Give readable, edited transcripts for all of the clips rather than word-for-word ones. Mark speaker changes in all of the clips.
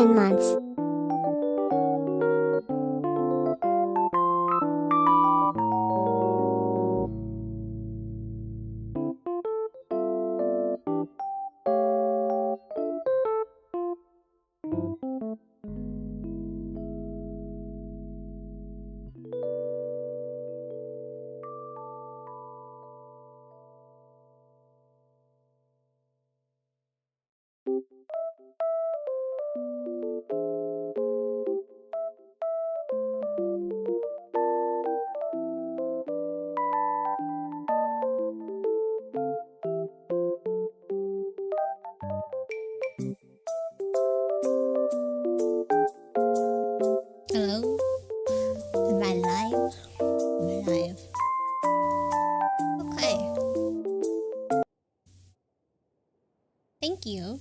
Speaker 1: 10 months.
Speaker 2: Hello? Am I live? I'm live. Okay. Thank you.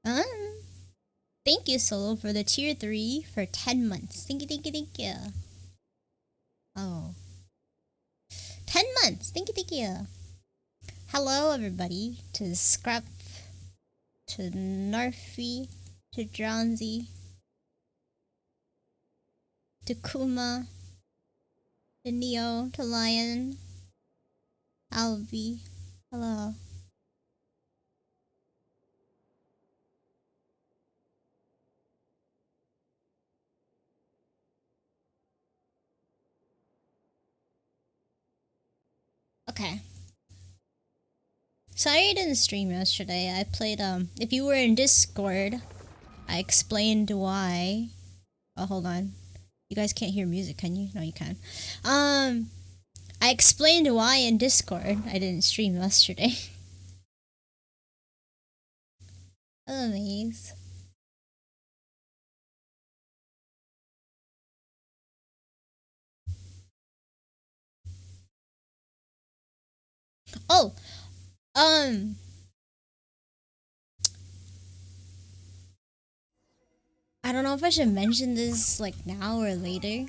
Speaker 2: Um, Thank you, Solo, for the tier 3 for 10 months. Thank you, thank you, thank you. Oh. 10 months! Thank you, thank you. Hello, everybody. To Scrap, to Narfi, to Drownsy, to Kuma, to Neo, to Lion, Alvi. Hello. Okay. Sorry I didn't stream yesterday. I played, if you were in Discord, I explained why. Oh, hold on. You guys can't hear music, can you? No, you can. I explained why in Discord I didn't stream yesterday. Hello, Maze. Oh, I don't know if I should mention this like now or later.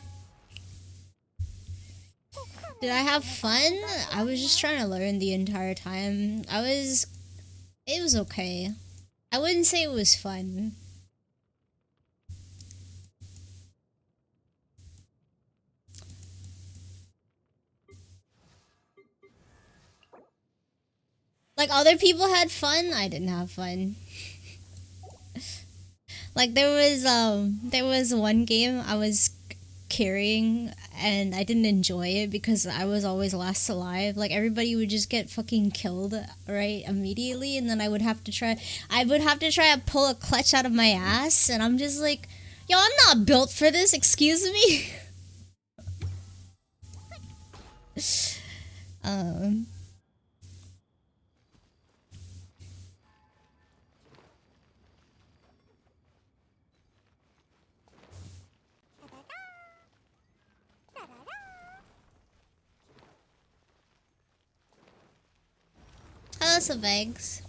Speaker 2: Did I have fun? I was just trying to learn the entire time. It was okay. I wouldn't say it was fun. Like other people had fun, I didn't have fun. Like there was one game I was carrying and I didn't enjoy it because I was always last alive. Like everybody would just get fucking killed right immediately, and then I would have to try to pull a clutch out of my ass, and I'm just like, yo, I'm not built for this, excuse me. um Hello, Savegs.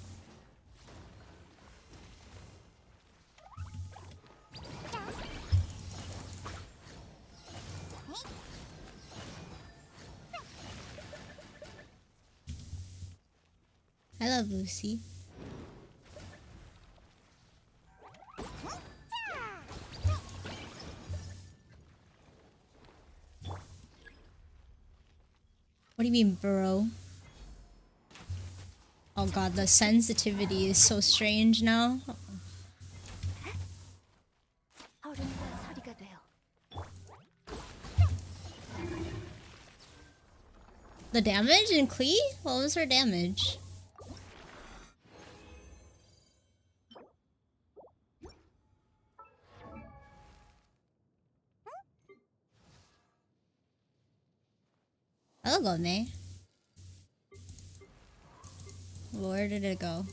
Speaker 2: Hello, Lucy. What do you mean, bro? Oh god, the sensitivity is so strange now. The damage in Klee? What was her damage? Hello, Gome. Where did it go?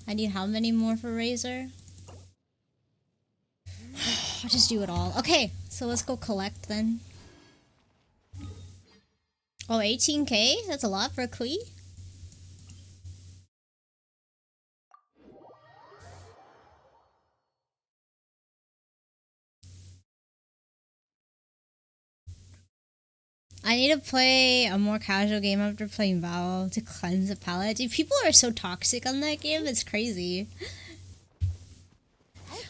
Speaker 2: I need how many more for Razor? I'll just do it all. Okay, so let's go collect then. Oh, 18k? That's a lot for a Klee? I need to play a more casual game after playing Val to cleanse the palate. Dude, people are so toxic on that game, it's crazy.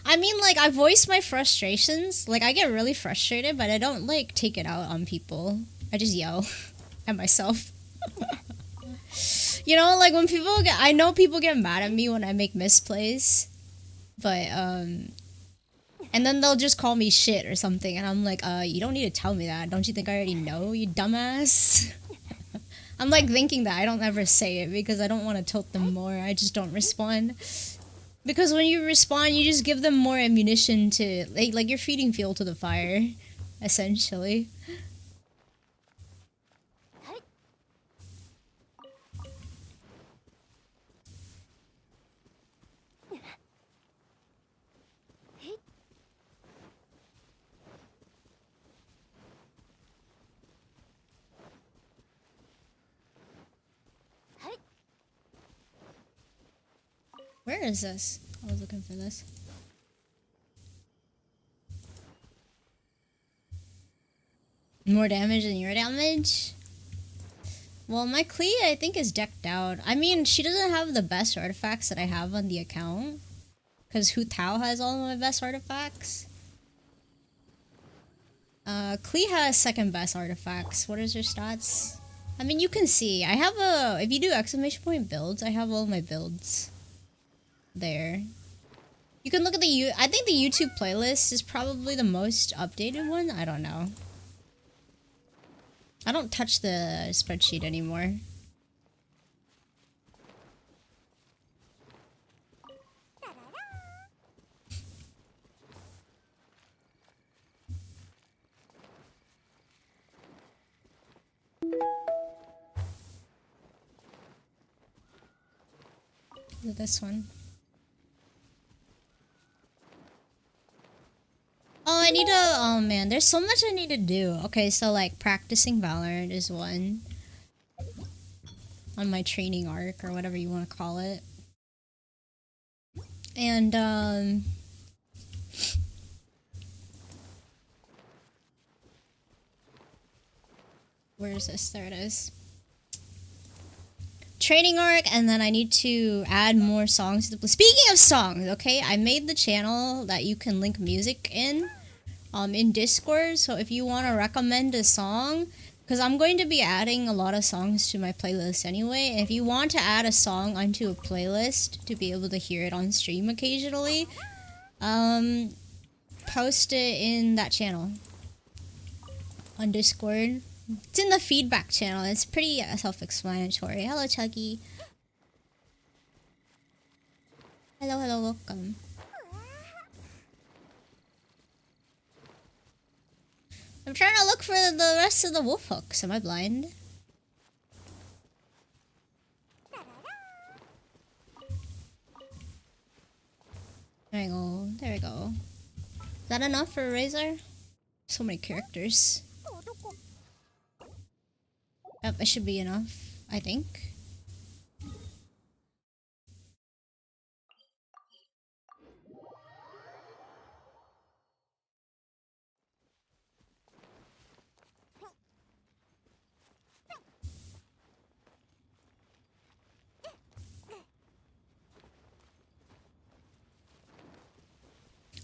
Speaker 2: I mean, like, I voice my frustrations. Like, I get really frustrated, but I don't, like, take it out on people. I just yell at myself. You know, like, when people get... I know people get mad at me when I make misplays. But, and then they'll just call me shit or something, and I'm like, you don't need to tell me that. Don't you think I already know, you dumbass? I'm, like, thinking that I don't ever say it because I don't want to tilt them more. I just don't respond. Because when you respond, you just give them more ammunition to... Like you're feeding fuel to the fire, essentially. Where is this? I was looking for this. More damage than your damage? Well, my Klee, I think, is decked out. I mean, she doesn't have the best artifacts that I have on the account. Because Hu Tao has all of my best artifacts. Klee has second best artifacts. What is her stats? I mean, you can see. I have a... If you do exclamation point builds, I have all my builds. There. You can look at the I think the YouTube playlist is probably the most updated one. I don't know. I don't touch the spreadsheet anymore. This one. Oh, I need to... Oh, man. There's so much I need to do. Okay, so, like, practicing Valorant is one. On my training arc, or whatever you want to call it. And, where is this? There it is. Training arc, and then I need to add more songs to the... Speaking of songs, okay, I made the channel that you can link music in Discord, so if you want to recommend a song, because I'm going to be adding a lot of songs to my playlist anyway, and if you want to add a song onto a playlist to be able to hear it on stream occasionally, post it in that channel on Discord. It's in the feedback channel. It's pretty self-explanatory. Hello, Chuggy. Hello, hello, welcome. I'm trying to look for the rest of the wolf hooks. Am I blind? There we go. There we go. Is that enough for a razor? So many characters. Yep, it should be enough, I think.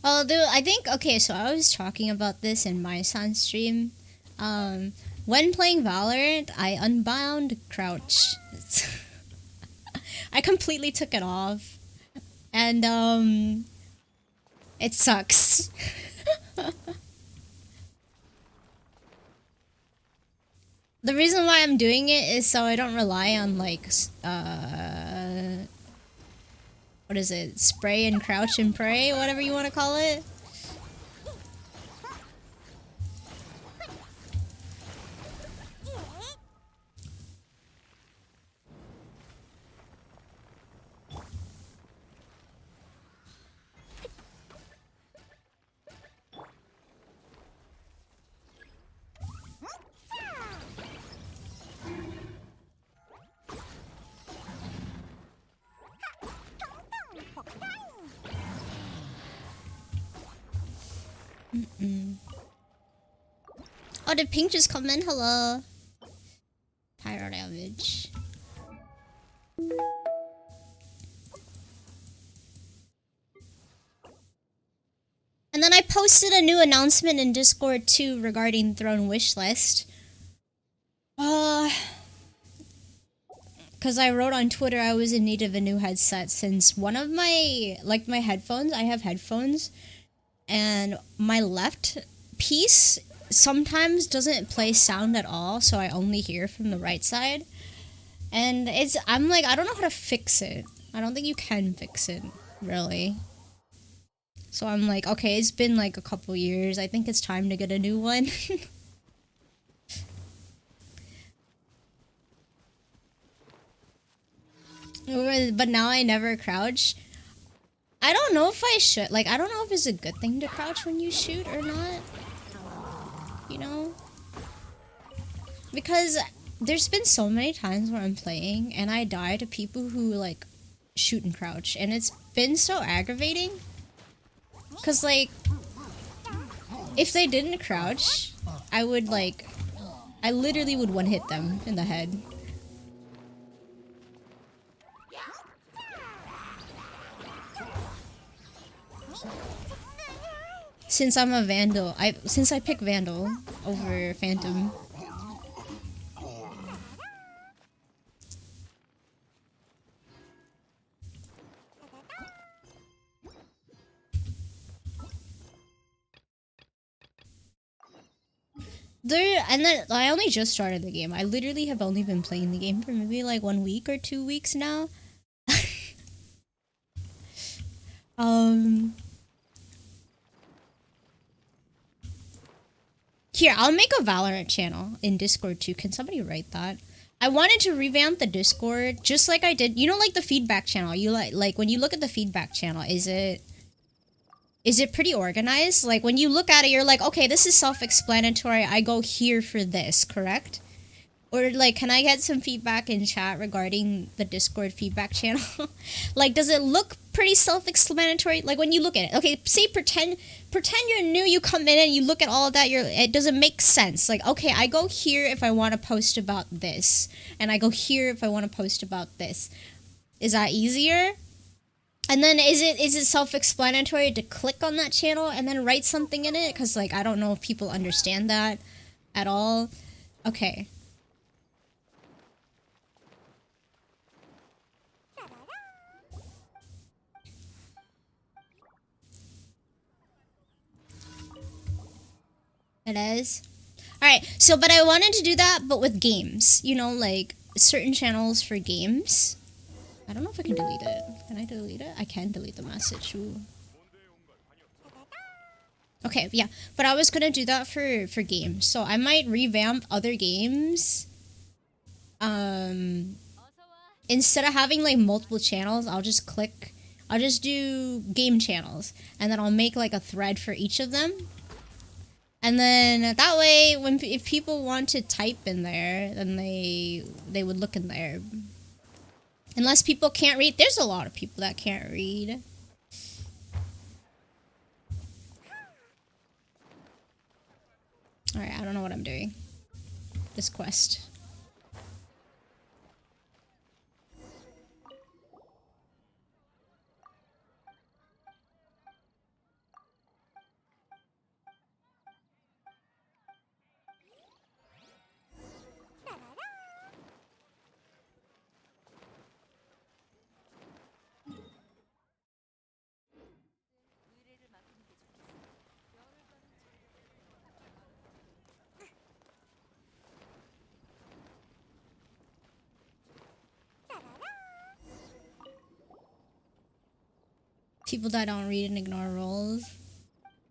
Speaker 2: Oh, dude, I think, okay, so I was talking about this in my son stream. When playing Valorant, I unbound crouch. I completely took it off. And, it sucks. The reason why I'm doing it is so I don't rely on, like, what is it? Spray and crouch and pray, whatever you want to call it. Oh, did Pink just come in? Hello. Pyro damage. And then I posted a new announcement in Discord too regarding Throne Wishlist. Because I wrote on Twitter I was in need of a new headset since one of my, like my headphones, I have headphones, and my left piece sometimes doesn't play sound at all, so I only hear from the right side. And I'm like, I don't know how to fix it. I don't think you can fix it, really. So I'm like, okay, it's been like a couple years. I think it's time to get a new one. But now I never crouch. I don't know if I should. Like, I don't know if it's a good thing to crouch when you shoot or not. You know? Because there's been so many times where I'm playing and I die to people who, like, shoot and crouch. And it's been so aggravating. Because, like, if they didn't crouch, I would, like, I literally would one-hit them in the head. Since I'm a Vandal, since I pick Vandal over Phantom. And then I only just started the game. I literally have only been playing the game for maybe like 1 week or 2 weeks now. Here, I'll make a Valorant channel in Discord too. Can somebody write that? I wanted to revamp the Discord just like I did. You know, like the feedback channel. You like when you look at the feedback channel, is it pretty organized? Like when you look at it, you're like, okay, this is self-explanatory. I go here for this, correct? Or like, can I get some feedback in chat regarding the Discord feedback channel? Like, does it look pretty self-explanatory? Like when you look at it, okay, say pretend you're new, you come in and you look at all of that, it doesn't make sense. Like, okay, I go here if I want to post about this, and I go here if I want to post about this. Is that easier? And then is it self-explanatory to click on that channel and then write something in it? Because, like, I don't know if people understand that at all. Okay. It is? Alright, so, but I wanted to do that, but with games. You know, like, certain channels for games. I don't know if I can delete it. Can I delete it? I can delete the message. Ooh. Okay, yeah. But I was gonna do that for games. So I might revamp other games. Instead of having, like, multiple channels, I'll just do game channels. And then I'll make, like, a thread for each of them. And then that way, if people want to type in there, then they would look in there. Unless people can't read. There's a lot of people that can't read. Alright, I don't know what I'm doing. This quest. People that don't read and ignore roles.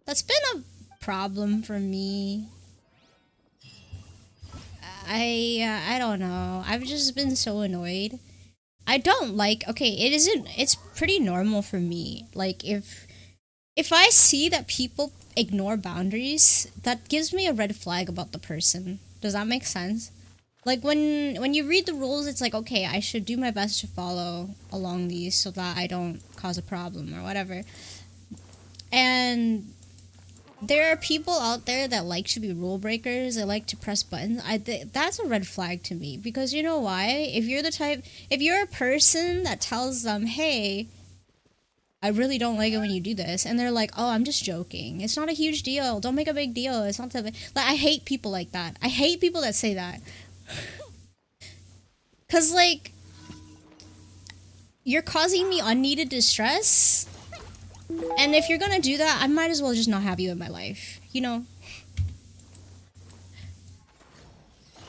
Speaker 2: That's been a problem for me. I don't know. I've just been so annoyed. I don't like, okay, it's pretty normal for me. Like, if I see that people ignore boundaries, that gives me a red flag about the person. Does that make sense? Like, when you read the rules, it's like, okay, I should do my best to follow along these so that I don't cause a problem or whatever. And There are people out there that like to be rule breakers. They like to press buttons. That's a red flag to me, because you know why? If you're a person that tells them, "Hey, I really don't like it when you do this," and they're like, "Oh, I'm just joking. It's not a huge deal. Don't make a big deal. It's not that big." Like, I hate people like that. I hate people that say that. Cause like, you're causing me unneeded distress. And if you're gonna do that, I might as well just not have you in my life, you know?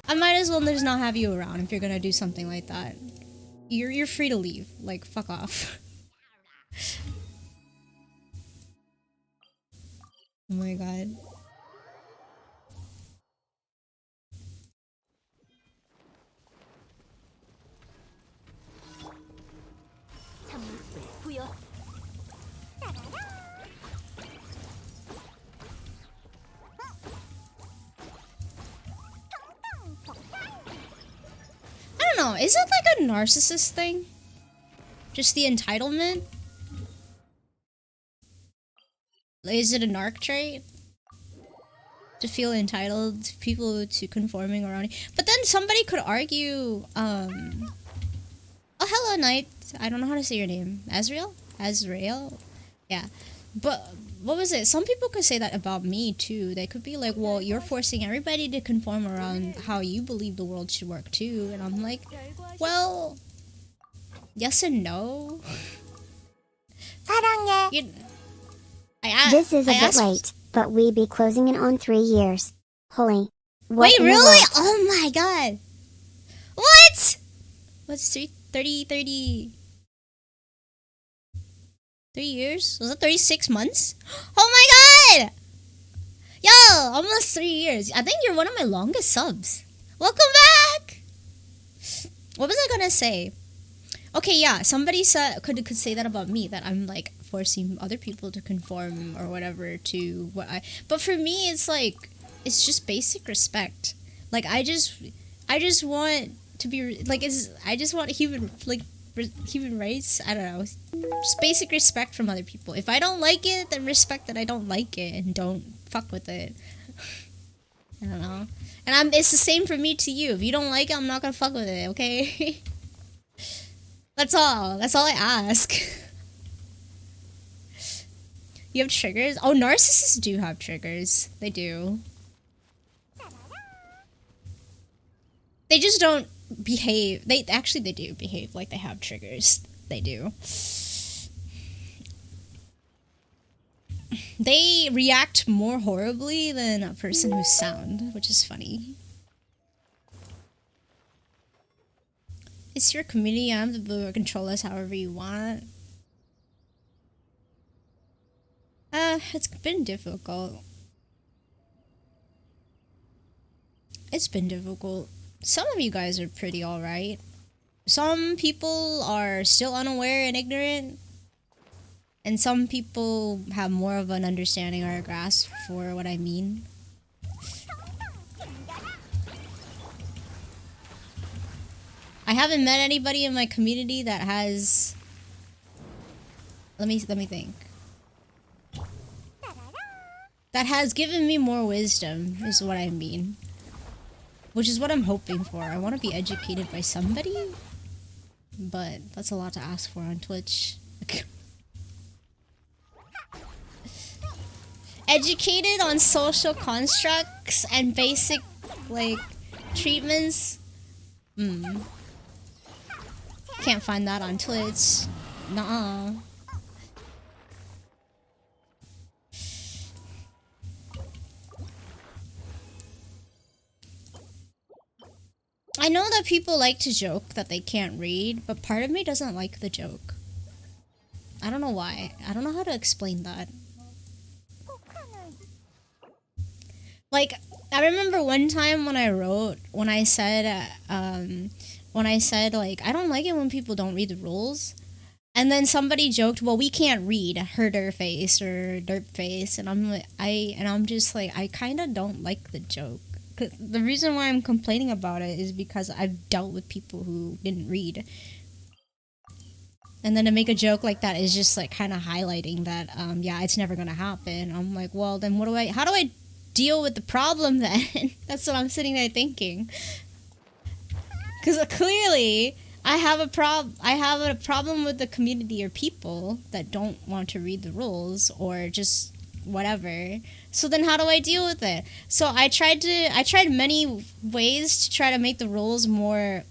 Speaker 2: I might as well just not have you around if you're gonna do something like that. You're free to leave. Like, fuck off. Oh my god. I don't know, is it like a narcissist thing? Just the entitlement? Is it a narc trait? To feel entitled to people to conforming around you? But then somebody could argue, oh, hello, Knight. I don't know how to say your name. Azrael? Azrael? Yeah. But, what was it? Some people could say that about me, too. They could be like, well, you're forcing everybody to conform around how you believe the world should work, too. And I'm like, well, yes and no. You,
Speaker 1: This is a bit late, but we be closing in on 3 years. Holy.
Speaker 2: Wait, really? Oh my god. What? What's 30 years? Was it 36 months? Oh my god! Yo, almost 3 years. I think you're one of my longest subs. Welcome back! What was I gonna say? Okay, yeah, somebody could say that about me, that I'm like forcing other people to conform or whatever to what I. But for me, it's like, it's just basic respect. Like, I just want to be like, I just want human rights. I don't know, just basic respect from other people. If I don't like it, then respect that I don't like it and don't fuck with it. I don't know. And it's the same for me to you. If you don't like it, I'm not gonna fuck with it. Okay. That's all. That's all I ask. You have triggers? Oh, narcissists do have triggers. They do. They just don't behave. They do behave like they have triggers. They do. They react more horribly than a person who's sound, which is funny. It's your community. I'm the blue. Control us however you want. It's been difficult. It's been difficult. Some of you guys are pretty alright. Some people are still unaware and ignorant. And some people have more of an understanding or a grasp for what I mean. I haven't met anybody in my community that has... Let me think. That has given me more wisdom, is what I mean. Which is what I'm hoping for. I want to be educated by somebody. But that's a lot to ask for on Twitch. Educated on social constructs and basic, like, treatments? Can't find that on Twitch. Nuh-uh. I know that people like to joke that they can't read, but part of me doesn't like the joke. I don't know why. I don't know how to explain that. Like, I remember one time when I said, like, I don't like it when people don't read the rules. And then somebody joked, well, we can't read herder face or derp face. And I'm just like, I kind of don't like the joke. The reason why I'm complaining about it is because I've dealt with people who didn't read. And then to make a joke like that is just like kind of highlighting that, yeah, it's never gonna happen. I'm like, well, then how do I deal with the problem then? That's what I'm sitting there thinking. Because clearly, I have a problem with the community or people that don't want to read the rules or just whatever. So then how do I deal with it? So I tried many ways to try to make the rules more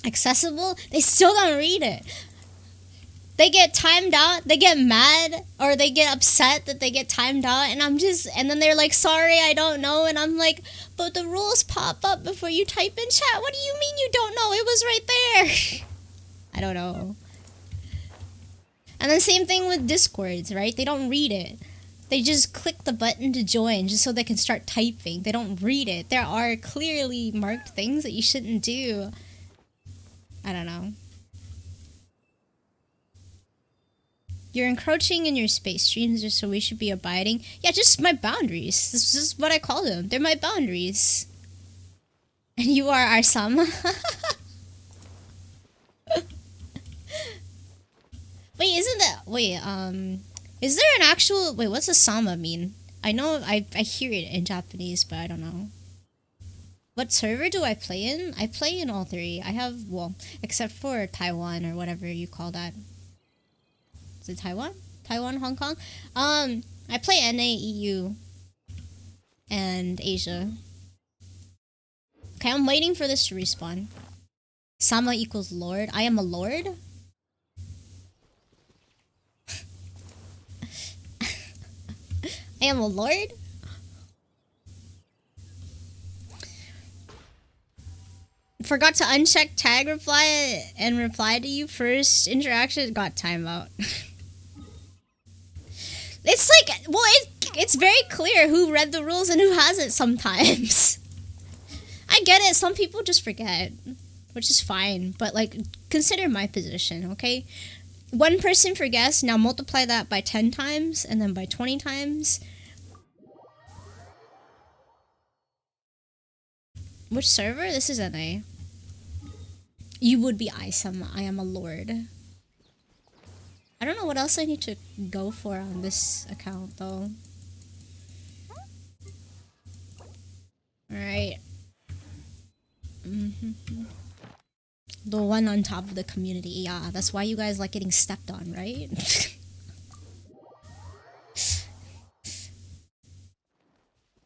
Speaker 2: accessible. They still don't read it. They get timed out, they get mad, or they get upset that they get timed out, and then they're like, sorry, I don't know, and I'm like, but the rules pop up before you type in chat. What do you mean you don't know? It was right there. I don't know. And then same thing with Discords, right? They don't read it. They just click the button to join just so they can start typing. They don't read it. There are clearly marked things that you shouldn't do. I don't know. You're encroaching in your space streams, so we should be abiding. Yeah, just my boundaries. This is what I call them. They're my boundaries. And you are our Sama. Wait, is there an actual... Wait, what's a Sama mean? I know, I hear it in Japanese, but I don't know. What server do I play in? I play in all three. I have, well, except for Taiwan or whatever you call that. Is it Taiwan? Taiwan, Hong Kong? I play NA, EU, and Asia. Okay, I'm waiting for this to respawn. Sama equals Lord. I am a Lord? I am a Lord? Forgot to uncheck tag reply and reply to you first. Interaction got timeout. It's like, well, it's very clear who read the rules and who hasn't sometimes. I get it, some people just forget, which is fine, but like, consider my position, okay? One person forgets, now multiply that by 10 times, and then by 20 times. Which server? This is NA. You would be Isama. I am a Lord. I don't know what else I need to go for on this account, though. Alright. The one on top of the community. Yeah, that's why you guys like getting stepped on, right?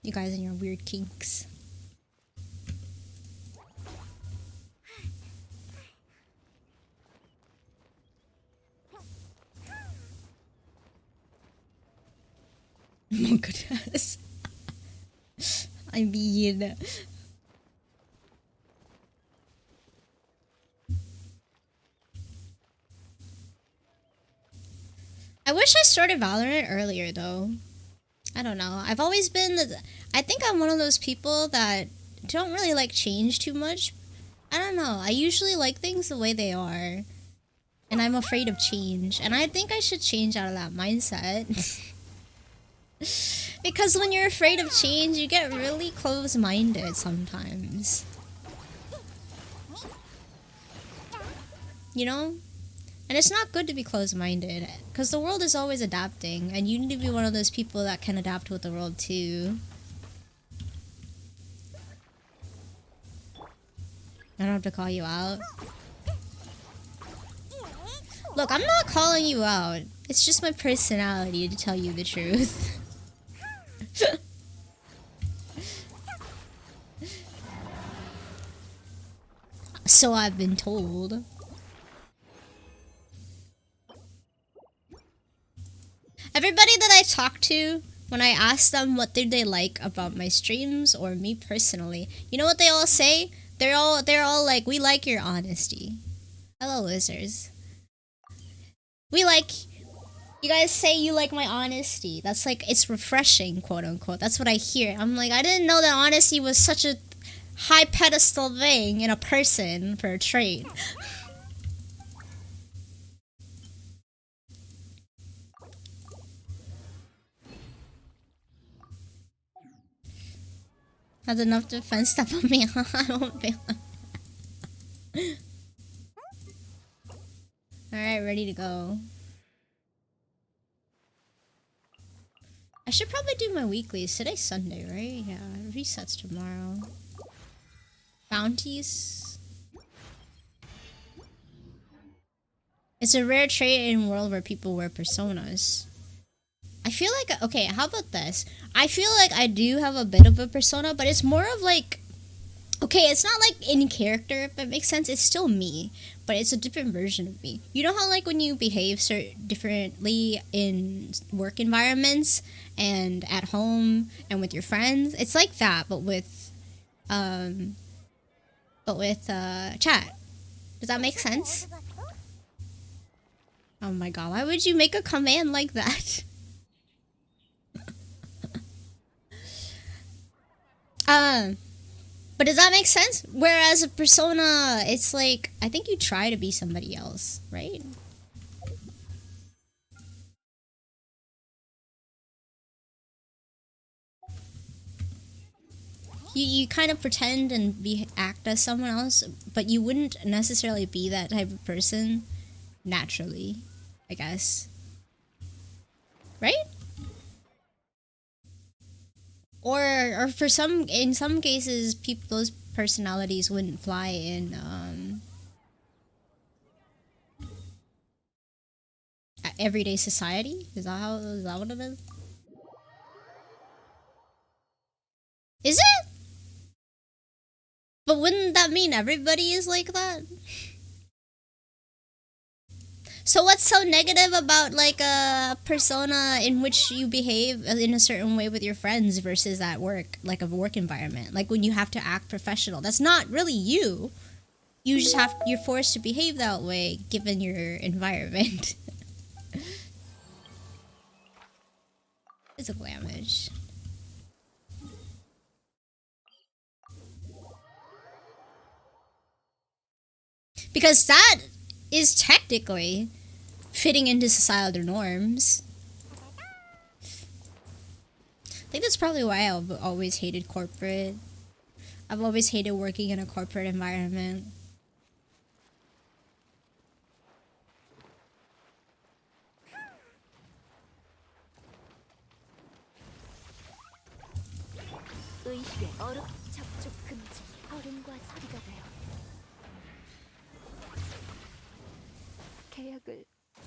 Speaker 2: You guys and your weird kinks. Oh goodness. I mean... I wish I started Valorant earlier though. I don't know. I've always been... I think I'm one of those people that don't really like change too much. I don't know. I usually like things the way they are. And I'm afraid of change. And I think I should change out of that mindset. Because when you're afraid of change, you get really close-minded sometimes. You know? And it's not good to be close-minded, because the world is always adapting, and you need to be one of those people that can adapt with the world too. I don't have to call you out. Look, I'm not calling you out. It's just my personality to tell you the truth. So I've been told. Everybody that I talk to, when I ask them what did they like about my streams or me personally, you know what they all say? They're all like, we like your honesty. Hello, lizards. We like... You guys say you like my honesty. That's like, it's refreshing, quote unquote. That's what I hear. I'm like, I didn't know that honesty was such a high pedestal thing in a person for a trait. Has enough defense step on me. I don't feel. Alright, ready to go. I should probably do my weeklies. Today's Sunday, right? Yeah, it resets tomorrow. Bounties. It's a rare trait in a world where people wear personas. I feel like, okay, how about this? I feel like I do have a bit of a persona, but it's more of like, okay, it's not like in character, if that makes sense. It's still me, but it's a different version of me. You know how like when you behave differently in work environments and at home and with your friends? It's like that, but with chat. Does that make sense? Oh my god, why would you make a command like that? But does that make sense? Whereas a persona, it's like, I think you try to be somebody else, right? You kind of pretend and act as someone else, but you wouldn't necessarily be that type of person naturally, I guess. Right? Or for in some cases, those personalities wouldn't fly in everyday society. Is that what it is? Is it? But wouldn't that mean everybody is like that? So what's so negative about like a persona in which you behave in a certain way with your friends versus at work, like a work environment? Like when you have to act professional, that's not really you. You just you're forced to behave that way given your environment. Physical damage. Because that is technically fitting into societal norms. I think that's probably why I've always hated corporate. I've always hated working in a corporate environment.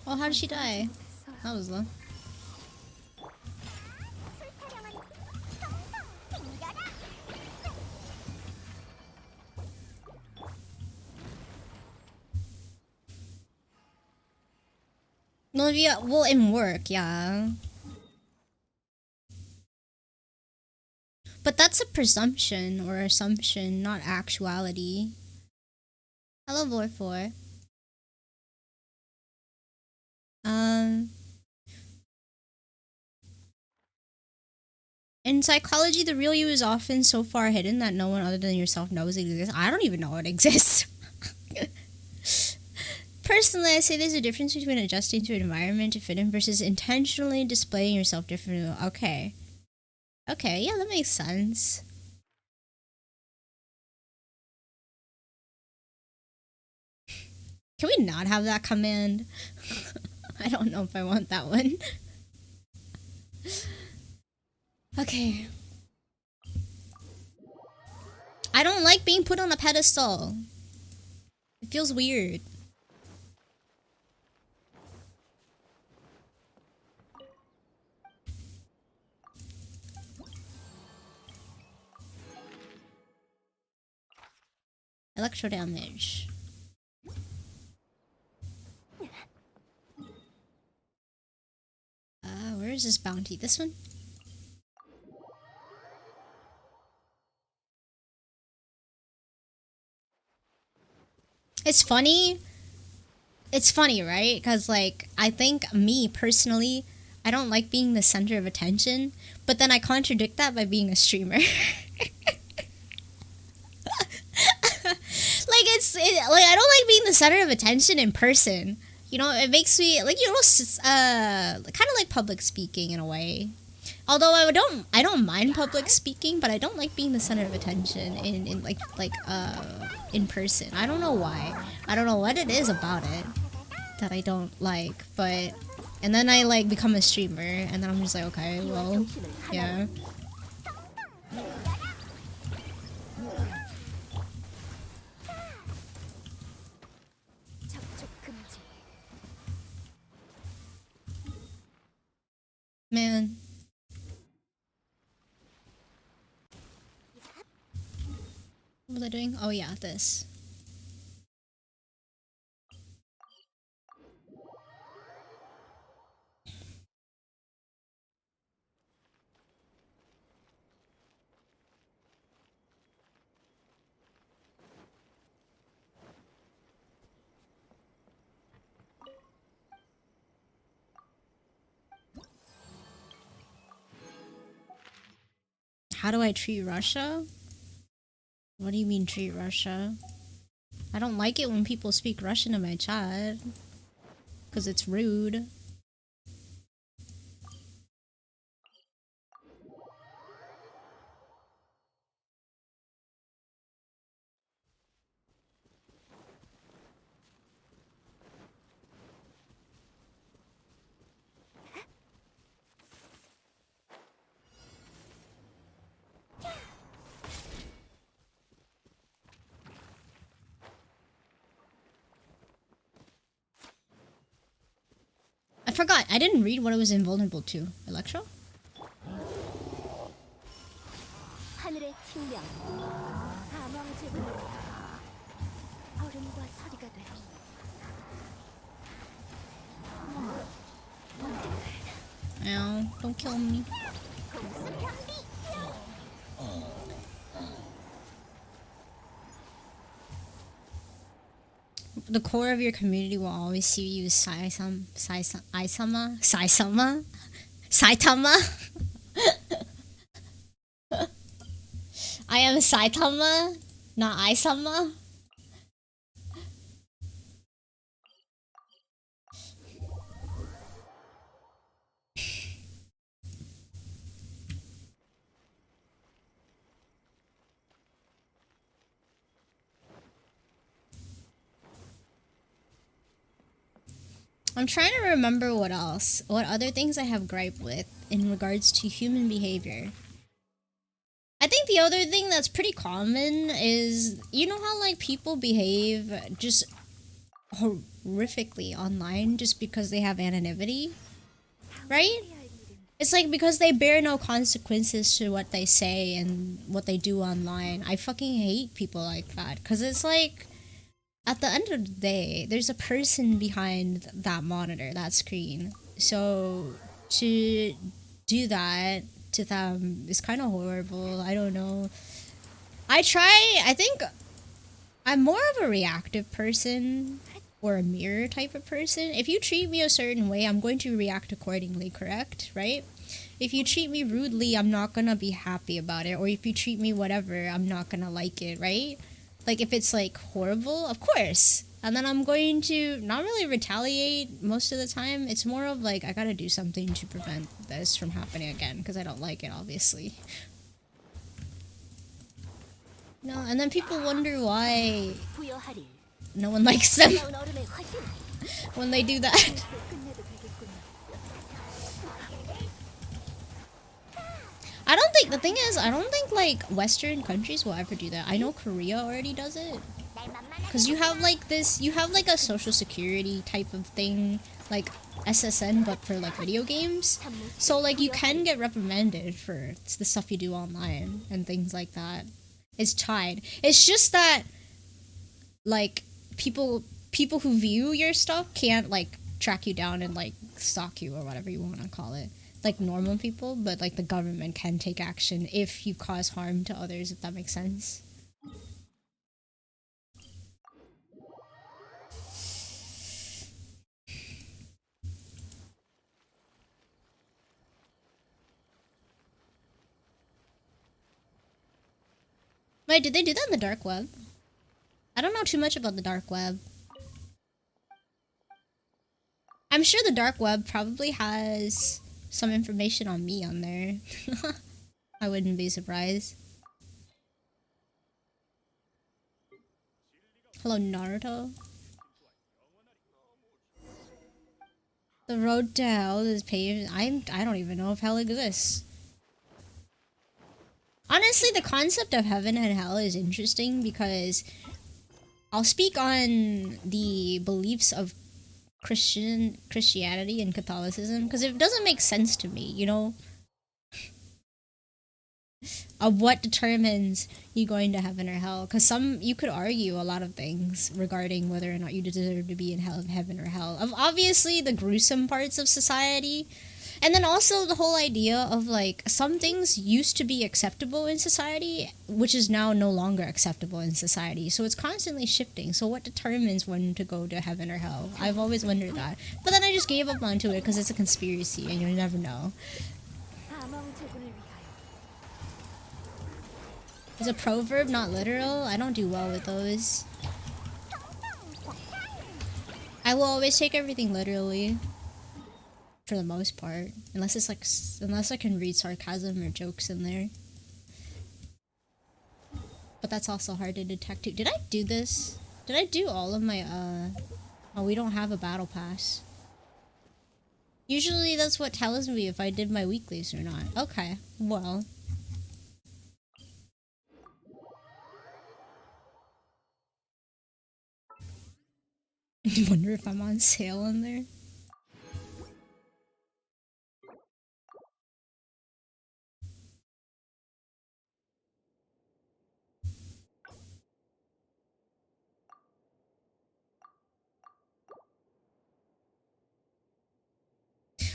Speaker 2: Oh, how did she die? That was low. No, yeah, well, in work, yeah. But that's a presumption or assumption, not actuality. Hello, Vorfor. In psychology, the real you is often so far hidden that no one other than yourself knows it exists. I don't even know it exists. Personally, I say there's a difference between adjusting to an environment to fit in versus intentionally displaying yourself differently. Okay. Okay, yeah, that makes sense. Can we not have that command? I don't know if I want that one. Okay. I don't like being put on a pedestal. It feels weird. Electro damage. Where is this bounty? This one? It's funny. It's funny, right? Because, like, I think me, personally, I don't like being the center of attention. But then I contradict that by being a streamer. Like, I don't like being the center of attention in person. You know, it makes me, like, you know, kind of like public speaking in a way. Although I don't mind public speaking, but I don't like being the center of attention in person. I don't know why. I don't know what it is about it. that I don't like, but and then I like become a streamer, and then I'm just like, okay, well, yeah. Man. What was I doing? Oh yeah, this. How do I treat Russia? What do you mean treat Russia? I don't like it when people speak Russian in my chat. Because it's rude. I forgot. I didn't read what it was invulnerable to. Electro?
Speaker 3: 하늘의 칭령, 사망제불, 얼음과 서리가 돼.
Speaker 2: Ow, don't kill me. The core of your community will always see you as Saitama? I am Saitama, not Aisama. I'm trying to remember what else. What other things I have gripe with in regards to human behavior. I think the other thing that's pretty common is, you know how like people behave just horrifically online just because they have anonymity? Right? It's like because they bear no consequences to what they say and what they do online. I fucking hate people like that. Because it's like, at the end of the day, there's a person behind that monitor, that screen. So to do that to them is kind of horrible. I don't know. I think I'm more of a reactive person or a mirror type of person. If you treat me a certain way, I'm going to react accordingly, correct? Right? If you treat me rudely, I'm not gonna be happy about it. Or if you treat me whatever, I'm not gonna like it, right? Like if it's like horrible, of course. And then I'm going to not really retaliate most of the time. It's more of like, I gotta do something to prevent this from happening again because I don't like it, obviously. No, and then people wonder why no one likes them when they do that. The thing is, I don't think like Western countries will ever do that. I know Korea already does it. Because you have like a social security type of thing, like SSN, but for like video games. So like you can get reprimanded for the stuff you do online and things like that. It's tied. It's just that like people who view your stuff can't like track you down and like stalk you or whatever you want to call it. Like normal people, but like the government can take action if you cause harm to others, if that makes sense. Wait, did they do that in the dark web? I don't know too much about the dark web. I'm sure the dark web probably has some information on me on there. I wouldn't be surprised. Hello, Naruto. The road to hell is paved. I don't even know if hell exists. Honestly, the concept of heaven and hell is interesting because I'll speak on the beliefs of Christianity and Catholicism because it doesn't make sense to me, you know, of what determines you going to heaven or hell. Because you could argue a lot of things regarding whether or not you deserve to be in heaven or hell. Of obviously the gruesome parts of society. And then also the whole idea of like some things used to be acceptable in society, which is now no longer acceptable in society. So it's constantly shifting. So what determines when to go to heaven or hell? I've always wondered that. But then I just gave up onto it because it's a conspiracy and you'll never know. Is a proverb not literal? I don't do well with those. I will always take everything literally. For the most part, unless I can read sarcasm or jokes in there, but that's also hard to detect too. Did I do this? Did I do all of my oh, we don't have a battle pass. Usually that's what tells me if I did my weeklies or not. Okay, well. I wonder if I'm on sale in there.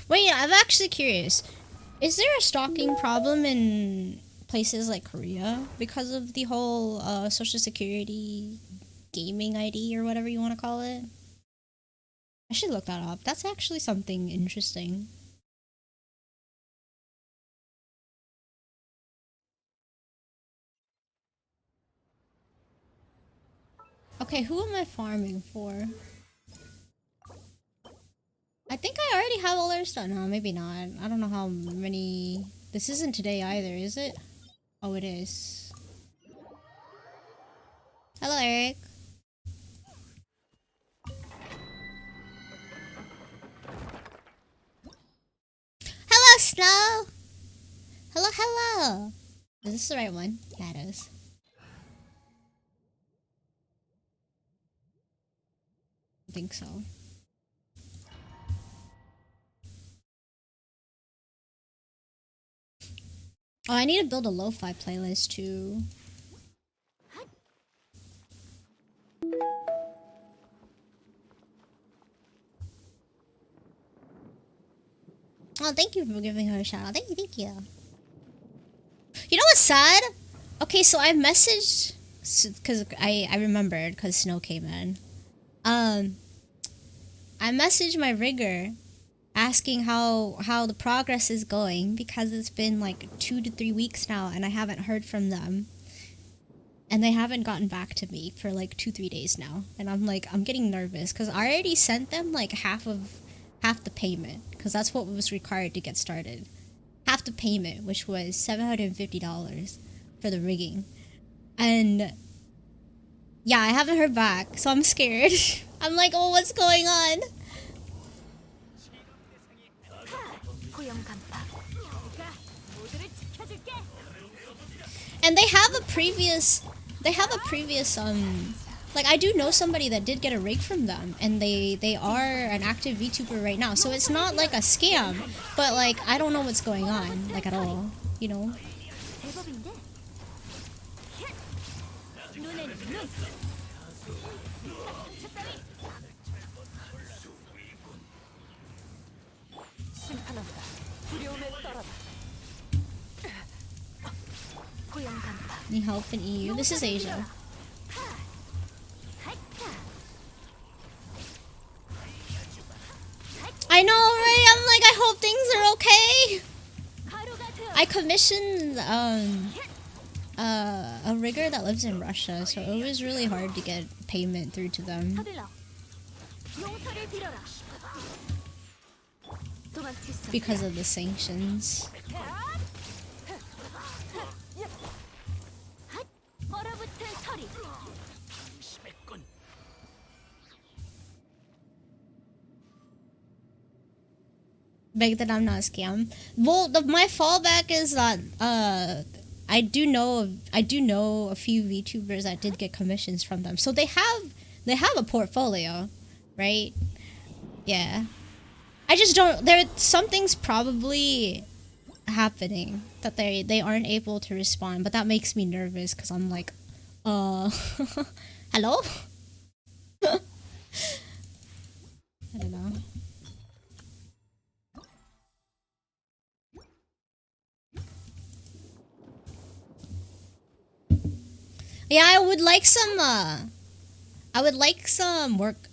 Speaker 2: Wait, I'm actually curious. Is there a stalking problem in places like Korea because of the whole social security gaming ID or whatever you want to call it? I should look that up. That's actually something interesting. Okay, who am I farming for? I think I already have all their stuff. No, maybe not. I don't know how many... This isn't today either, is it? Oh, it is. Hello, Eric. Hello, Snow! Hello, hello! Is this the right one? Yeah, it is. I think so. Oh, I need to build a lo-fi playlist too. Oh, thank you for giving her a shout out. Thank you, thank you. You know what's sad? Okay, so I messaged... Because I remembered because Snow came in. I messaged my rigger asking how the progress is going because it's been like 2 to 3 weeks now and I haven't heard from them. And they haven't gotten back to me for like 2-3 days now. And I'm like, I'm getting nervous because I already sent them like half the payment because that's what was required to get started. Half the payment, which was $750 for the rigging. And yeah, I haven't heard back, so I'm scared. I'm like, oh, what's going on? And they have a previous like I do know somebody that did get a rig from them and they are an active VTuber right now. So it's not like a scam, but like I don't know what's going on like at all, you know. Need help in EU? This is Asia. I know, right? I'm like, I hope things are okay. I commissioned a rigger that lives in Russia, so it was really hard to get payment through to them. Because of the sanctions. beg that I'm not a scam. Well, my fallback is that I do know a few VTubers that did get commissions from them, so they have a portfolio, right? Yeah. I just don't. Something's probably happening that they aren't able to respond, but that makes me nervous because I'm like, hello. I don't know. Yeah, I would like some work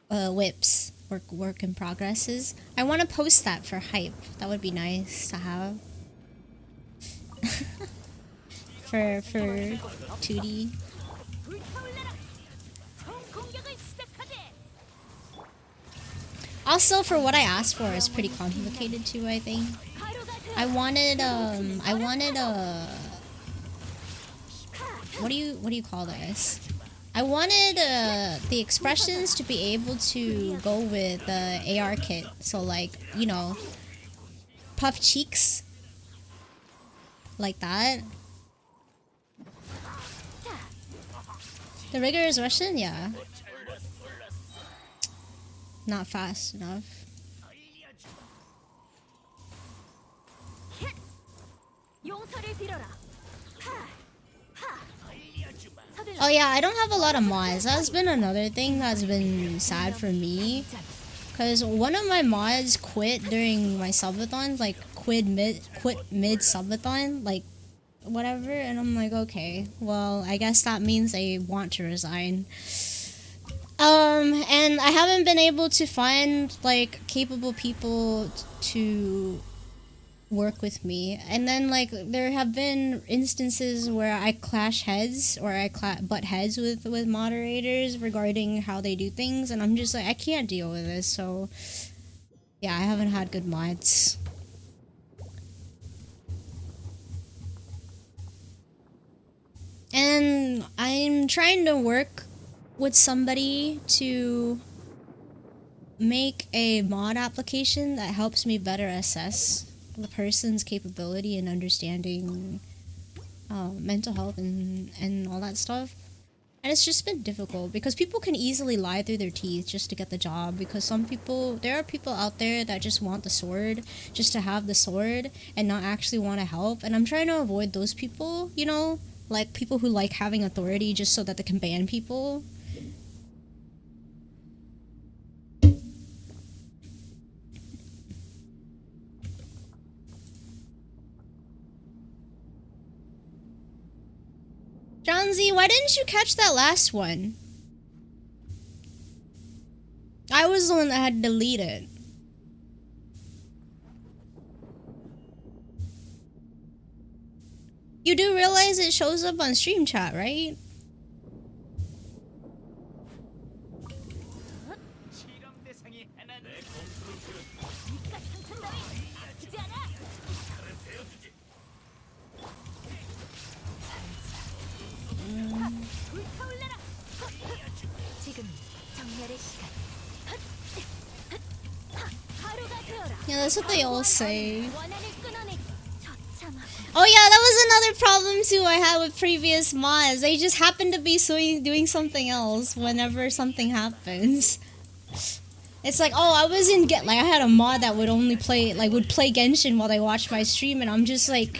Speaker 2: whips, work in progresses. I want to post that for hype. That would be nice to have. for 2D. Also, for what I asked for is pretty complicated too, I think. I wanted what do you call this? I wanted the expressions to be able to go with the AR kit. So like, you know, puff cheeks. Like that. The rigor is Russian? Yeah. Not fast enough. Oh yeah, I don't have a lot of mods. That's been another thing that's been sad for me. Cause one of my mods quit during my subathon, like quit mid subathon, like whatever, and I'm like, okay, well, I guess that means they want to resign. And I haven't been able to find like capable people to work with me, and then like there have been instances where I clash heads or I butt heads with moderators regarding how they do things, and I'm just like, I can't deal with this. So yeah, I haven't had good mods. And I'm trying to work with somebody to make a mod application that helps me better assess the person's capability and understanding mental health and all that stuff. And it's just been difficult because people can easily lie through their teeth just to get the job, because there are people out there that just want the sword just to have the sword and not actually want to help, and I'm trying to avoid those people, you know, like people who like having authority just so that they can ban people. Johnsy, why didn't you catch that last one? I was the one that had to delete it. You do realize it shows up on stream chat, right? Yeah, that's what they all say. Oh yeah, that was another problem too I had with previous mods. They just happen to be doing something else whenever something happens. It's like, oh, I was in I had a mod that would only play Genshin while they watched my stream, and I'm just like,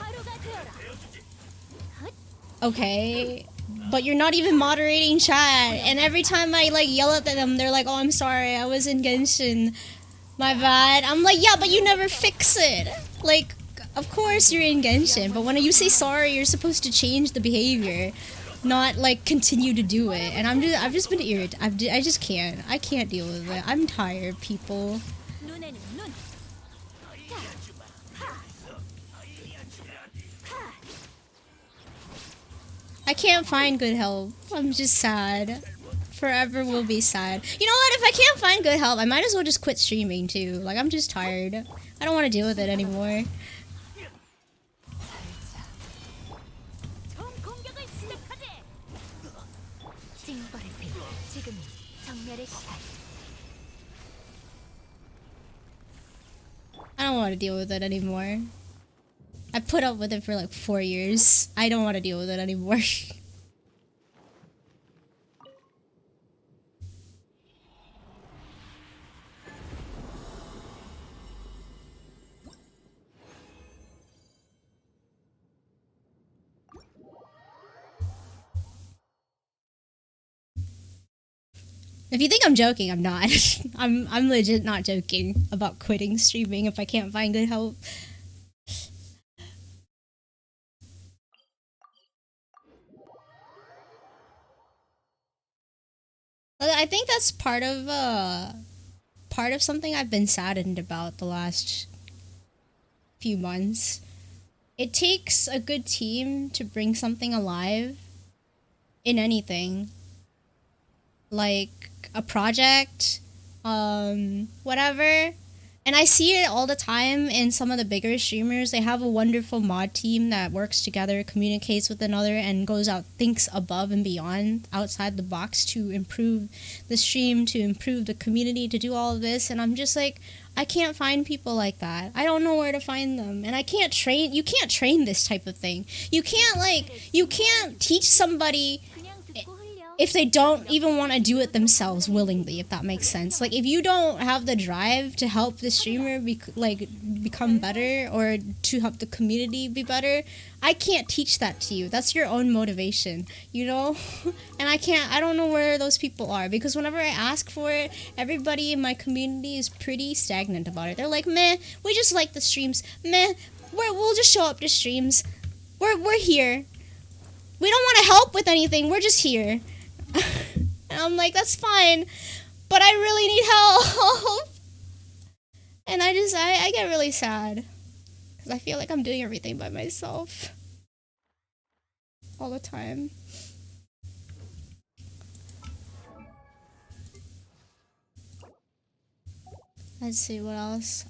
Speaker 2: okay, but you're not even moderating chat. And every time I like yell at them, they're like, oh, I'm sorry, I was in Genshin, my bad. I'm like, yeah, but you never fix it. Like, of course you're in Genshin, but when you say sorry, you're supposed to change the behavior, not like continue to do it. And I've just been irritated. I just can't. I can't deal with it. I'm tired, people. I can't find good help. I'm just sad. Forever will be sad. You know what? If I can't find good help, I might as well just quit streaming too. Like, I'm just tired. I don't want to deal with it anymore. I don't want to deal with it anymore. I put up with it for like 4 years. I don't want to deal with it anymore. If you think I'm joking, I'm not. I'm legit not joking about quitting streaming if I can't find good help. I think that's part of something I've been saddened about the last few months. It takes a good team to bring something alive in anything. Like a project, whatever. And I see it all the time in some of the bigger streamers. They have a wonderful mod team that works together, communicates with another, and goes out, thinks above and beyond, outside the box to improve the stream, to improve the community, to do all of this. And I'm just like, I can't find people like that. I don't know where to find them. And you can't train this type of thing. You can't teach somebody if they don't even want to do it themselves willingly, if that makes sense. Like, if you don't have the drive to help the streamer become better, or to help the community be better, I can't teach that to you. That's your own motivation, you know? And I don't know where those people are, because whenever I ask for it, everybody in my community is pretty stagnant about it. They're like, meh, we just like the streams. Meh, we'll just show up to streams. We're here. We don't want to help with anything. We're just here. And I'm like, that's fine, but I really need help. And I get really sad, because I feel like I'm doing everything by myself all the time. Let's see what else.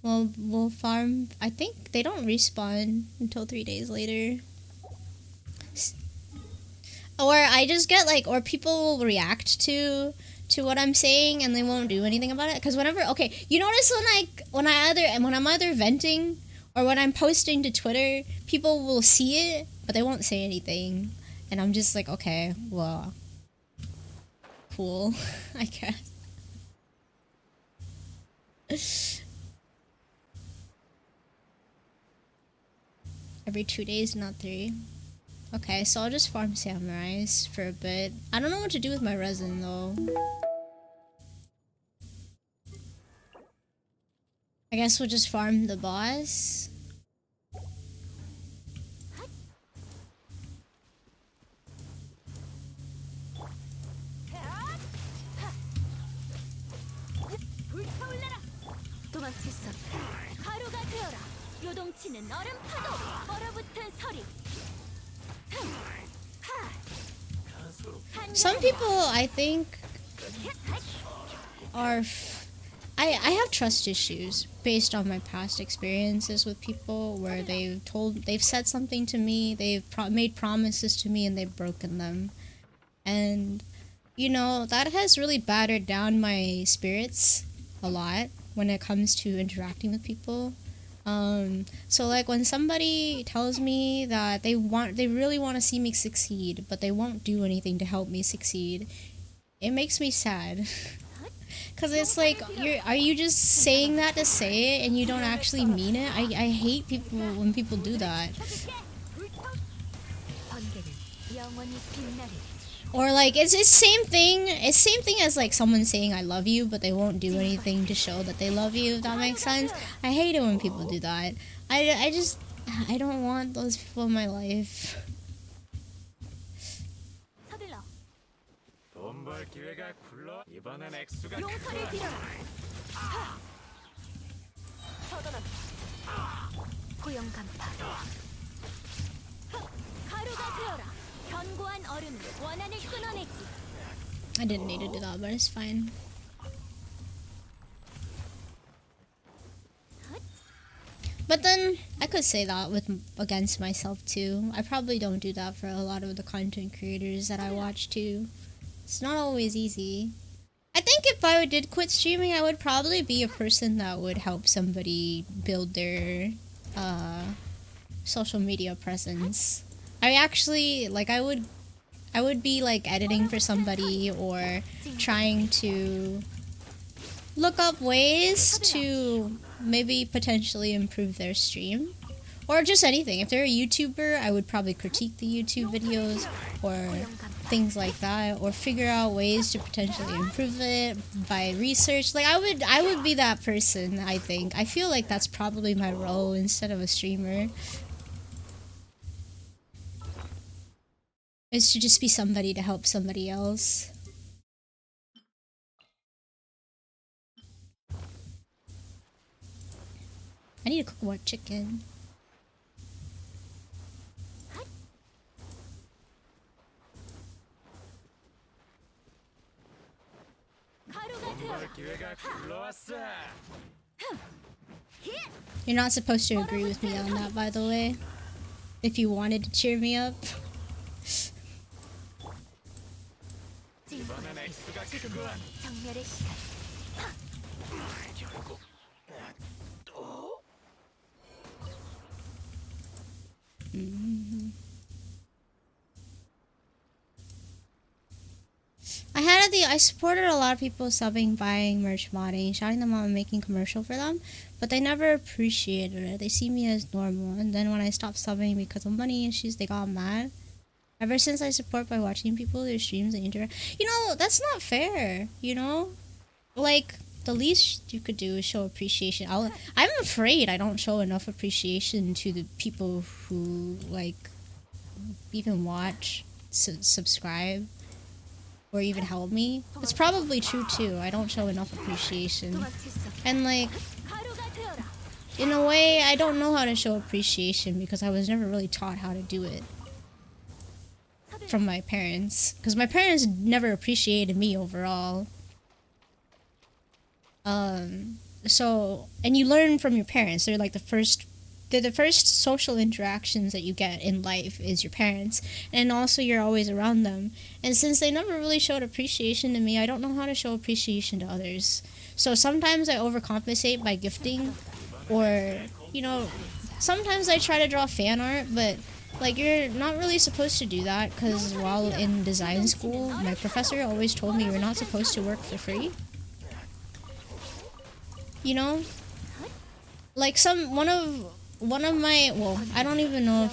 Speaker 2: Well, we'll farm. I think they don't respawn until 3 days later. Or I just get or people will react to what I'm saying and they won't do anything about it. Because you notice when I'm either venting or when I'm posting to Twitter, people will see it, but they won't say anything. And I'm just like, okay, well, cool, I guess. Every 2 days, not 3. Okay, so I'll just farm samurais for a bit. I don't know what to do with my resin though. I guess we'll just farm the boss. Some people, I think, are... I have trust issues based on my past experiences with people where they've said something to me, they've made promises to me, and they've broken them. And, you know, that has really battered down my spirits a lot when it comes to interacting with people. So when somebody tells me that they really want to see me succeed, but they won't do anything to help me succeed, it makes me sad. Cause it's like, are you just saying that to say it and you don't actually mean it? I hate people when people do that. Or it's the same thing. It's same thing as someone saying I love you, but they won't do anything to show that they love you. If that makes sense. I hate it when people do that. I don't want those people in my life. I didn't need to do that, but it's fine. But then I could say that against myself too. I probably don't do that for a lot of the content creators that I watch too. It's not always easy. I think think if I did quit streaming, I would probably be a person that would help somebody build their social media presence. I actually, like, I would be like editing for somebody or trying to look up ways to maybe potentially improve their stream. Or just anything. If they're a YouTuber, I would probably critique the YouTube videos or things like that, or figure out ways to potentially improve it by research. Like I would be that person, I think. I feel like that's probably my role instead of a streamer. Is to just be somebody to help somebody else. I need to cook more chicken. You're not supposed to agree with me on that, by the way. If you wanted to cheer me up. I supported a lot of people subbing, buying, merch, modding, shouting them out and making commercial for them, but they never appreciated it. They see me as normal, and then when I stopped subbing because of money issues, they got mad. Ever since I support by watching people, their streams, and interact. You know, that's not fair, you know? Like, the least you could do is show appreciation. I'm afraid I don't show enough appreciation to the people who, like, even watch, subscribe, or even help me. It's probably true too. I don't show enough appreciation. And like, in a way, I don't know how to show appreciation because I was never really taught how to do it from my parents. Because my parents never appreciated me overall. So, and you learn from your parents. They're like the first social interactions that you get in life is your parents, and also you're always around them. And since they never really showed appreciation to me, I don't know how to show appreciation to others. So sometimes I overcompensate by gifting, or, you know, sometimes I try to draw fan art, but like, you're not really supposed to do that, because while in design school, my professor always told me you're not supposed to work for free. You know? Like one of my, well, I don't even know if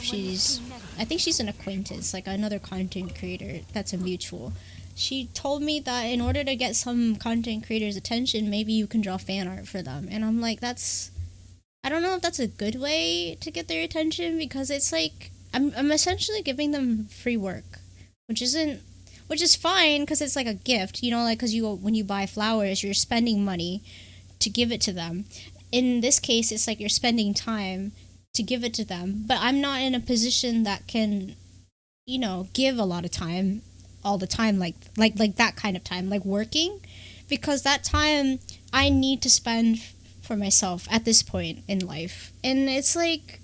Speaker 2: I think she's an acquaintance, like another content creator that's a mutual. She told me that in order to get some content creators' attention, maybe you can draw fan art for them. And I'm like, I don't know if that's a good way to get their attention, because it's like, I'm essentially giving them free work, which is fine, because it's like a gift, you know, like, because when you buy flowers, you're spending money to give it to them. In this case, it's like you're spending time to give it to them, but I'm not in a position that can, you know, give a lot of time all the time, like that kind of time, like working, because that time I need to spend for myself at this point in life. And it's like,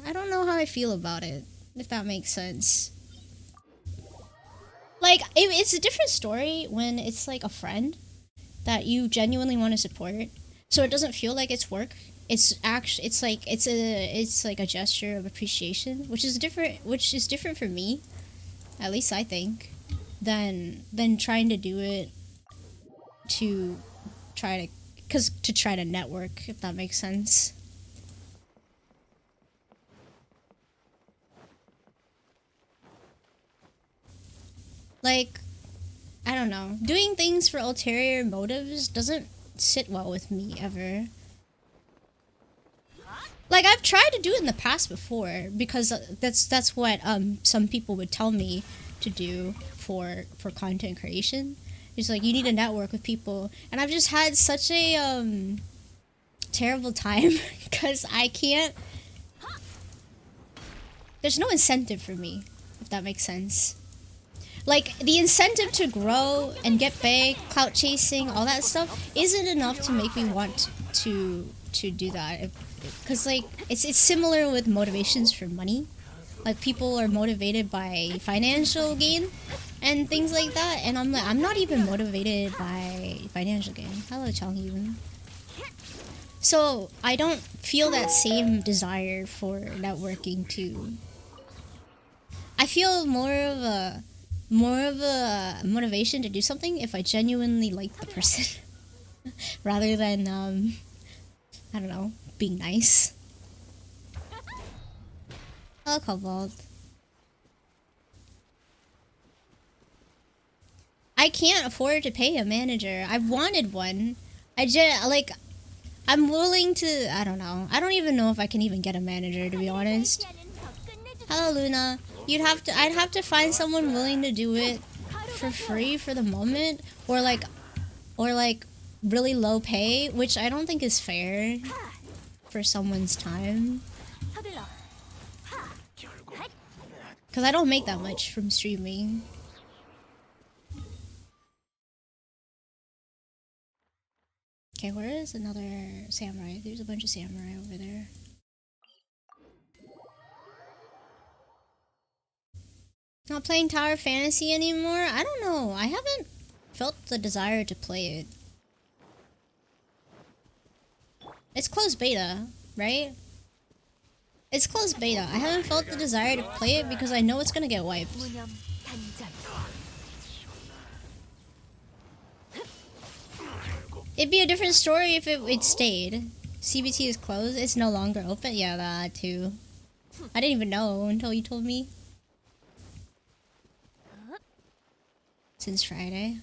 Speaker 2: I don't know how I feel about it, if that makes sense. Like, it's a different story when it's like a friend that you genuinely want to support, so it doesn't feel like it's work. It's actually, it's like a gesture of appreciation, which is different for me, at least I think, than trying to do it to try to network, if that makes sense. Like, I don't know, doing things for ulterior motives doesn't sit well with me ever. Like, I've tried to do it in the past before, because that's what some people would tell me to do for content creation. It's like, you need to network with people, and I've just had such a terrible time because I can't. There's no incentive for me, if that makes sense. Like, the incentive to grow and get big, clout chasing, all that stuff isn't enough to make me want to do that. Because, like, it's similar with motivations for money. Like, people are motivated by financial gain, and things like that. And I'm like, I'm not even motivated by financial gain. Hello, Changyun. So I don't feel that same desire for networking too. I feel more of a motivation to do something if I genuinely like the person, rather than I don't know, being nice. Oh, Cobalt. I can't afford to pay a manager. I've wanted one. I'm willing to, I don't know. I don't even know if I can even get a manager, to be honest. Hello, Luna. I'd have to find someone willing to do it for free for the moment, or like really low pay, which I don't think is fair for someone's time. Cause I don't make that much from streaming. Okay, where is another samurai? There's a bunch of samurai over there. Not playing Tower Fantasy anymore? I don't know. I haven't felt the desire to play it. It's closed beta, right? It's closed beta. I haven't felt the desire to play it because I know it's gonna get wiped. It'd be a different story if it stayed. CBT is closed. It's no longer open. Yeah, that too. I didn't even know until you told me. Since Friday.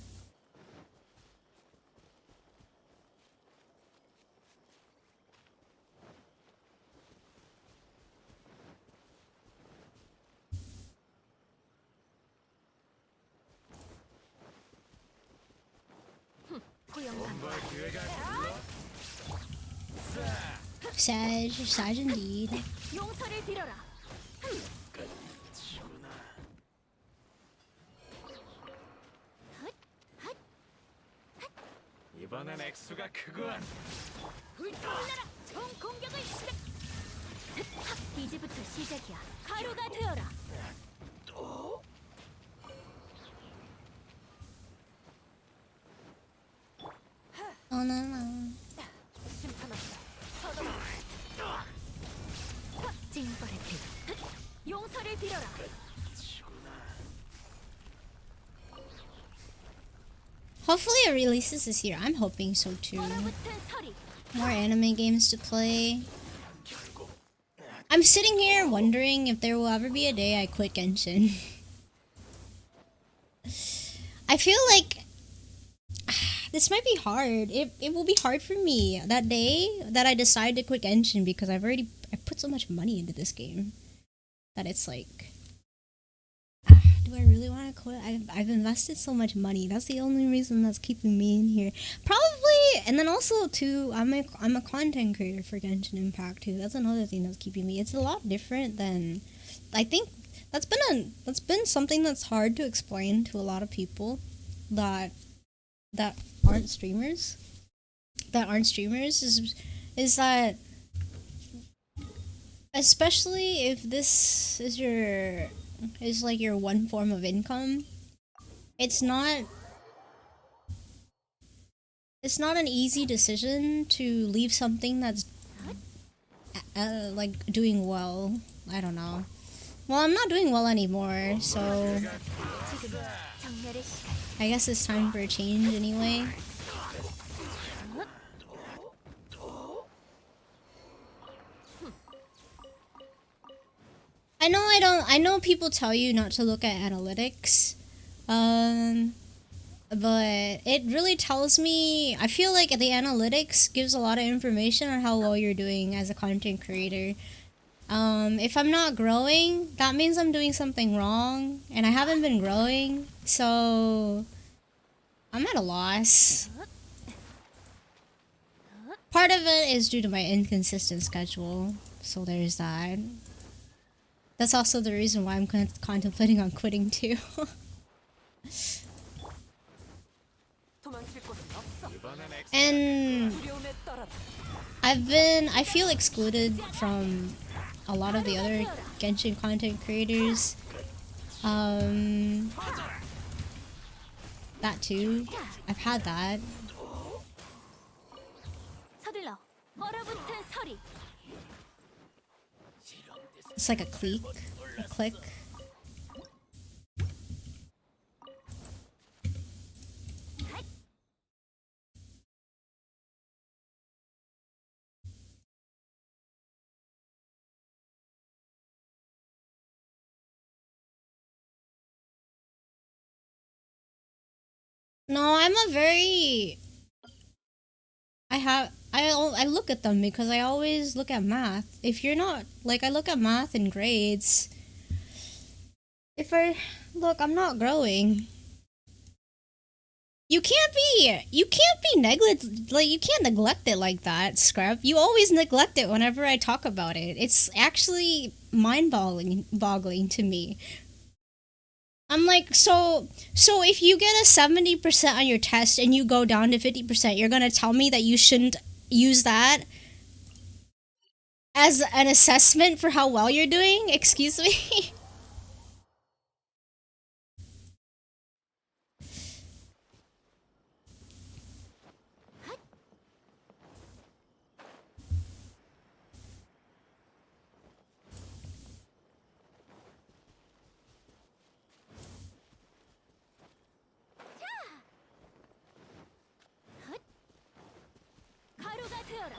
Speaker 2: Sag indeed.
Speaker 4: 이번엔 액수가 크구나.
Speaker 3: 불타올라라! 총 공격을 시작! 이제부터 시작이야. 가루가 되어라.
Speaker 2: Oh no no.
Speaker 3: 심판합니다. 서둘러. 징벌의 피. 용서를 빌어라.
Speaker 2: Hopefully it releases this year. I'm hoping so too.
Speaker 3: 얼어붙은 서리.
Speaker 2: More anime games to play. I'm sitting here wondering if there will ever be a day I quit Genshin. I feel like this might be hard. It will be hard for me that day that I decide to quit Genshin, because I put so much money into this game that it's like, do I really want to quit? I've invested so much money. That's the only reason that's keeping me in here. Probably, and then also too, I'm a content creator for Genshin Impact too. That's another thing that's keeping me. It's a lot different than, I think that's been something that's hard to explain to a lot of people that aren't streamers. Is that, especially if this is like your one form of income, it's not an easy decision to leave something that's like doing well. I don't know. Well, I'm not doing well anymore, so I guess it's time for a change anyway. I know people tell you not to look at analytics, but it really tells me, I feel like the analytics gives a lot of information on how well you're doing as a content creator. If I'm not growing, that means I'm doing something wrong, and I haven't been growing, so I'm at a loss. Part of it is due to my inconsistent schedule, so there's that. That's also the reason why I'm contemplating on quitting too. And I feel excluded from a lot of the other Genshin content creators. That too. I've had that.
Speaker 3: 서둘러 얼어붙은 서리.
Speaker 2: It's like a click. A click. No, I'm a very... I look at them because I always look at math. If you're not... Like, I look at math and grades. If I... Look, I'm not growing. You can't be neglect... Like, you can't neglect it like that, Scrub. You always neglect it whenever I talk about it. It's actually mind-boggling to me. I'm like, so if you get a 70% on your test and you go down to 50%, you're gonna tell me that you shouldn't use that as an assessment for how well you're doing? Excuse me?
Speaker 3: 가루가 되어라.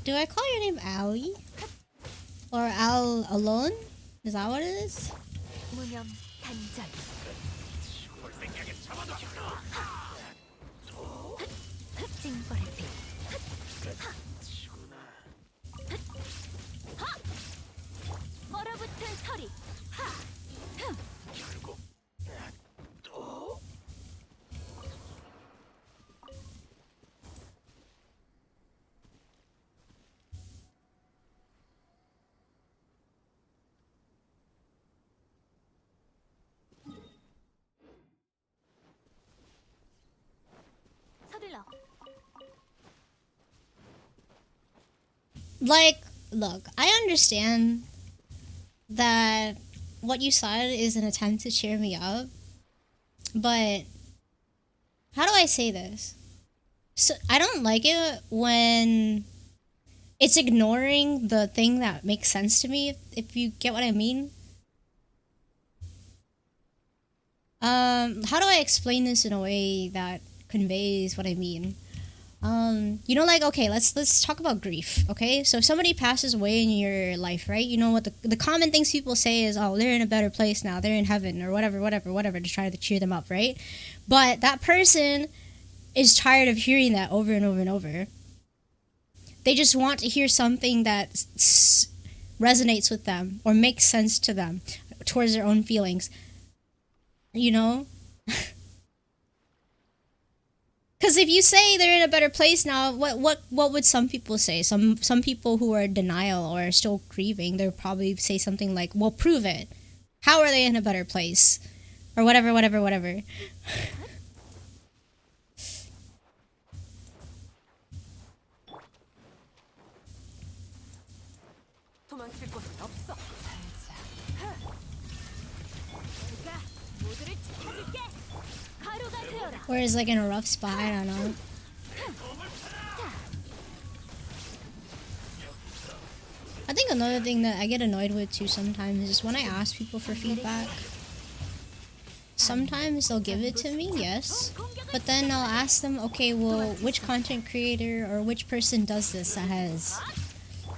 Speaker 2: Do I call your name Allie? Or Al alone? Is that what it is?
Speaker 3: 무념 단절. 징벌의 빛. 얼어붙은 서리. 서둘러.
Speaker 2: Like, look, I understand that what you said is an attempt to cheer me up, but how do I say this? So I don't like it when it's ignoring the thing that makes sense to me, if you get what I mean. How do I explain this in a way that conveys what I mean? You know, like, okay, let's talk about grief, okay? So if somebody passes away in your life, right? You know what the common things people say is, oh, they're in a better place now, they're in heaven, or whatever, to try to cheer them up, right? But that person is tired of hearing that over and over and over. They just want to hear something that resonates with them or makes sense to them towards their own feelings. You know? Because if you say they're in a better place now, what would some people say? Some people who are in denial or are still grieving, they'll probably say something like, well, prove it. How are they in a better place? Or whatever.
Speaker 3: 도망칠 곳은 없어. 내가 모두를 지켜줄게. 가루가 되어라.
Speaker 2: Or is like in a rough spot, I don't know. I think another thing that I get annoyed with too sometimes is when I ask people for feedback. Sometimes they'll give it to me, yes. But then I'll ask them, okay, well, which content creator or which person does this that has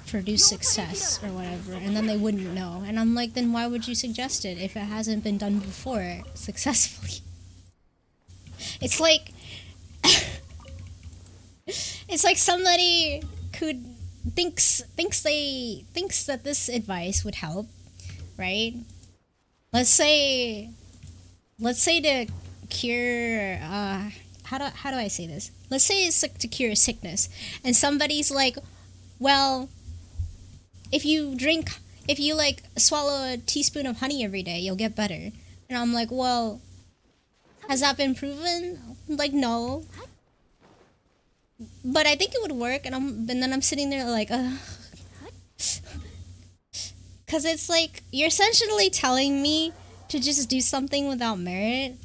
Speaker 2: produced success or whatever? And then they wouldn't know. And I'm like, then why would you suggest it if it hasn't been done before successfully? It's like... it's like somebody could... thinks that this advice would help, right? Let's say to cure how do I say this? Let's say it's like to cure a sickness, and somebody's like, well, if you like swallow a teaspoon of honey every day, you'll get better. And I'm like, well, has that been proven? Like, no. But I think it would work, and then I'm sitting there like, because it's like you're essentially telling me to just do something without merit,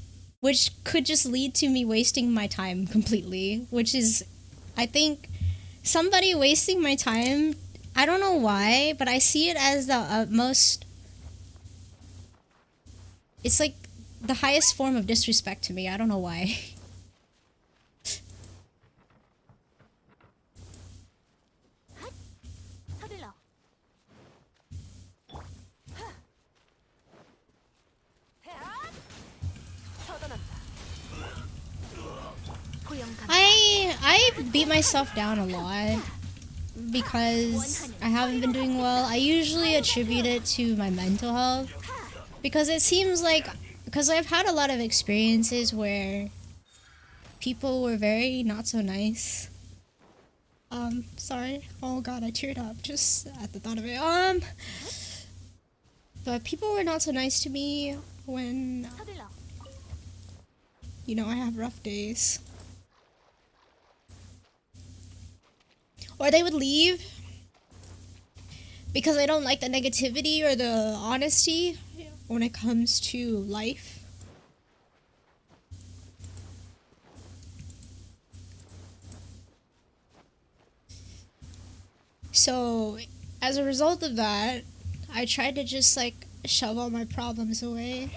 Speaker 2: which could just lead to me wasting my time completely, which is, I think, somebody wasting my time. I don't know why, but I see it as the utmost. It's like the highest form of disrespect to me. I don't know why. I beat myself down a lot because I haven't been doing well. I usually attribute it to my mental health because it seems like, because I've had a lot of experiences where people were very not so nice. Sorry. Oh god, I teared up just at the thought of it. But people were not so nice to me when, you know, I have rough days. Or they would leave because I don't like the negativity or the honesty when it comes to life. So, as a result of that, I tried to just like shove all my problems away.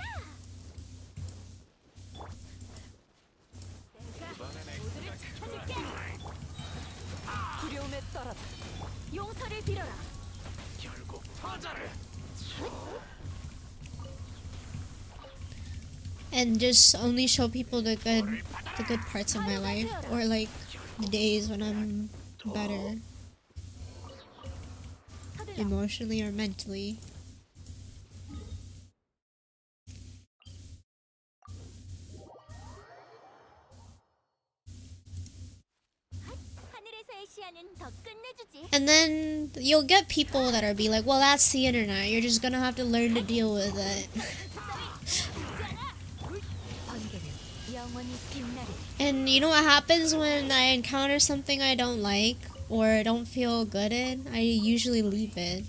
Speaker 2: And just only show people the good parts of my life, or like the days when I'm better emotionally or mentally. And then you'll get people that'll be like, well, that's the internet, you're just gonna have to learn to deal with it. And you know what happens when I encounter something I don't like or don't feel good in? I usually leave it.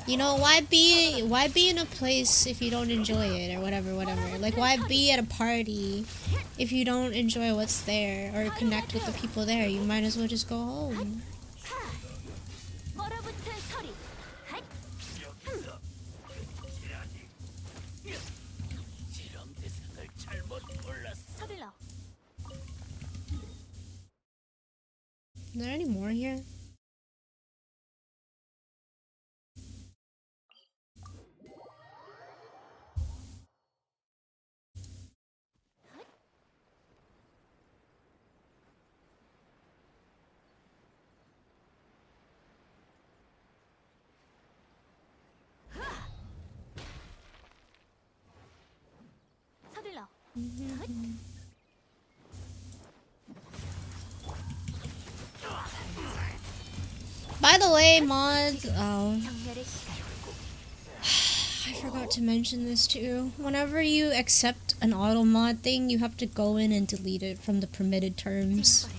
Speaker 2: You know, why be in a place if you don't enjoy it, or whatever. Like, why be at a party if you don't enjoy what's there or connect with the people there? You might as well just go home. Is there any more here? By the way, mods, I forgot to mention this too. Whenever you accept an auto mod thing, you have to go in and delete it from the permitted terms.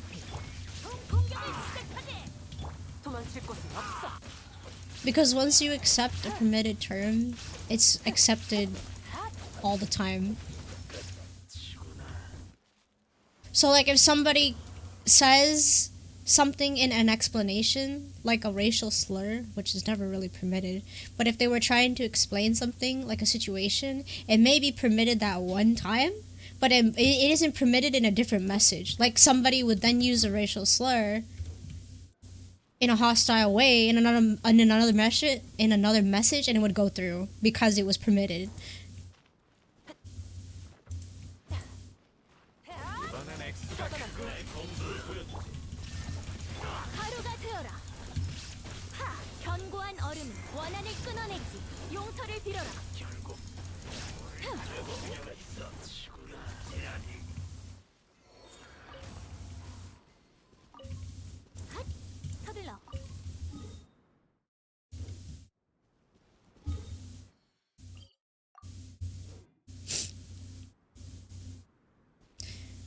Speaker 2: Because once you accept a permitted term, it's accepted all the time. So like if somebody says something in an explanation, like a racial slur, which is never really permitted, but if they were trying to explain something, like a situation, it may be permitted that one time, but it isn't permitted in a different message. Like somebody would then use a racial slur in a hostile way in another message, and it would go through because it was permitted.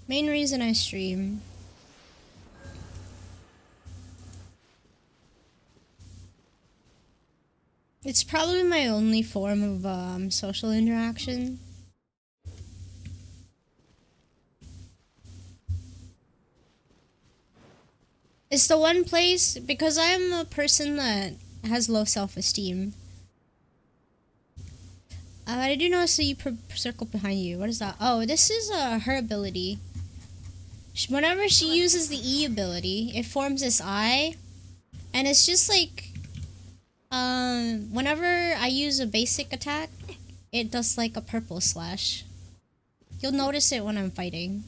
Speaker 2: Main reason I stream. It's probably my only form of social interaction. It's the one place, because I'm a person that has low self-esteem. I do notice that you circle behind you. What is that? Oh, this is her ability. Whenever she uses the E ability, it forms this eye. And it's just like... whenever I use a basic attack, it does like a purple slash. You'll notice it when I'm fighting.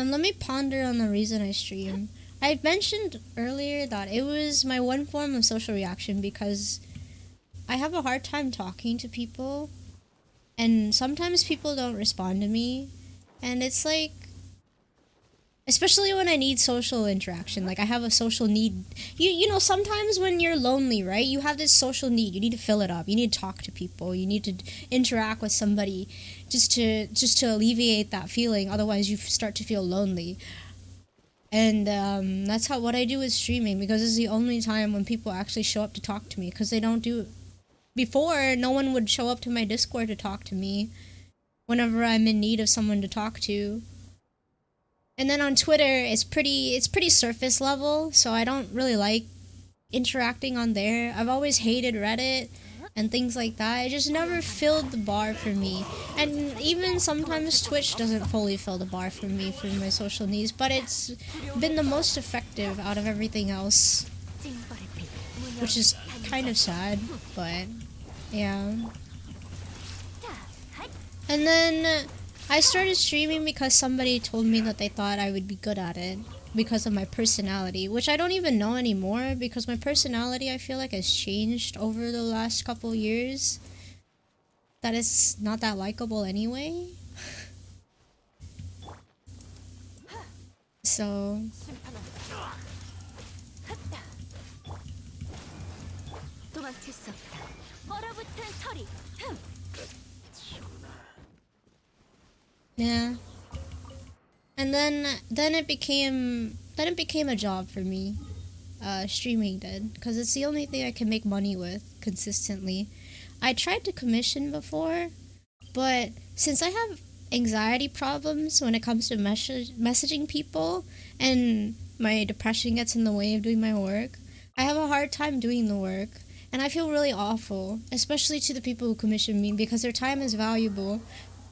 Speaker 2: Let me ponder on the reason I stream. I mentioned earlier that it was my one form of social reaction because I have a hard time talking to people, and sometimes people don't respond to me, and it's like, especially when I need social interaction, like I have a social need. You know, sometimes when you're lonely, right, you have this social need. You need to fill it up. You need to talk to people. You need to interact with somebody just to alleviate that feeling. Otherwise, you start to feel lonely. And that's what I do with streaming, because it's the only time when people actually show up to talk to me, because they don't do... Before, no one would show up to my Discord to talk to me whenever I'm in need of someone to talk to. And then on Twitter, it's pretty surface level, so I don't really like interacting on there. I've always hated Reddit and things like that. It just never filled the bar for me. And even sometimes Twitch doesn't fully fill the bar for me for my social needs, but it's been the most effective out of everything else, which is kind of sad, but yeah. And then I started streaming because somebody told me that they thought I would be good at it because of my personality, which I don't even know anymore, because my personality, I feel like, has changed over the last couple years. That it's not that likable anyway. So yeah. And then it became a job for me. Streaming did, because it's the only thing I can make money with consistently. I tried to commission before, but since I have anxiety problems when it comes to messaging people, and my depression gets in the way of doing my work, I have a hard time doing the work. And I feel really awful, especially to the people who commission me, because their time is valuable.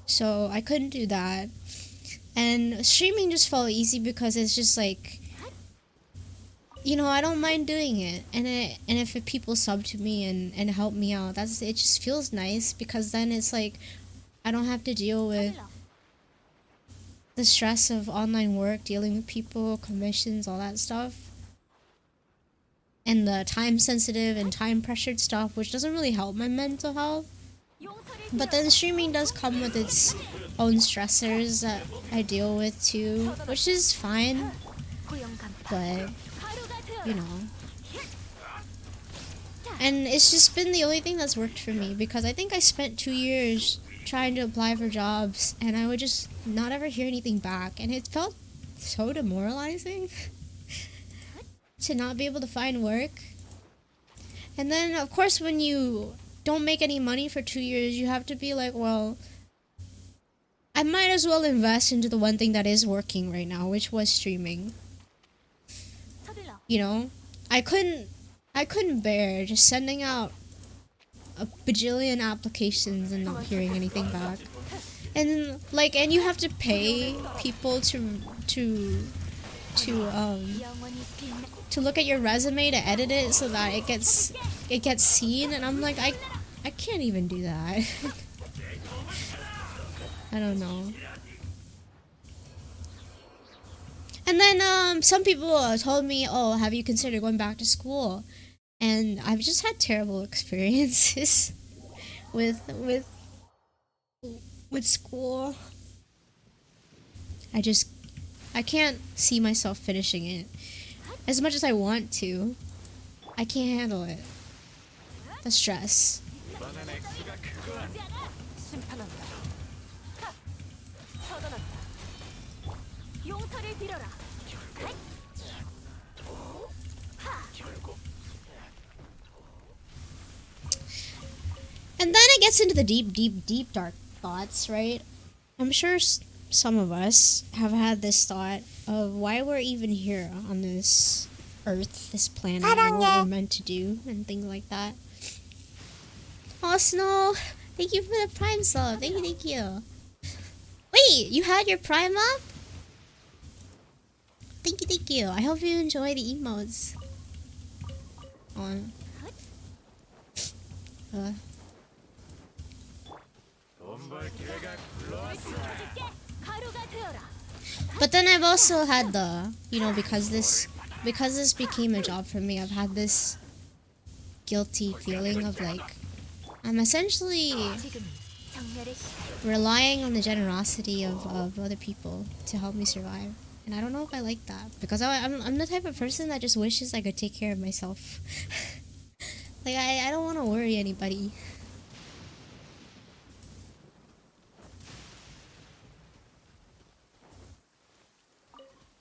Speaker 2: So I couldn't do that. And streaming just felt easy because it's just like, you know, I don't mind doing it. And if people sub to me and help me out, it just feels nice, because then it's like I don't have to deal with the stress of online work, dealing with people, commissions, all that stuff. And the time sensitive and time pressured stuff, which doesn't really help my mental health. But then streaming does come with its own stressors that I deal with too, which is fine, but you know. And it's just been the only thing that's worked for me, because I think I spent 2 years trying to apply for jobs, and I would just not ever hear anything back, and it felt so demoralizing to not be able to find work. And then, of course, when you don't make any money for 2 years, you have to be like, well, I might as well invest into the one thing that is working right now, which was streaming. You know, I couldn't bear just sending out a bajillion applications and not hearing anything back. And like, and you have to pay people to look at your resume, to edit it so that it gets seen, and I'm like, I can't even do that. I don't know. And then some people told me, oh, have you considered going back to school? And I've just had terrible experiences with school. I can't see myself finishing it. As much as I want to, I can't handle it. The stress. And then it gets into the deep dark thoughts, right? I'm sure some of us have had this thought of why we're even here on this earth, this planet, and what we're meant to do, and things like that. Oh, Snow, thank you for the Prime sub. Thank you, thank you. Wait, you had your Prime up? Thank you, thank you. I hope you enjoy the emotes. On. But then I've also had the, you know, because this became a job for me, I've had this guilty feeling of like, I'm essentially relying on the generosity of other people to help me survive. And I don't know if I like that, because I'm the type of person that just wishes I could take care of myself. Like, I don't want to worry anybody.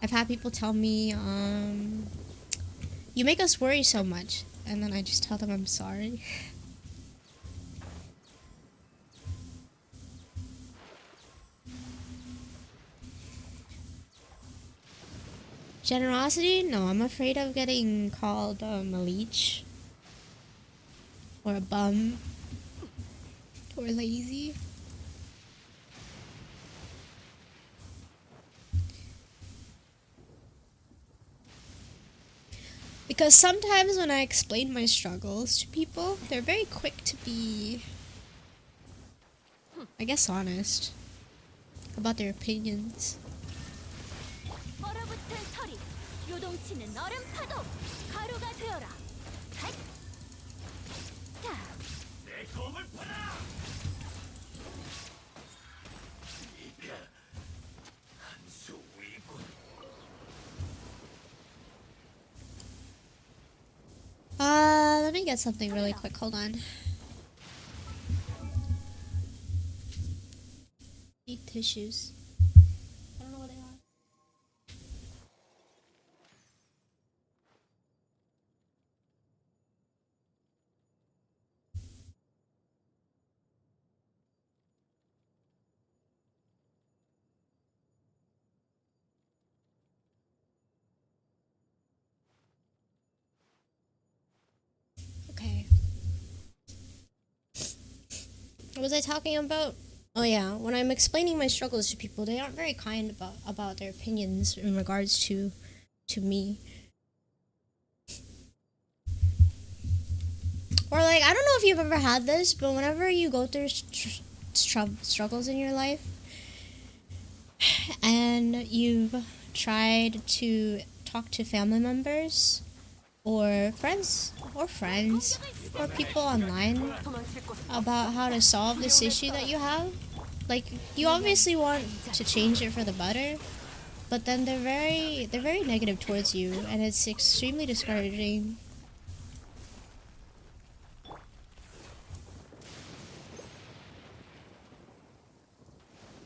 Speaker 2: I've had people tell me, you make us worry so much. And then I just tell them I'm sorry. Generosity? No, I'm afraid of getting called a leech. Or a bum. Or lazy. Because sometimes when I explain my struggles to people, they're very quick to be, I guess, honest about their opinions. Let me get something really quick. Hold on. Need tissues. I don't know what they are. Okay. What was I talking about? Oh yeah, when I'm explaining my struggles to people, they aren't very kind about their opinions in regards to me. Or like, I don't know if you've ever had this, but whenever you go through struggles in your life, and you've tried to talk to family members, or friends, or people online about how to solve this issue that you have, like, you obviously want to change it for the better, but then they're very negative towards you, and it's extremely discouraging.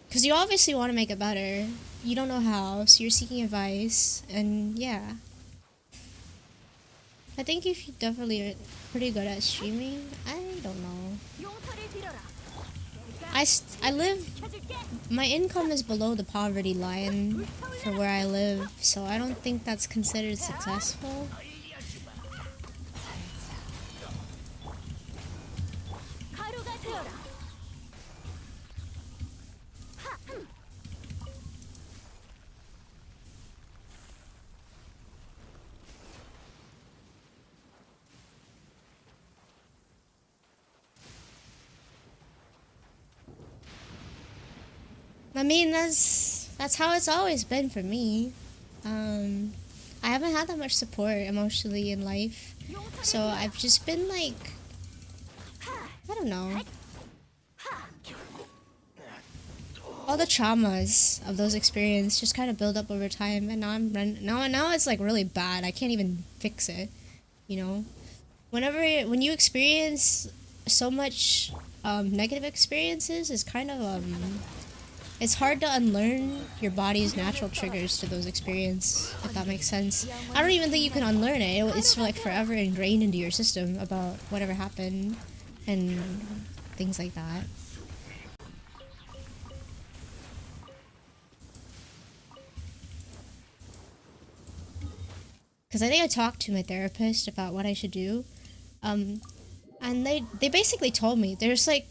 Speaker 2: Because you obviously want to make it better. You don't know how, so you're seeking advice, and yeah. I think if you definitely are pretty good at streaming, I don't know. I live, my income is below the poverty line for where I live, so I don't think that's considered successful. I mean, that's how it's always been for me. I haven't had that much support emotionally in life, so I've just been like, I don't know. All the traumas of those experiences just kind of build up over time, and now it's like really bad. I can't even fix it, you know. When you experience so much negative experiences, it's kind of it's hard to unlearn your body's natural triggers to those experiences, if that makes sense. I don't even think you can unlearn it. It's like forever ingrained into your system about whatever happened and things like that. because I think I talked to my therapist about what I should do, and they basically told me there's like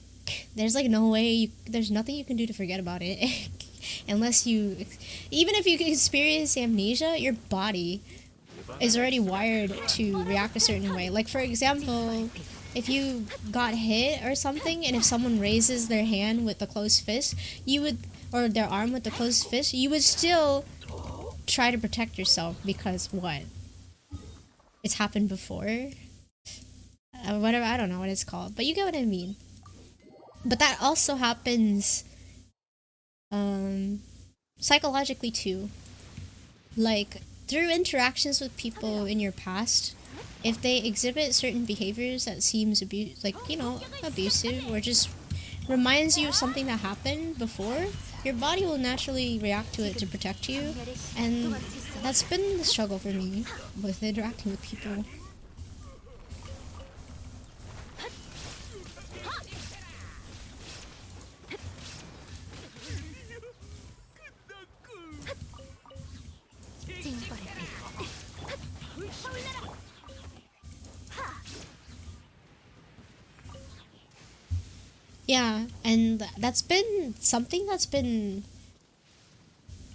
Speaker 2: no way there's nothing you can do to forget about it unless you, even if you can experience amnesia, your body is already wired to react a certain way. Like for example, if you got hit or something, and if someone raises their hand with a closed fist, you would, or their arm with a closed fist, you would still try to protect yourself because what? It's happened before. Whatever, I don't know what it's called, but you get what I mean. But that also happens psychologically too. Like through interactions with people in your past, if they exhibit certain behaviors that seems abusive, or just reminds you of something that happened before, your body will naturally react to it to protect you. And that's been the struggle for me with interacting with people. Yeah, and that's been something that's been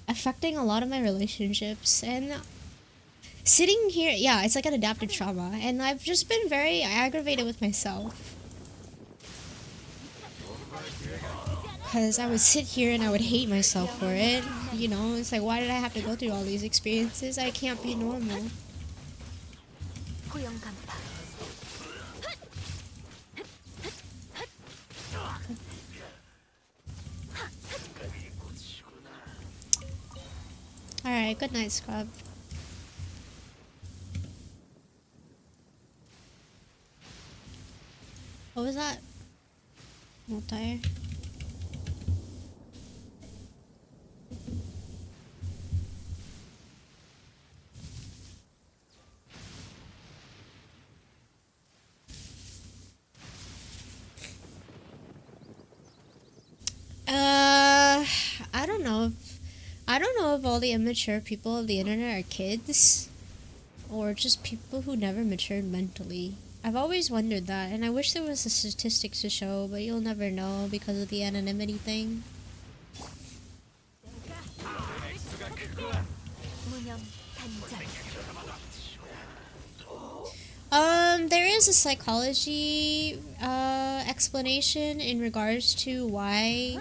Speaker 2: affecting a lot of my relationships. And sitting here, yeah, it's like an adaptive trauma, and I've just been very aggravated with myself. Because I would sit here and I would hate myself for it. You know, it's like, why did I have to go through all these experiences? I can't be normal. Alright, good night, scrub. What was that? Multi. I don't know if all the immature people of the internet are kids, or just people who never matured mentally. I've always wondered that, and I wish there was a statistics to show, but you'll never know because of the anonymity thing. There is a psychology explanation in regards to why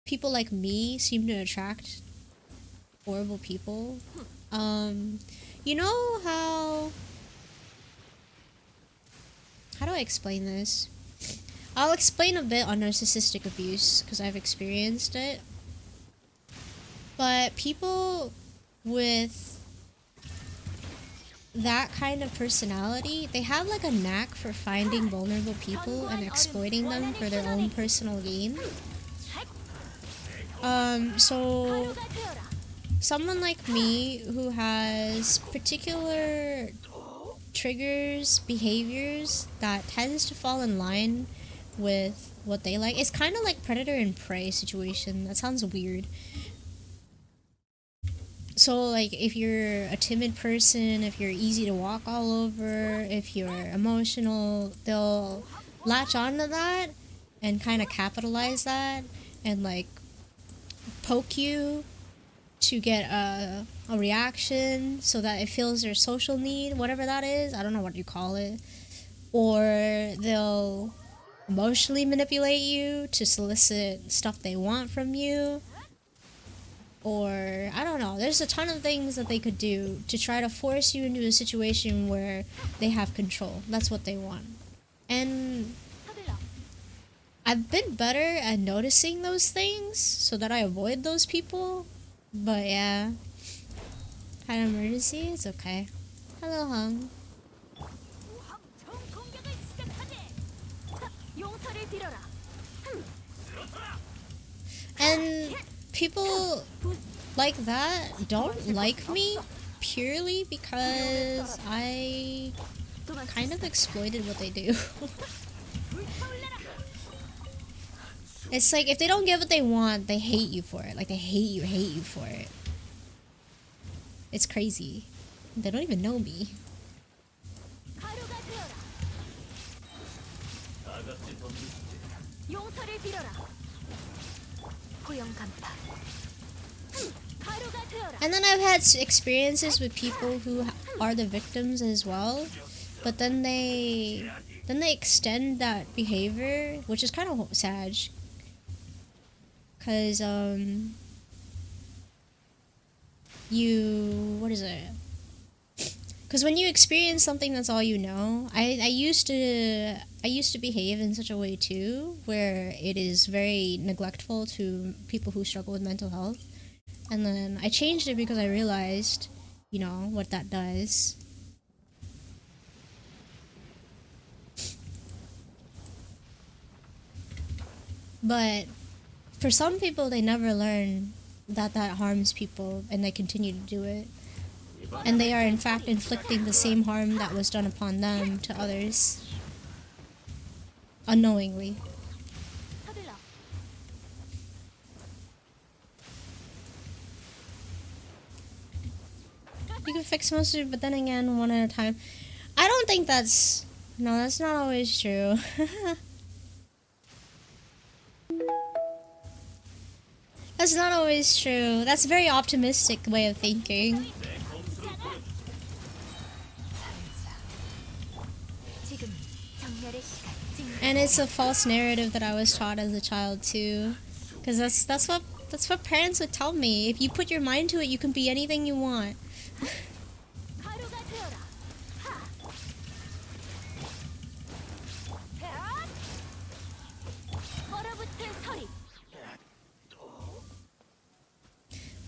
Speaker 2: people like me seem to attract horrible people. You know how do I explain this? I'll explain a bit on narcissistic abuse because I've experienced it. But people with that kind of personality, they have like a knack for finding vulnerable people and exploiting them for their own personal gain. So someone like me who has particular triggers, behaviors that tends to fall in line with what they like. It's kind of like predator and prey situation. That sounds weird. So like if you're a timid person, if you're easy to walk all over, if you're emotional, they'll latch onto that and kind of capitalize that and like poke you to get a reaction so that it fills their social need, whatever that is. I don't know what you call it. Or they'll emotionally manipulate you to solicit stuff they want from you. Or, I don't know, there's a ton of things that they could do to try to force you into a situation where they have control. That's what they want. And I've been better at noticing those things so that I avoid those people. But yeah, had an emergency? It's okay. Hello, Hung. And people like that don't like me purely because I kind of exploited what they do. It's like if they don't get what they want, they hate you for it. Like they hate you for it. It's crazy. They don't even know me.
Speaker 3: 가루가 되어라. 용서를 빌어라. 고용 간파. 가루가 되어라.
Speaker 2: And then I've had experiences with people who are the victims as well, but then they extend that behavior, which is kind of sad. Cause what is it? Because when you experience something that's all you know, I used to behave in such a way too, where it is very neglectful to people who struggle with mental health. And then I changed it because I realized, you know, what that does. But for some people, they never learn that that harms people, and they continue to do it. And they are in fact inflicting the same harm that was done upon them to others. Unknowingly.
Speaker 3: 서둘러.
Speaker 2: You can fix most of it, but then again, one at a time. I don't think that's... No, that's not always true. That's not always true. That's a very optimistic way of thinking.
Speaker 3: 지금 정렬의 시간.
Speaker 2: And it's a false narrative that I was taught as a child too. Because that's what parents would tell me. If you put your mind to it, you can be anything you want.
Speaker 3: 가루가 되어라. 하. 얼어붙은 서리.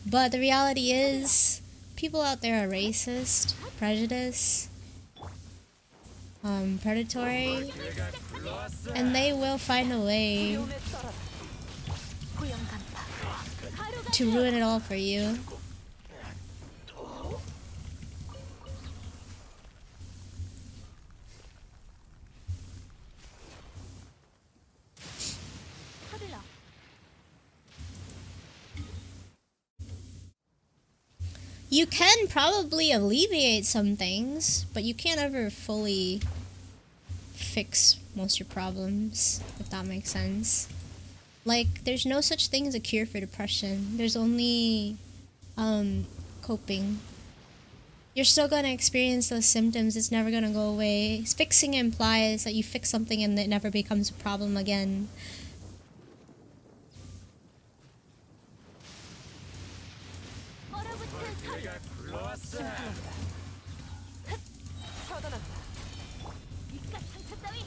Speaker 2: But the reality is, people out there are racist, prejudiced, predatory, and they will find a way
Speaker 3: 위험에 떨어라. 고용 간파. 가루가
Speaker 2: to ruin it all for you.
Speaker 3: 서둘러.
Speaker 2: You can probably alleviate some things, but you can't ever fully fix most of your problems, if that makes sense. Like, there's no such thing as a cure for depression. There's only coping. You're still gonna experience those symptoms. It's never gonna go away. Fixing implies that you fix something and it never becomes a problem again.
Speaker 3: 얼어붙은 서리. 처단한다. 이깟 상처 따위.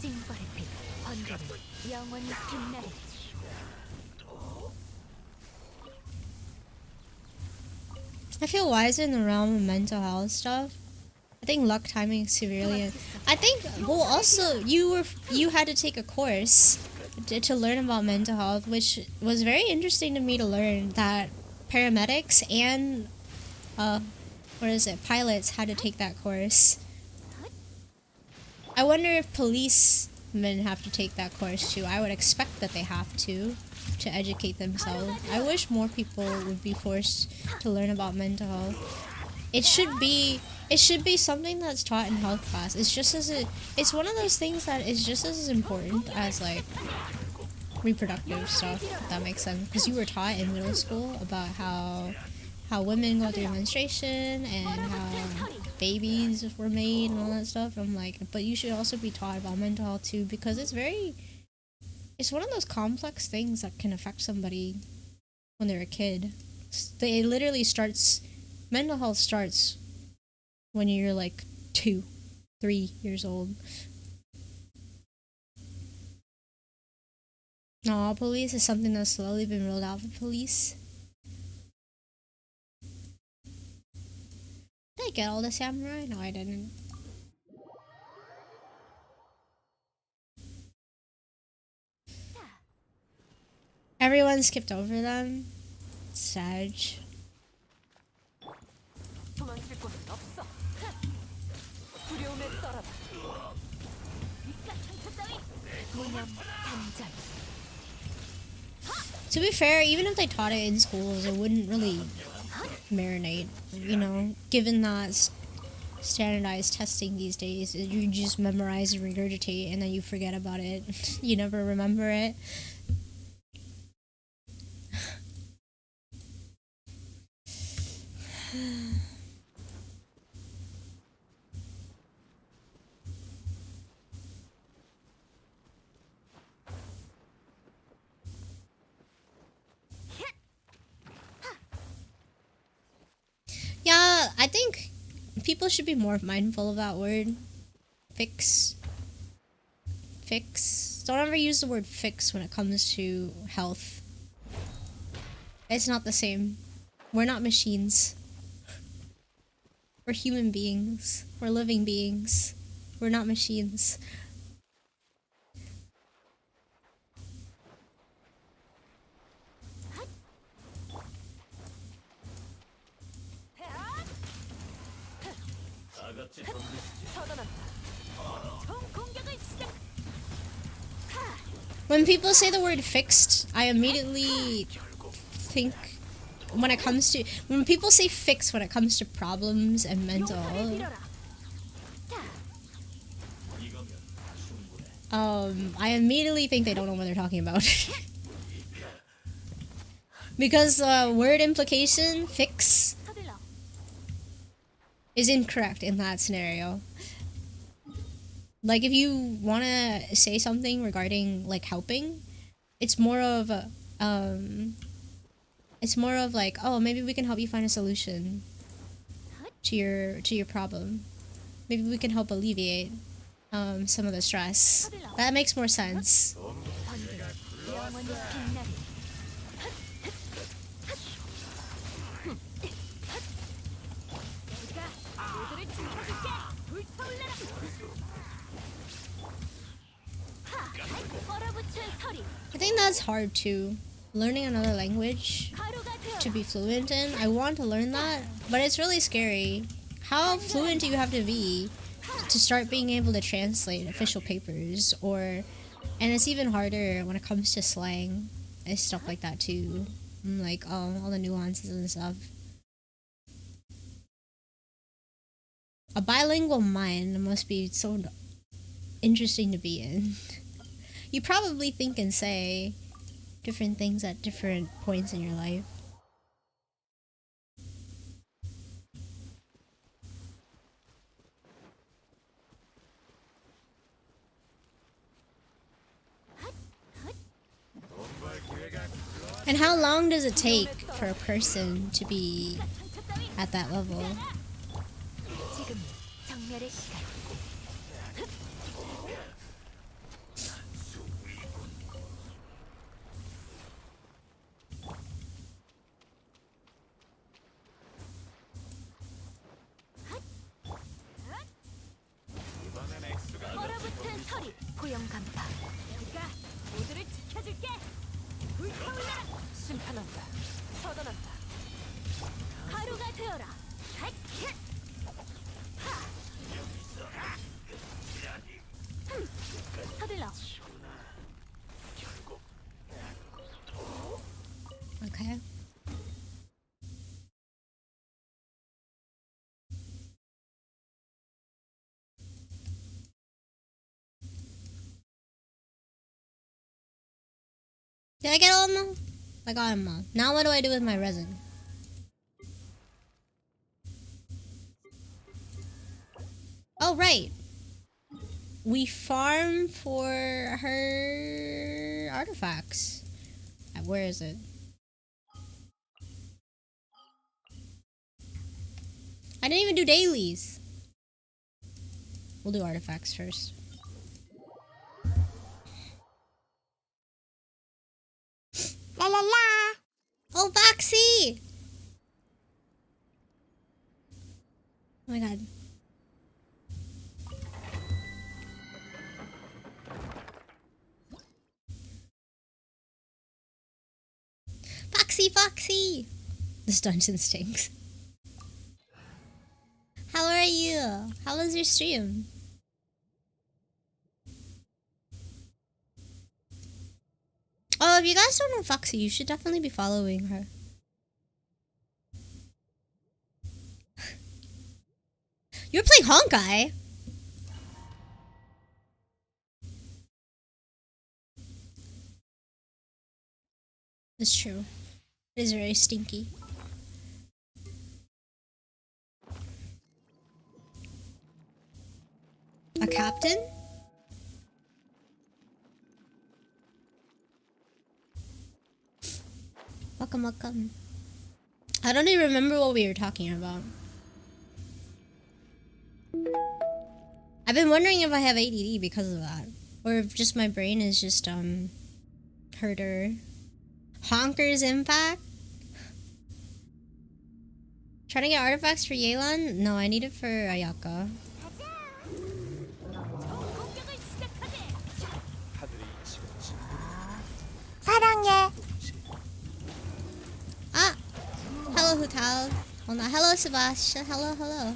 Speaker 3: 징벌의 빛. 번개는 영원히 빛나리.
Speaker 2: I feel wiser in the realm of mental health stuff. I think luck timing is severely. I think well also you had to take a course to learn about mental health, which was very interesting to me to learn that paramedics and pilots had to take that course. I wonder if policemen have to take that course too. I would expect that they have to educate themselves. I wish more people would be forced to learn about mental health. It should be something that's taught in health class. It's one of those things that is just as important as like reproductive stuff, if that makes sense. Because you were taught in middle school about how women go through menstruation and how babies were made and all that stuff. I'm like, but you should also be taught about mental health too, because it's one of those complex things that can affect somebody when they're a kid. It literally mental health starts when you're like 2, 3 years old. No, police is something that's slowly been rolled out for police. Did I get all the samurai? No, I didn't. Everyone skipped over them. Sad.
Speaker 3: 도망칠 곳은 없어. 두려움에 떨어라. 이깟 상처 따위. 무념 단절.
Speaker 2: To be fair, even if they taught it in schools, it wouldn't really marinate. You know, given that standardized testing these days, you just memorize and regurgitate and then you forget about it. You never remember it. Yeah, I think people should be more mindful of that word. Fix. Fix. Don't ever use the word fix when it comes to health. It's not the same. We're not machines. We're human beings. We're living beings. We're not machines. When people say the word fixed, I immediately think when people say fix when it comes to problems and mental, I immediately think they don't know what they're talking about. Because word implication, fix, is incorrect in that scenario. Like, if you want to say something regarding, like, helping, it's more of like, oh, maybe we can help you find a solution to your problem. Maybe we can help alleviate some of the stress. That makes more sense. I think that's hard too. Learning another language to be fluent in. I want to learn that, but it's really scary. How fluent do you have to be to start being able to translate official papers? And it's even harder when it comes to slang and stuff like that too. Like all the nuances and stuff. A bilingual mind must be so interesting to be in. You probably think and say different things at different points in your life. And how long does it take for a person to be at that level? Okay. Did I get all of them all? I got them all. Now what do I do with my resin? Oh, right. We farm for her artifacts. Where is it? I didn't even do dailies. We'll do artifacts first. La la la! Oh, Foxy! Oh my god. Foxy, Foxy! This dungeon stinks. How are you? How was your stream? Oh, if you guys don't know Foxy, you should definitely be following her. You're playing Honkai. That's true. It is very stinky. A captain? Welcome, welcome. I don't even remember what we were talking about. I've been wondering if I have ADD because of that. Or if just my brain is just, herder. Honker's Impact? Trying to get artifacts for Yelan? No, I need it for Ayaka.
Speaker 1: 사랑해.
Speaker 2: Ah! Hello, Hutal. Oh, no. Hello, Sebastian. Hello, hello.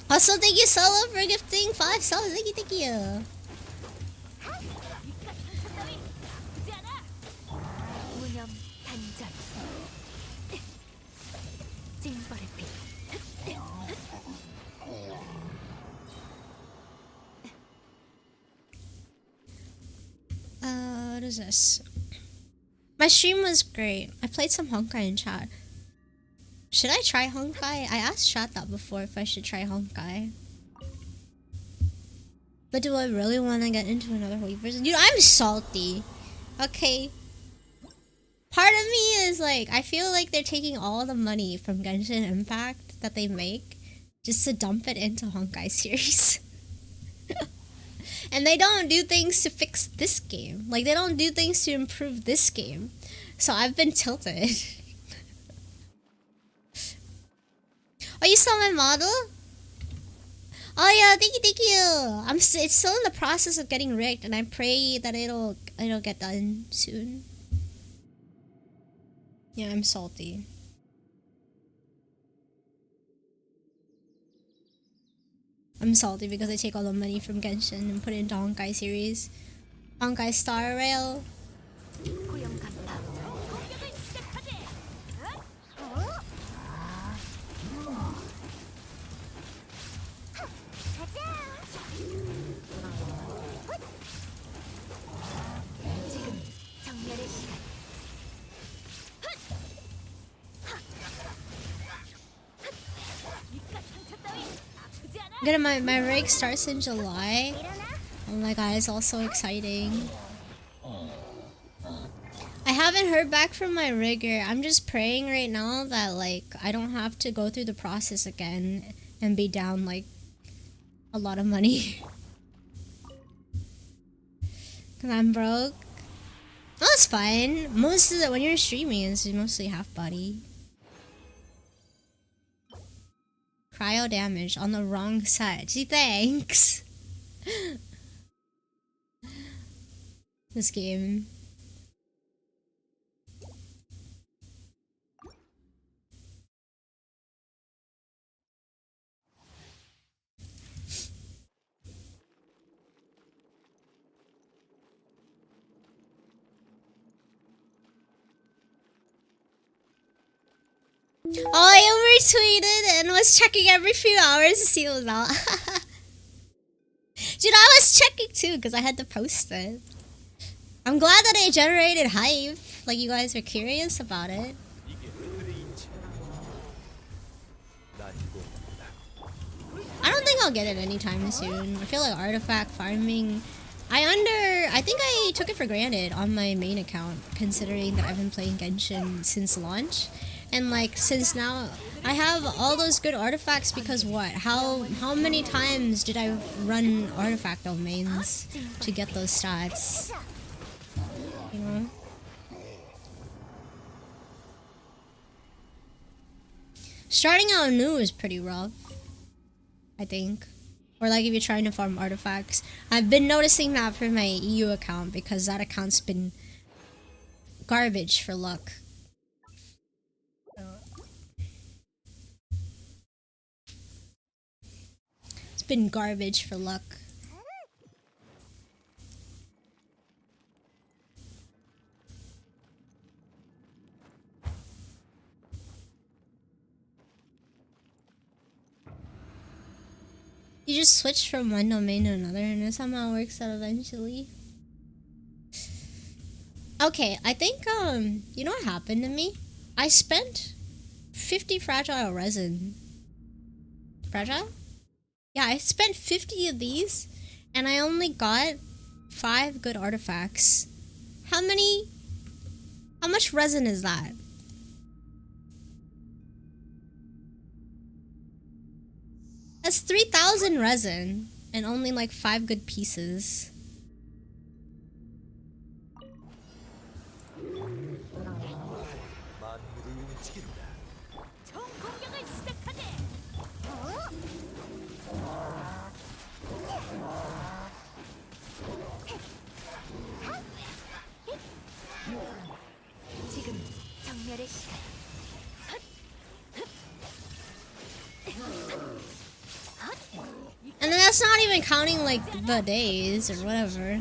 Speaker 2: Also, thank you, Solo, for gifting 5 subs. Thank you, thank you.
Speaker 3: 무념 단절. 징벌의 빛.
Speaker 2: What is this? My stream was great. I played some Honkai in chat. Should I try Honkai? I asked chat that before if I should try Honkai. But do I really want to get into another Holy version? Dude, I'm salty. Okay. Part of me is like, I feel like they're taking all the money from Genshin Impact that they make just to dump it into Honkai series. And they don't do things to fix this game. Like, they don't do things to improve this game. So I've been tilted. Oh, you saw my model? Oh yeah, thank you. It's still in the process of getting rigged, and I pray that it'll get done soon. Yeah, I'm salty. I'm salty because they take all the money from Genshin and put it into Honkai series. Honkai Star Rail.
Speaker 3: 고용 간다. 공격을 시작하지. 지금 정렬의 시간. 이깟 상처 따위 아프지 않아?
Speaker 2: Good, my rig starts in July. Oh my god, it's all so exciting. I haven't heard back from my rigger. I'm just praying right now that like I don't have to go through the process again and be down like a lot of money. Cause I'm broke. Oh, it's fine. Most of the when you're streaming, it's mostly half body. Cryo damage on the wrong side. Gee, thanks. This game. Oh, I overtweeted and was checking every few hours to see what was out. Dude, I was checking too because I had to post it. I'm glad that it generated hype. Like you guys were curious about it. I don't think I'll get it anytime soon. I feel like artifact farming. I think I took it for granted on my main account, considering that I've been playing Genshin since launch. And like since now I have all those good artifacts because what? How many times did I run artifact domains to get those stats? You know? Starting out new is pretty rough, I think. Or like if you're trying to farm artifacts. I've been noticing that for my EU account because that account's been garbage for luck. It's been garbage for luck. You just switch from one domain to another and it somehow works out eventually. Okay, I think, you know what happened to me? I spent 50 fragile resin. Fragile? Yeah, I spent 50 of these and I only got 5 good artifacts. How much resin is that? That's 3,000 resin and only like 5 good pieces.
Speaker 3: 총 공격을 시작하게. 지금 정멸의 시간.
Speaker 2: And then that's not even counting like the days or whatever.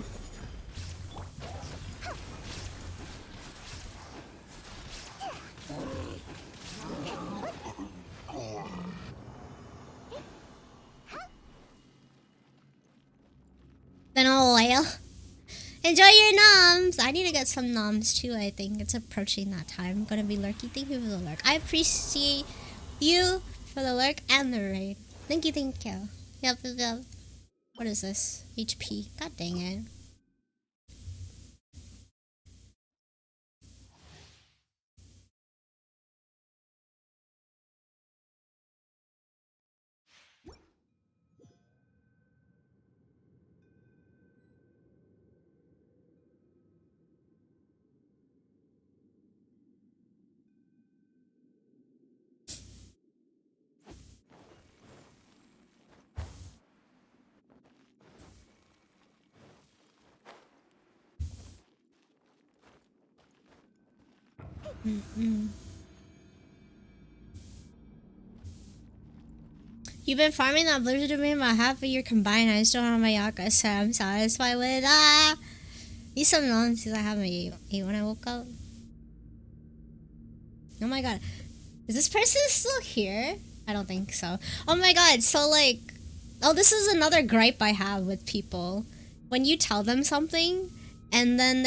Speaker 2: Then oh well. Enjoy your noms! I need to get some noms too, I think. It's approaching that time. I'm gonna be lurky. Thank you for the lurk. I appreciate you for the lurk and the raid. Thank you, thank you. Yep. What is this? HP. God dang it. You've been farming that blizzard to me about half a year combined. I still don't have my Yaka, so I'm satisfied with that. Need some nonsense I haven't ate when I woke up. Oh my god. Is this person still here? I don't think so. Oh my god, so like... Oh, this is another gripe I have with people. When you tell them something, and then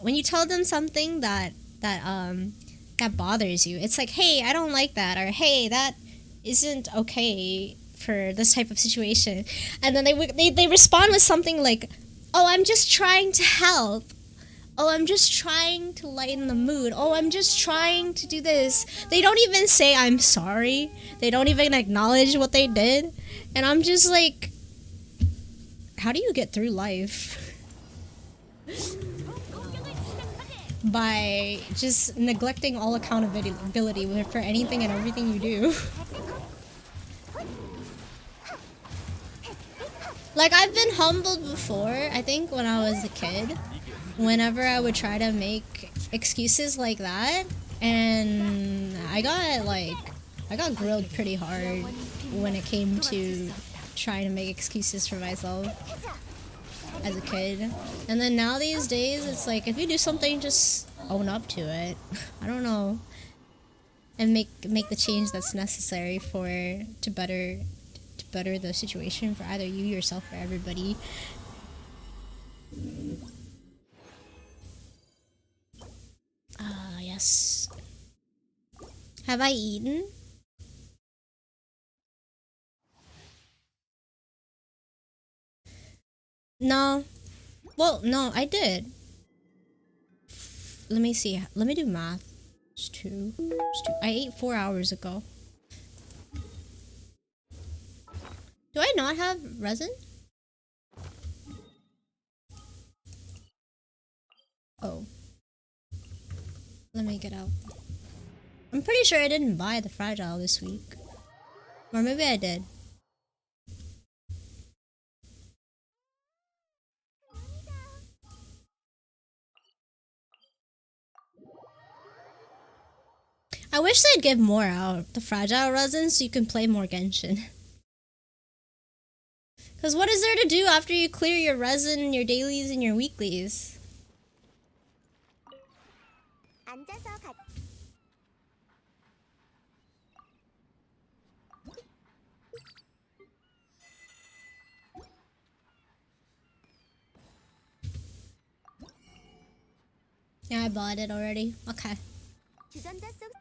Speaker 2: when you tell them something that bothers you, it's like, hey, I don't like that, or hey, that isn't okay for this type of situation. And then they respond with something like, oh, I'm just trying to help. Oh, I'm just trying to lighten the mood. Oh, I'm just trying to do this. They don't even say I'm sorry. They don't even acknowledge what they did. And I'm just like, how do you get through life? By just neglecting all accountability for anything and everything you do. Like, I've been humbled before, I think when I was a kid. Whenever I would try to make excuses like that, and I got grilled pretty hard when it came to trying to make excuses for myself as a kid. And then now these days, it's like, if you do something, just own up to it. I don't know. And make the change that's necessary to better the situation for either you, yourself, or everybody. Yes. Have I eaten? No. Well, no, I did. Let me see. Let me do math. It's two. I ate 4 hours ago. Do I not have resin? Oh. Let me get out. I'm pretty sure I didn't buy the fragile this week. Or maybe I did. I wish they'd give more out, the fragile resin, so you can play more Genshin. Because what is there to do after you clear your resin, your dailies, and your weeklies? Yeah, I bought it already. Okay.
Speaker 3: 주전자 속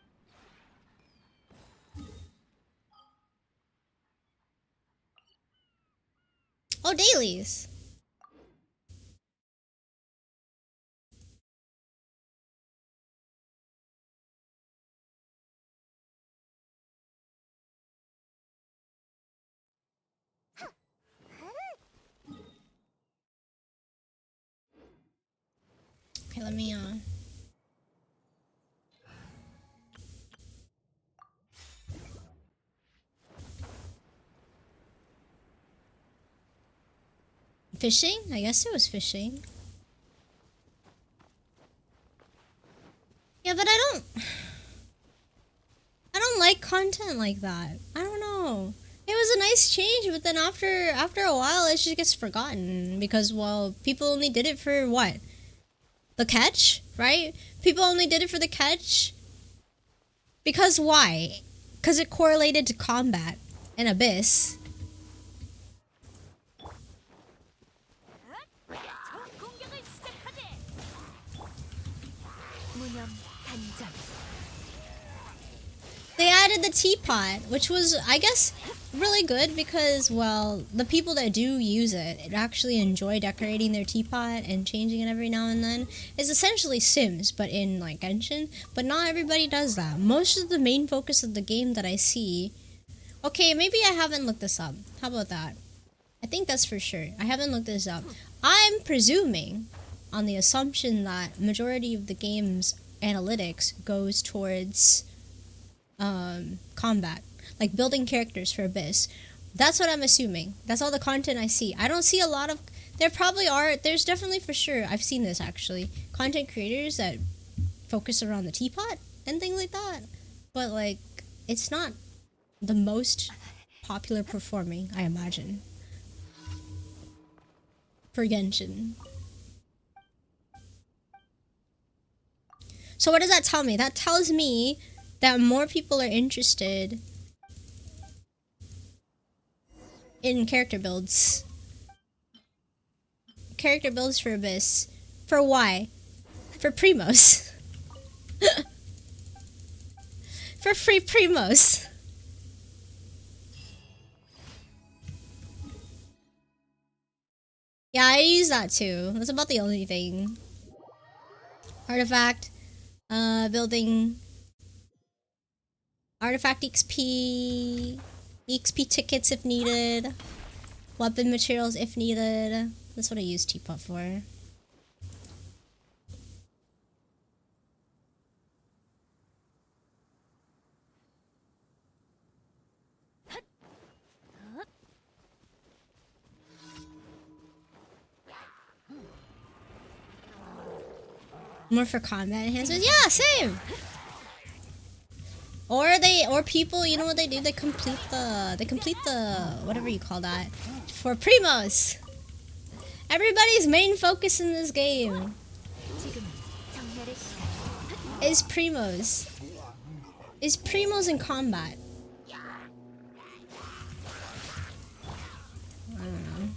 Speaker 2: Oh, dailies. Okay, let me fishing? I guess it was fishing. Yeah, but I don't like content like that. I don't know. It was a nice change, but then after a while it just gets forgotten because, well, people only did it for what? The catch, right? People only did it for the catch. Because why? Because it correlated to combat and Abyss.
Speaker 3: 공격을 시작하지. 무념 단전.
Speaker 2: They added the teapot, which was, I guess, really good because, well, the people that do use it actually enjoy decorating their teapot and changing it every now and then. It's essentially Sims, but in, like, Genshin. But not everybody does that. Most of the main focus of the game that I see... Okay, maybe I haven't looked this up. How about that? I think that's for sure. I haven't looked this up. I'm presuming, on the assumption that majority of the game's analytics goes towards... combat, like building characters for Abyss. That's what I'm assuming. That's all the content I see. I don't see a lot of... There probably are... There's definitely for sure... I've seen this actually. Content creators that focus around the teapot and things like that. But like, it's not the most popular performing, I imagine, for Genshin. So what does that tell me? That tells me that more people are interested in character builds. Character builds for Abyss. For why? For Primos. For free Primos. Yeah, I use that too. That's about the only thing. Artifact. Building... Artifact XP, XP tickets if needed, weapon materials if needed. That's what I use Teapot for. More for combat enhancements? Yeah, same! Or people, you know what they do? They complete the whatever you call that for Primos. Everybody's main focus in this game is Primos. Is Primos in combat. I don't know.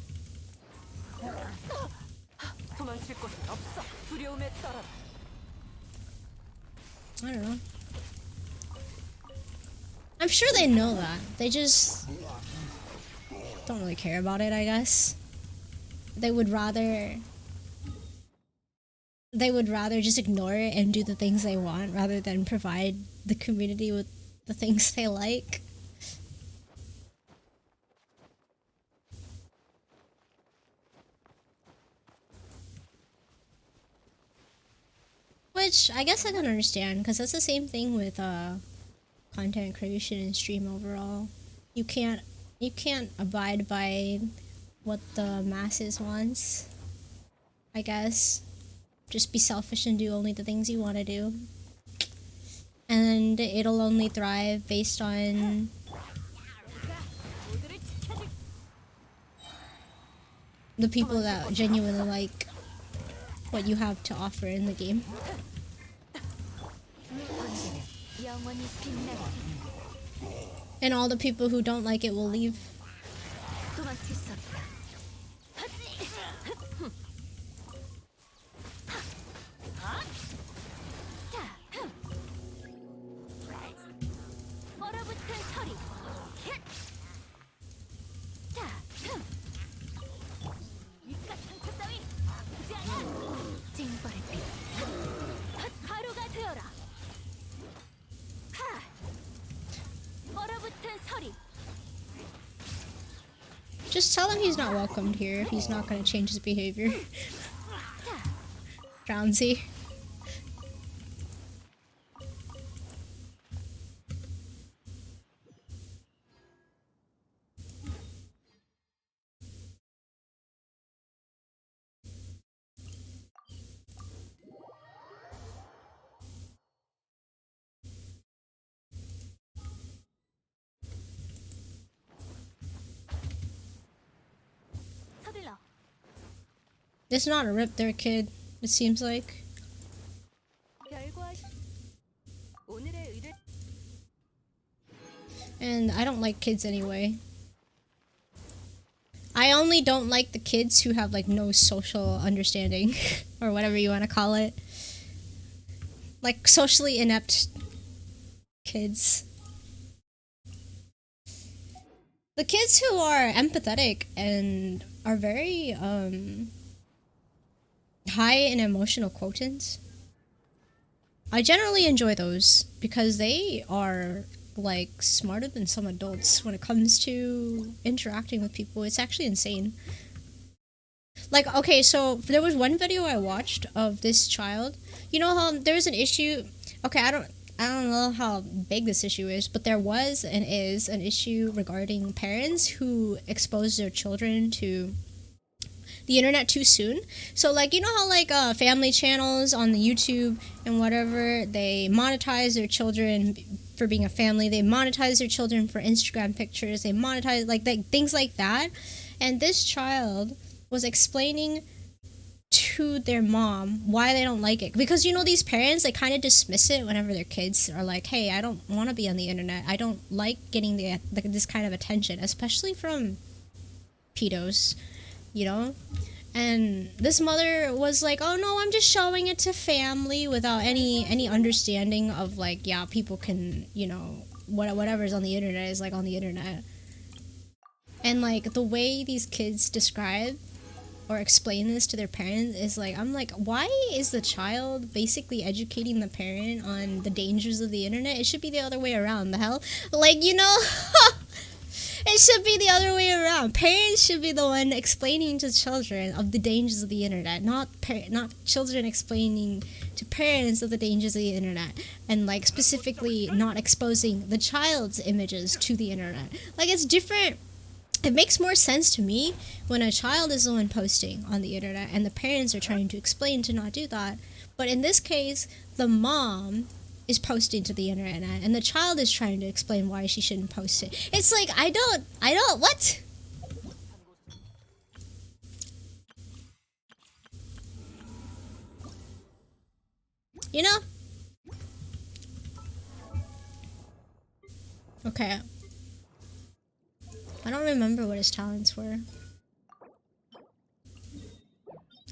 Speaker 2: I don't know. I'm sure they know that. They just don't really care about it, I guess. They would rather just ignore it and do the things they want rather than provide the community with the things they like. Which I guess I can understand, because that's the same thing with content creation and stream overall. You can't abide by what the masses wants, I guess. Just be selfish and do only the things you want to do. And it'll only thrive based on the people that genuinely like what you have to offer in the game. And all the people who don't like it will leave.
Speaker 3: 이깟 상처 따위 아프지 않아. 징벌의 빛. 가루가 되어라. 하. 얼어붙은 서리.
Speaker 2: Just tell him he's not welcomed here if he's not gonna change his behavior. Drownsy.
Speaker 3: 서둘러.
Speaker 2: It's not a rip there, kid. It seems like.
Speaker 3: 결과 오늘의 의뢰.
Speaker 2: And I don't like kids anyway. I only don't like the kids who have like no social understanding or whatever you want to call it. Like socially inept kids. The kids who are empathetic and are very high in emotional quotients. I generally enjoy those because they are like smarter than some adults when it comes to interacting with people. It's actually insane. Like, okay, so there was one video I watched of this child. You know how there's an issue. Okay, I don't know how big this issue is, but there was and is an issue regarding parents who expose their children to the internet too soon. So like, you know how like family channels on the YouTube and whatever, they monetize their children for being a family, they monetize their children for Instagram pictures, they monetize like things like that. And this child was explaining to their mom why they don't like it, because you know these parents, they kind of dismiss it whenever their kids are like, hey, I don't want to be on the internet, I don't like getting this kind of attention, especially from pedos, you know. And this mother was like, oh no, I'm just showing it to family, without any understanding of like, yeah, people can, you know, whatever's on the internet is like on the internet. And like the way these kids describe or explain this to their parents is like, I'm like, why is the child basically educating the parent on the dangers of the internet? It should be the other way around. The hell, like, you know. It should be the other way around. Parents should be the one explaining to children of the dangers of the internet, not children explaining to parents of the dangers of the internet, and like specifically not exposing the child's images to the internet. Like, it's different. It makes more sense to me when a child is the one posting on the internet and the parents are trying to explain to not do that. But in this case, the mom is posting to the internet and the child is trying to explain why she shouldn't post it. It's like, I don't, what? You know? Okay. I don't remember what his talents were.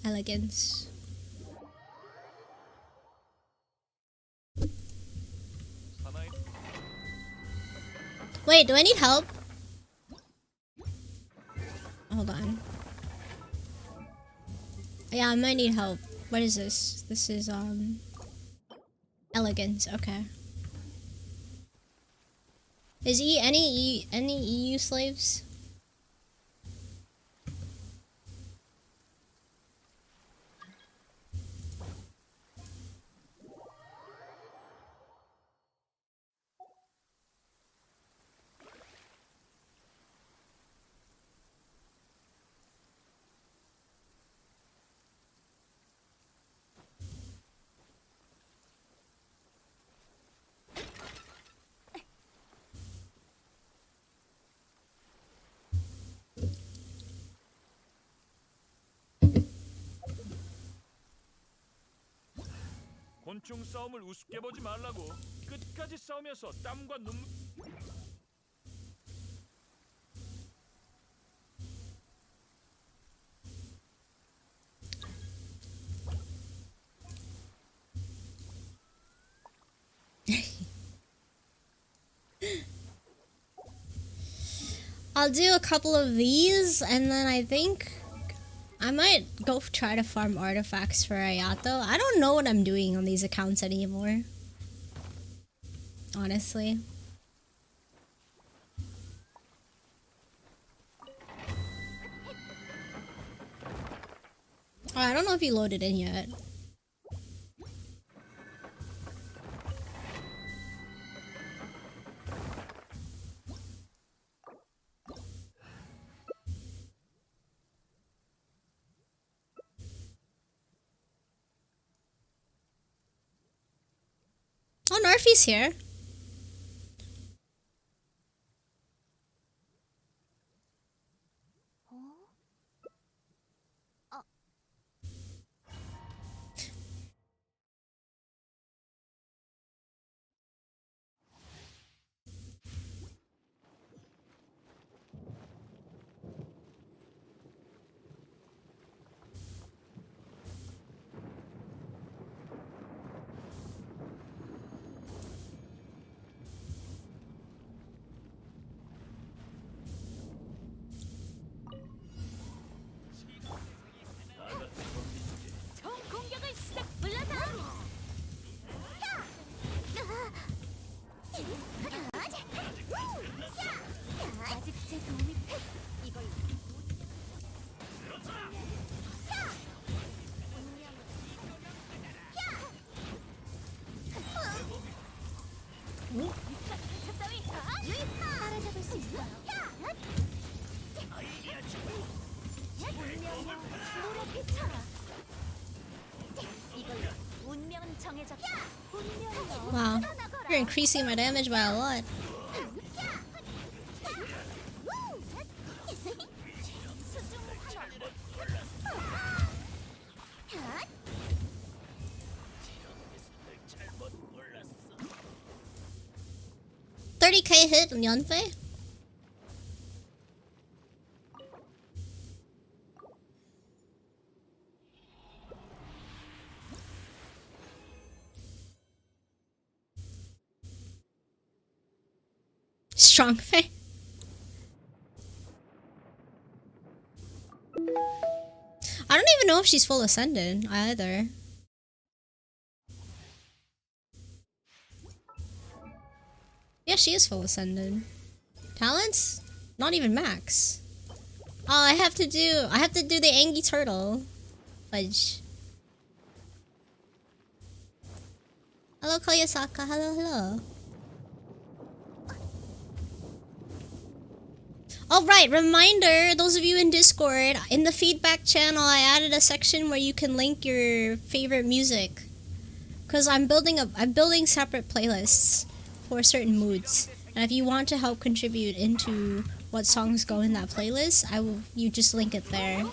Speaker 2: Elegance. Wait, do I need help? Hold on. Yeah, I might need help. What is this? This is, elegance, okay. Is any EU slaves?
Speaker 4: 곤충 싸움을 우습게 보지 말라고. 끝까지 싸우면서 땀과 눈물.
Speaker 2: I'll do a couple of these, and then I think I might go try to farm artifacts for Ayato. I don't know what I'm doing on these accounts anymore. Honestly. Oh, I don't know if you loaded in yet. Oh, Narfi's here.
Speaker 3: 총 공격을 시작. 불러서. 아직 제 도움이 필. 이걸 따라잡을 수 있어. 노래 비춰라. 이걸로 운명은 정해졌다. 운명은
Speaker 2: Wow. You're increasing my damage by a lot. $30K hit on Yunfei? Strong Fei? I don't even know if she's full ascendant either. Yeah, she is full ascendant. Talents? Not even max. Oh, I have to do the Angie turtle. Fudge. Hello, Koyasaka. Hello. Alright, reminder, those of you in Discord, in the feedback channel I added a section where you can link your favorite music. Cause I'm building separate playlists for certain moods. And if you want to help contribute into what songs go in that playlist, you just link it there.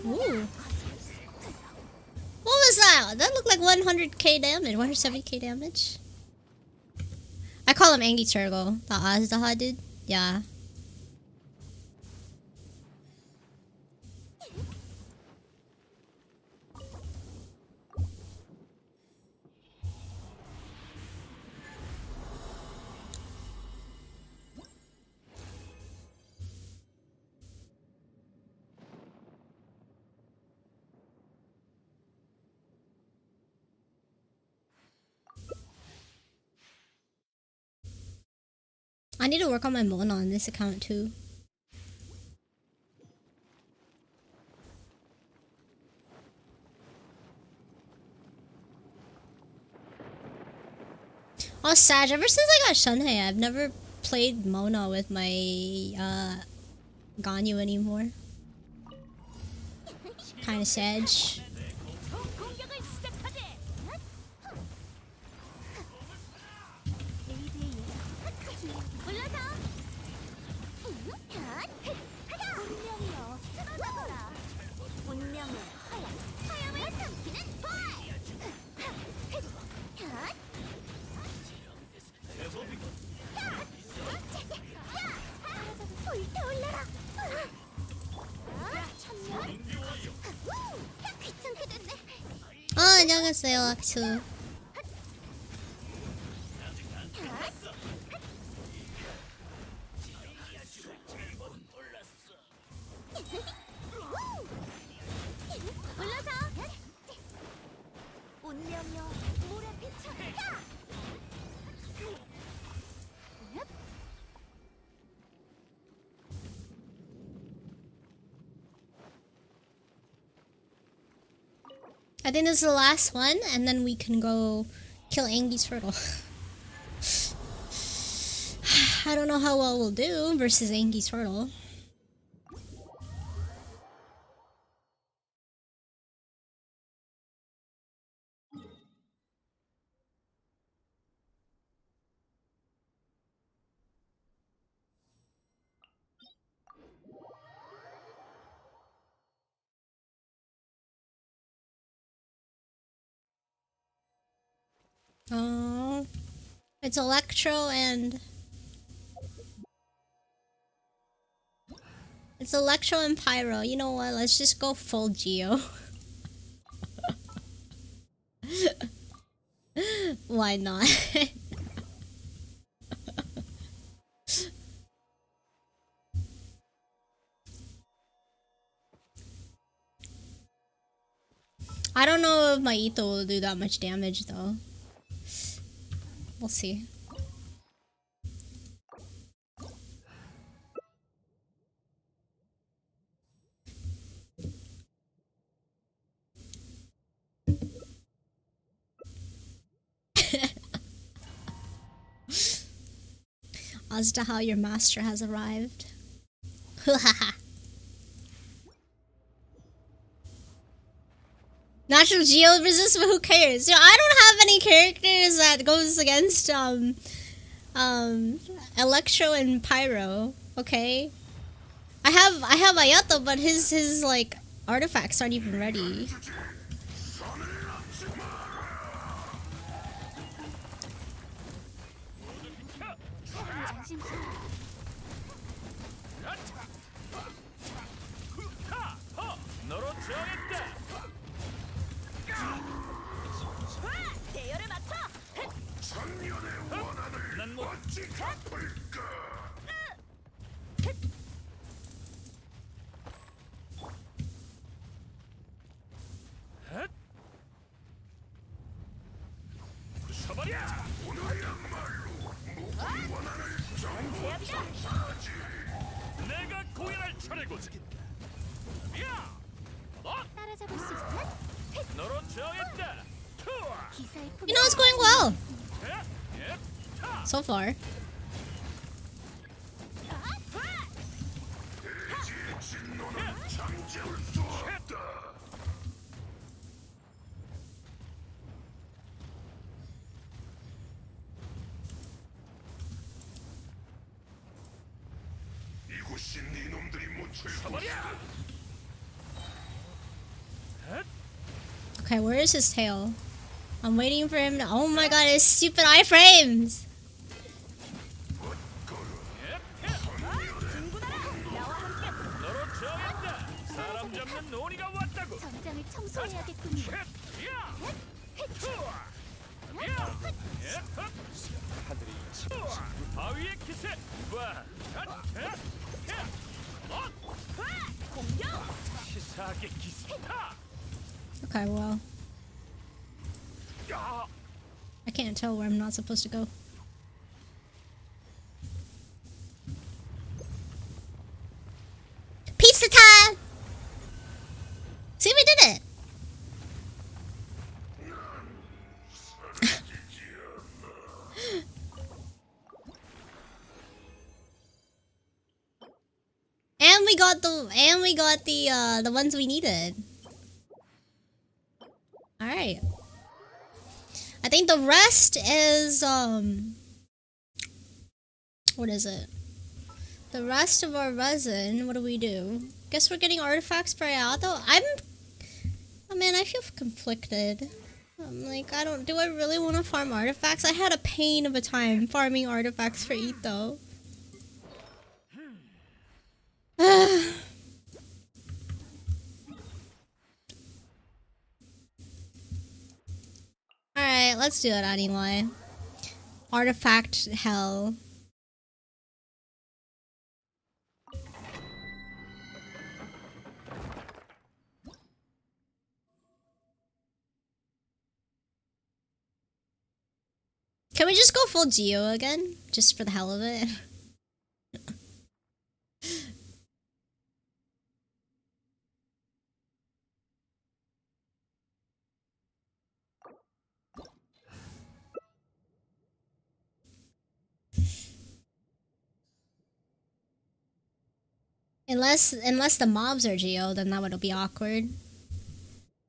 Speaker 2: Ooh. What was that? That looked like 100k damage, 170k damage. I call him Angie Turgle. The Azdaha dude? Yeah. I need to work on my Mona on this account too. Oh, Sag, ever since I got Shunhei, I've never played Mona with my Ganyu anymore. Kinda Sag.
Speaker 3: 운명의 화염을 삼키는 불. 불타올라라. 귀찮게 됐네.
Speaker 2: 안녕하세요, 악추.
Speaker 3: 올라서. 운명여 물에 비춰.
Speaker 2: I think this is the last one, and then we can go kill Angi's turtle. I don't know how well we'll do versus Angi's turtle. Oh, it's Electro and... It's Electro and Pyro. You know what? Let's just go full Geo. Why not? I don't know if my Itho will do that much damage though. We'll see. As to how your master has arrived. Natural Geo resist, but who cares? You know, I don't have any characters that goes against Electro and Pyro. Okay, I have Ayato, but his like artifacts aren't even ready. You know, it's going well so far. Okay, where is his tail? I'm waiting for him to— oh my god, his stupid iframes!
Speaker 3: 전장을 청소해야겠군요.
Speaker 2: Okay, well, I can't tell where I'm not supposed to go. Pizza time! See, we did it! And we got the ones we needed. Alright. I think the rest is what is it? The rest of our resin, what do we do? Guess we're getting artifacts per Ayato. feel conflicted. I'm like, do I really want to farm artifacts? I had a pain of a time farming artifacts for Ito. Alright, let's do it anyway. Artifact hell. Can we just go full Geo again? Just for the hell of it? Unless the mobs are Geo, then that would be awkward.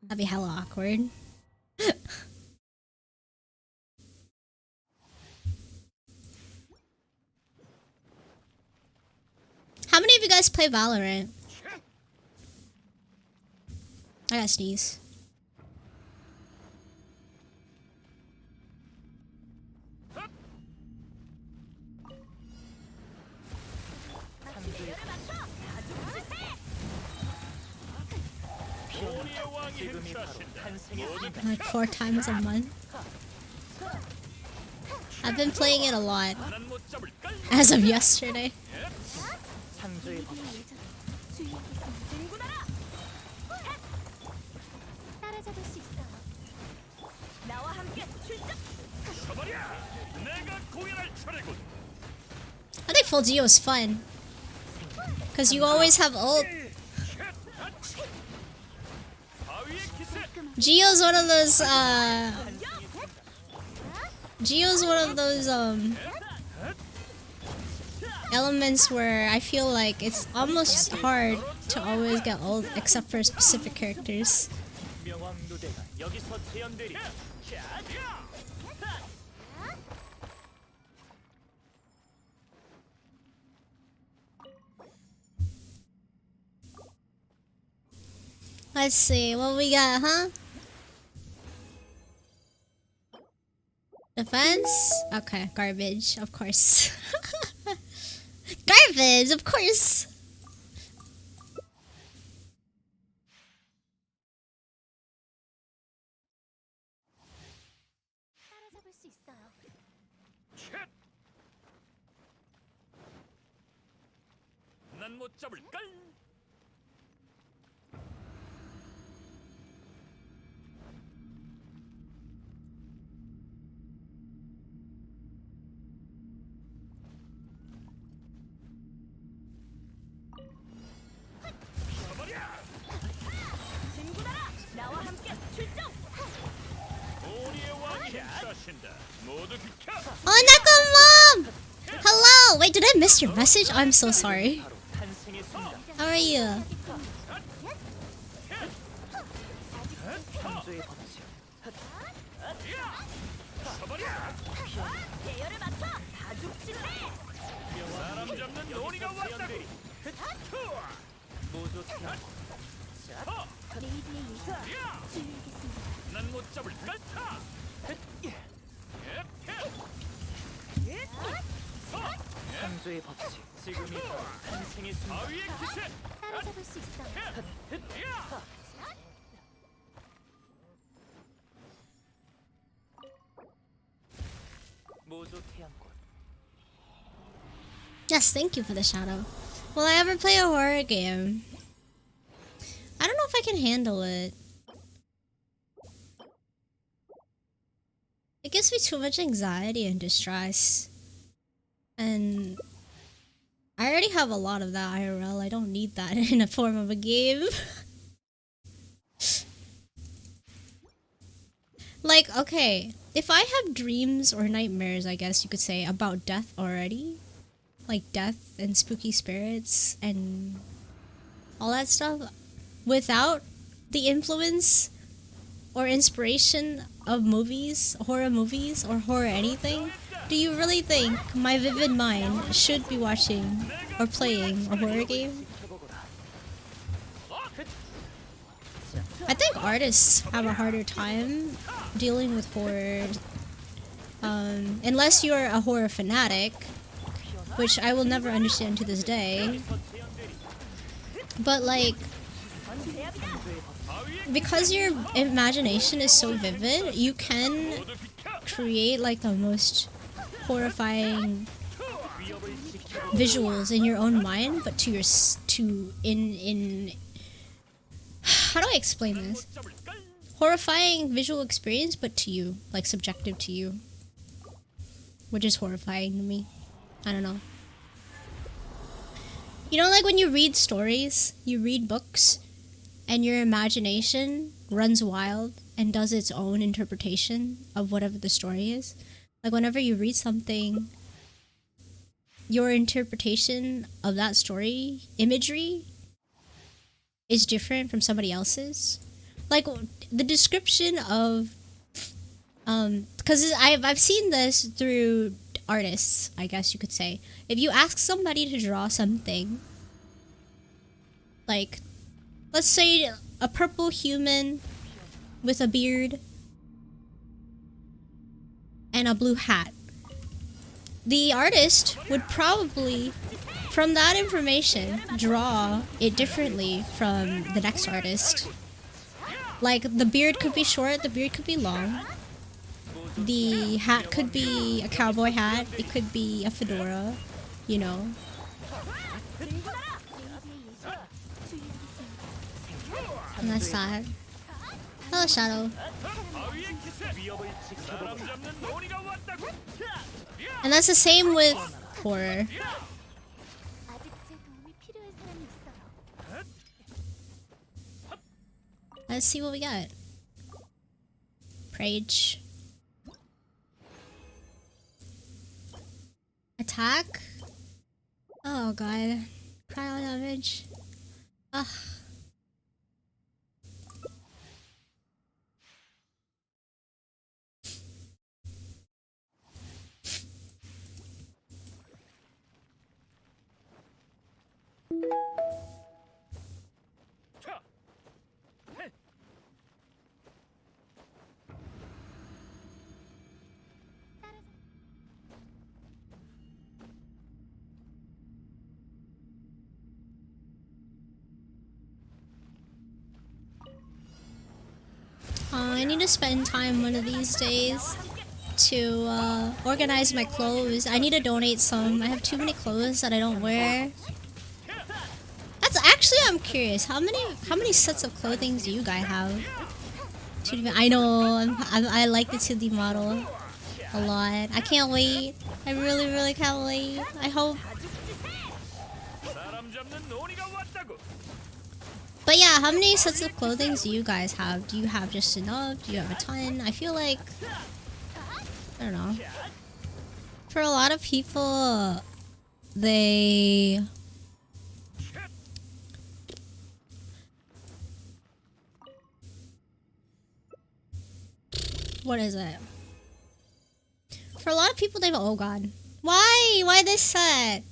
Speaker 2: That'd be hella awkward. How many of you guys play Valorant? I gotta sneeze. Like 4 times a month. I've been playing it a lot. As of yesterday. I think full Geo is fun. Cause you always have ult. Geo's one of those elements where I feel like it's almost hard to always get ult except for specific characters. Let's see what we got, huh? Defense? Okay, garbage, of course. Garbage, of course. Oh, Nako Mom! Hello! Wait, did I miss your message? I'm so sorry. How are you? Yes, thank you for the shout out. Will I ever play a horror game? I don't know if I can handle it. It gives me too much anxiety and distress. And I already have a lot of that IRL. I don't need that in a form of a game. Like, okay, if I have dreams or nightmares, I guess you could say, about death already, like death and spooky spirits and all that stuff, without the influence or inspiration of movies, or horror anything, do you really think my vivid mind should be watching or playing a horror game? I think artists have a harder time dealing with horror, unless you're a horror fanatic, which I will never understand to this day. But like, because your imagination is so vivid, you can create like the most horrifying visuals in your own mind, but to your how do I explain this? Horrifying visual experience, but to you, like subjective to you, which is horrifying to me. I don't know. You know, like when you read stories, you read books, and your imagination runs wild and does its own interpretation of whatever the story is. Like whenever you read something, your interpretation of that story, imagery, is different from somebody else's. Like the description of, because I've seen this through artists, I guess you could say. If you ask somebody to draw something, like, let's say a purple human with a beard and a blue hat, the artist would probably, from that information, draw it differently from the next artist. Like, the beard could be short, the beard could be long. The hat could be a cowboy hat, it could be a fedora, you know. And that's that. Hello, Shadow. And that's the same with horror.
Speaker 3: 아직 제 도움이 필요한 사람이 있어요.
Speaker 2: Let's see what we got. Prage. Attack? Oh god. Cryo damage. Ugh. I need to spend time one of these days to organize my clothes. I need to donate some. I have too many clothes that I don't wear. That's actually, I'm curious. How many sets of clothing do you guys have? I know. I like the 2D model a lot. I can't wait. I really can't wait. I hope. But yeah, how many sets of clothing do you guys have? Do you have just enough? Do you have a ton? I feel like, I don't know. For a lot of people, they... What is it? For a lot of people, they've... Oh god. Why? Why this set?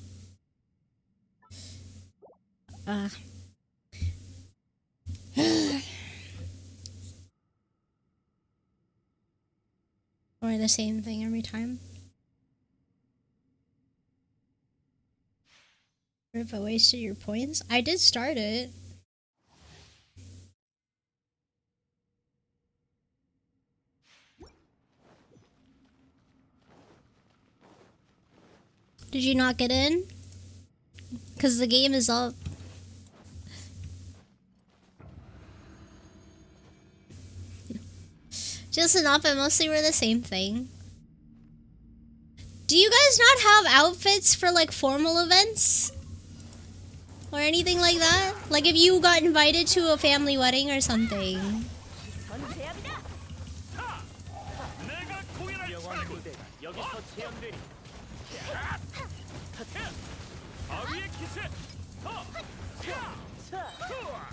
Speaker 2: Or the same thing every time. Or if I wasted your points? I did start it. Did you not get in? Because the game is up. Just enough, but mostly we're the same thing. Do you guys not have outfits for like formal events? Or anything like that? Like if you got invited to a family wedding or something.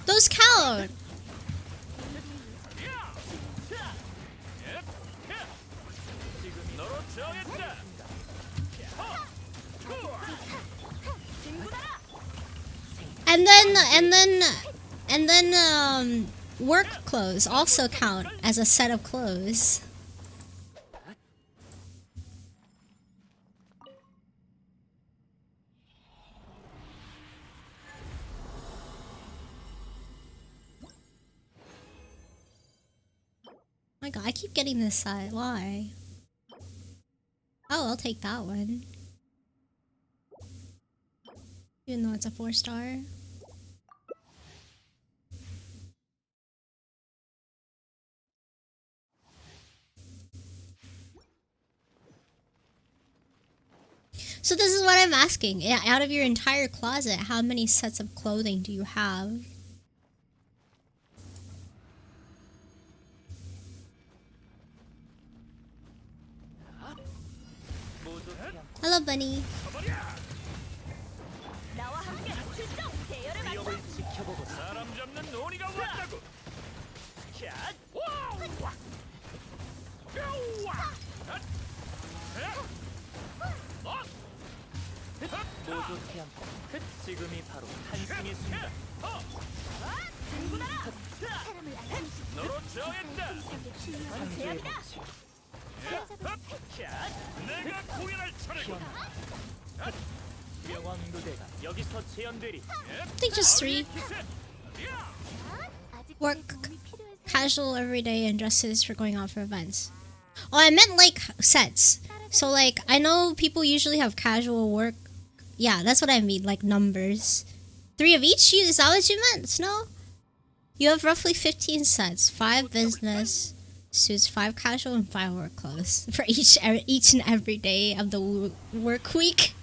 Speaker 2: Those count! And then work clothes also count as a set of clothes. My god, I keep getting this side. Why? Oh, I'll take that one. Even though it's a 4-star. So this is what I'm asking. Out of your entire closet, how many sets of clothing do you have? Hello, bunny.
Speaker 4: 사람 잡는 논의가 왔다고.
Speaker 5: 모조 태양권 지금이 바로 탄생의 순간.
Speaker 4: 너로 정했다.
Speaker 5: 창조의 법칙.
Speaker 4: 내가 공연할 차례고.
Speaker 5: 명왕누대가 여기서 재현되리.
Speaker 2: I think just 3. Work, casual, everyday, and dresses for going out for events. Oh, I meant like sets. So like, I know people usually have casual work. Yeah, that's what I mean, like numbers. 3 of each? Is that what you meant, Snow? You have roughly 15 sets. 5 business suits, 5 casual, and 5 work clothes for each and every day of the work week.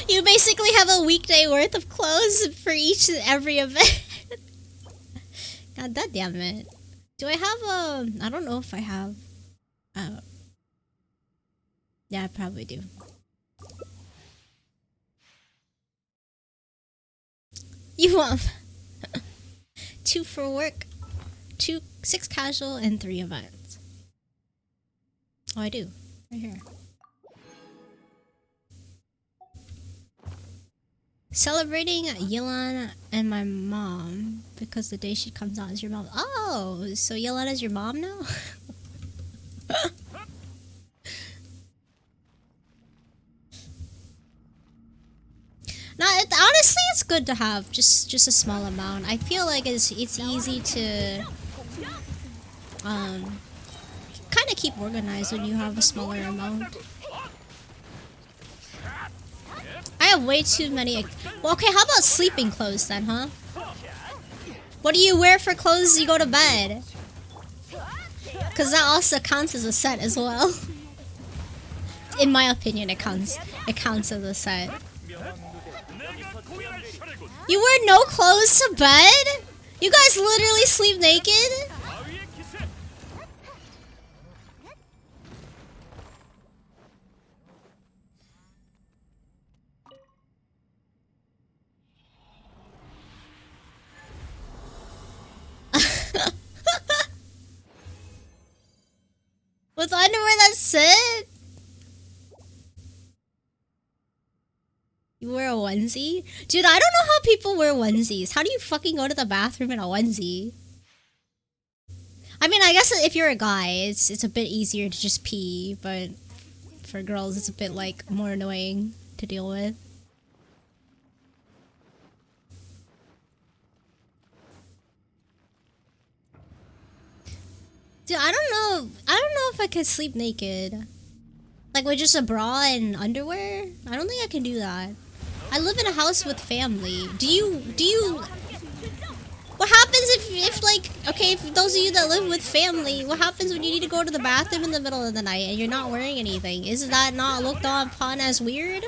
Speaker 2: You basically have a weekday worth of clothes for each and every event. God damn it. Do I have I don't know if I have. Yeah, I probably do. You want 2 for work, 6 casual, and 3 events. Oh, I do. Right here. Celebrating Yelan and my mom because the day she comes out is your mom. Oh, so Yelan is your mom now? No, honestly, it's good to have just a small amount. I feel like it's easy to kind of keep organized when you have a smaller amount. I have way too many. Well, okay, how about sleeping clothes then, huh? What do you wear for clothes as you go to bed? Because that also counts as a set as well. In my opinion, it counts as a set. You wear no clothes to bed? You guys literally sleep naked? With underwear, that's it? You wear a onesie? Dude, I don't know how people wear onesies. How do you fucking go to the bathroom in a onesie? I mean, I guess if you're a guy, it's a bit easier to just pee, but for girls, it's a bit, like, more annoying to deal with. Dude, I don't know if I could sleep naked. Like with just a bra and underwear? I don't think I can do that. I live in a house with family. Do you what happens if like, okay, if those of you that live with family, what happens when you need to go to the bathroom in the middle of the night and you're not wearing anything? Is that not looked upon as weird?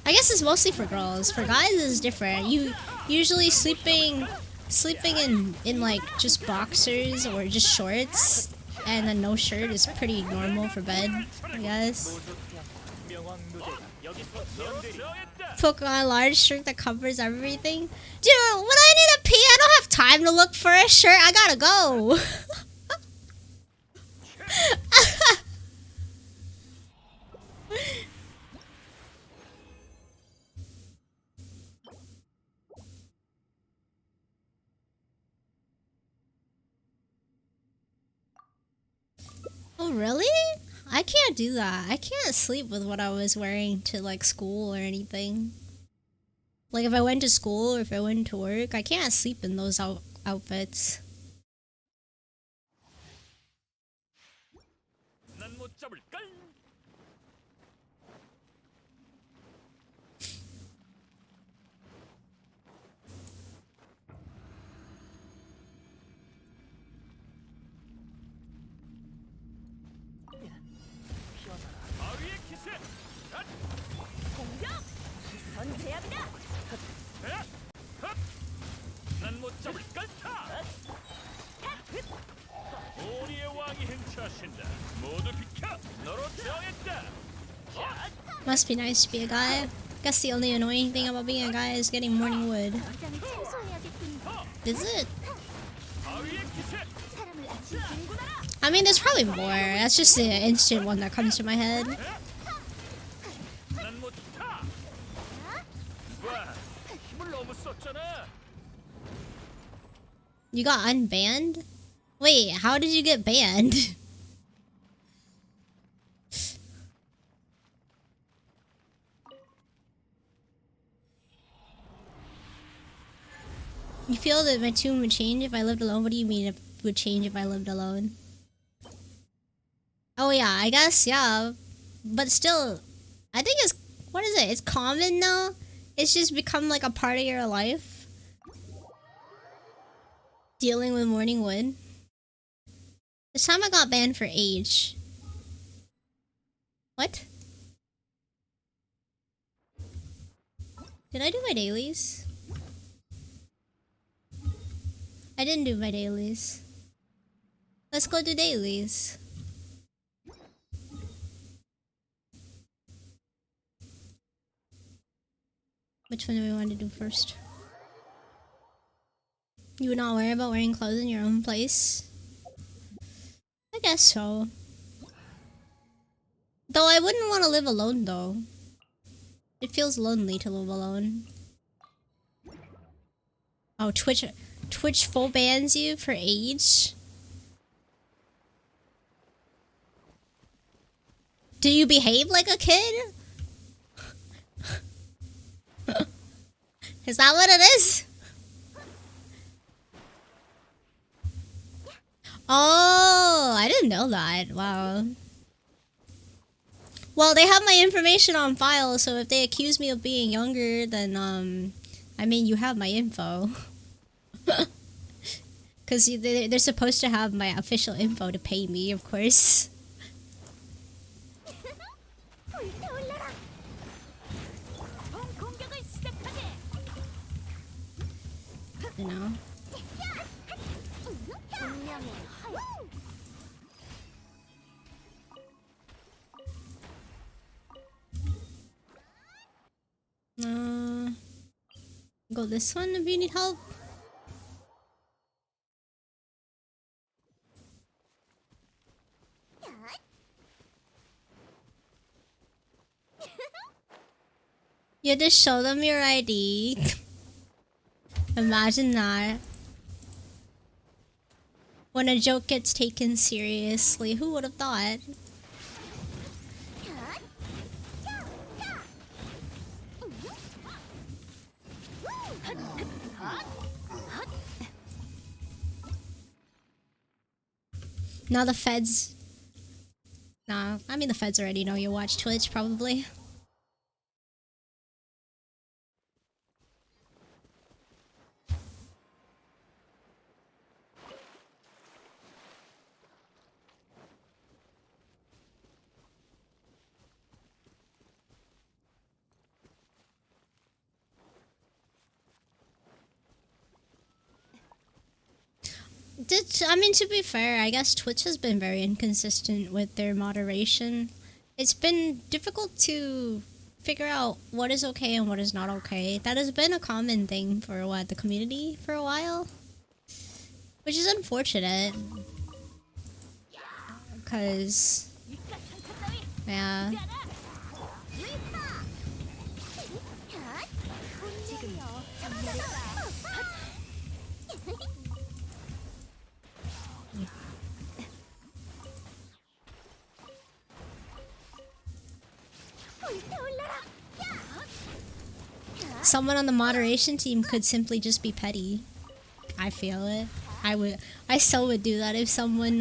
Speaker 2: I guess it's mostly for girls. For guys, it's different. You usually sleeping in like just boxers or just shorts, and then no shirt is pretty normal for bed, I guess. Put on a large shirt that covers everything. Dude, when I need to pee, I don't have time to look for a shirt. I gotta go. Oh, really? I can't do that. I can't sleep with what I was wearing to like school or anything. Like if I went to school or if I went to work, I can't sleep in those outfits.
Speaker 4: 난못 잡을걸? 바위의 기세!
Speaker 3: 공격! 기선 제압이다!
Speaker 4: 난못 잡을걸? 오리의 왕이 행차하신다. 모두 비켜! 너로 정했다!
Speaker 2: Must be nice to be a guy. Guess the only annoying thing about being a guy is getting morning wood.
Speaker 3: 당장을 청소해야겠군.
Speaker 2: Is it?
Speaker 4: 바위의 기세!
Speaker 3: 사람을 아침 공군하라!
Speaker 2: I mean, there's probably more. That's just the instant one that comes to my head.
Speaker 4: 난못 타! 와, 힘을 너무 썼잖아.
Speaker 2: You got unbanned? Wait, how did you get banned? You feel that my tune would change if I lived alone? What do you mean it would change if I lived alone? Oh yeah, I guess, yeah. But still, I think it's, what is it? It's common now? It's just become like a part of your life? Dealing with morning wood? This time I got banned for age. What? Did I do my dailies? I didn't do my dailies. Let's go do dailies. Which one do we want to do first? You would not worry about wearing clothes in your own place? I guess so. Though I wouldn't want to live alone though. It feels lonely to live alone. Oh, Twitch full bans you for age? Do you behave like a kid? Is that what it is? Oh, I didn't know that. Wow. Well, they have my information on file, so if they accuse me of being younger, then, I mean, you have my info. Because they're supposed to have my official info to pay me, of course.
Speaker 3: 불타올라라! 총 공격을 시작하게!
Speaker 2: You know?
Speaker 3: 운명의 활!
Speaker 2: Go this one if you need help. You just show them your ID. Imagine that. When a joke gets taken seriously, who would have thought? Now the feds... Nah, I mean the feds already know you watch Twitch, probably. I mean, to be fair, I guess Twitch has been very inconsistent with their moderation. It's been difficult to figure out what is okay and what is not okay. That has been a common thing for the community for a while. Which is unfortunate. Because... yeah. Someone on the moderation team could simply just be petty. I feel it. I so would do that if someone,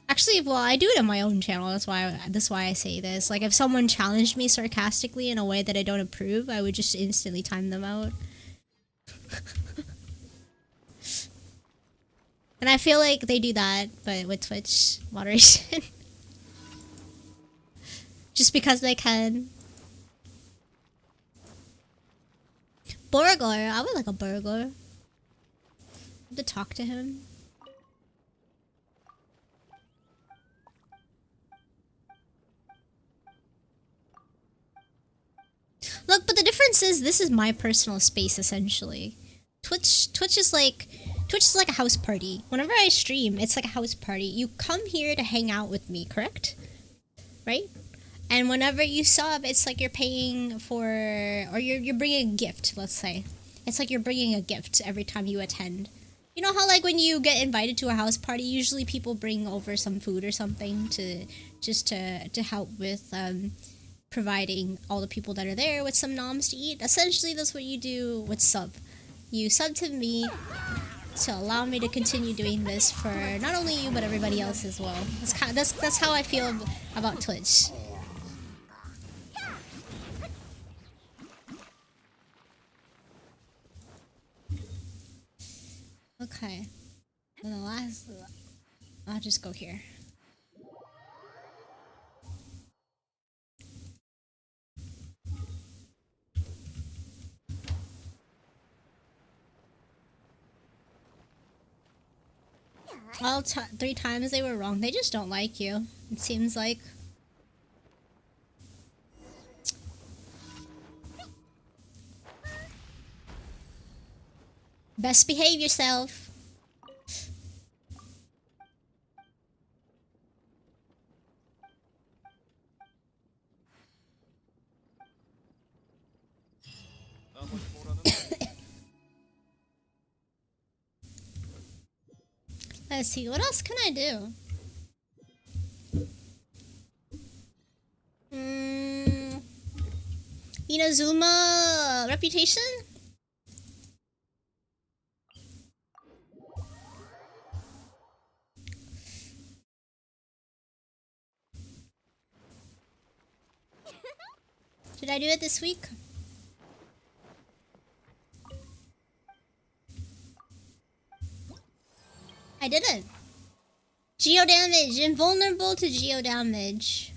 Speaker 2: Actually, well, I do it on my own channel, that's why I say this. Like, if someone challenged me sarcastically in a way that I don't approve, I would just instantly time them out. And I feel like they do that, but with Twitch moderation. Just because they can. Burglar, I would like a burglar. To talk to him. Look, but the difference is this is my personal space essentially. Twitch is like a house party. Whenever I stream, it's like a house party. You come here to hang out with me, correct? Right? And whenever you sub, it's like you're paying for, or you're bringing a gift, let's say. It's like you're bringing a gift every time you attend. You know how like when you get invited to a house party, usually people bring over some food or something to help with providing all the people that are there with some noms to eat. Essentially, that's what you do with sub. You sub to me to allow me to continue doing this for not only you but everybody else as well. That's how I feel about Twitch. Okay. And the last... I'll just go here. All 3 times they were wrong. They just don't like you. It seems like. Best behave yourself. Let's see, what else can I do? Inazuma reputation? Did I do it this week? I didn't. Geo damage. Invulnerable to geo damage.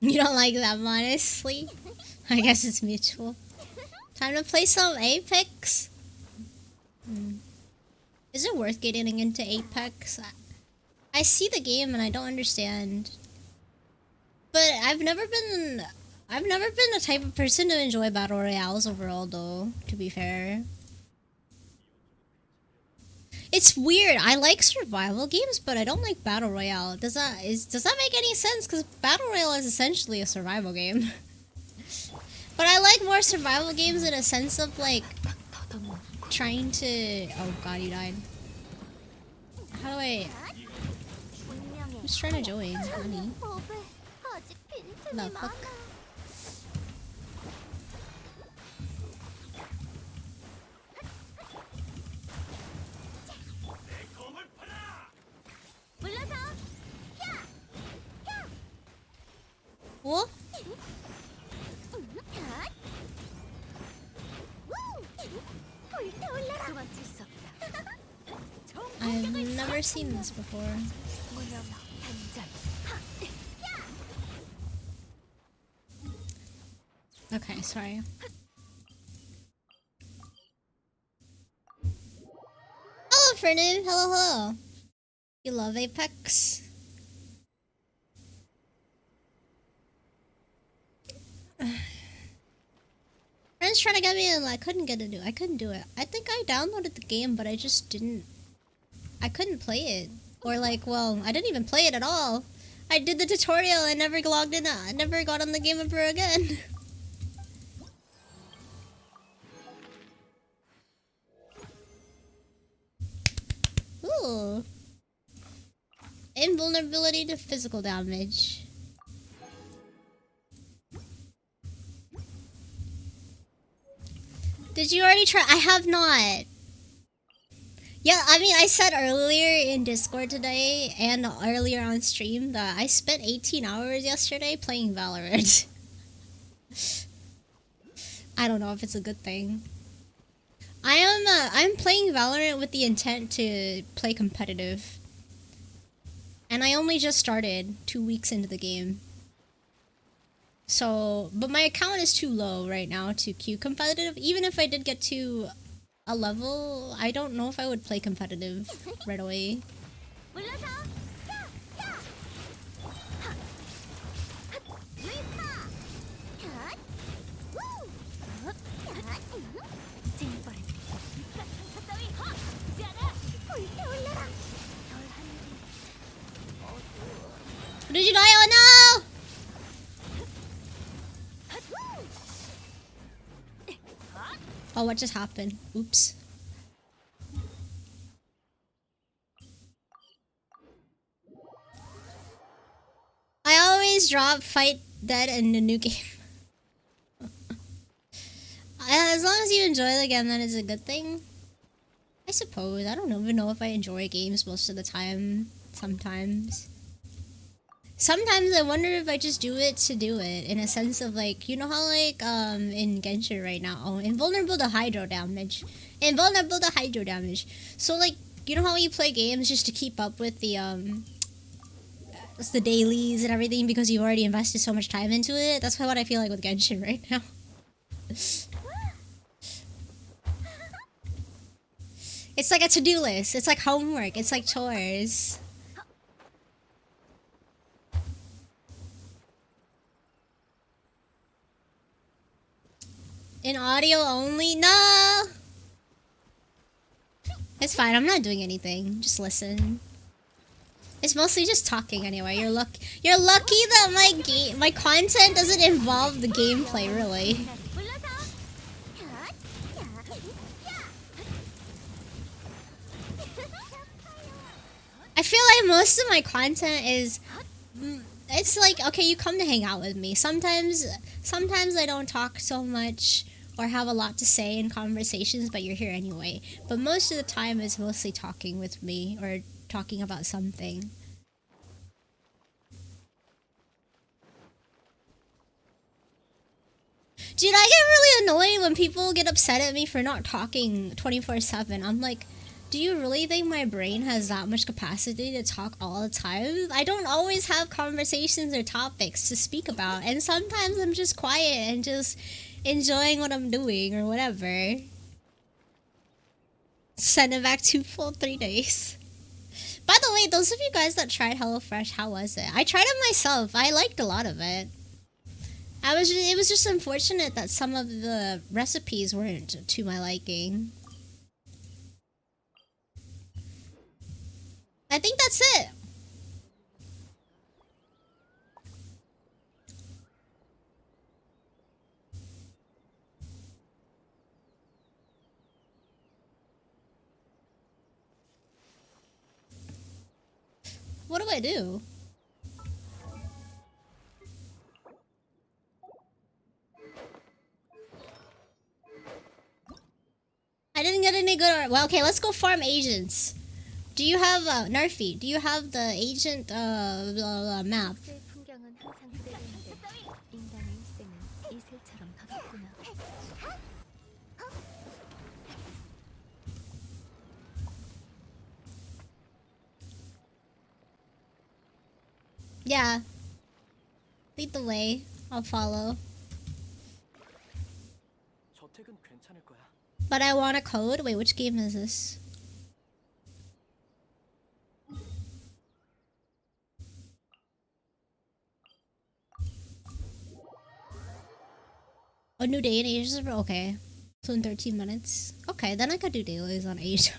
Speaker 2: You don't like that, honestly? I guess it's mutual. Time to play some Apex? Is it worth getting into Apex? I see the game and I don't understand. But I've never been the type of person to enjoy battle royales overall though, to be fair. It's weird. I like survival games, but I don't like battle royale. Does that make any sense? Cuz battle royale is essentially a survival game. But I like more survival games in a sense of like trying to... Oh god, he died. How do I... I'm just trying to join, honey. The fuck? What? I've never seen this before. Okay, sorry. Hello, Fernan. Hello, hello. You love Apex? Friends trying to get me in, I couldn't do it. I think I downloaded the game, but I just didn't. I couldn't play it. Or like, well, I didn't even play it at all. I did the tutorial and never logged in. I never got on the game ever again. Ooh. Invulnerability to physical damage. Did you already try? I have not. Yeah, I mean, I said earlier in Discord today and earlier on stream that I spent 18 hours yesterday playing Valorant. I don't know if it's a good thing. I'm playing Valorant with the intent to play competitive. And I only just started 2 weeks into the game. So, but my account is too low right now to queue competitive. Even if I did get to a level, I don't know if I would play competitive right away. Did you die? Oh no! Oh, what just happened? Oops. I always drop fight dead in the new game. As long as you enjoy the game, then it's a good thing. I suppose. I don't even know if I enjoy games most of the time. Sometimes. Sometimes I wonder if I just do it to do it, in a sense of like, you know how like in Genshin right now, oh, invulnerable to hydro damage. Invulnerable to hydro damage. So like, you know how you play games just to keep up with the dailies and everything because you've already invested so much time into it? That's what I feel like with Genshin right now. It's like a to-do list. It's like homework. It's like chores. In audio only? No! It's fine, I'm not doing anything. Just listen. It's mostly just talking anyway. You're lucky that my content doesn't involve the gameplay, really. I feel like most of my content is... It's like, okay, you come to hang out with me. Sometimes I don't talk so much or have a lot to say in conversations, but you're here anyway. But most of the time it's mostly talking with me or talking about something. Dude, I get really annoyed when people get upset at me for not talking 24/7. I'm like, do you really think my brain has that much capacity to talk all the time? I don't always have conversations or topics to speak about, and sometimes I'm just quiet and just enjoying what I'm doing or whatever. Send it back 2 full 3 days. By the way, those of you guys that tried HelloFresh, how was it? I tried it myself. I liked a lot of it. It was just unfortunate that some of the recipes weren't to my liking. I think that's it. What do I do? I didn't get any good... Well, okay, let's go farm agents. Do you have, Nerfy, do you have the agent, map? Yeah. Lead the way. I'll follow. But I want a code? Wait, which game is this? Oh, new day in Asia? Okay. So in 13 minutes. Okay, then I could do dailies on Asia.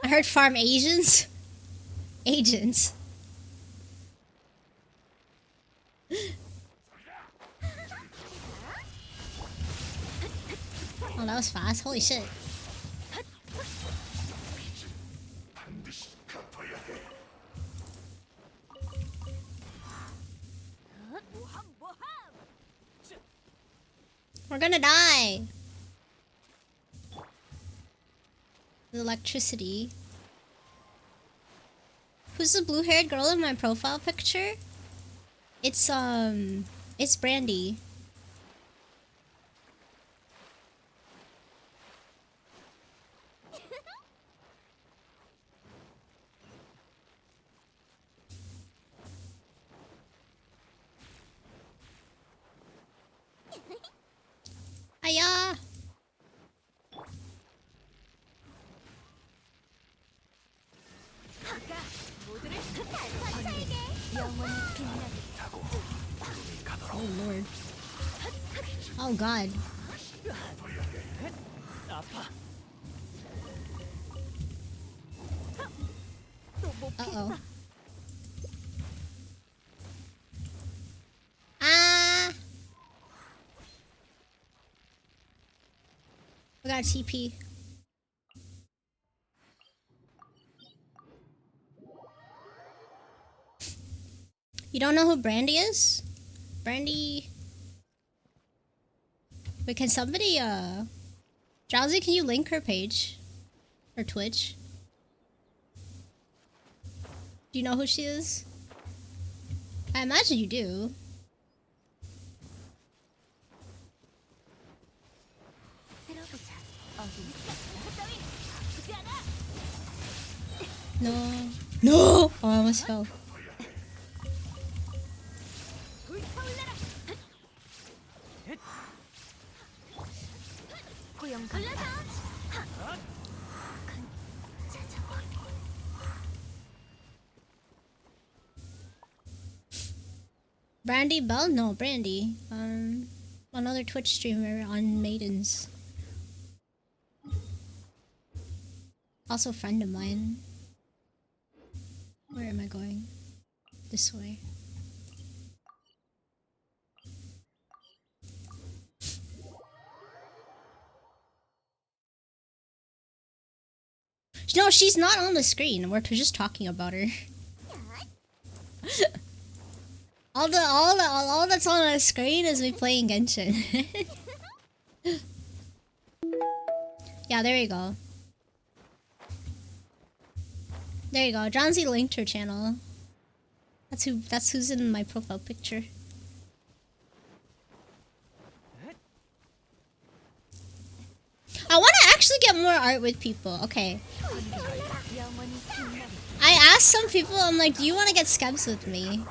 Speaker 2: I heard farm Asians. Agents. that was fast. Holy shit. We're gonna die. The electricity. Who's the blue-haired girl in my profile picture? It's Brandy. Aya! Oh lord. Oh god. Uh-oh. Ah! We got a TP. You don't know who Brandy is? Brandy... Wait, can somebody, Drowsy, can you link her page? Her Twitch? Do you know who she is? I imagine you do. No. No! Oh, I almost fell. Brandy Bell? No, Brandy. Another Twitch streamer on Maidens. Also a friend of mine. Where am I going? This way. No, she's not on the screen. We're just talking about her. all that's on the screen is me playing Genshin. Yeah, there you go. There you go. Johnsy linked her channel. That's who's in my profile picture. I want to actually get more art with people. Okay. I asked some people, I'm like, do you want to get scubs with me?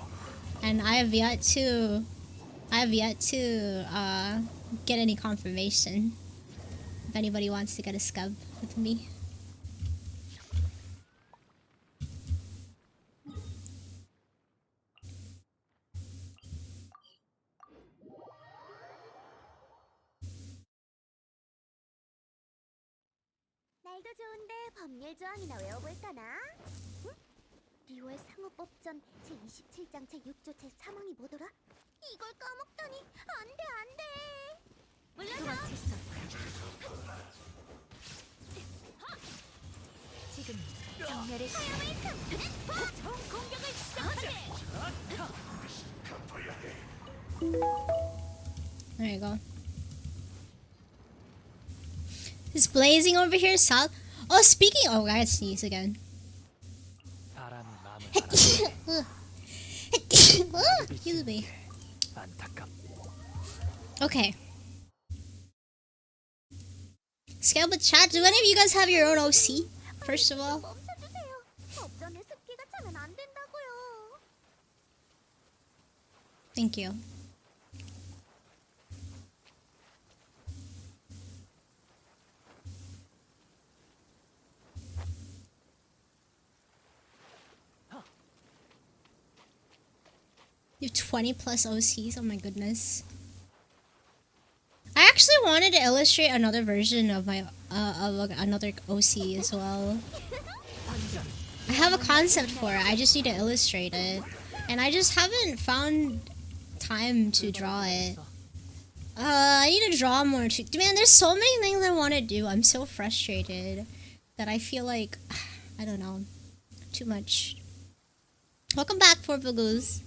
Speaker 2: And I have yet to get any confirmation if anybody wants to get a scub with me.
Speaker 3: 날도 좋은데 법률 조항이나 외워볼까나? 응? 리월 상호법전 제27장 제6조 제3항이 뭐더라? 이걸 까먹다니 안돼 안돼. 물러서. 지금 정렬의 시간을 총 공격을 시작하게.
Speaker 2: There you go. It's blazing over here south. Oh, speaking. Oh, I gotta sneeze again. Excuse me. Okay. Scale with chat. Do any of you guys have your own OC? First of all. Thank you. You have 20 plus OCs, oh my goodness. I actually wanted to illustrate another version of my another OC as well. I have a concept for it, I just need to illustrate it. And I just haven't found time to draw it. I need to draw more too. Man, there's so many things I want to do. I'm so frustrated that I feel like, I don't know, too much. Welcome back, Purple Goose.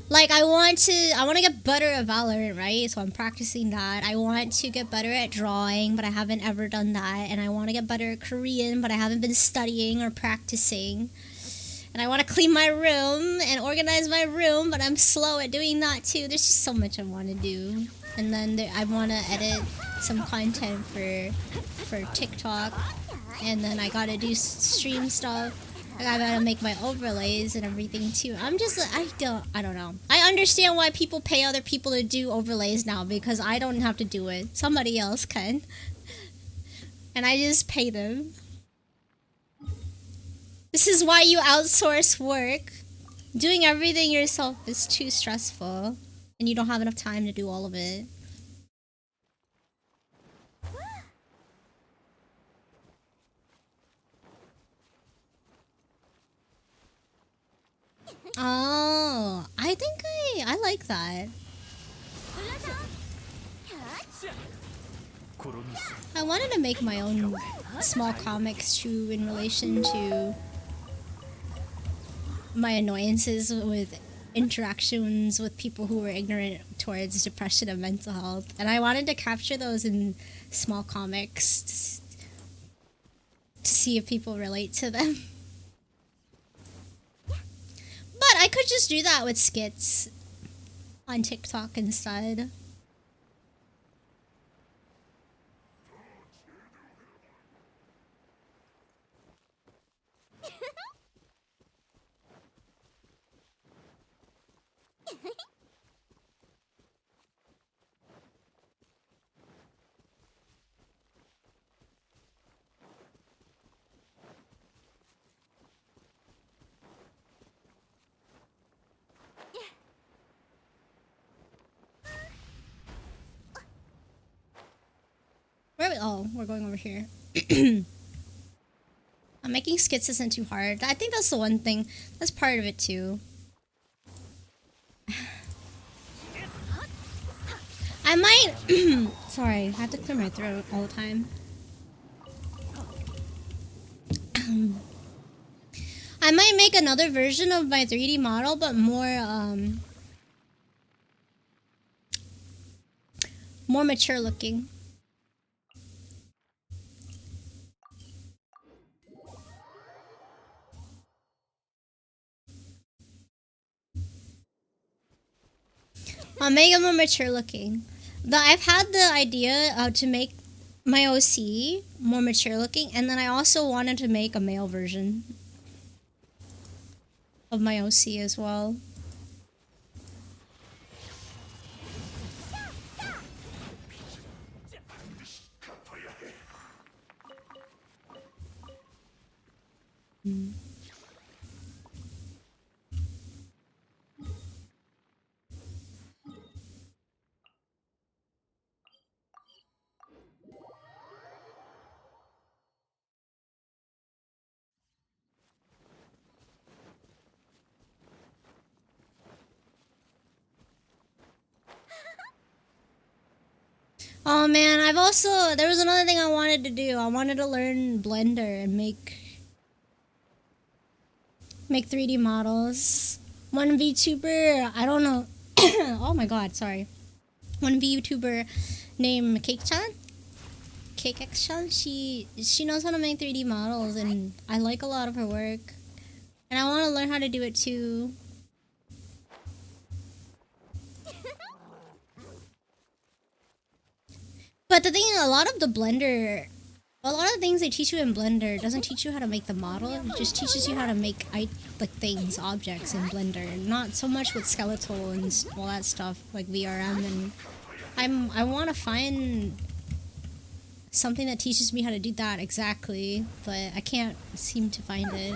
Speaker 2: Like, I want to get better at Valorant, right? So I'm practicing that. I want to get better at drawing, but I haven't ever done that. And I want to get better at Korean, but I haven't been studying or practicing. And I want to clean my room and organize my room, but I'm slow at doing that too. There's just so much I want to do. And then I want to edit some content for TikTok. And then I gotta do stream stuff. I gotta make my overlays and everything too. I don't know. I understand why people pay other people to do overlays now, because I don't have to do it. Somebody else can. And I just pay them. This is why you outsource work. Doing everything yourself is too stressful, and you don't have enough time to do all of it. Oh, I think I like that. I wanted to make my own small comics too, in relation to my annoyances with interactions with people who were ignorant towards depression and mental health. And I wanted to capture those in small comics to see if people relate to them. But I could just do that with skits on TikTok instead. Where are we? Oh, we're going over here. I'm making skits isn't too hard. I think that's the one thing. That's part of it too. I might... Sorry, I have to clear my throat all the time. I might make another version of my 3D model, but more mature looking. I'll make it more mature looking. I've had the idea to make my OC more mature looking, and then I also wanted to make a male version of my OC as well. Oh man, there was another thing I wanted to do. I wanted to learn Blender and make 3D models. One VTuber, I don't know. Oh my god, sorry. One VTuber named Cake-chan? Cake-chan? She knows how to make 3D models, and I like a lot of her work. And I want to learn how to do it too. But the thing is, a lot of the things they teach you in Blender doesn't teach you how to make the model. It just teaches you how to make things, objects in Blender. Not so much with skeletal and all that stuff like VRM. And I want to find something that teaches me how to do that exactly, but I can't seem to find it.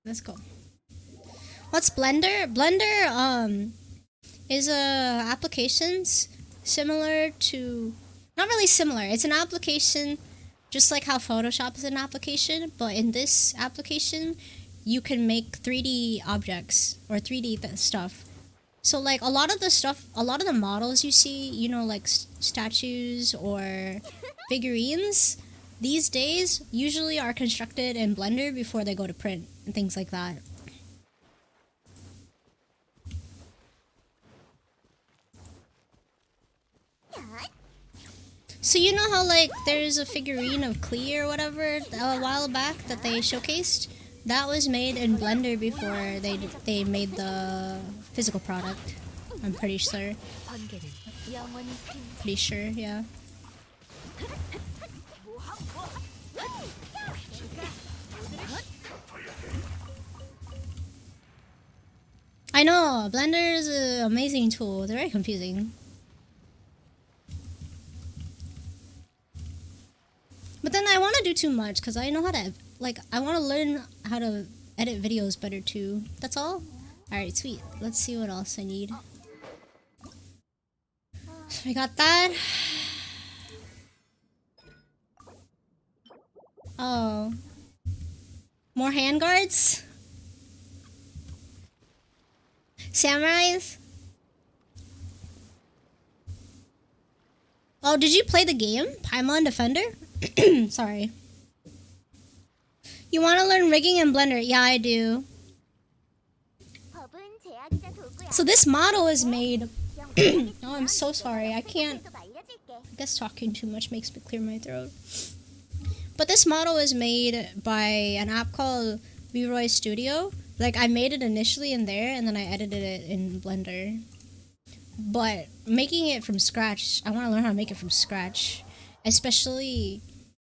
Speaker 2: Let's go. What's Blender? Blender is a applications similar to, not really similar. It's an application just like how Photoshop is an application, but in this application you can make 3D objects or 3D stuff. So like a lot of the models you see, you know, like statues or figurines, these days usually are constructed in Blender before they go to print and things like that. So you know how like there's a figurine of Klee or whatever a while back that they showcased? That was made in Blender before they made the physical product. I'm pretty sure. Pretty sure, yeah. I know, Blender is an amazing tool. It's very confusing. But then I want to do too much because I know how to, like, I want to learn how to edit videos better too. That's all? Alright, sweet. Let's see what else I need. So I got that. Oh. More handguards? Samurais? Oh, did you play the game? Paimon Defender? Sorry. You want to learn rigging in Blender? Yeah, I do. So this model is made... Oh, I'm so sorry. I guess talking too much makes me clear my throat. But this model is made by an app called VRoy Studio. Like, I made it initially in there, and then I edited it in Blender. But making it from scratch, I want to learn how to make it from scratch. Especially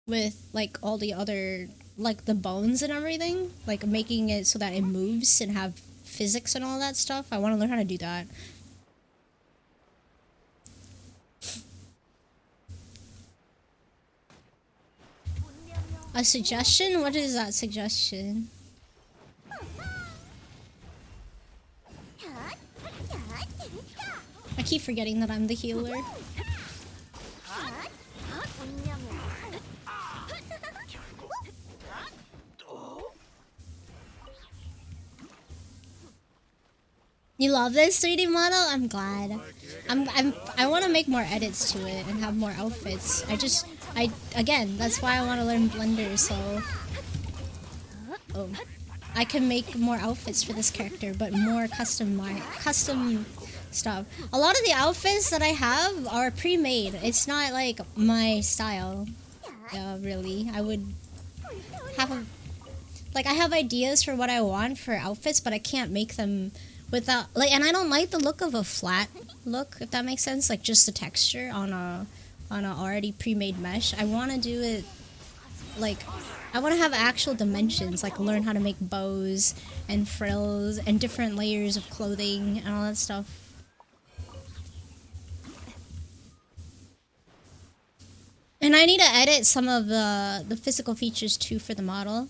Speaker 2: with, like, all the other, like, the bones and everything. Like, making it so that it moves and have physics and all that stuff. I want to learn how to do that. A suggestion? What is that suggestion? I keep forgetting that I'm the healer. You love this 3D model? I'm glad. I want to make more edits to it and have more outfits. Again, that's why I want to learn Blender, so... Oh. I can make more outfits for this character, but more custom stuff. A lot of the outfits that I have are pre-made. It's not like my style. Really. I would have a... Like, I have ideas for what I want for outfits, but I can't make them without... Like, and I don't like the look of a flat look, if that makes sense. Like, just the texture on a already pre-made mesh. I want to do it... Like, I want to have actual dimensions. Like, learn how to make bows and frills and different layers of clothing and all that stuff. And I need to edit some of the physical features too for the model.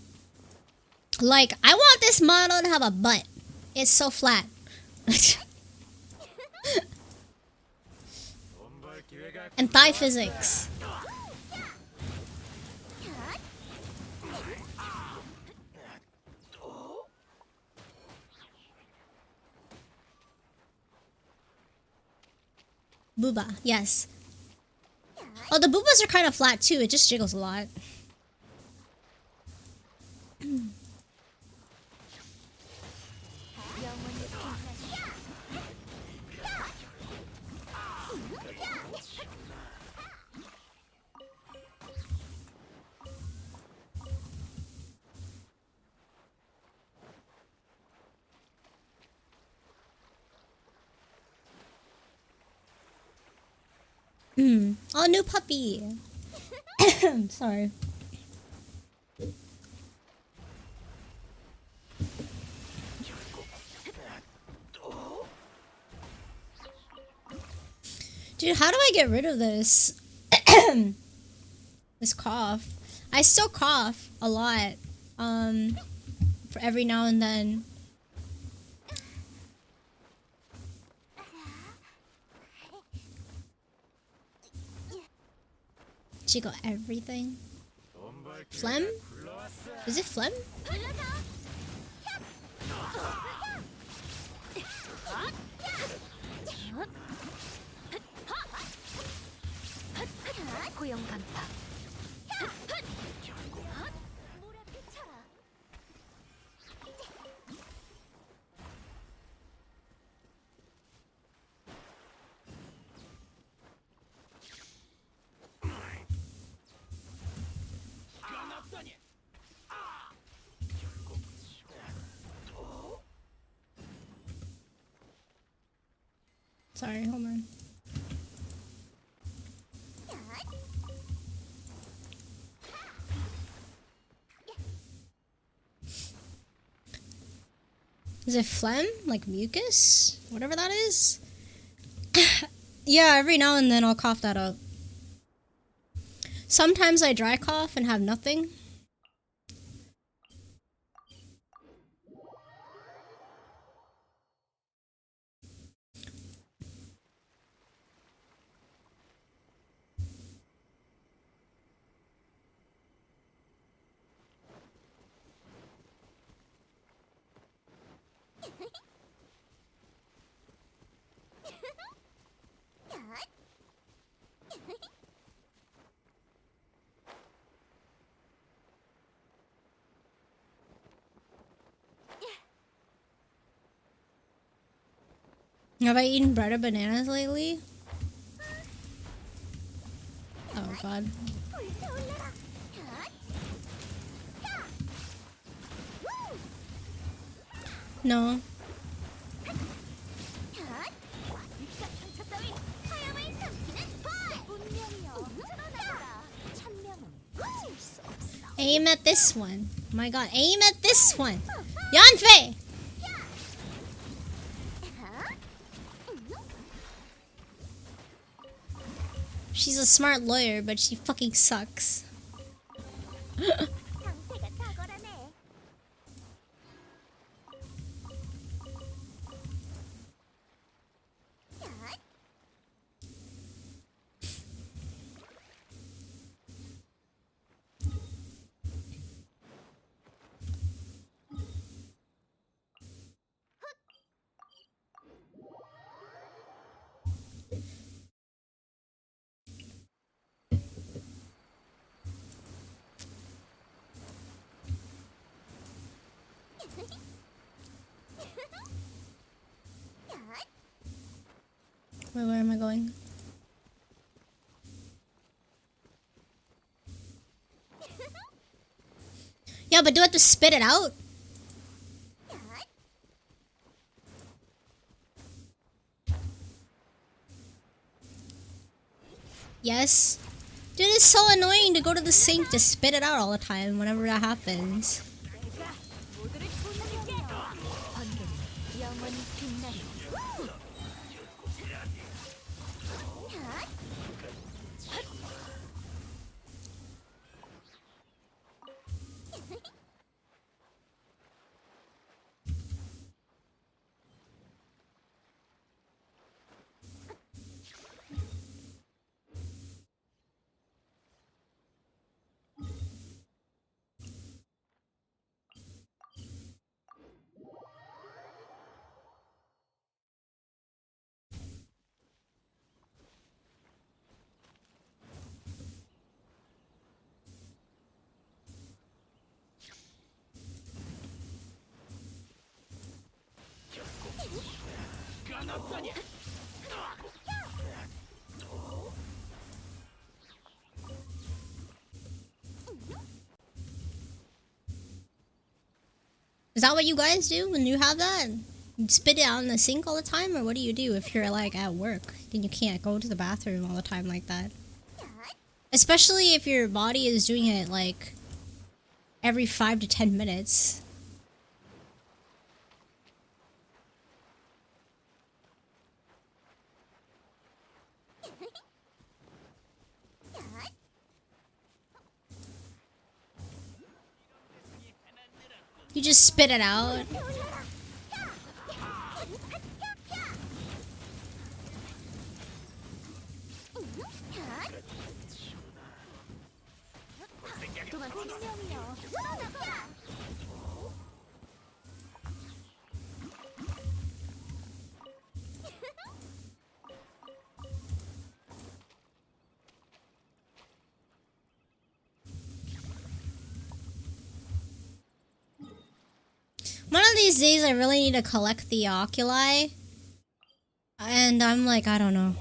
Speaker 2: Like, I want this model to have a butt. It's so flat. And thigh physics. Booba, yes. Oh, the boobas are kind of flat too. It just jiggles a lot. Oh, new puppy. Sorry. Dude, how do I get rid of this? This cough. I still cough a lot. For every now and then. She got everything. Phlegm? Is it phlegm?
Speaker 3: 고용 간파. 몰아붙여라.
Speaker 2: Sorry, hold on. Is it phlegm? Like mucus? Whatever that is? Yeah, every now and then I'll cough that up. Sometimes I dry cough and have nothing. Have I eaten bread or bananas lately? Oh god. No. Aim at this one. Oh my god, aim at this one. Yanfei! She's a smart lawyer, but she fucking sucks. Wait, where am I going? Yeah, but do I have to spit it out? Yes. Dude, it's so annoying to go to the sink to spit it out all the time whenever that happens. Is that what you guys do when you have that? You spit it out in the sink all the time? Or what do you do if you're like at work and you can't go to the bathroom all the time like that? Especially if your body is doing it like every 5 to 10 minutes. You just spit it out. One of these days I really need to collect the oculi. And I'm like, I don't know.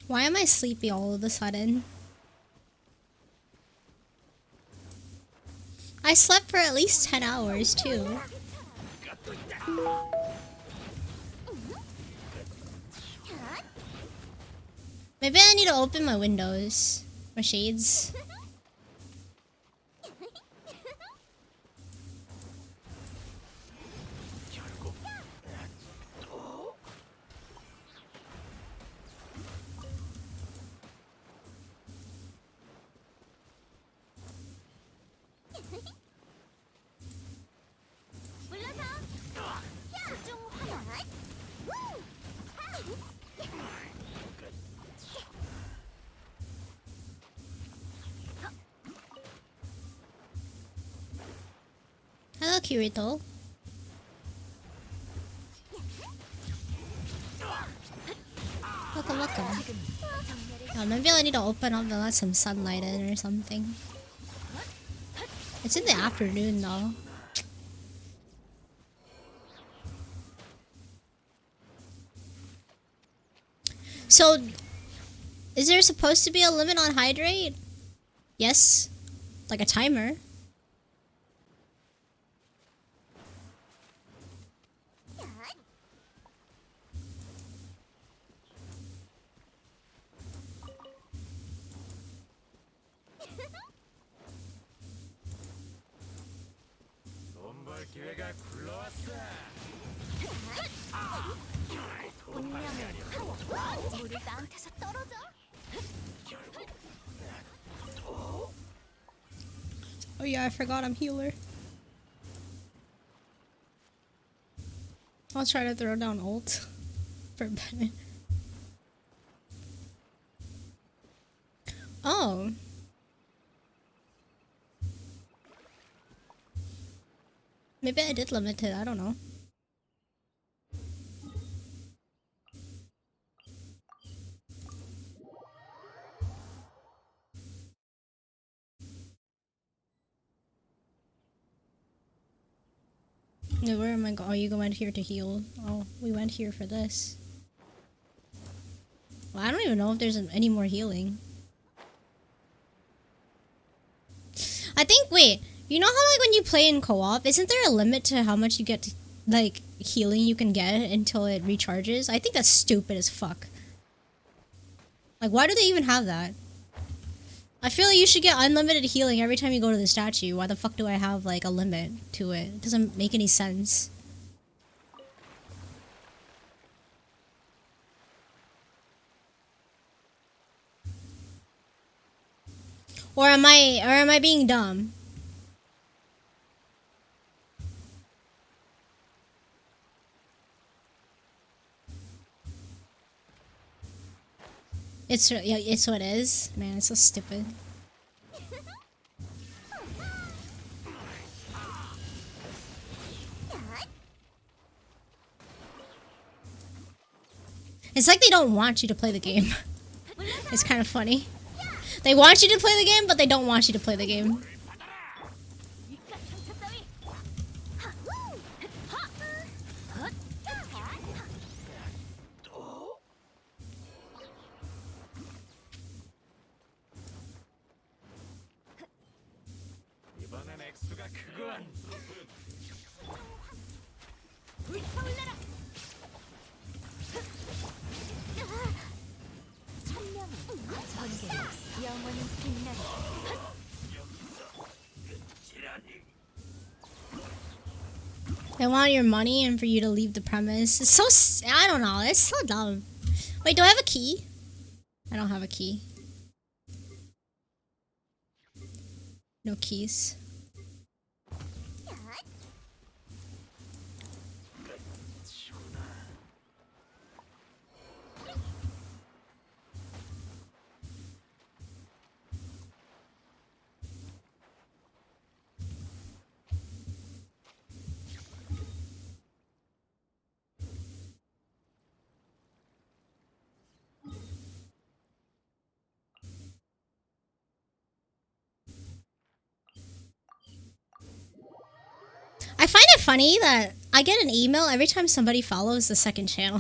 Speaker 2: Why am I sleepy all of a sudden? I slept for at least 10 hours too. Maybe I need to open my windows or shades. Hello, Kirito. Welcome, welcome. Oh, maybe I need to open up and let some sunlight in or something. It's in the afternoon though. So, is there supposed to be a limit on hydrate? Yes. Like a timer. Oh yeah, I forgot I'm healer. I'll try to throw down ult for Bennett. Oh. Maybe I did limit it, I don't know. No, where am I going? Oh, you went here to heal. Oh, we went here for this. Well, I don't even know if there's any more healing. I think, wait, you know how like when you play in co-op, isn't there a limit to how much you get to, like, healing you can get until it recharges? I think that's stupid as fuck. Like, why do they even have that? I feel like you should get unlimited healing every time you go to the statue. Why the fuck do I have, like, a limit to it? It doesn't make any sense. Or am I being dumb? Yeah, it's what it is. Man, it's so stupid. It's like they don't want you to play the game. It's kind of funny. They want you to play the game, but they don't want you to play the game.
Speaker 3: 불타올라라. 천명은 번개로 영원히 빛나리.
Speaker 2: They want your money and for you to leave the premise. It's so I don't know. It's so dumb. Wait, do I have a key? I don't have a key. No keys. I find it funny that I get an email every time somebody follows the second channel.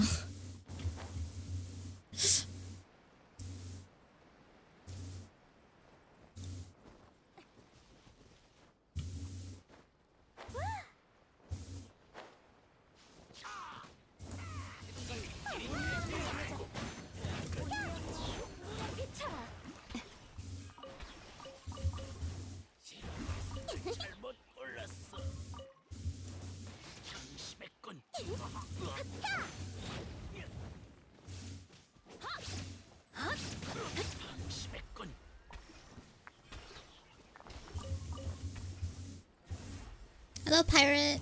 Speaker 2: Hello, pirate.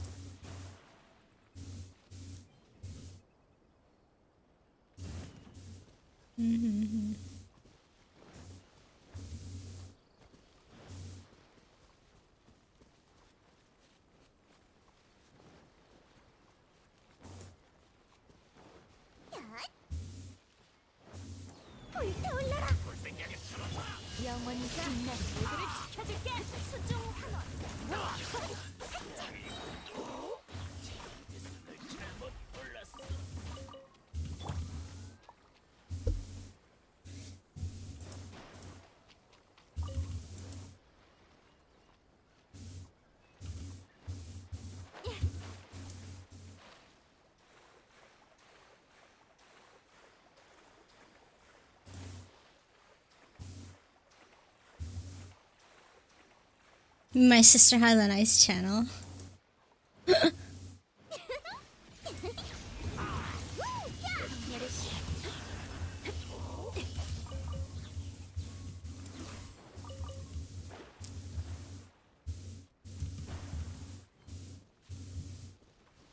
Speaker 3: 불타올라라. 영원히 빛나리. 모두를 지켜줄게. 수중 환원.
Speaker 2: My sister has a nice channel.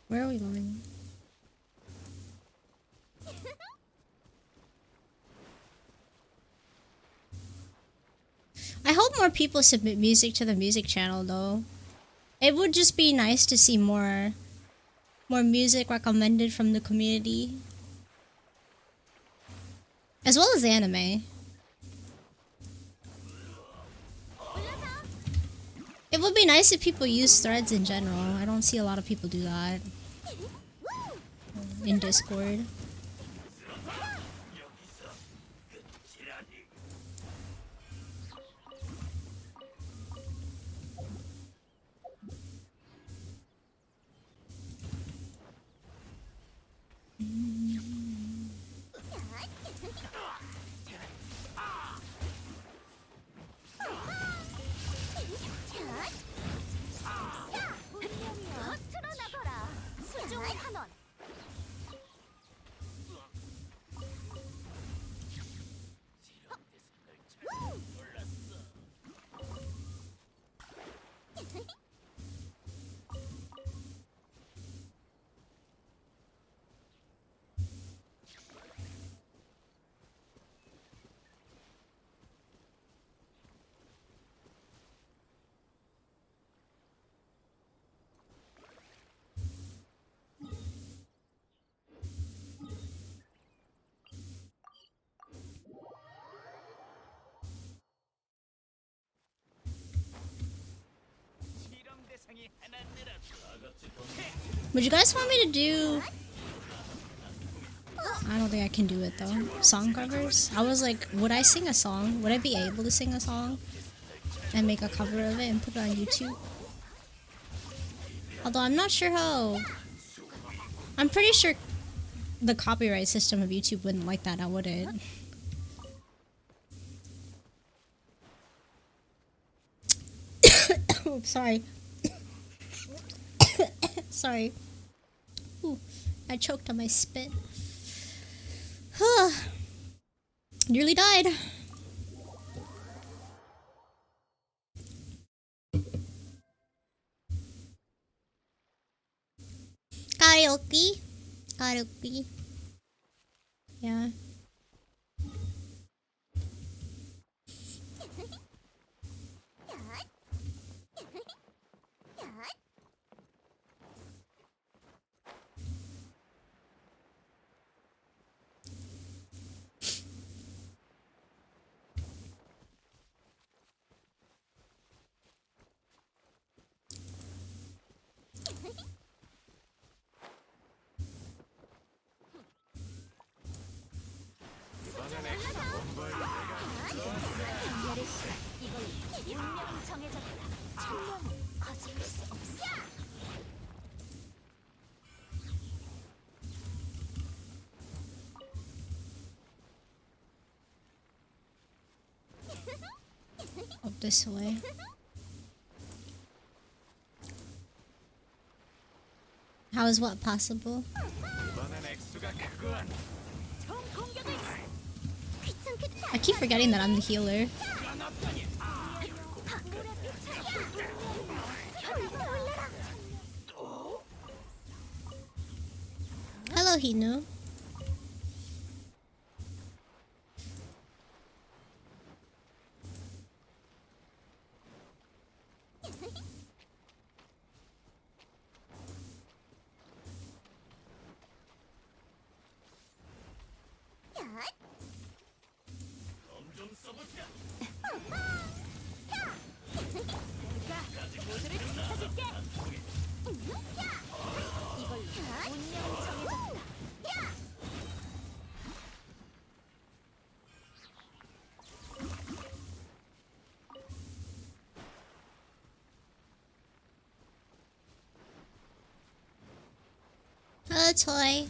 Speaker 2: Where are we going? I hope more people submit music to the music channel though. It would just be nice to see more music recommended from the community. As well as anime. It would be nice if people use threads in general. I don't see a lot of people do that in Discord.
Speaker 3: 드러나거라. 수중 환원.
Speaker 2: Would you guys want me to do... I don't think I can do it though. Song covers? I was like, would I sing a song? Would I be able to sing a song? And make a cover of it and put it on YouTube? Although I'm not sure how. I'm pretty sure the copyright system of YouTube wouldn't like that, now would it? Oh, sorry. Sorry. Ooh, I choked on my spit. Nearly died. Karaoke. Karaoke. Yeah. Up this way. How is what possible? I keep forgetting that I'm the healer. Hello, Hinu. Hello, toy.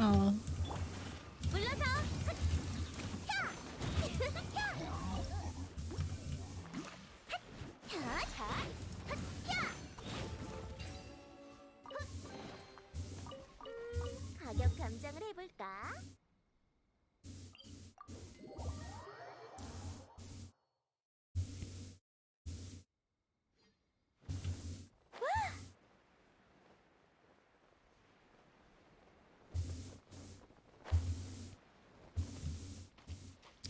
Speaker 2: Oh.
Speaker 3: 가격 감장을 해볼까?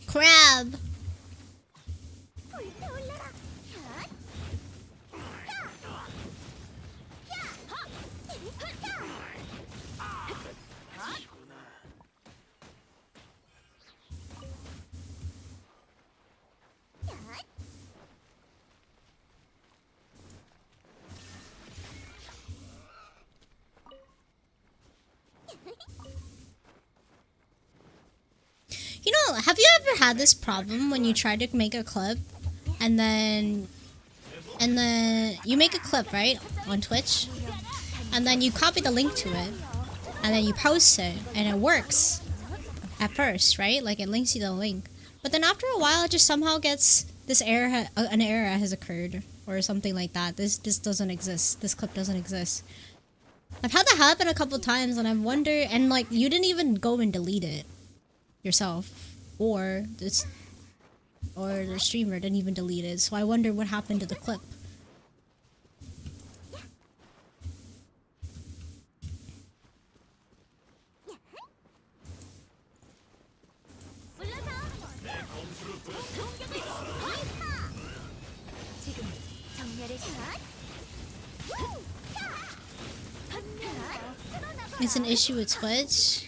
Speaker 2: Crab.
Speaker 3: 불타올라라.
Speaker 2: You know, have you ever had this problem when you try to make a clip and then you make a clip, right, on Twitch, and then you copy the link to it and then you post it and it works at first, right? Like it links you to the link. But then after a while it just somehow gets this error, an error has occurred or something like that. This doesn't exist. This clip doesn't exist. I've had that happen a couple times and I wonder, and like you didn't even go and delete it yourself, or the streamer didn't even delete it, so I wonder what happened to the clip. It's an issue with Twitch.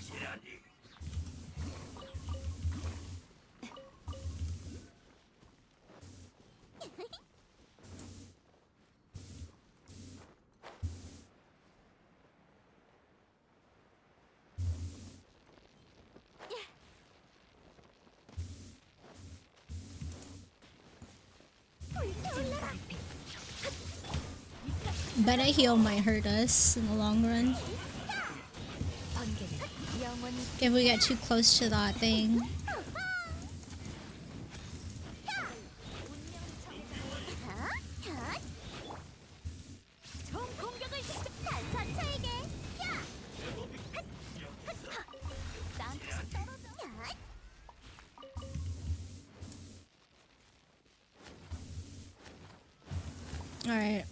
Speaker 2: But a heal might hurt us in the long run. If we get too close to that thing. Alright.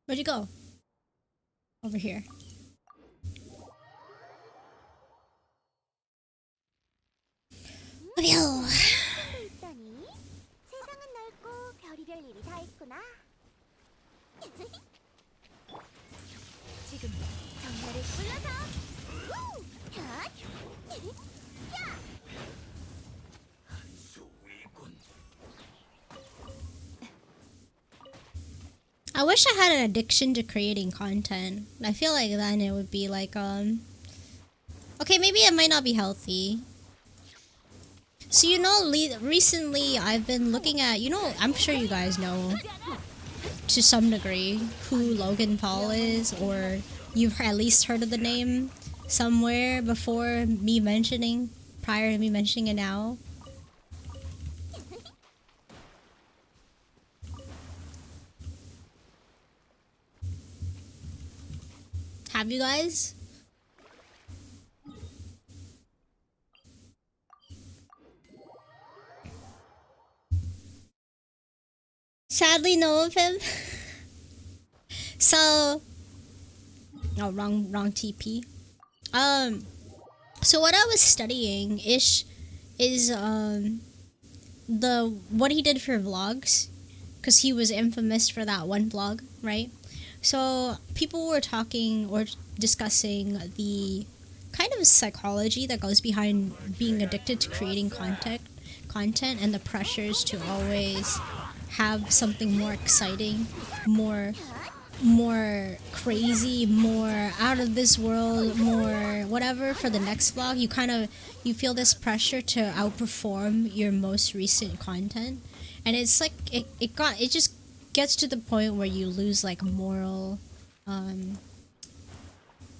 Speaker 2: Where'd you go? Over here. Phew.
Speaker 3: 세상은 넓고 별이별 일이 다 있구나. 지금 정말을 불러서 후! 야! 야!
Speaker 2: I wish I had an addiction to creating content. I feel like then it would be like, okay, maybe it might not be healthy. So, you know, recently I've been looking at, you know, I'm sure you guys know, to some degree, who Logan Paul is, or you've at least heard of the name somewhere before me mentioning, prior to me mentioning it now. Have you guys? Sadly know of him. So, oh, wrong TP. So what I was studying is the what he did for vlogs, because he was infamous for that one vlog, right? So people were talking or discussing the kind of psychology that goes behind being addicted to creating content and the pressures to always have something more exciting, more crazy, more out of this world, more whatever for the next vlog. You feel this pressure to outperform your most recent content, and it's like it just gets to the point where you lose like moral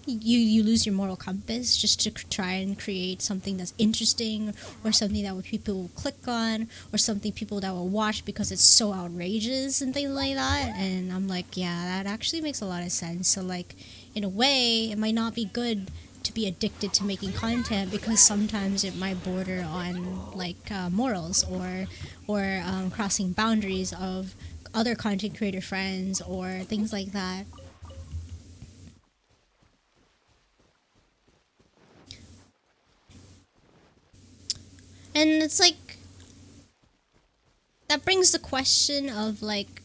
Speaker 2: you lose your moral compass just to try and create something that's interesting, or something that people will click on, or something people that will watch because it's so outrageous and things like that. And I'm like, yeah, that actually makes a lot of sense. So like, in a way, it might not be good to be addicted to making content, because sometimes it might border on like morals or crossing boundaries of other content creator friends or things like that. And it's like, that brings the question of like,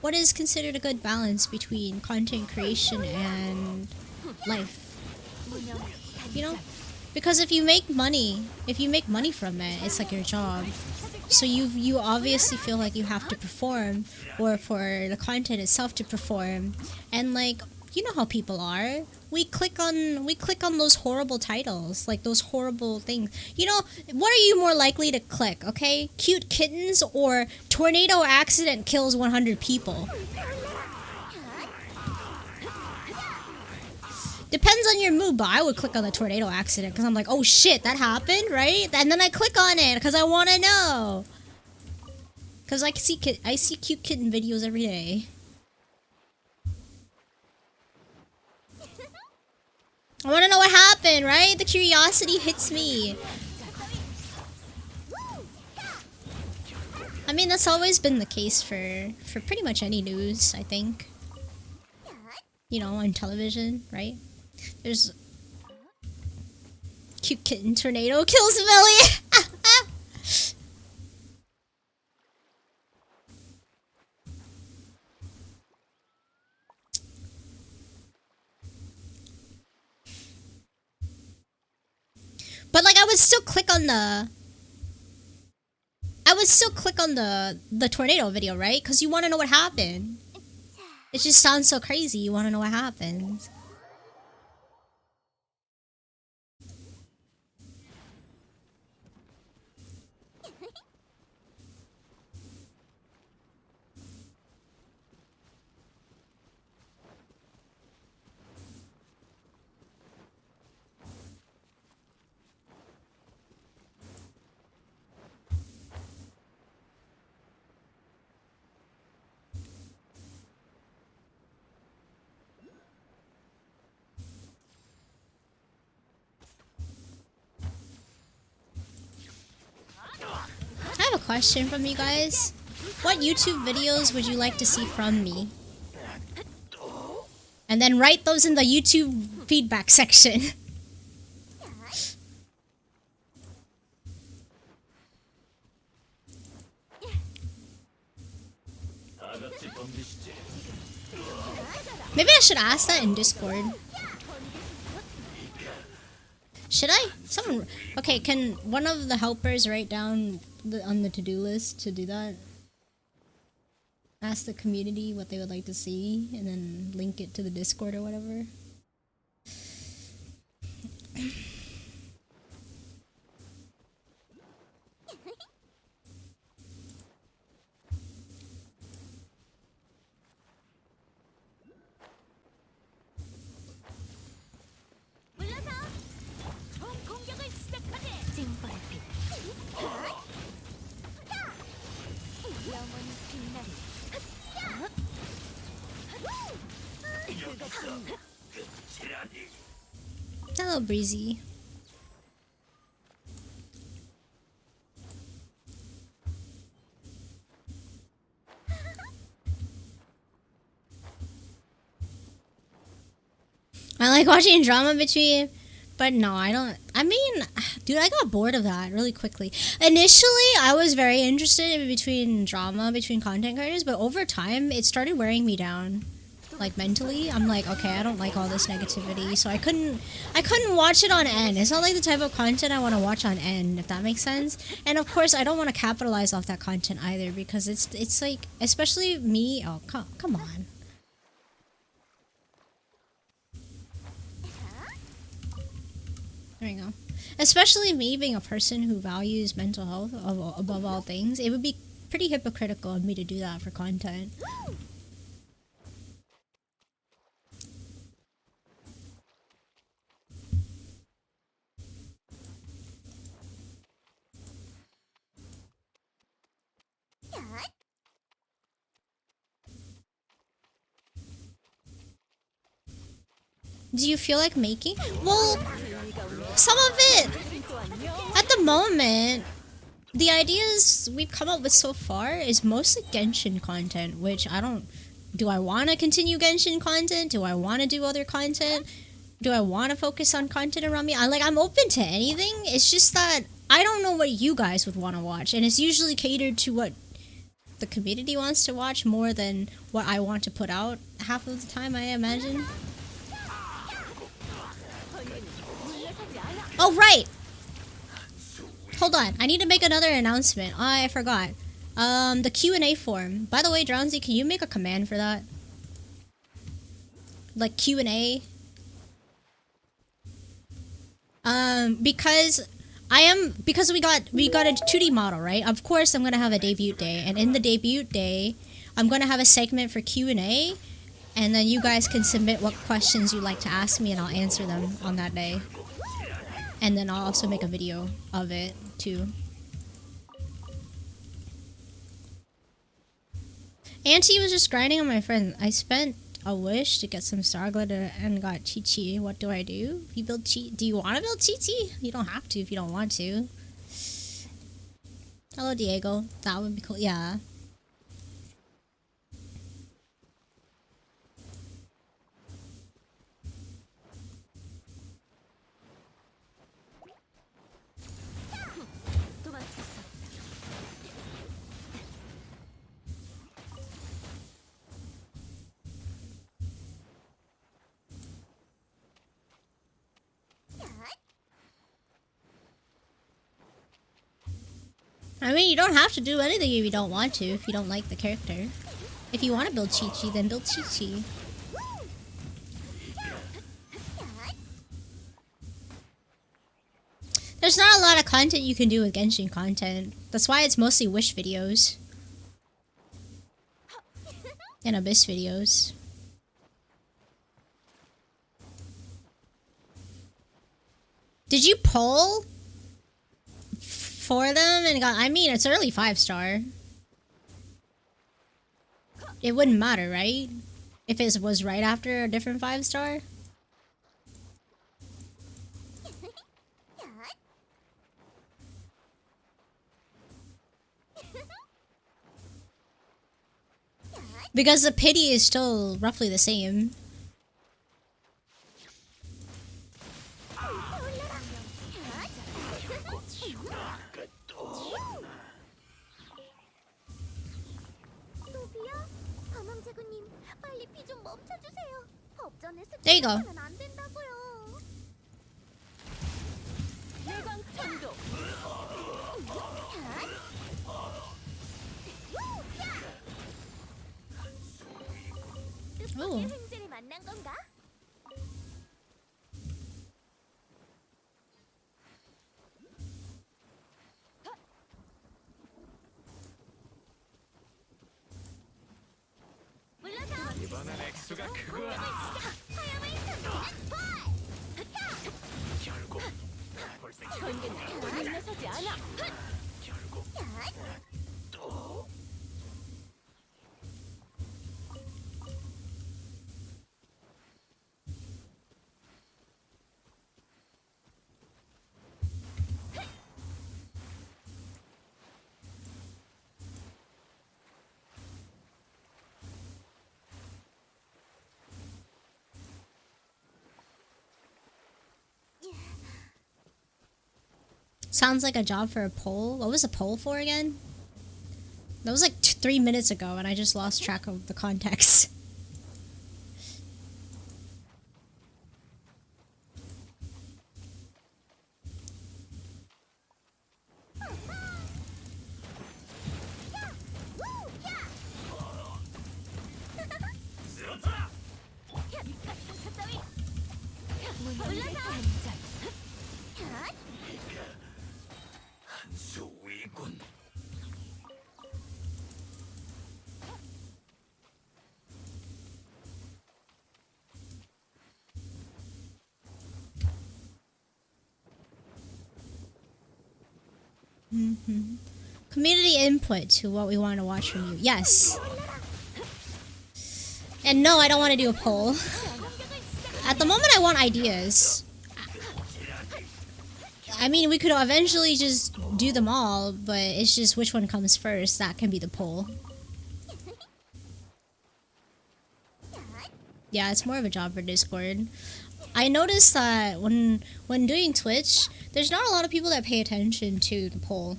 Speaker 2: what is considered a good balance between content creation and life? You know? Because if you make money from it, it's like your job. So you obviously feel like you have to perform, or for the content itself to perform. And like, you know how people are. We click on those horrible titles, like those horrible things. You know, what are you more likely to click, okay? Cute kittens or tornado accident kills 100 people? Depends on your mood, but I would click on the tornado accident because I'm like, oh shit, that happened, right? And then I click on it because I want to know. Because I see cute kitten videos every day. I want to know what happened, right? The curiosity hits me. I mean, that's always been the case for pretty much any news, I think. You know, on television, right? There's cute kitten tornado kills a million. But like, I would still click on the tornado video, right? Because you want to know what happened. It just sounds so crazy. You want to know what happens. I have a question from you guys. What YouTube videos would you like to see from me? And then write those in the YouTube feedback section. Maybe I should ask that in Discord. Should I? Someone... Okay, can one of the helpers write down on the to-do list to do that? Ask the community what they would like to see, and then link it to the Discord or whatever. It's a little breezy. I like watching drama between, but no, I don't. I mean, dude, I got bored of that really quickly. Initially, I was very interested in between drama between content creators, but over time, it started wearing me down. Like mentally, I'm like, okay, I don't like all this negativity, so I couldn't watch it on end. It's not like the type of content I want to watch on end, if that makes sense. And of course, I don't want to capitalize off that content either, because it's like, especially me. Oh, come on. There we go. Especially me being a person who values mental health above all things, it would be pretty hypocritical of me to do that for content. Do you feel like making? Well, some of it. At the moment, the ideas we've come up with so far is mostly Genshin content, which I don't... Do I want to continue Genshin content? Do I want to do other content? Do I want to focus on content around me? I'm open to anything. It's just that I don't know what you guys would want to watch, and it's usually catered to what the community wants to watch more than what I want to put out half of the time, I imagine. Oh, right! Hold on, I need to make another announcement. Oh, I forgot. The Q&A form. By the way, Drownsy, can you make a command for that? Like Q&A? Because we got a 2D model, right? Of course, I'm gonna have a debut day, and in the debut day, I'm gonna have a segment for Q&A, and then you guys can submit what questions you'd like to ask me, and I'll answer them on that day. And then I'll also make a video of it, too. Auntie was just grinding on my friend. I spent a wish to get some star glitter and got Chi-Chi. What do I do? You build Chi... Do you want to build Chi-Chi? You don't have to if you don't want to. Hello, Diego. That would be cool. Yeah. I mean, you don't have to do anything if you don't want to, if you don't like the character. If you want to build Chi-Chi, then build Chi-Chi. There's not a lot of content you can do with Genshin content. That's why it's mostly Wish videos. And Abyss videos. Did you poll for them and got? I mean, it's early 5-star. It wouldn't matter, right? If it was right after a different 5-star. Because the pity is still roughly the same. There you go. Oh.
Speaker 4: 이번엔 액수가 크구나. 결국 볼색 물러서지 않아. 결국 또
Speaker 2: Sounds like a job for a poll. What was a poll for again? That was like 3 minutes ago and I just lost track of the context.
Speaker 4: 한수위군.
Speaker 2: Community input to what we want to watch from you. Yes. And no, I don't want to do a poll. At the moment, I want ideas. I mean, we could eventually just do them all, but it's just which one comes first. That can be the poll. Yeah, it's more of a job for Discord. I noticed that when doing Twitch, there's not a lot of people that pay attention to the poll.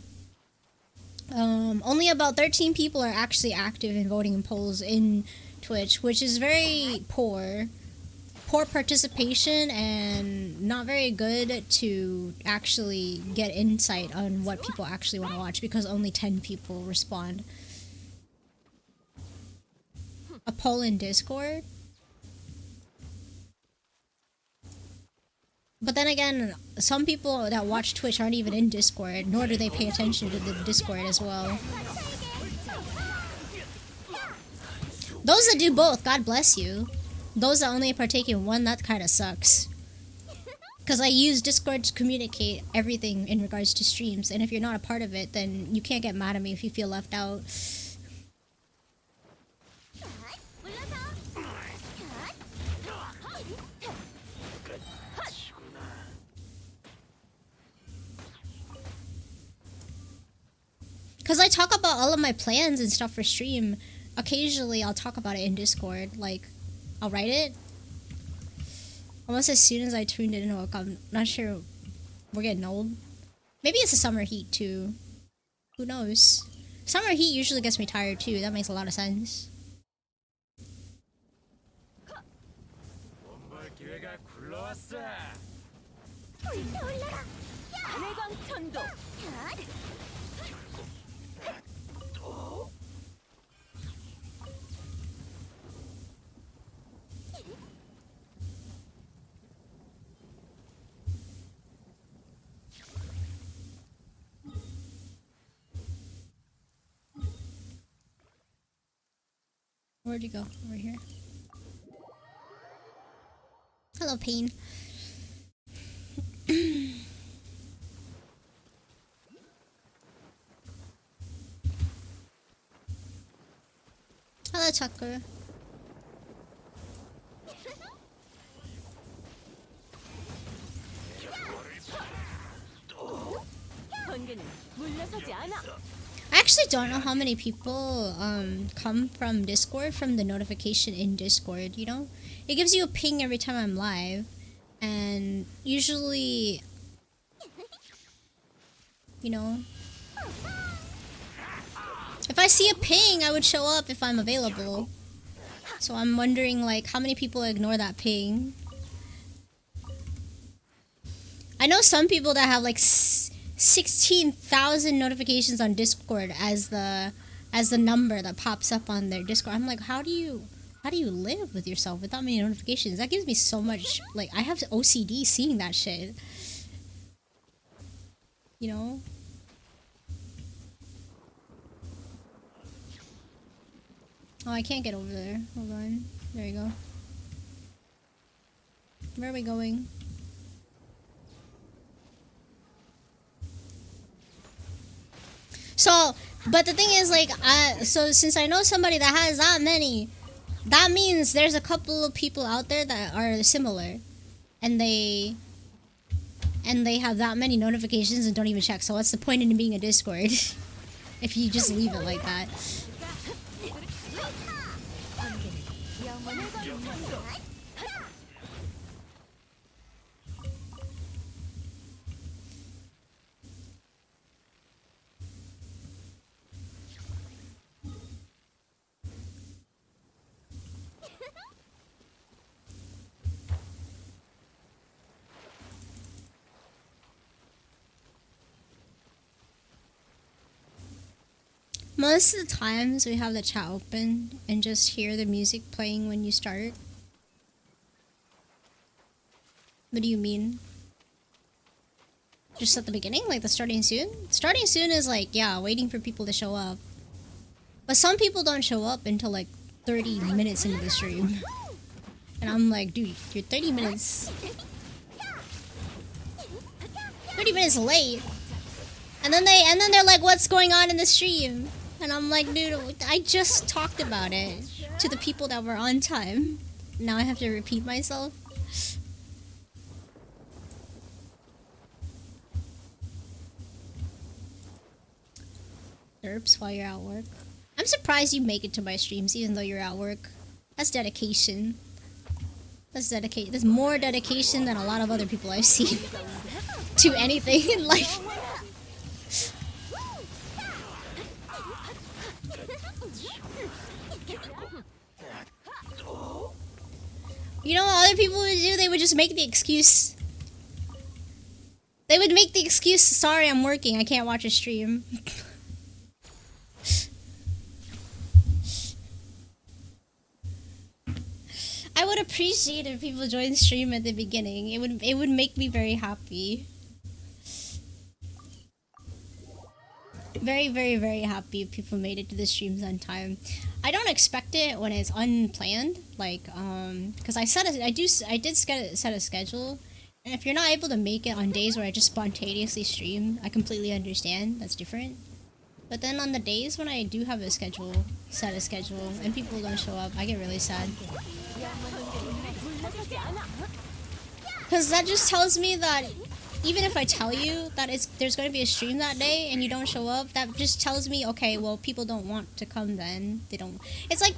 Speaker 2: Only about 13 people are actually active in voting in polls in Twitch, which is very poor. Poor participation and not very good to actually get insight on what people actually want to watch because only 10 people respond. A poll in Discord? But then again, some people that watch Twitch aren't even in Discord, nor do they pay attention to the Discord as well. Those that do both, God bless you. Those that only partake in one, that kind of sucks. Because I use Discord to communicate everything in regards to streams, and if you're not a part of it, then you can't get mad at me if you feel left out. Because I talk about all of my plans and stuff for stream. Occasionally, I'll talk about it in Discord. Like, I'll write it. Almost as soon as I tuned in, I'm not sure. We're getting old. Maybe it's the summer heat, too. Who knows? Summer heat usually gets me tired, too. That makes a lot of sense.
Speaker 4: 기회가 굴러왔어.
Speaker 2: Where'd you go? Over here. Hello, Pain. Hello, Chucker. I actually don't know how many people come from Discord, from the notification in Discord, you know? It gives you a ping every time I'm live, and usually, you know, if I see a ping, I would show up if I'm available. So I'm wondering, like, how many people ignore that ping? I know some people that have like 16,000 notifications on Discord as the number that pops up on their Discord. I'm like, how do you live with yourself with that many notifications? That gives me so much, like, I have OCD seeing that shit. You know? Oh, I can't get over there. Hold on. There you go. Where are we going? So, but the thing is, like, so since I know somebody that has that many, that means there's a couple of people out there that are similar, and they have that many notifications and don't even check. So what's the point in being a Discord if you just leave it like that? Most of the times we have the chat open and just hear the music playing when you start. What do you mean? Just at the beginning? Like the starting soon? Starting soon is like, yeah, waiting for people to show up. But some people don't show up until like 30 minutes into the stream. And I'm like, dude, you're 30 minutes late. And then they're like, what's going on in the stream? And I'm like, dude, I just talked about it to the people that were on time. Now I have to repeat myself. Derps while you're at work. I'm surprised you make it to my streams even though you're at work. That's dedication. That's more dedication than a lot of other people I've seen to anything in life. You know what other people would do? They would just make the excuse. They would make the excuse, sorry, I'm working, I can't watch a stream. I would appreciate if people joined stream at the beginning. It would make me very happy. Very, very, very happy if people made it to the streams on time. I don't expect it when it's unplanned, like, because I did set a schedule, and if you're not able to make it on days where I just spontaneously stream, I completely understand, that's different. But then on the days when I do have a schedule, set a schedule, and people don't show up, I get really sad. Because that just tells me that even if I tell you that there's going to be a stream that day and you don't show up, that just tells me, okay, well, people don't want to come then. They don't. It's like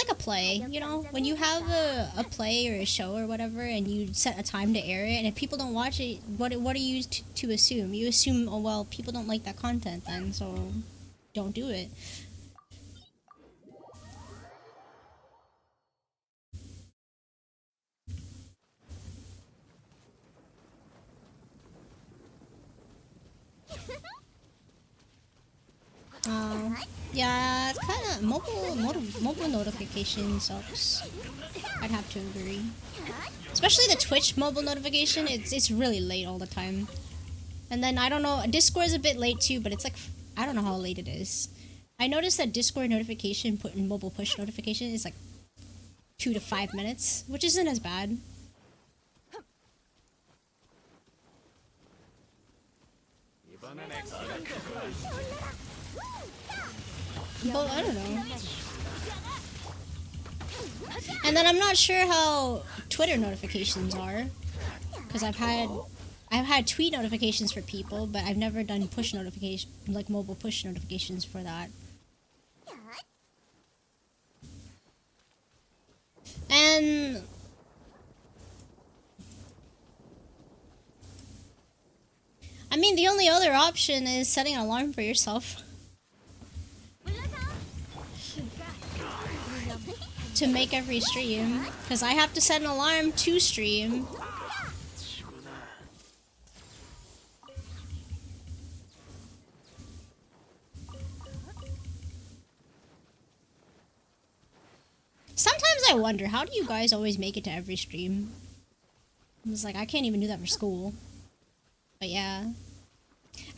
Speaker 2: a play, you know? When you have a play or a show or whatever and you set a time to air it, and if people don't watch it, what are you to assume? You assume, oh, well, people don't like that content then, so don't do it. Yeah, it's kind of mobile notification sucks. I'd have to agree. Especially the Twitch mobile notification, it's really late all the time. And then I don't know, Discord's a bit late too, but it's like, I don't know how late it is. I noticed that Discord notification put in mobile push notification is like 2 to 5 minutes, which isn't as bad. But I don't know. And then I'm not sure how Twitter notifications are, because I've had tweet notifications for people, but I've never done push notification, like mobile push notifications for that. And I mean, the only other option is setting an alarm for yourself to make every stream, because I have to set an alarm to stream. Sometimes I wonder, how do you guys always make it to every stream? It's like, I can't even do that for school. But yeah.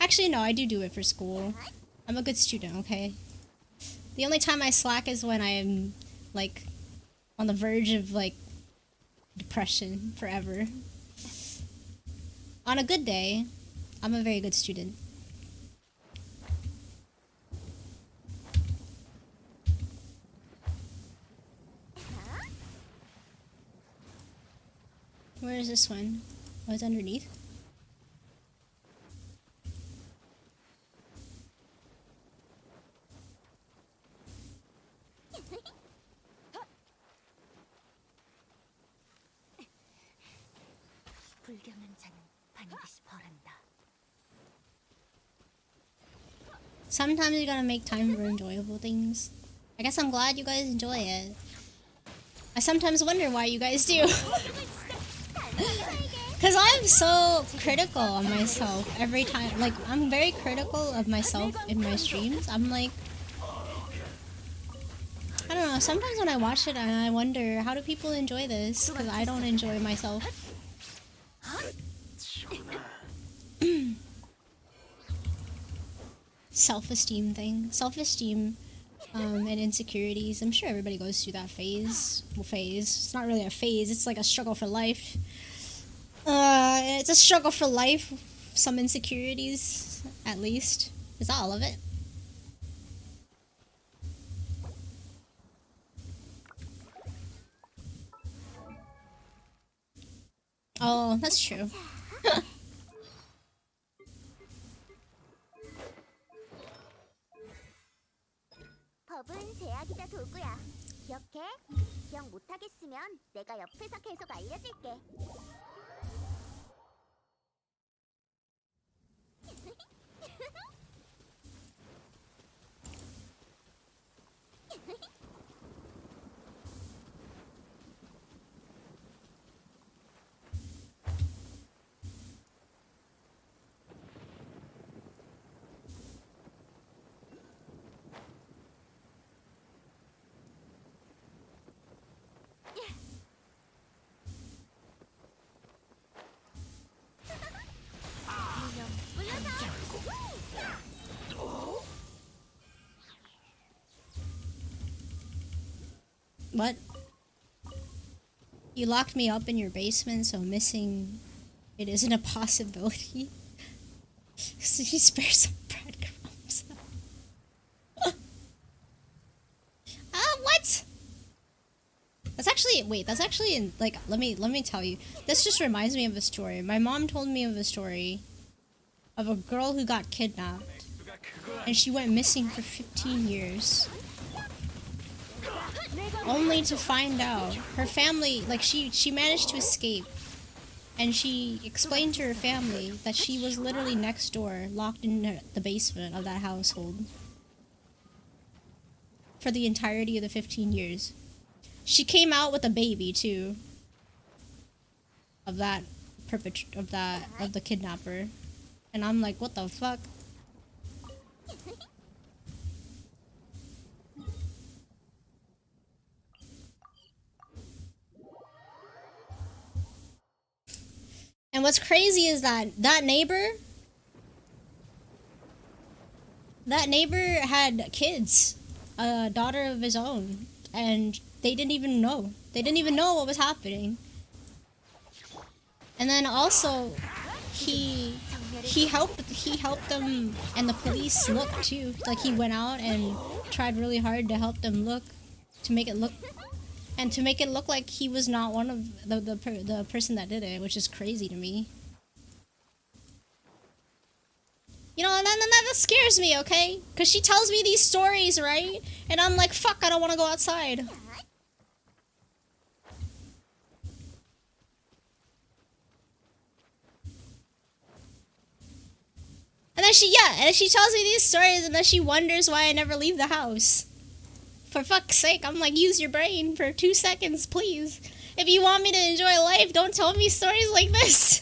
Speaker 2: Actually, no, I do it for school. I'm a good student, okay? The only time I slack is when I am, like, on the verge of, like, depression forever. On a good day, I'm a very good student. Where is this one? Oh, it's underneath? Sometimes you gotta make time for enjoyable things. I guess I'm glad you guys enjoy it. I sometimes wonder why you guys do. Because I'm so critical of myself every time. Like, I'm very critical of myself in my streams. I'm like, I don't know, sometimes when I watch it I wonder, how do people enjoy this? Because I don't enjoy myself. Self-esteem thing. Self-esteem and insecurities. I'm sure everybody goes through that phase. Well, phase. It's not really a phase, it's like a struggle for life. It's a struggle for life. Some insecurities, at least. Is that all of it? Oh, that's true.
Speaker 3: 법은 제약이자 도구야. 기억해? 기억 못하겠으면 내가 옆에서 계속 알려줄게.
Speaker 2: What? You locked me up in your basement, so missing it isn't a possibility. So you spare some breadcrumbs. What? That's actually in, like, let me tell you. This just reminds me of a story. My mom told me of a story of a girl who got kidnapped and she went missing for 15 years. Only to find out her family, like, she managed to escape, and she explained to her family that she was literally next door, locked in the basement of that household for the entirety of the 15 years. She came out with a baby too of the kidnapper, and I'm like, what the fuck? And what's crazy is that neighbor That neighbor had kids, a daughter of his own, and they didn't even know. They didn't even know what was happening. And then also, he helped them and the police look too. Like he went out and tried really hard to help them look, to make it look like he was not one of the person that did it, which is crazy to me. You know, and then that scares me, okay? Because she tells me these stories, right? And I'm like, fuck, I don't want to go outside. And then she tells me these stories and then she wonders why I never leave the house. For fuck's sake, I'm like, use your brain for 2 seconds, please. If you want me to enjoy life, don't tell me stories like this.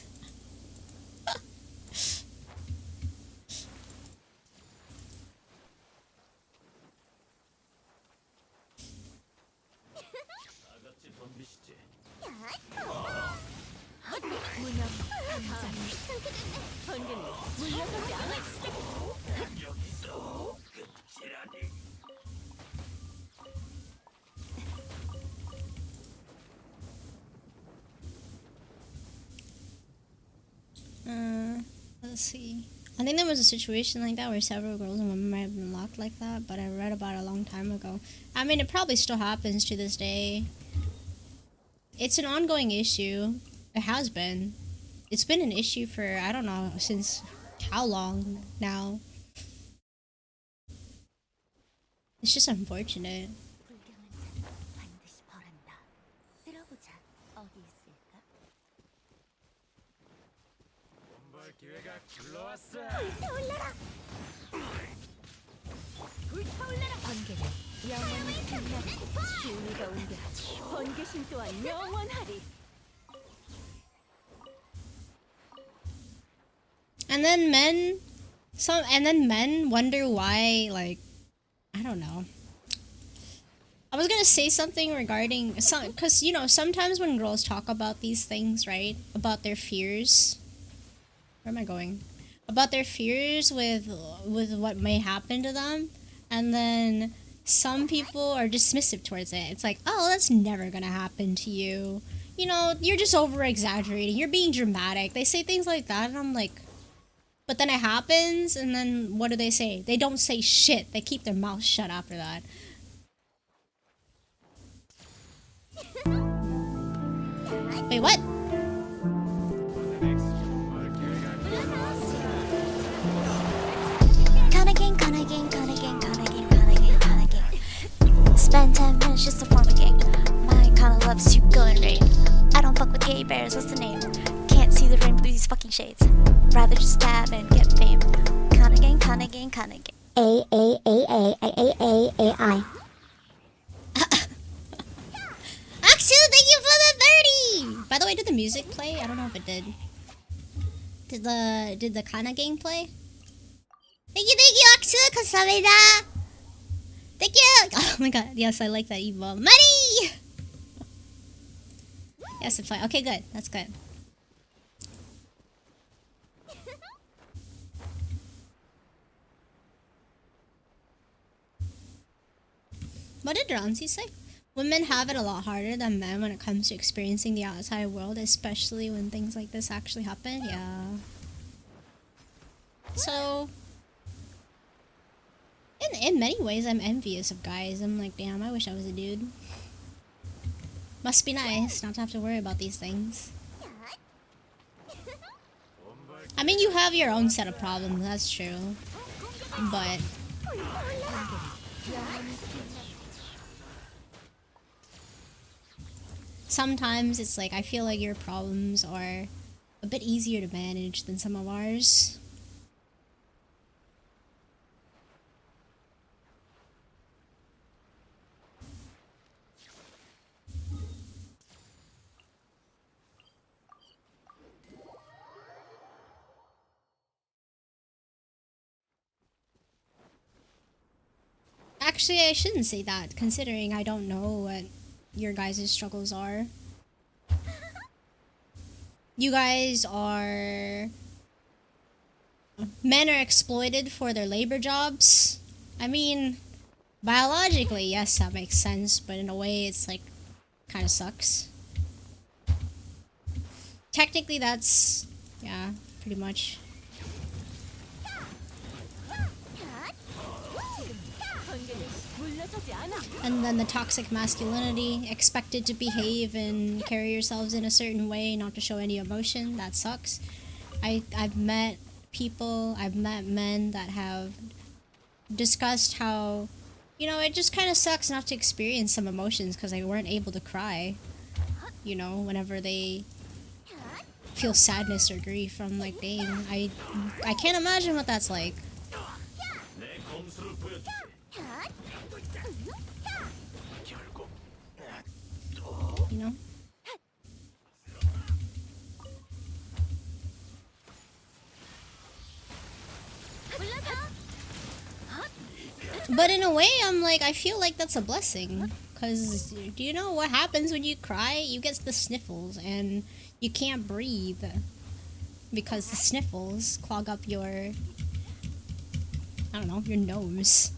Speaker 2: Let's see. I think there was a situation like that where several girls and women might have been locked like that, but I read about it a long time ago. I mean, it probably still happens to this day. It's an ongoing issue. It has been. It's been an issue for, I don't know, since how long now. It's just unfortunate. And then men wonder why, like, I don't know. I was gonna say something regarding because you know, sometimes when girls talk about these things, right, about their fears. Where am I going? About their fears with what may happen to them, and then some people are dismissive towards it. It's like, oh, that's never gonna happen to you. You know, you're just over exaggerating. You're being dramatic. They say things like that, and I'm like, but then it happens, and then what do they say? They don't say shit. They keep their mouth shut after that. Wait, what?
Speaker 3: Spend 10 minutes just to form a gang. My kinda loves to go and raid. I don't fuck with gay bears, what's the name? Can't see the rain through these fucking shades. Rather just stab and get fame. Kinda gang, kinda gang, kinda gang.
Speaker 1: A-I.
Speaker 2: Akchu, thank you for the 30! By the way, did the music play? I don't know if it did. Did the Kana game play? Thank you, Akchu! Kasamida! Thank you! Oh my god, yes, I like that evil. Money! Yes, it played. Okay, good. That's good. What did Ramsey say? Women have it a lot harder than men when it comes to experiencing the outside world, especially when things like this actually happen. Yeah. So, in many ways, I'm envious of guys. I'm like, damn, I wish I was a dude. Must be nice not to have to worry about these things. I mean, you have your own set of problems, that's true. But sometimes it's like, I feel like your problems are a bit easier to manage than some of ours. Actually, I shouldn't say that, considering I don't know what your guys' struggles are. You guys are men are exploited for their labor jobs. I mean, biologically, yes, that makes sense, but in a way, it's like kind of sucks. Technically, that's yeah, pretty much. And then the toxic masculinity, expected to behave and carry yourselves in a certain way, not to show any emotion. That sucks. I've met men that have discussed how, you know, it just kind of sucks not to experience some emotions because they weren't able to cry, you know, whenever they feel sadness or grief. I'm like, dang, I can't imagine what that's like. You know? But in a way, I'm like, I feel like that's a blessing. Because do you know what happens when you cry? You get the sniffles and you can't breathe. Because the sniffles clog up your, I don't know, your nose.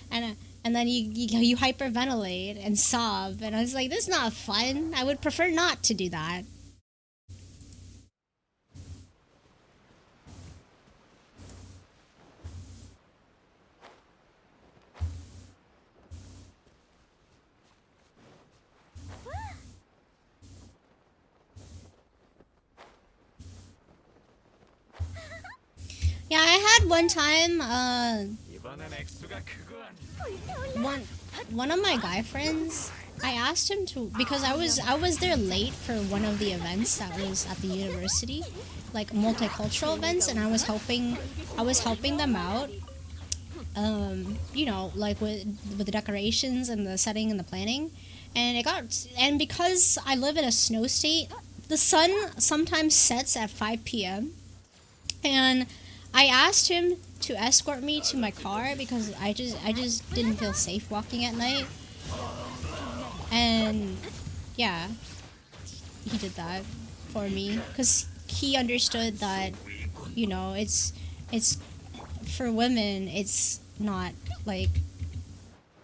Speaker 2: And then you hyperventilate and sob. And I was like, this is not fun. I would prefer not to do that. Yeah, I had one time,
Speaker 4: 이번엔 액수가 크고
Speaker 2: one of my guy friends, I asked him to, because I was there late for one of the events that was at the university, like multicultural events, and I was helping them out, you know, like with the decorations and the setting and the planning, and because I live in a snow state, the sun sometimes sets at 5 p.m. and I asked him to escort me to my car because I just didn't feel safe walking at night. And yeah, he did that for me because he understood that, you know, it's for women, it's not like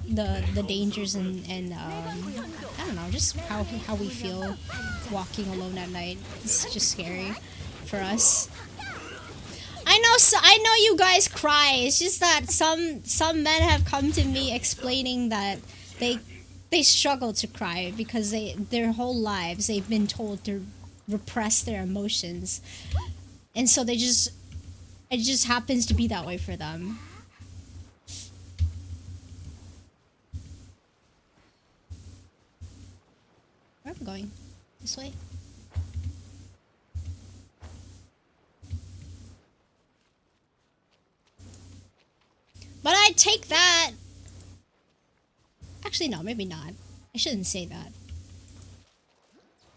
Speaker 2: the dangers and I don't know, just how we feel walking alone at night. It's just scary for us. I know you guys cry. It's just that some men have come to me explaining that they struggle to cry because their whole lives they've been told to repress their emotions, and so it just happens to be that way for them. Where am I going? This way? But I'd take that. Actually, no, maybe not. I shouldn't say that.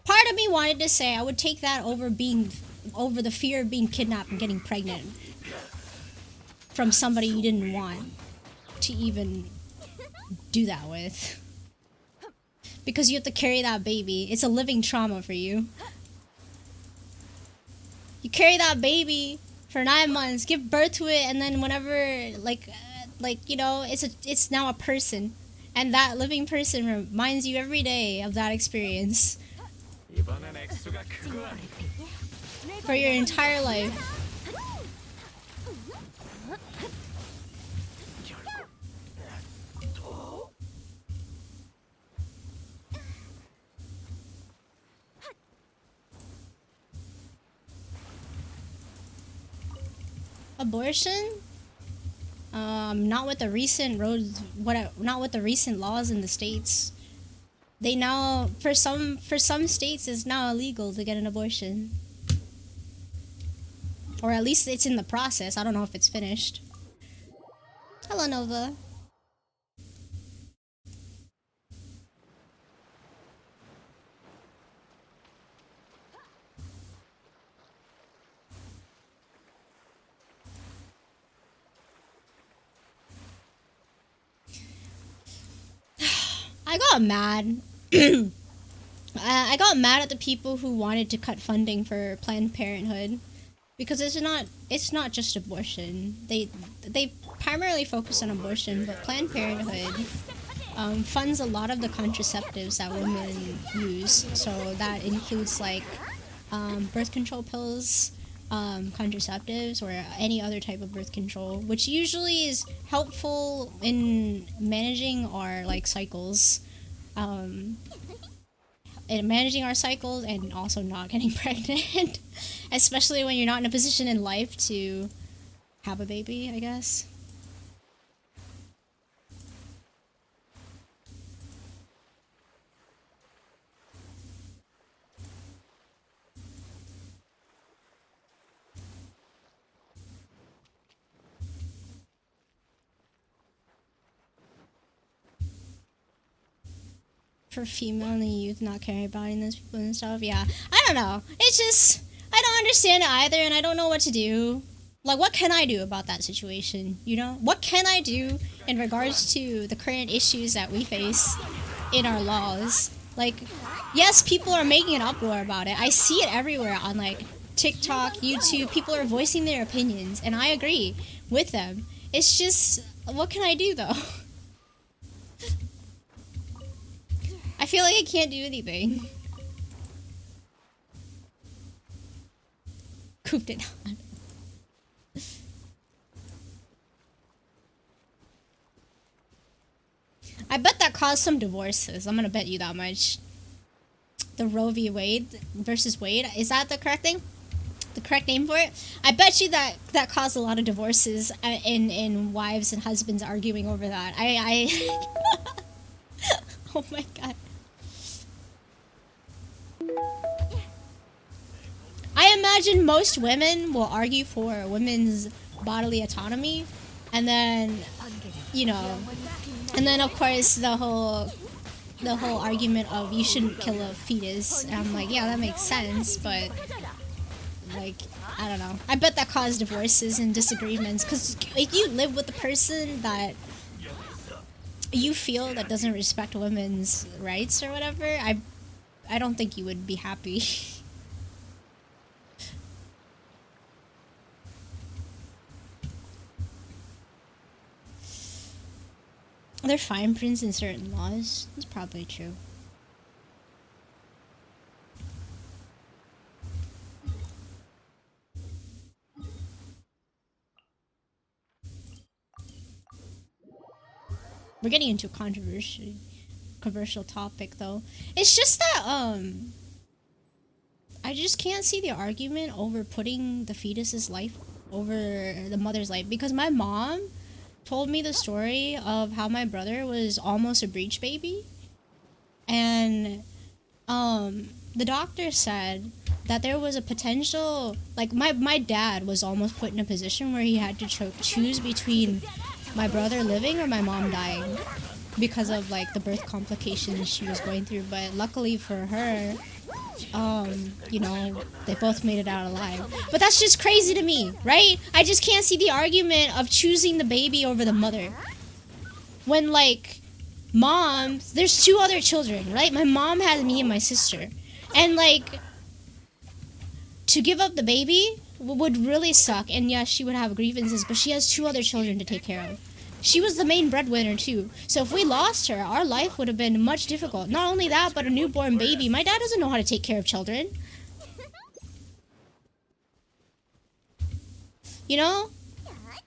Speaker 2: Part of me wanted to say I would take that over the fear of being kidnapped and getting pregnant from somebody you didn't want to even do that with. Because you have to carry that baby. It's a living trauma for you. You carry that baby for 9 months, give birth to it, and then whenever, like you know, it's now a person, and that living person reminds you every day of that experience
Speaker 4: 이번엔 액수가 크고
Speaker 2: for your entire life. Abortion? Not with the recent not with the recent laws in the states. They now, for some states, it's now illegal to get an abortion. Or at least it's in the process. I don't know if it's finished. Hello, Nova. I got mad. I got mad at the people who wanted to cut funding for Planned Parenthood. because it's not just abortion. They primarily focus on abortion, but Planned Parenthood funds a lot of the contraceptives that women use. So that includes like birth control pills, contraceptives, or any other type of birth control, which usually is helpful in managing our like cycles, in managing our cycles and also not getting pregnant, especially when you're not in a position in life to have a baby, I guess. For female in the youth not caring about those people and stuff, yeah. I don't know. It's just, I don't understand it either, and I don't know what to do. Like, what can I do about that situation, you know? What can I do in regards to the current issues that we face in our laws? Like, yes, people are making an uproar about it. I see it everywhere on, like, TikTok, YouTube. People are voicing their opinions, and I agree with them. It's just, what can I do, though? I feel like I can't do anything. Cooped it on. I bet that caused some divorces. I'm gonna bet you that much. The Roe v. Wade versus Wade. Is that the correct thing? The correct name for it? I bet you that caused a lot of divorces in wives and husbands arguing over that. Oh my god. I imagine most women will argue for women's bodily autonomy, and then, you know, and then of course the whole argument of you shouldn't kill a fetus. And I'm like, yeah, that makes sense, but like, I don't know. I bet that caused divorces and disagreements, because if you live with a person that you feel that doesn't respect women's rights or whatever, I don't think you would be happy. They're fine prints in certain laws. That's probably true. We're getting into a controversial topic, though. It's just that I just can't see the argument over putting the fetus's life over the mother's life, because my mom told me the story of how my brother was almost a breech baby, and the doctor said that there was a potential, like my dad was almost put in a position where he had to choose between my brother living or my mom dying because of like the birth complications she was going through. But luckily for her, you know, they both made it out alive. But that's just crazy to me, right? I just can't see the argument of choosing the baby over the mother. When, like, there's 2 other children, right? My mom has me and my sister. And, like, to give up the baby would really suck. And yes, she would have grievances, but she has 2 other children to take care of. She was the main breadwinner too. So if we lost her, our life would have been much difficult. Not only that, but a newborn baby. My dad doesn't know how to take care of children. You know?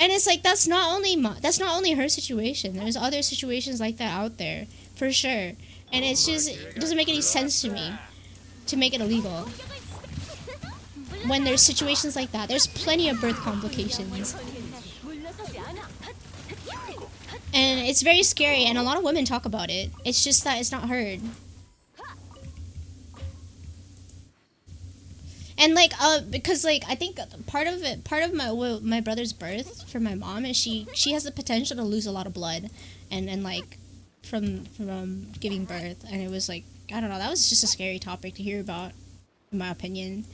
Speaker 2: And it's like, that's not only her situation. There's other situations like that out there, for sure. And it's just, it doesn't make any sense to me to make it illegal. When there's situations like that, there's plenty of birth complications. And it's very scary, and a lot of women talk about it. It's just that it's not heard. And like, because like, I think part of my brother's birth for my mom is she has the potential to lose a lot of blood, and like, from giving birth. And it was like, I don't know, that was just a scary topic to hear about, in my opinion.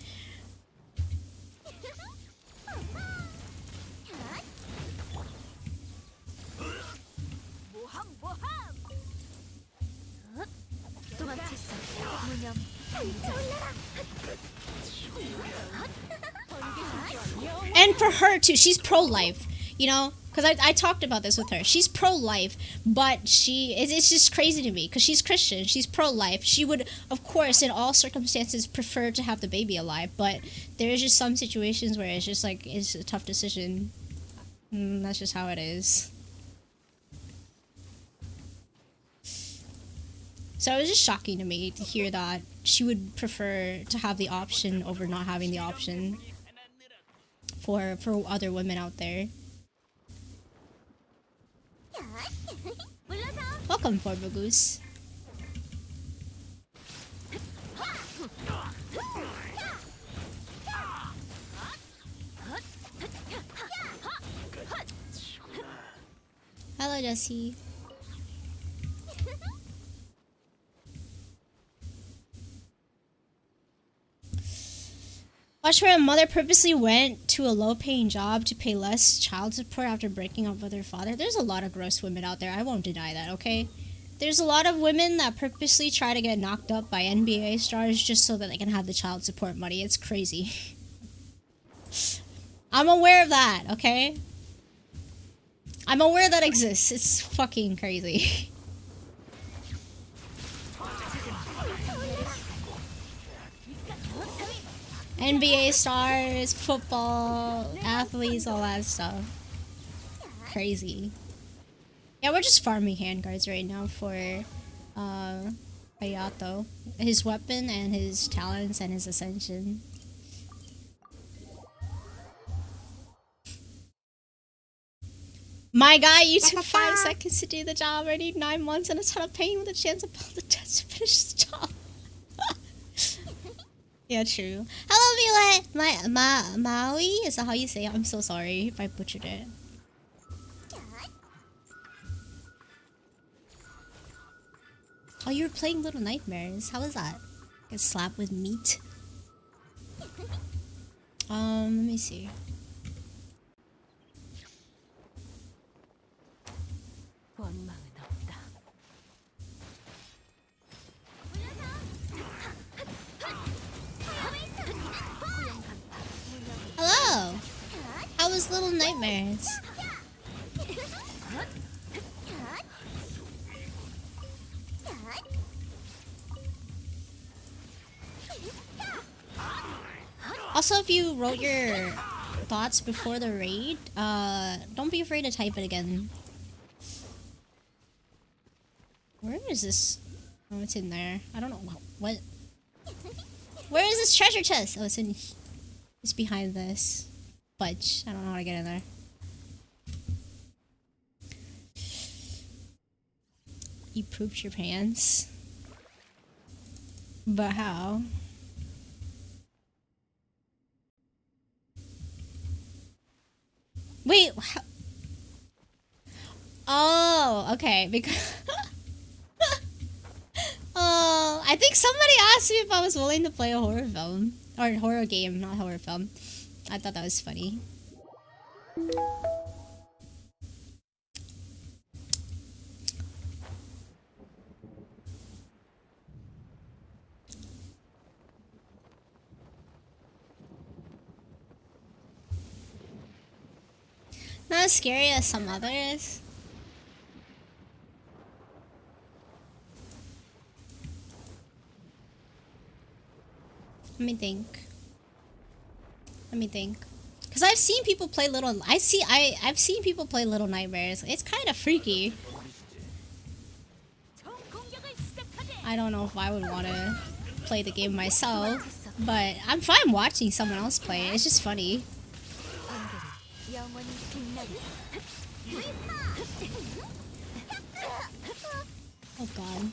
Speaker 2: And for her too, she's pro-life, you know? Because I talked about this with her. She's pro-life, but it's just crazy to me because she's Christian. She's pro-life. She would, of course, in all circumstances, prefer to have the baby alive. But there's just some situations where it's just like, it's a tough decision. That's just how it is. So it was just shocking to me to hear that she would prefer to have the option over not having the option for other women out there. Welcome, Forbagoose. Hello, Jessie. Watch where a mother purposely went to a low-paying job to pay less child support after breaking up with her father. There's a lot of gross women out there. I won't deny that, okay? There's a lot of women that purposely try to get knocked up by NBA stars just so that they can have the child support money. It's crazy. I'm aware of that, okay? I'm aware that exists. It's fucking crazy. NBA stars, football, athletes, all that stuff. Crazy. Yeah, we're just farming handguards right now for Hayato. His weapon and his talents and his ascension. My guy, you took 5 seconds to do the job. I need 9 months and a ton of pain with a chance of all the tests to finish the job. Yeah, true. Hello, Violet! Maui? Is that how you say it? I'm so sorry if I butchered it. Oh, you were playing Little Nightmares. How was that? Get slapped with meat? Let me see. Hello! How was Little Nightmares? Also, if you wrote your thoughts before the raid, don't be afraid to type it again. Where is this? Oh, it's in there. I don't know what. Where is this treasure chest? Oh, it's behind this fudge. I don't know how to get in there. You pooped your pants. But how? Wait, how? Oh, okay, because oh, I think somebody asked me if I was willing to play a horror film. Or a horror game, not horror film. I thought that was funny. Not as scary as some others. Let me think. Cause I've seen people play I've seen people play Little Nightmares. It's kind of freaky. I don't know if I would want to play the game myself, but I'm fine watching someone else play it. It's just funny. Oh god.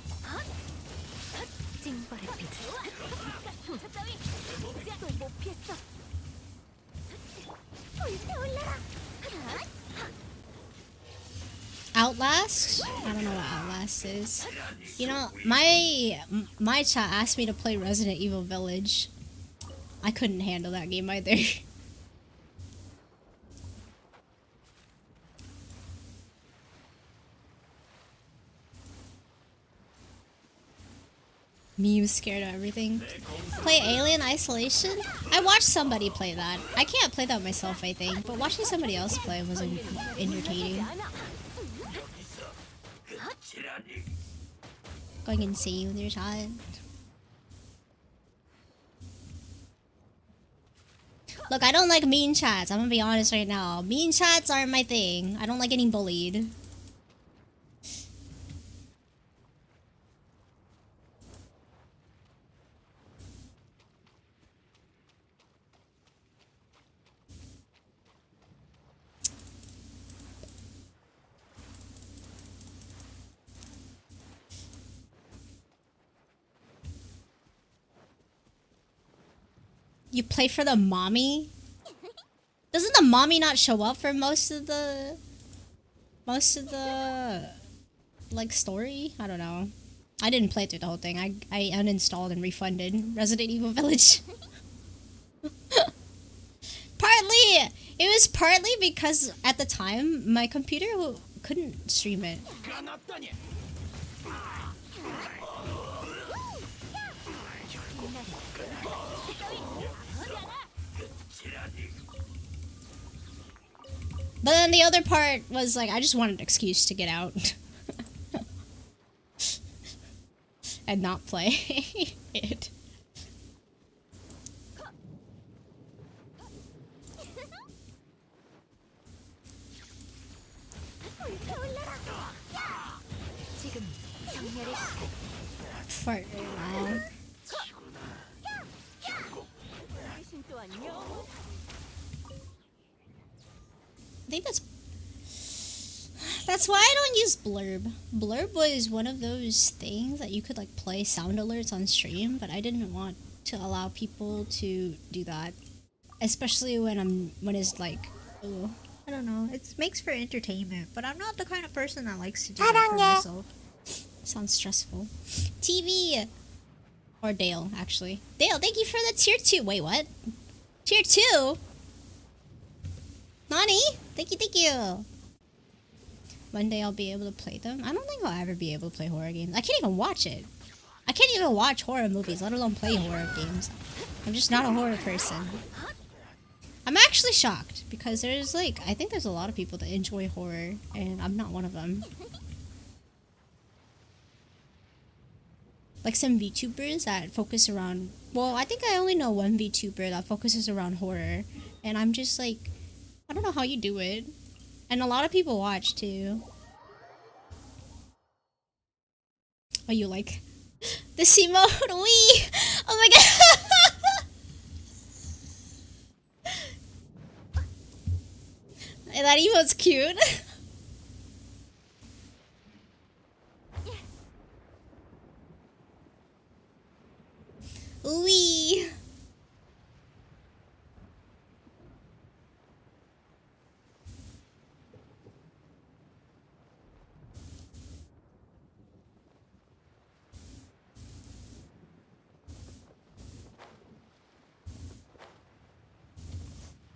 Speaker 2: Outlast? I don't know what Outlast is. You know, my chat asked me to play Resident Evil Village. I couldn't handle that game either. Me was scared of everything. Play Alien Isolation? I watched somebody play that. I can't play that myself, I think, but watching somebody else play was entertaining. Going insane with your shot. Look, I don't like mean chats. I'm gonna be honest right now. Mean chats aren't my thing. I don't like getting bullied. You play for the mommy? Doesn't the mommy not show up for most of the like story? I don't know. I didn't play through the whole thing. I uninstalled and refunded Resident Evil Village. It was partly because at the time my computer couldn't stream it. But then the other part was like, I just wanted an excuse to get out. And not play it. Fart right now. I think that's why I don't use Blurb. Blurb was one of those things that you could like play sound alerts on stream, but I didn't want to allow people to do that, especially when it's like, oh, I don't know. It makes for entertainment, but I'm not the kind of person that likes to do that for myself. Sounds stressful. TV or Dale, actually. Dale, thank you for the tier 2. Wait, what? Tier 2? Nani? Thank you. One day I'll be able to play them. I don't think I'll ever be able to play horror games. I can't even watch it. I can't even watch horror movies, let alone play horror games. I'm just not a horror person. I'm actually shocked because there's like, I think there's a lot of people that enjoy horror and I'm not one of them. Like some VTubers that focus around, well, I think I only know one VTuber that focuses around horror and I'm just like, I don't know how you do it. And a lot of people watch too. Oh, you like the C mode? Wee! Oh my god! That emote's cute. Wee!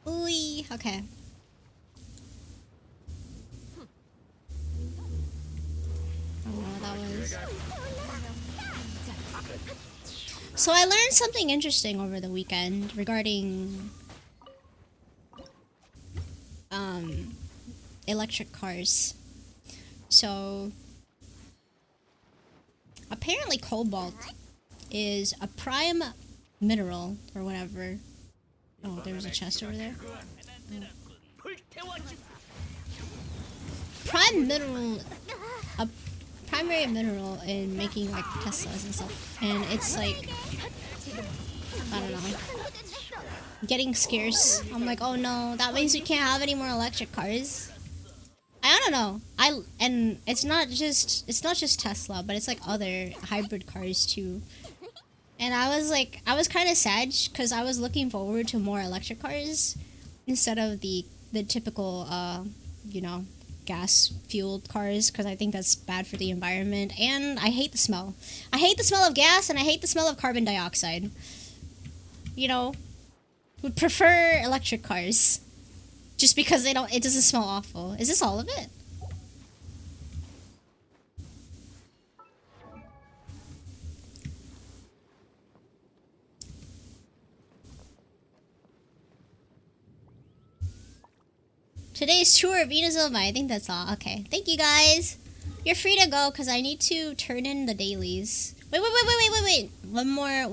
Speaker 2: Ooh, okay. I don't know what that was. So I learned something interesting over the weekend regarding electric cars. So apparently cobalt is a prime mineral or whatever. Oh, there was a chest over there. Prime mineral, a primary mineral in making like Teslas and stuff, and it's like, I don't know, getting scarce. I'm like, oh no, that means we can't have any more electric cars. I don't know. And it's not just Tesla, but it's like other hybrid cars too. And I was kind of sad because I was looking forward to more electric cars instead of the typical, you know, gas-fueled cars because I think that's bad for the environment. And I hate the smell. I hate the smell of gas and I hate the smell of carbon dioxide. You know, would prefer electric cars just because it doesn't smell awful. Is this all of it? Today's tour of Inazuma. I think that's all. Okay. Thank you guys. You're free to go because I need to turn in the dailies. Wait. One more.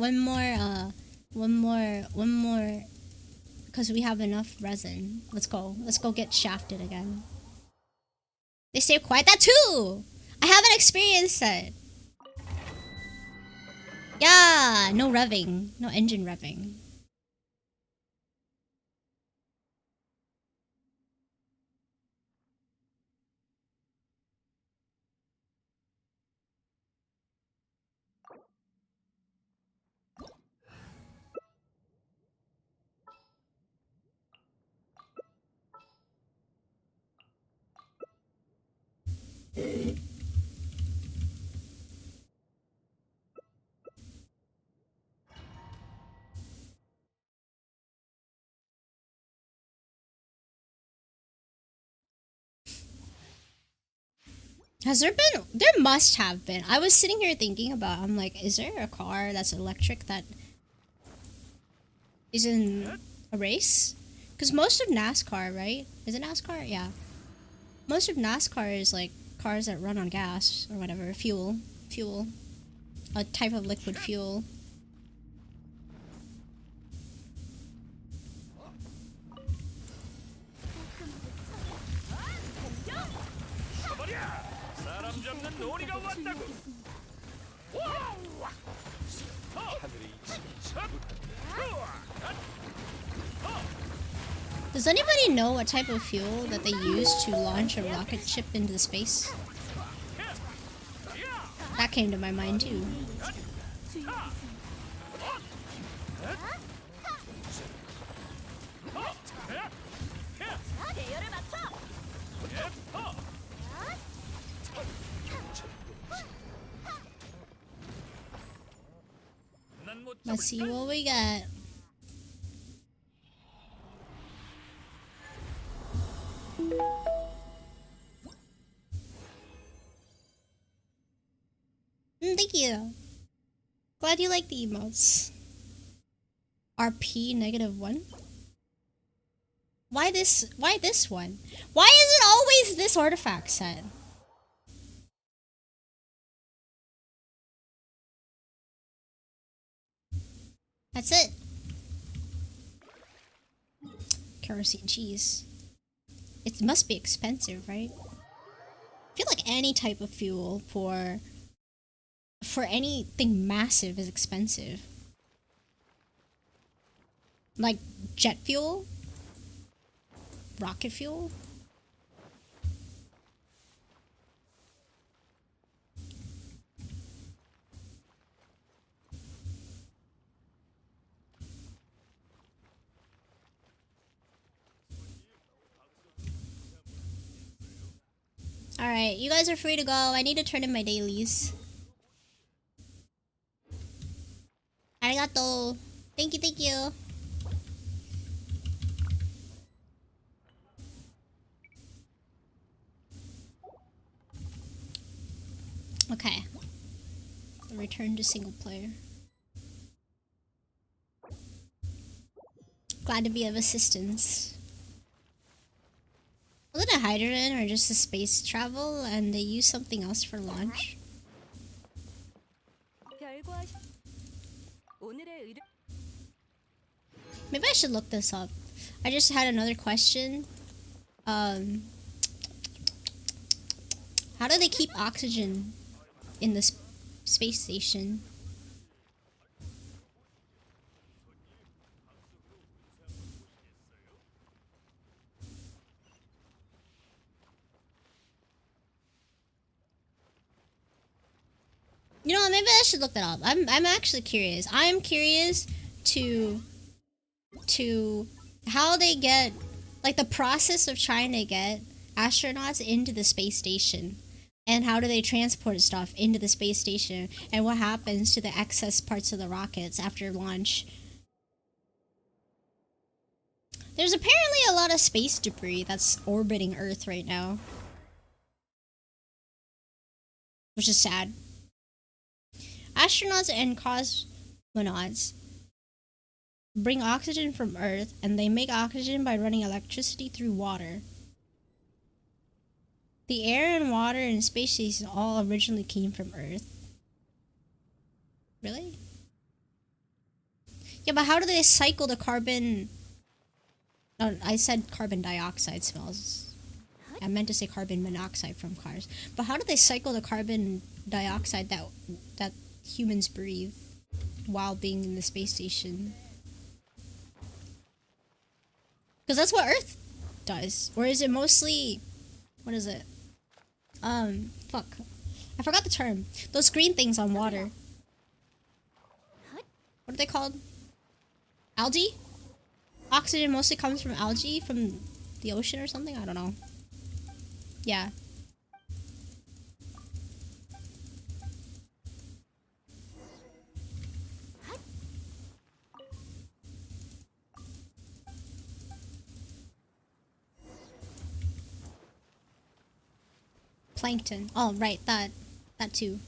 Speaker 2: Because we have enough resin. Let's go. Let's go get shafted again. They stay quiet. That too! I haven't experienced it. Yeah, no revving. No engine revving. Has there been? There must have been. I was sitting here thinking about, I'm like, is there a car that's electric that is in a race? Because most of NASCAR, right? Is it NASCAR? Yeah. Most of NASCAR is like cars that run on gas or whatever. Fuel. A type of liquid fuel.
Speaker 4: 사람 잡는 놀이가 왔다고.
Speaker 2: Does anybody know what type of fuel that they use to launch a rocket ship into space? That came to my mind too. Let's see what we got. Thank you. Glad you like the emotes. RP -1? Why this one? Why is it always this artifact set? That's it. Kerosene cheese. It must be expensive, right? I feel like any type of fuel for anything massive is expensive. Like jet fuel? Rocket fuel? Alright, you guys are free to go. I need to turn in my dailies. Arigato. Thank you. Okay. Return to single player. Glad to be of assistance. Was it a hydrogen or just a space travel and they use something else for launch? Maybe I should look this up. I just had another question. How do they keep oxygen in the space station? You know, maybe I should look that up. I'm actually curious. I'm curious to how they get, like, the process of trying to get astronauts into the space station, and how do they transport stuff into the space station, and what happens to the excess parts of the rockets after launch. There's apparently a lot of space debris that's orbiting Earth right now, which is sad. Astronauts and cosmonauts bring oxygen from Earth, and they make oxygen by running electricity through water. The air and water in space stations all originally came from Earth. Really? Yeah, but how do they cycle the carbon? Oh, I said carbon dioxide smells. I meant to say carbon monoxide from cars. But how do they cycle the carbon dioxide that humans breathe while being in the space station? Because that's what Earth does. Or is it mostly... What is it? Fuck. I forgot the term. Those green things on water. What are they called? Algae? Oxygen mostly comes from algae from the ocean or something? I don't know. Yeah. Plankton. Oh, right, that too.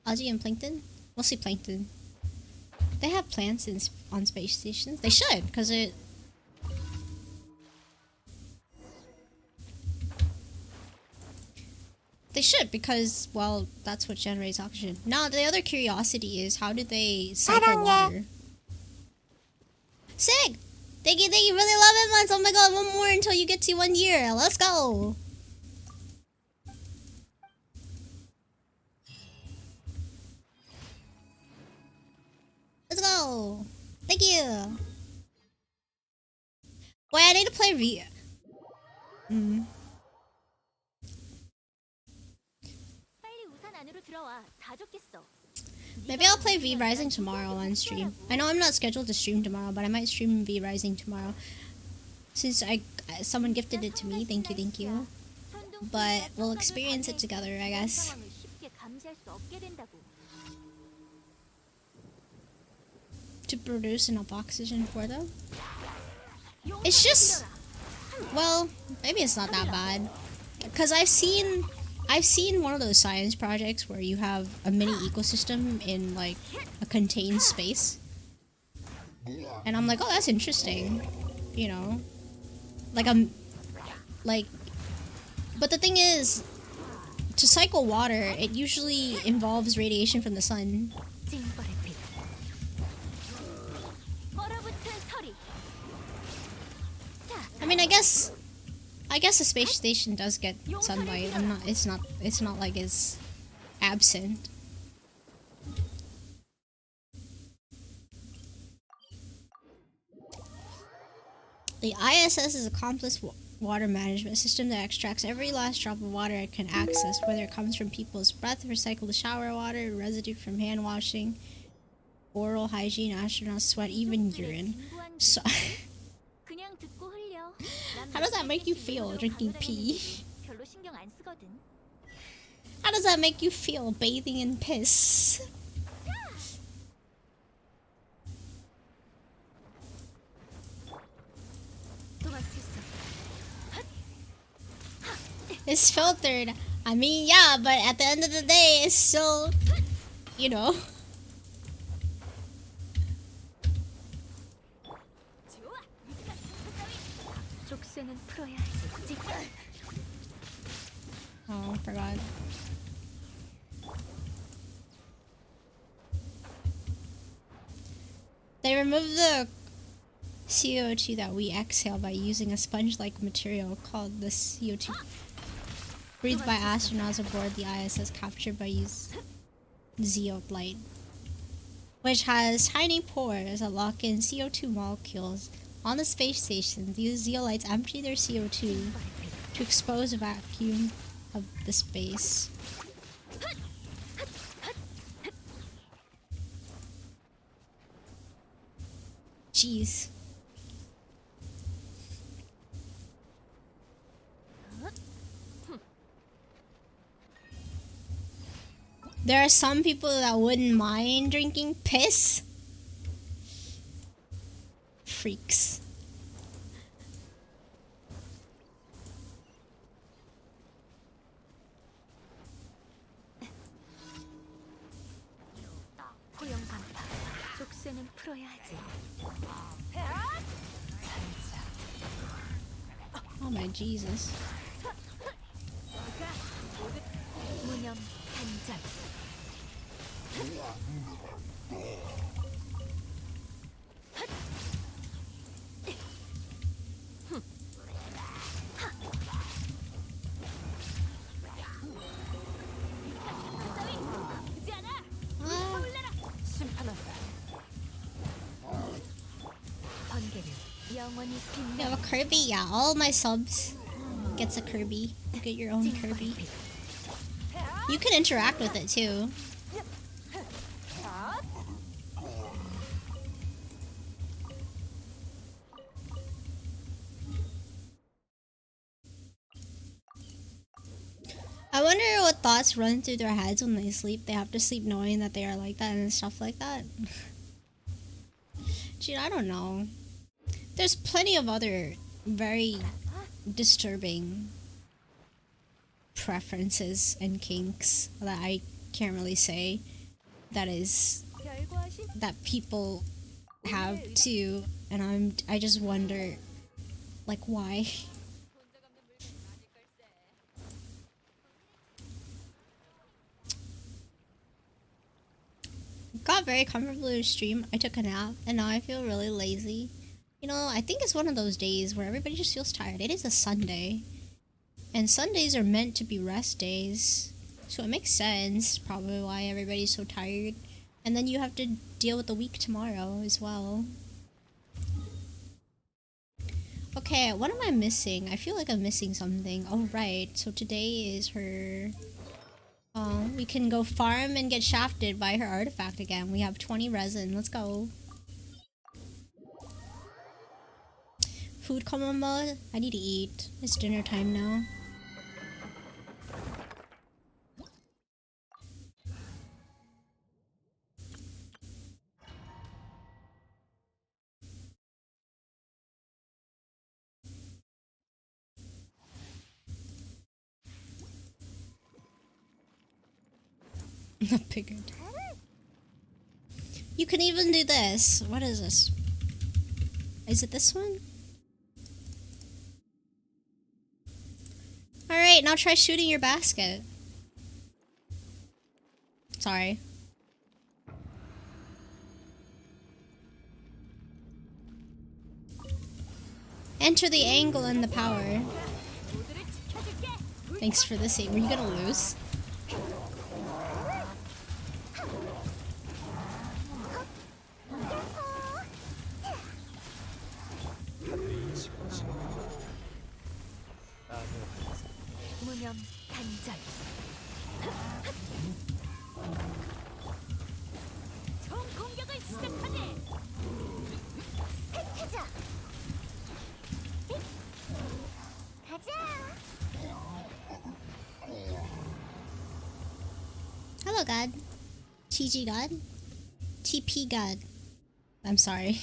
Speaker 2: Algae and plankton? Mostly plankton. They have plants on space stations. They should, because it... They should, because, well, that's what generates oxygen. Now, the other curiosity is, how do they cycle water? Sick! Thank you, really love it, months. Oh my god, one more until you get to 1 year. Let's go! Let's go! Thank you! Wait, I need to play V. Maybe I'll play V Rising tomorrow on stream. I know I'm not scheduled to stream tomorrow, but I might stream V Rising tomorrow. Since someone gifted it to me, thank you. But we'll experience it together, I guess. To produce enough oxygen for them. It's just, well, maybe it's not that bad. Because I've seen one of those science projects where you have a mini ecosystem in like a contained space. And I'm like, oh, that's interesting. You know? But the thing is, to cycle water, it usually involves radiation from the sun. I mean, I guess the space station does get sunlight. It's not like it's absent. The ISS is a complex water management system that extracts every last drop of water it can access, whether it comes from people's breath, recycled shower water, residue from hand washing, oral hygiene, astronaut sweat, even urine. So how does that make you feel, drinking pee? How does that make you feel, bathing in piss? It's filtered. I mean, yeah, but at the end of the day, it's still, you know. Oh, I forgot. They remove the CO2 that we exhale by using a sponge-like material called the CO2 breathed by astronauts aboard the ISS, captured by use zeolite, which has tiny pores that lock in CO2 molecules. On the space station, these zeolites empty their CO2 to expose a vacuum of the space. Jeez. There are some people that wouldn't mind drinking piss. Freaks. Oh my Jesus.
Speaker 3: 무념 단절. 심판한다. 번개는 영원히
Speaker 2: You have a Kirby? Yeah, all my subs gets a Kirby. You get your own Kirby. You can interact with it too. I wonder what thoughts run through their heads when they sleep. They have to sleep knowing that they are like that and stuff like that. Dude, I don't know. There's plenty of other very disturbing preferences and kinks that I can't really say that people have too, and I just wonder, like, why. Got very comfortable to stream. I took a nap and now I feel really lazy. You know, I think it's one of those days where everybody just feels tired. It is a Sunday, and Sundays are meant to be rest days, so it makes sense probably why everybody's so tired. And then you have to deal with the week tomorrow as well. Okay, what am I missing? I feel like I'm missing something. Oh right, so today is her... we can go farm and get shafted by her artifact again. We have 20 resin. Let's go. Food common mode? I need to eat. It's dinner time now. Not figured. You can even do this. What is this? Is it this one? Alright, now try shooting your basket. Sorry. Enter the angle and the power. Thanks for the save. Were you gonna lose?
Speaker 3: 무념 단절. 총 공격을 시작하네. 가자. 가자.
Speaker 2: Hello, God. TG God? TP God. I'm sorry.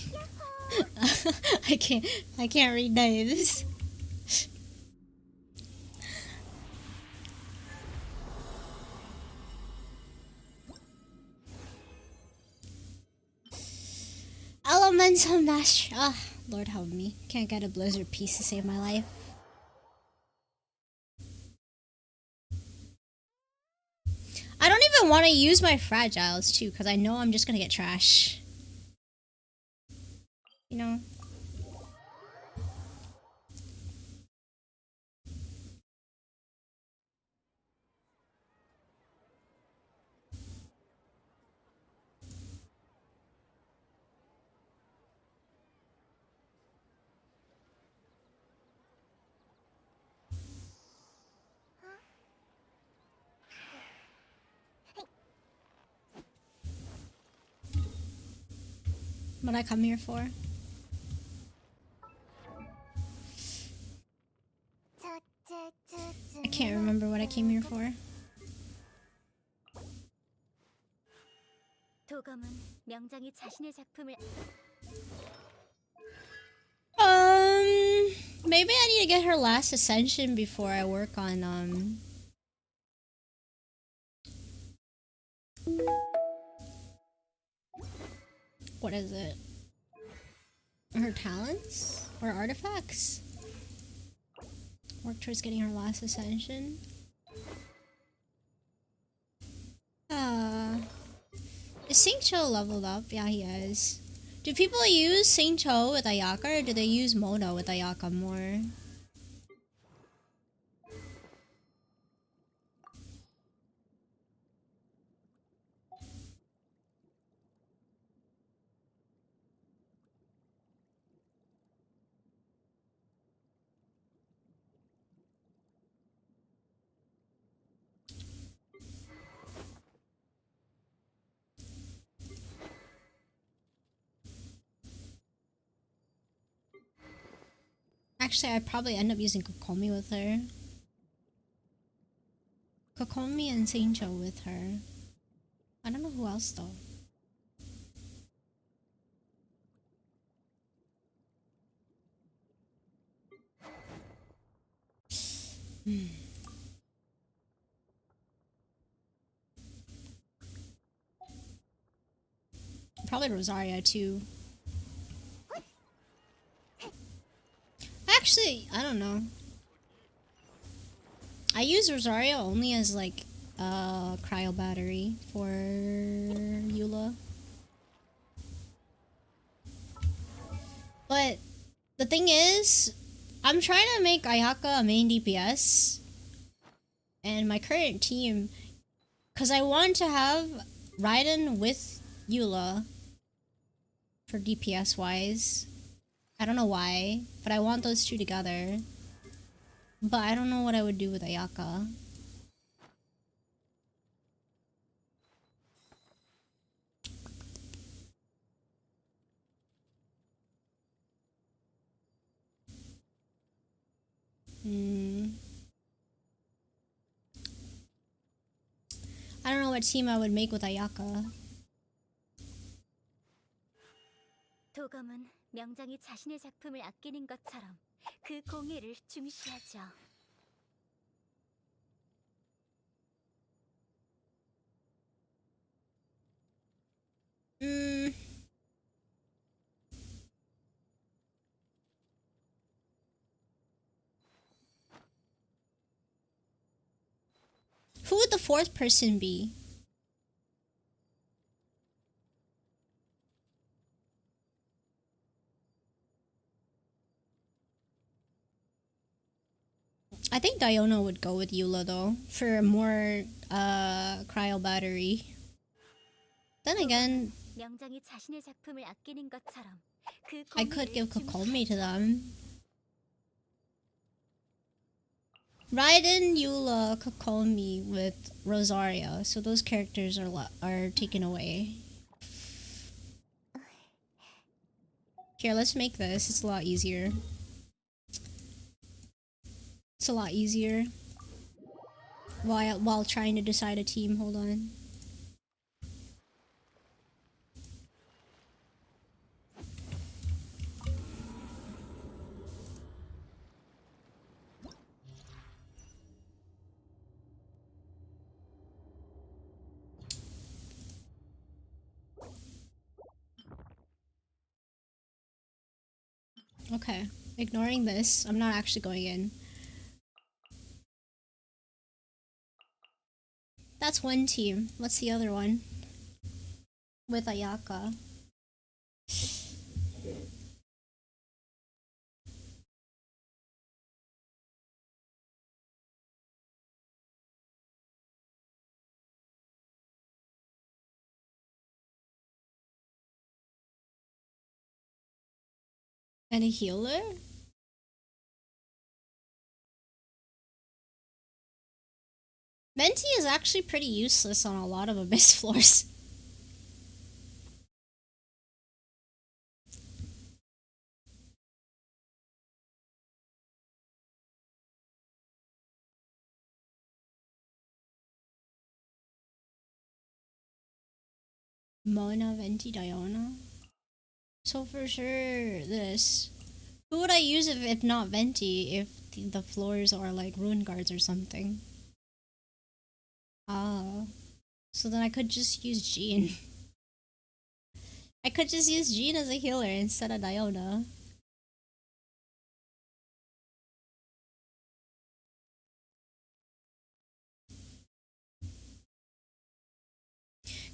Speaker 2: I can't read names. Elemental Master. Ah, Lord help me. Can't get a blizzard piece to save my life. I don't even want to use my fragiles too, because I know I'm just gonna get trash. You know? What I come here for? I can't remember what I came here for.
Speaker 3: 도검은 명장이 자신의 작품을
Speaker 2: Maybe I need to get her last ascension before I work on what is it? Her talents or artifacts? Work towards getting her last ascension. Singcho leveled up. Yeah, he is. Do people use Singcho with Ayaka or do they use Mono with Ayaka more? Actually, I'd probably end up using Kokomi with her. Kokomi and Singcho with her. I don't know who else though. Probably Rosaria too. Actually, I don't know. I use Rosario only as like cryo battery for Eula. But the thing is, I'm trying to make Ayaka a main DPS. And my current team, because I want to have Raiden with Eula for DPS wise. I don't know why, but I want those two together. But I don't know what I would do with Ayaka. I don't know what team I would make with Ayaka.
Speaker 6: 도검은 명장이 자신의 작품을 아끼는 것처럼 그 공예를 중시하죠.
Speaker 2: Who would the fourth person be? I think Diona would go with Eula though, for more cryo battery. Then again,
Speaker 6: 명장이 자신의 작품을 아끼는 것처럼 그
Speaker 2: I could give
Speaker 6: 공예를
Speaker 2: Kokomi to
Speaker 6: 중시하죠.
Speaker 2: them. Raiden, Eula, Kokomi with Rosaria, so those characters are taken away. Here, let's make this. It's a lot easier. It's a lot easier. While trying to decide a team, hold on. Okay, ignoring this, I'm not actually going in. That's one team. What's the other one? With Ayaka. And a healer? Menti is actually pretty useless on a lot of Abyss floors. Mona, Venti, Diona. So for sure, this. Who would I use if not Venti, if the floors are like Ruin Guards or something? Ah. So then I could just use Jean. I could just use Jean as a healer instead of Diona.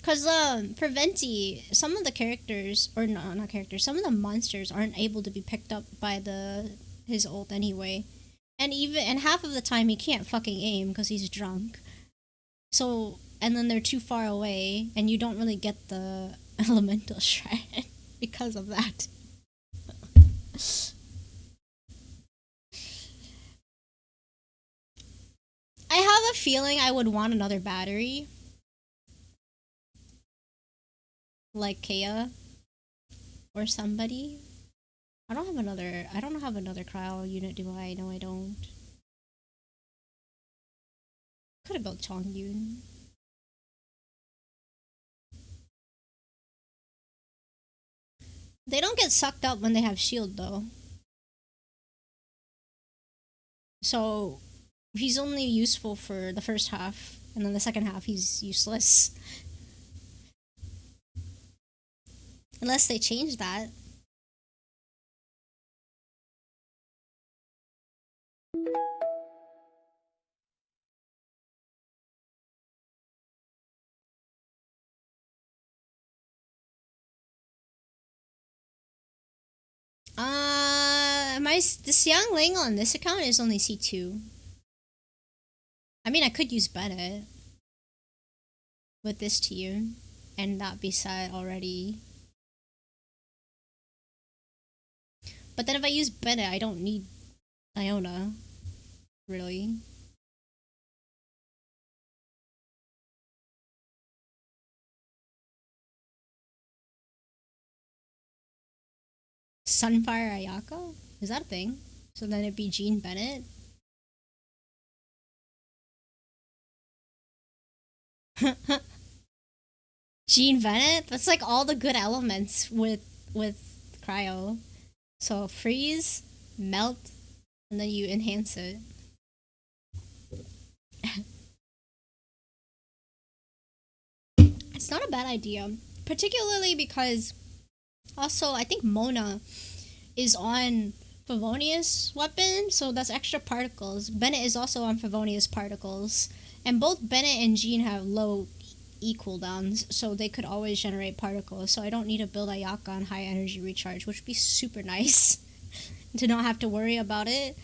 Speaker 2: Cause for Venti, some of the characters, or no, not characters, some of the monsters aren't able to be picked up by his ult anyway, and half of the time he can't fucking aim because he's drunk. So and then they're too far away, and you don't really get the elemental shred because of that. I have a feeling I would want another battery. Like Kea. Or somebody. I don't have another cryo unit, do I? No, I don't. Could have built Chongyun. They don't get sucked up when they have shield though. So he's only useful for the first half, and then the second half he's useless. Unless they change that. This young Ling on this account is only C2. I mean, I could use Bennett with this team and not be set already. But then if I use Bennett, I don't need Iona, really. Sunfire Ayaka? Is that a thing? So then it'd be Jean Bennett? Jean Bennett? That's like all the good elements with cryo. So freeze, melt, and then you enhance it. It's not a bad idea. Particularly because also I think Mona is on Favonius weapon, so that's extra particles. Bennett is also on Favonius particles. And both Bennett and Jean have low E cooldowns, so they could always generate particles. So I don't need to build Ayaka on high energy recharge, which would be super nice to not have to worry about it.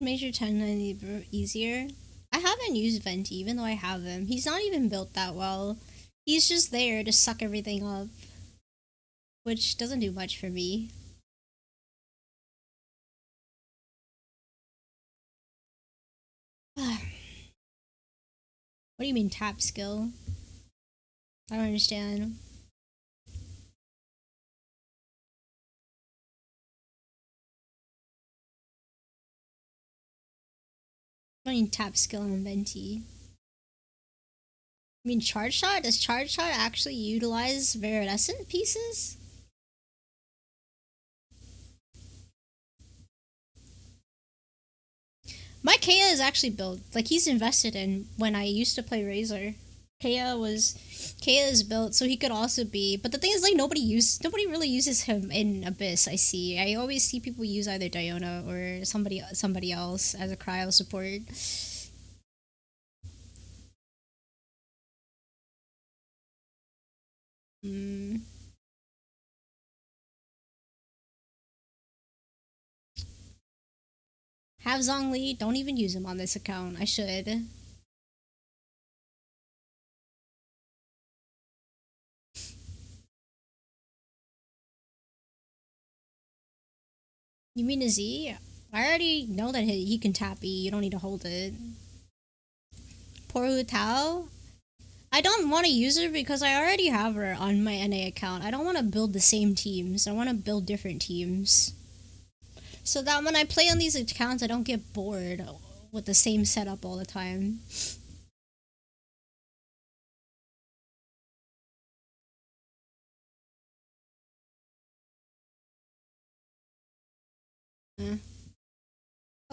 Speaker 2: Major 1090 easier. I haven't used Venti, even though I have him. He's not even built that well. He's just there to suck everything up, which doesn't do much for me. What do you mean tap skill? I don't understand. I mean tap skill on Venti. I mean charge shot? Does charge shot actually utilize viridescent pieces? My Kea is actually built. Like he's invested in when I used to play Razor. Kea is built so he could also be, but the thing is like nobody really uses him in Abyss. I always see people use either Diona or somebody else as a cryo support. Have Zhongli, don't even use him on this account. I should. You mean a Z? I already know that he can tap E. You don't need to hold it. Poor Hu Tao? I don't want to use her because I already have her on my NA account. I don't want to build the same teams. I want to build different teams. So that when I play on these accounts, I don't get bored with the same setup all the time.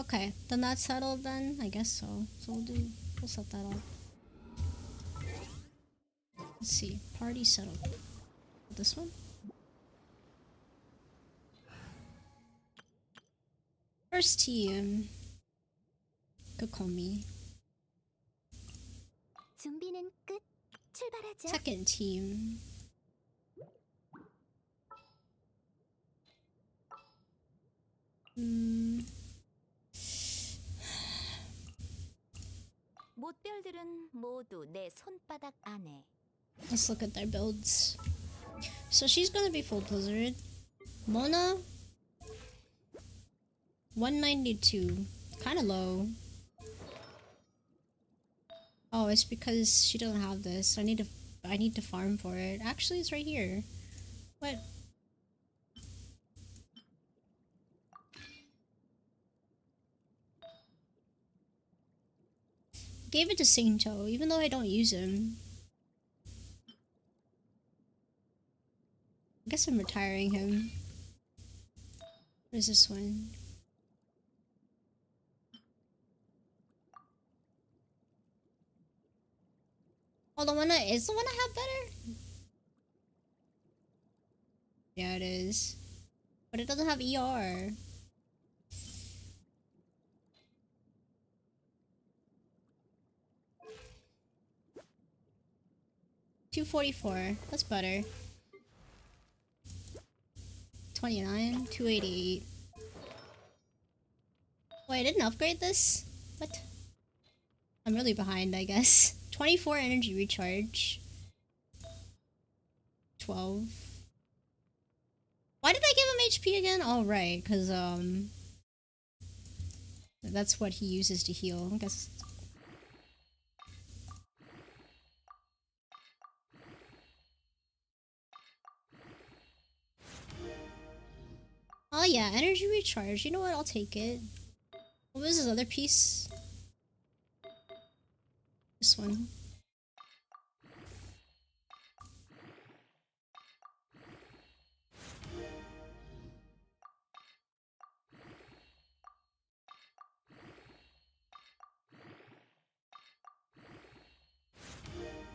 Speaker 2: Okay, then that's settled then? I guess so. So we'll set that up. Let's see. Party settled. This one? First team. Could call me.
Speaker 6: 준비는 끝. 출발하자.
Speaker 2: Second team.
Speaker 6: 못별들은 모두 내 손바닥 안에.
Speaker 2: Let's look at their builds. So she's gonna be full blizzard. Mona 192. Kinda low. Oh, it's because she doesn't have this. I need to farm for it. Actually, it's right here. What? Gave it to Sainto, even though I don't use him. I guess I'm retiring him. What is this one? Oh, the one is the one I have better? Yeah, it is. But it doesn't have ER. $244. That's better. 29, 288. Wait, I didn't upgrade this? What? I'm really behind, I guess. 24 energy recharge. 12. Why did I give him HP again? Oh, right, because, that's what he uses to heal. I guess. Oh yeah, energy recharge. You know what? I'll take it. What was his other piece? This one.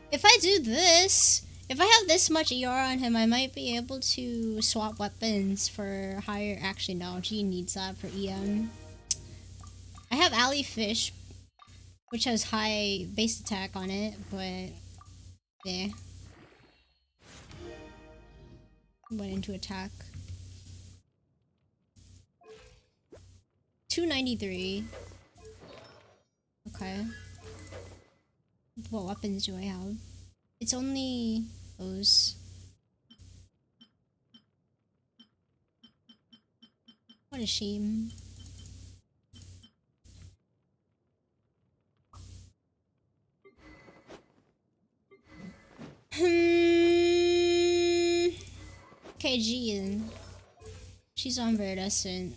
Speaker 2: If I do this, if I have this much ER on him, I might be able to swap weapons for higher. Actually, no, G needs that for EM. I have Alley Fish, which has high base attack on it, but yeah. Went into attack. 293. Okay. What weapons do I have? It's only those. What a shame. KG. She's on Verdescent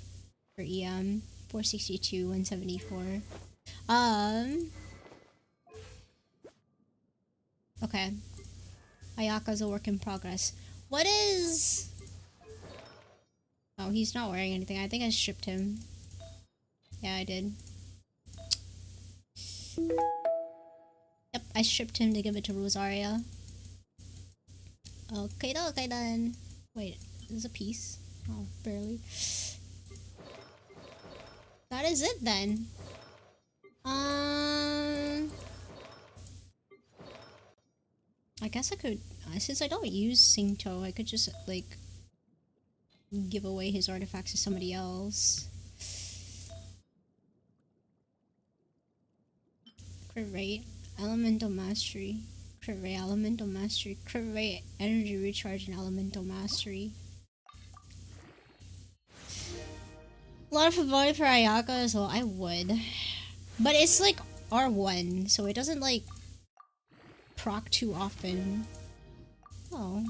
Speaker 2: for EM. 462, 174. Okay. Ayaka's a work in progress. What is... Oh, he's not wearing anything. I think I stripped him. Yeah, I did. Yep, I stripped him to give it to Rosaria. Okay then. Wait, there's a piece. Oh, barely. That is it then. I guess I could, since I don't use Singto, I could just, like, give away his artifacts to somebody else. Crit rate, elemental mastery. Crit rate, elemental mastery. Crit rate, energy recharge, and elemental mastery. A lot of ability for Ayaka as well. I would. But it's like R1, so it doesn't like proc too often. Oh.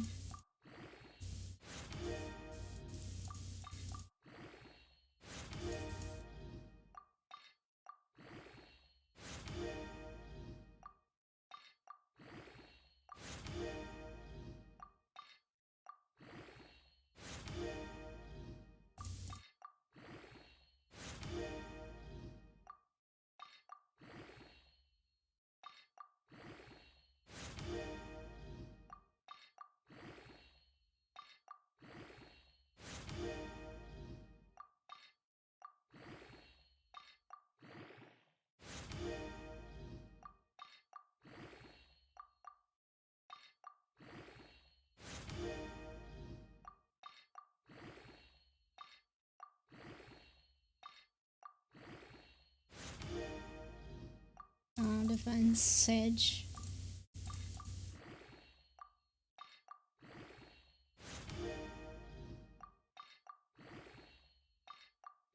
Speaker 2: seconds, Sage.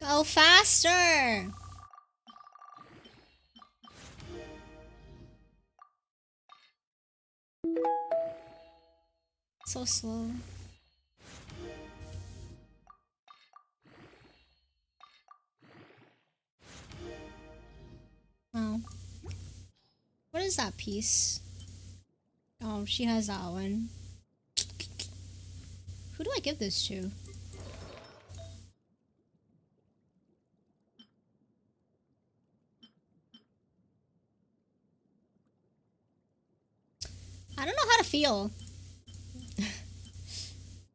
Speaker 2: Go faster! So slow. Oh. What is that piece? Oh, she has that one. Who do I give this to? I don't know how to feel.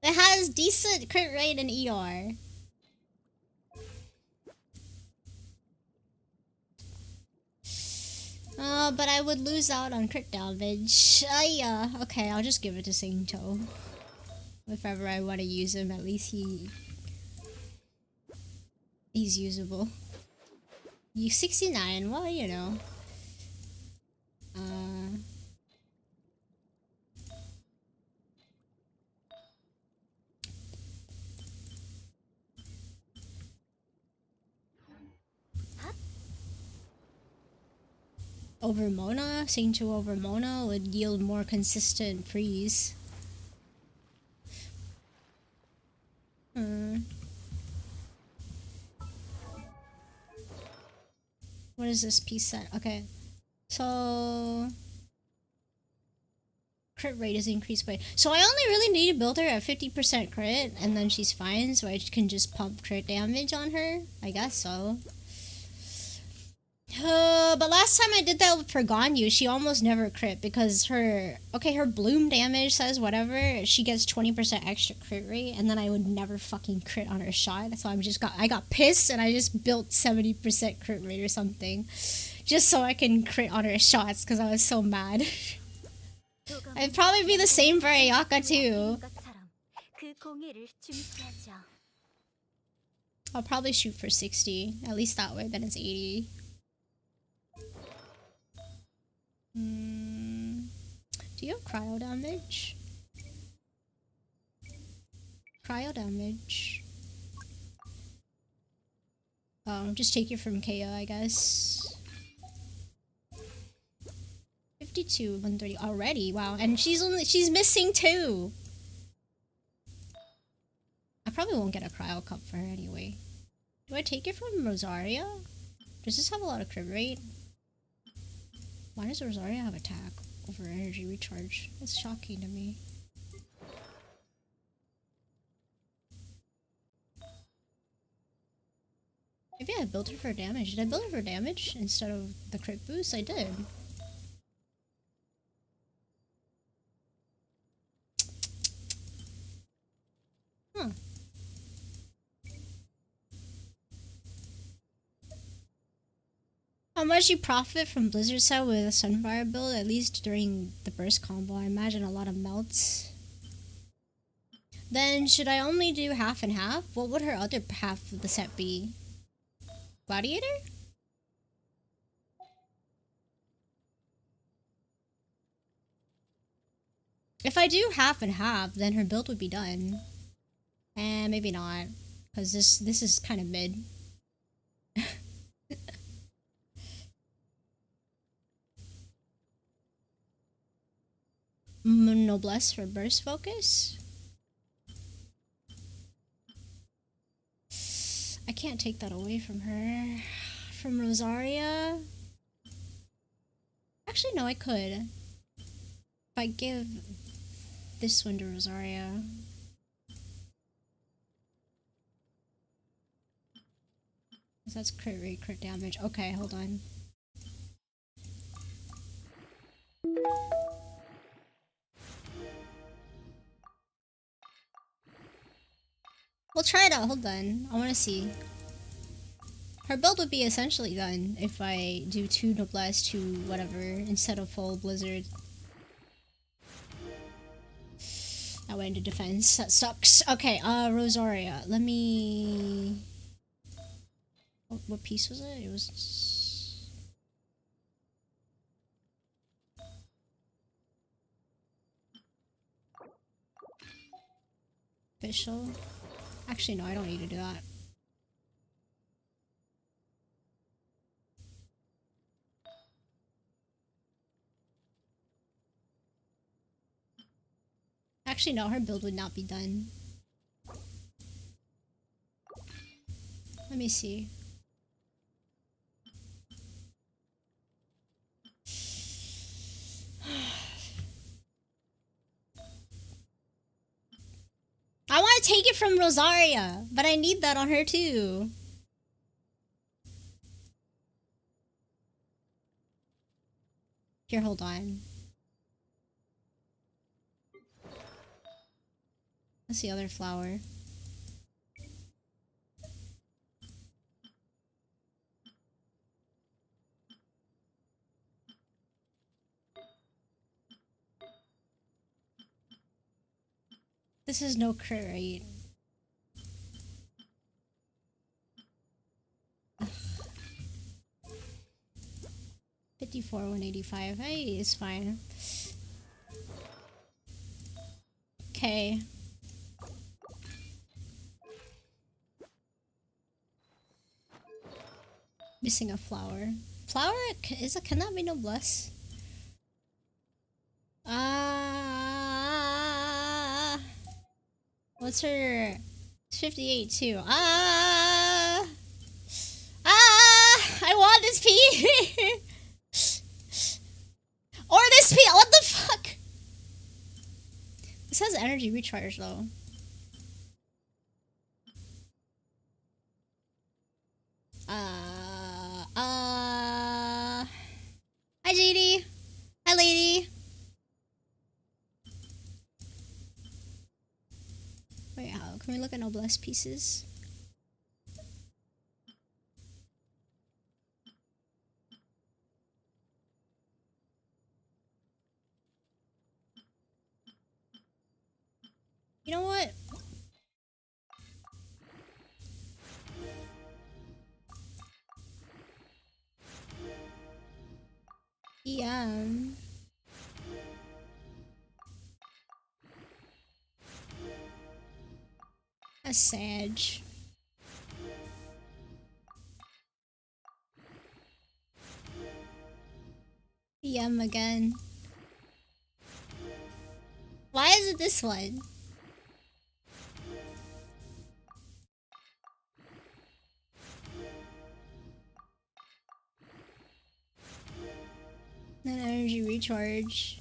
Speaker 2: It has decent crit rate and ER. But I would lose out on crit damage. Yeah. Okay, I'll just give it to Sainto. If ever I want to use him, at least he's usable. You 69, well, you know. Over Mona, Sainto over Mona would yield more consistent freeze. What is this piece set? Okay. So crit rate is increased by... So I only really need to build her at 50% crit and then she's fine, so I can just pump crit damage on her? I guess so. But last time I did that for Ganyu, she almost never crit because her bloom damage says whatever, she gets 20% extra crit rate, and then I would never fucking crit on her shot. So I got pissed and I just built 70% crit rate or something, just so I can crit on her shots because I was so mad. It'd probably be the same for Ayaka too. I'll probably shoot for 60, at least that way, then it's 80. Do you have cryo damage? Cryo damage. Oh, just take it from KO, I guess. 52, 130 already. Wow, and she's missing 2. I probably won't get a cryo cup for her anyway. Do I take it from Rosaria? Does this have a lot of crit rate? Why does Rosaria have attack over energy recharge? That's shocking to me. Maybe I built her for damage. Did I build her for damage instead of the crit boost? I did. Huh. How much you profit from Blizzard set with a Sunfire build, at least during the burst combo? I imagine a lot of melts. Then should I only do half and half? What would her other half of the set be? Gladiator? If I do half and half, then her build would be done. And maybe not, because this is kind of mid. Noblesse for burst focus? I can't take that away from her. From Rosaria? Actually, no, I could. If I give this one to Rosaria. That's crit rate, crit damage. Okay, hold on. We'll try it out, hold on. I wanna see. Her build would be essentially done if I do 2 Noblesse to whatever instead of full Blizzard. I went into defense. That sucks. Okay, Rosaria. Let me... What piece was it? It was... Official. Actually, no, I don't need to do that. Actually, no, her build would not be done. Let me see. I want to take it from Rosaria, but I need that on her too. Here, hold on. What's the other flower? This is no crit, right? Ugh. 54, 185. Hey, it's fine. Okay. Missing a flower. Flower? Can that be noblesse? What's her? 58 too. I want this P. Or this P. What the fuck? This has energy recharge though. Hi JD. Hi lady. Wait, how can we look at noblesse pieces? You know what? Yeah. A sage. Yum again. Why is it this one? An energy recharge.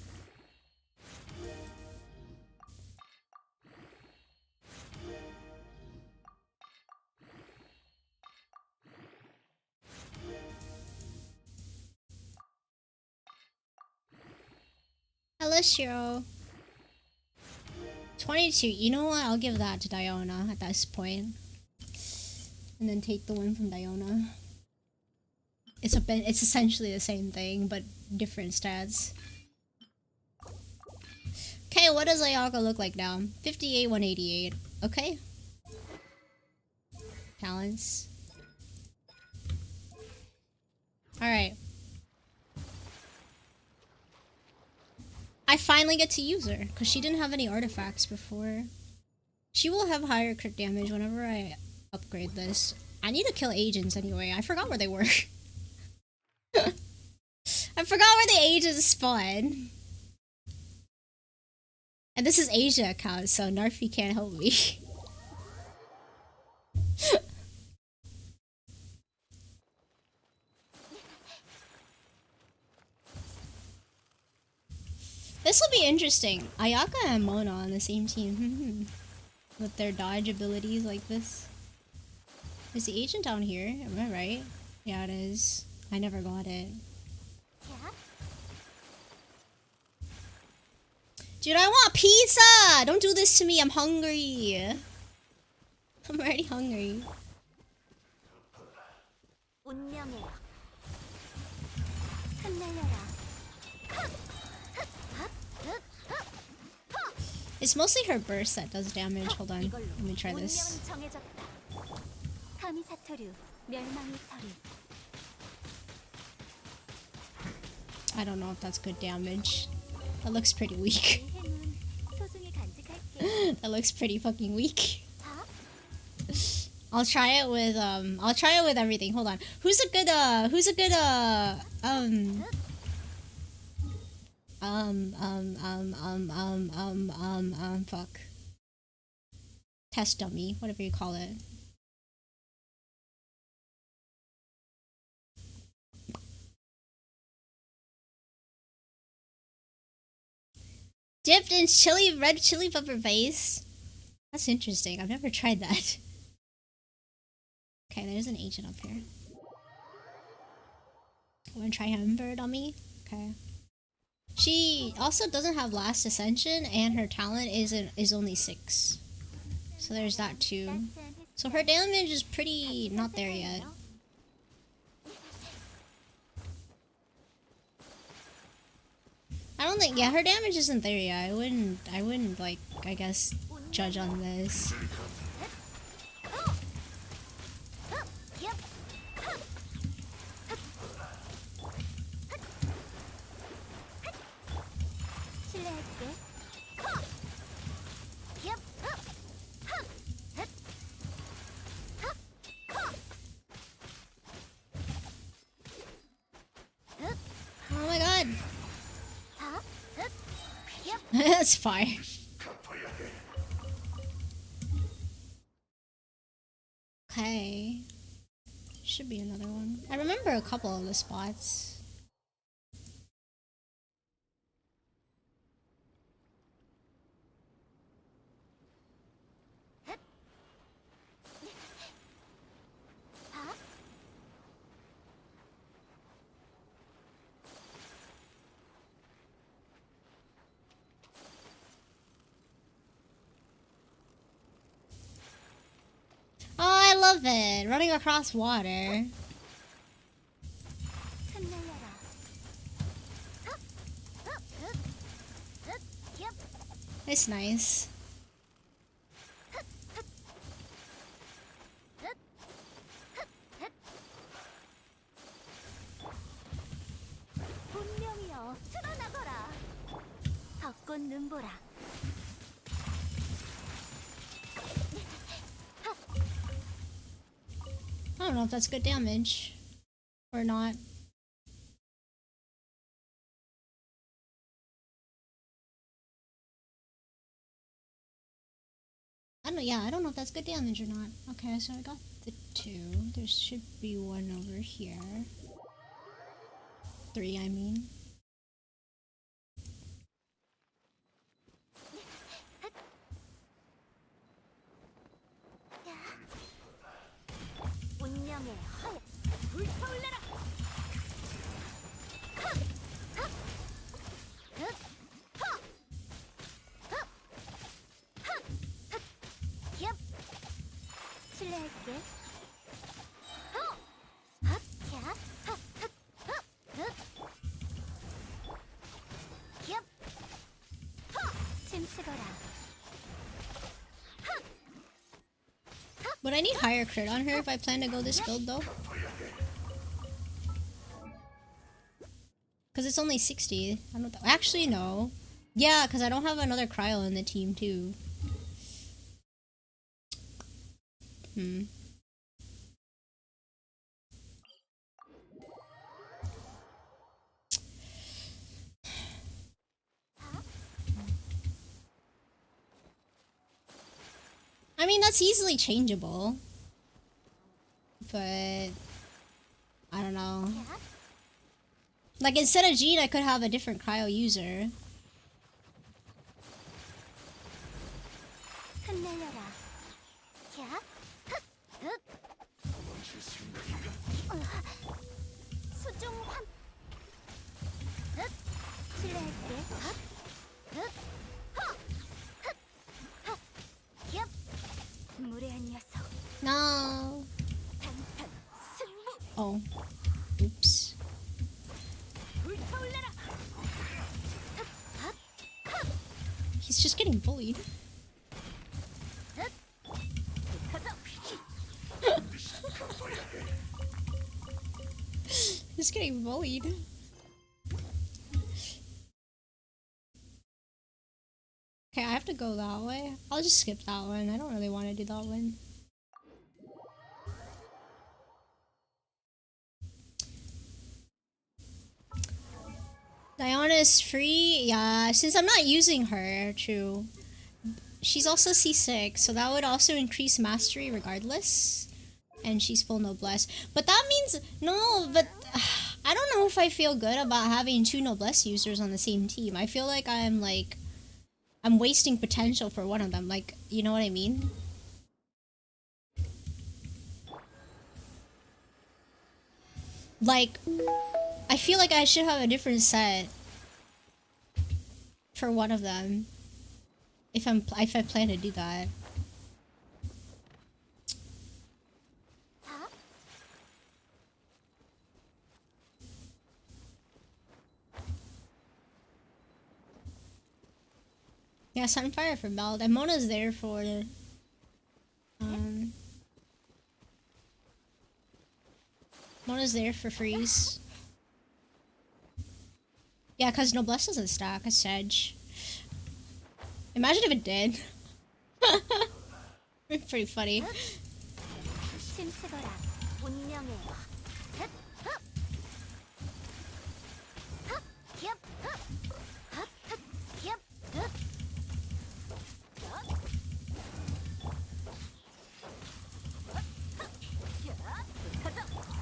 Speaker 2: Hello, Shiro. 22. You know what? I'll give that to Diona at this point. And then take the one from Diona. It's essentially the same thing, but different stats. Okay, what does Ayaka look like now? 58, 188. Okay. Talents. Alright. I finally get to use her, because she didn't have any artifacts before. She will have higher crit damage whenever I upgrade this. I need to kill agents anyway. I forgot where they were. I forgot where the agents spawn. And this is Asia account, so Narfi can't help me. This will be interesting. Ayaka and Mona on the same team. With their dodge abilities like this. Is the agent down here? Am I right? Yeah, it is. I never got it. Dude, I want pizza! Don't do this to me, I'm hungry. I'm already hungry. It's mostly her burst that does damage. Hold on, let me try this. I don't know if that's good damage. That looks pretty weak. That looks pretty fucking weak. I'll try it with everything. Hold on. Who's a good fuck. Test dummy, whatever you call it. Dipped in red chili pepper base. That's interesting. I've never tried that. Okay, there's an agent up here. Wanna try Ember dummy? Okay. She also doesn't have last ascension, and her talent is only 6. So there's that too. So her damage is pretty not there yet. I don't think, yeah, her damage isn't there yet. I wouldn't like, I guess, judge on this. Oh my god! That's fire. Okay. Should be another one. I remember a couple of the spots. Oh, I love it! Running across water. It's nice.
Speaker 6: 분명히요. 드러나거라. 벚꽃 눈보라.
Speaker 2: I don't know if that's good damage or not. I don't know if that's good damage or not. Okay, so I got the 2. There should be one over here. 3, I mean.
Speaker 6: 운명의 허 불타올라라. 실례할게. 침치거라.
Speaker 2: Would I need higher crit on her if I plan to go this build though? Because it's only 60. I don't actually no. Yeah, because I don't have another cryo in the team too. I mean, that's easily changeable. But I don't know. Like, instead of Jean, I could have a different cryo user.
Speaker 6: 흩날려라. 수중환. 실례할게. 무례한 녀석.
Speaker 2: No.
Speaker 6: 단탄 승부.
Speaker 2: Oh. Oops.
Speaker 6: 불타올라라.
Speaker 2: He's just getting bullied. He's getting bullied. Okay, I have to go that way. I'll just skip that one. I don't really want to do that one. Diana is free? Yeah, since I'm not using her, true. She's also C6, so that would also increase mastery regardless. And she's full noblesse. But that means... No, but... I don't know if I feel good about having 2 noblesse users on the same team. I feel like I'm wasting potential for one of them. Like, you know what I mean? Like... I feel like I should have a different set for one of them if I plan to do that. Yeah, Sunfire for Belt. And Mona's there for Mona's there for freeze. Yeah, because Noblesse doesn't stack, a Sedge. Imagine if it did. Pretty funny.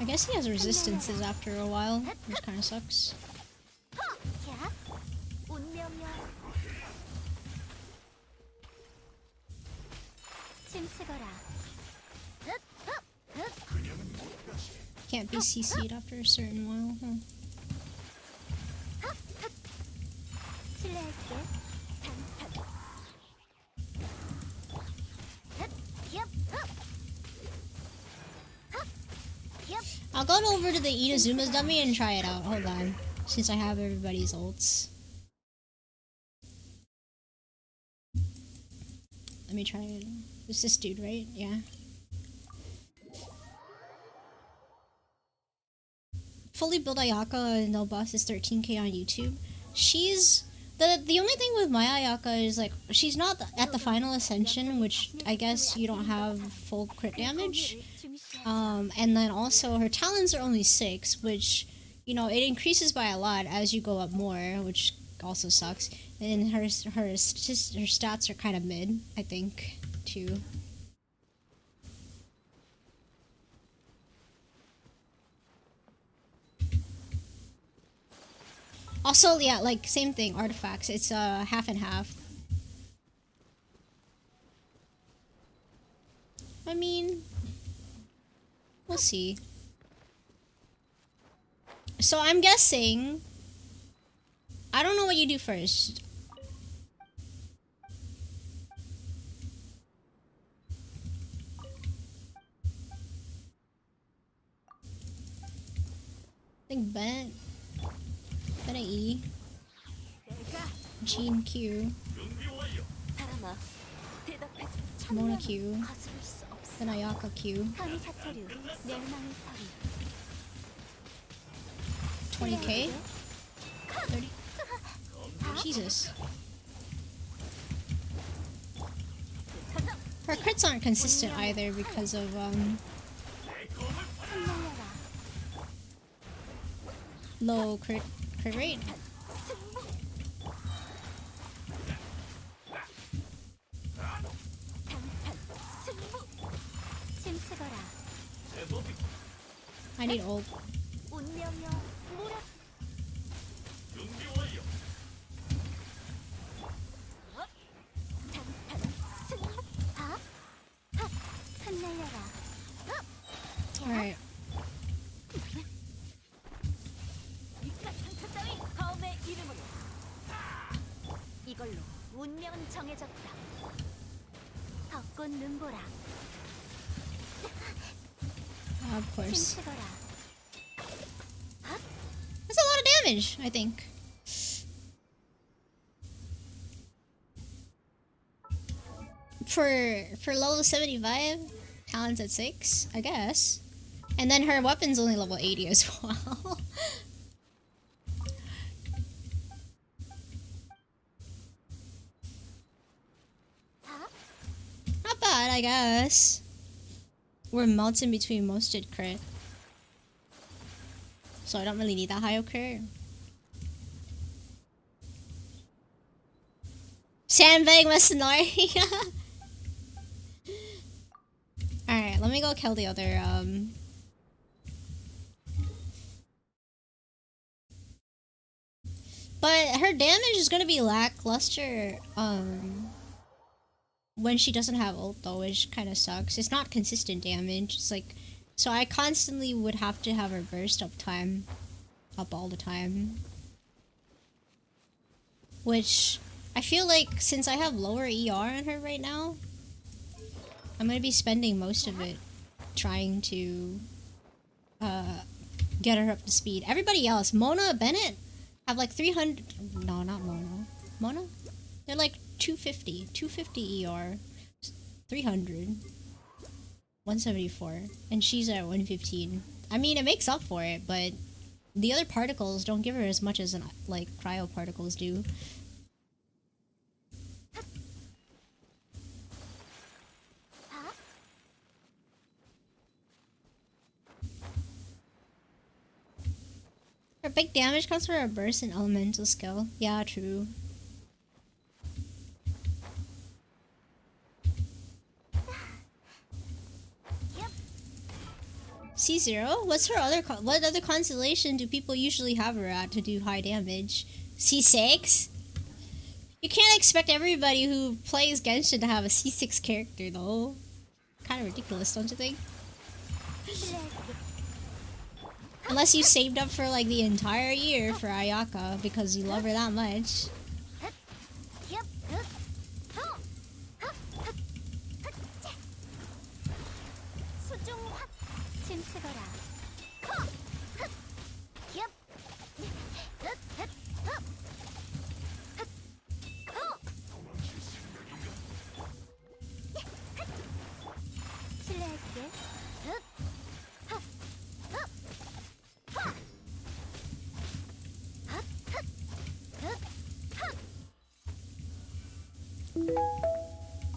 Speaker 2: I guess he has resistances after a while, which kind of sucks. Can't be CC'd after a certain while, huh? I'll go over to the Inazuma's dummy and try it out. Hold on. Since I have everybody's ults. Let me try it. It's this dude, right? Yeah. Fully built Ayaka no boss is 13k on YouTube. She's... The only thing with my Ayaka is, like, she's not at the final ascension, which I guess you don't have full crit damage. And then also her talents are only 6, which, you know, it increases by a lot as you go up more, which also sucks. And her stats are kind of mid, I think, too. Also, yeah, like, same thing, artifacts. It's half and half. I mean, we'll see. So I'm guessing... I don't know what you do first. I think Bennett E. Jean Q. Mona Q. Then Ayaka Q. 20k? 30? Jesus. Her crits aren't consistent either because of, low crit rate. I need ult. Alright. Of course. That's a lot of damage, I think. For level 75, talents at 6, I guess. And then her weapon's only level 80 as well. bad, I guess. We're melting between most did crit. So I don't really need that high of crit. Sandbag Mercenary! Alright, let me go kill the other, But her damage is gonna be lackluster, when she doesn't have ult though, which kinda sucks. It's not consistent damage, it's like... So I constantly would have to have her burst up all the time. Which, I feel like since I have lower ER on her right now, I'm gonna be spending most of it trying to get her up to speed. Everybody else, Mona, Bennett, have like 300... No, not Mona. Mona? They're like 250 ER, 300, 174, and she's at 115. I mean, it makes up for it, but the other particles don't give her as much as like cryo particles do. Her big damage comes from her burst and elemental skill. Yeah, true. C0? What's her other what other constellation do people usually have her at to do high damage? C6? You can't expect everybody who plays Genshin to have a C6 character though. Kind of ridiculous, don't you think? Unless you saved up for like the entire year for Ayaka because you love her that much.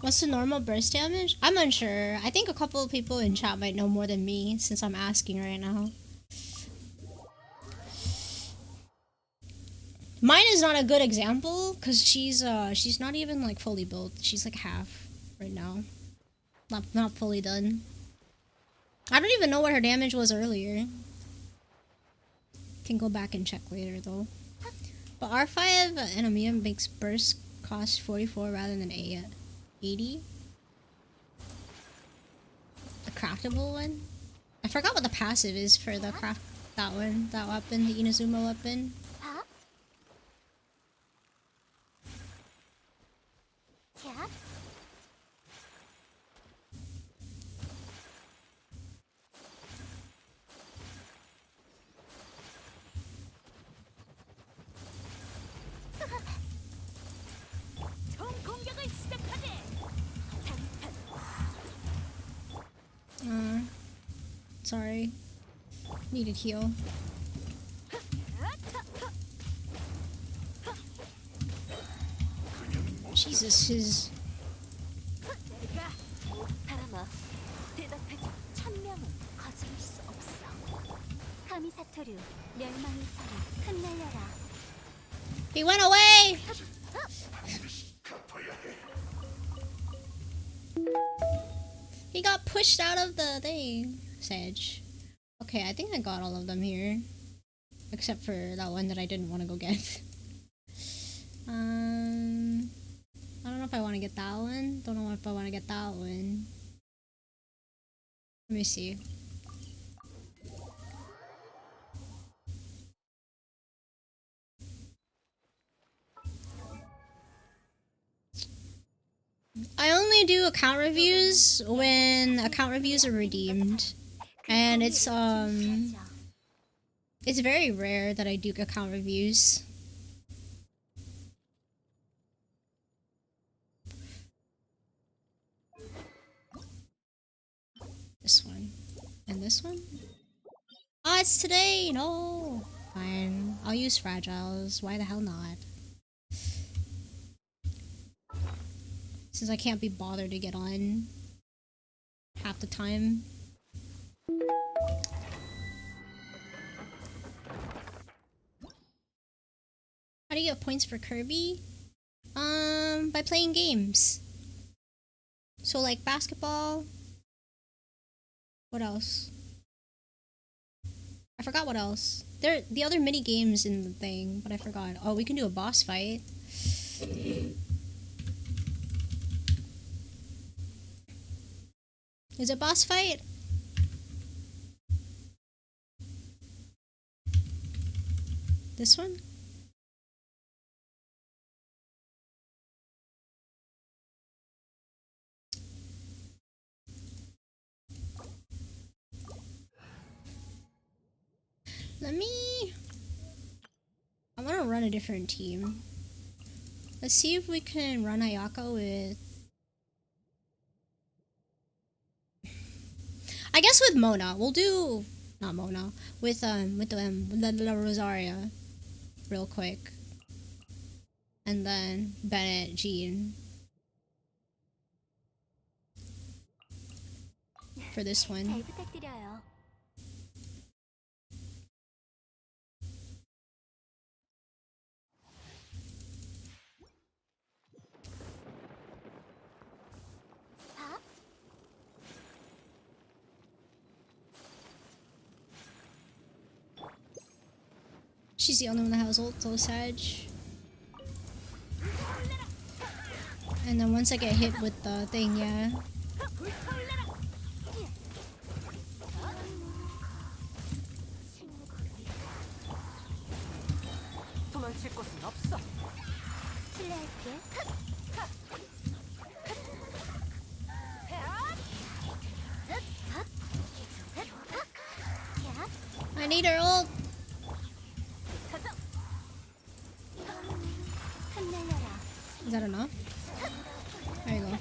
Speaker 2: What's the normal burst damage? I'm unsure. I think a couple of people in chat might know more than me since I'm asking right now. Mine is not a good example because she's not even like fully built. She's like half right now. Not fully done. I don't even know what her damage was earlier. Can go back and check later though. But R5 enemy makes burst cost 44 rather than 80. The craftable one? I forgot what the passive is for the that weapon, the Inazuma weapon. Sorry. Needed heal. Jesus, his... He went away! He got pushed out of the thing. Sedge. Okay, I think I got all of them here. Except for that one that I didn't want to go get. I don't know if I want to get that one. Don't know if I want to get that one. Let me see. I only do account reviews when account reviews are redeemed. And it's very rare that I do account reviews. This one. And this one? Ah, it's today! No! Fine. I'll use fragiles. Why the hell not? Since I can't be bothered to get on half the time. How do you get points for Kirby? By playing games. So like basketball. What else? I forgot what else. There the other mini games in the thing, but I forgot. Oh, we can do a boss fight. Is it boss fight? This one? I want to run a different team. Let's see if we can run Ayaka with... I guess with Mona. We'll do... Not Mona. With the Rosaria. Real quick. And then Bennett, Jean. For this one.
Speaker 6: 잘 부탁드려요.
Speaker 2: She's the only one that has ult, so Sag. And then once I get hit with the thing, yeah.
Speaker 5: 도망칠 곳은 없어.
Speaker 6: 실례할게.
Speaker 2: I need her ult. Is that enough? There you go.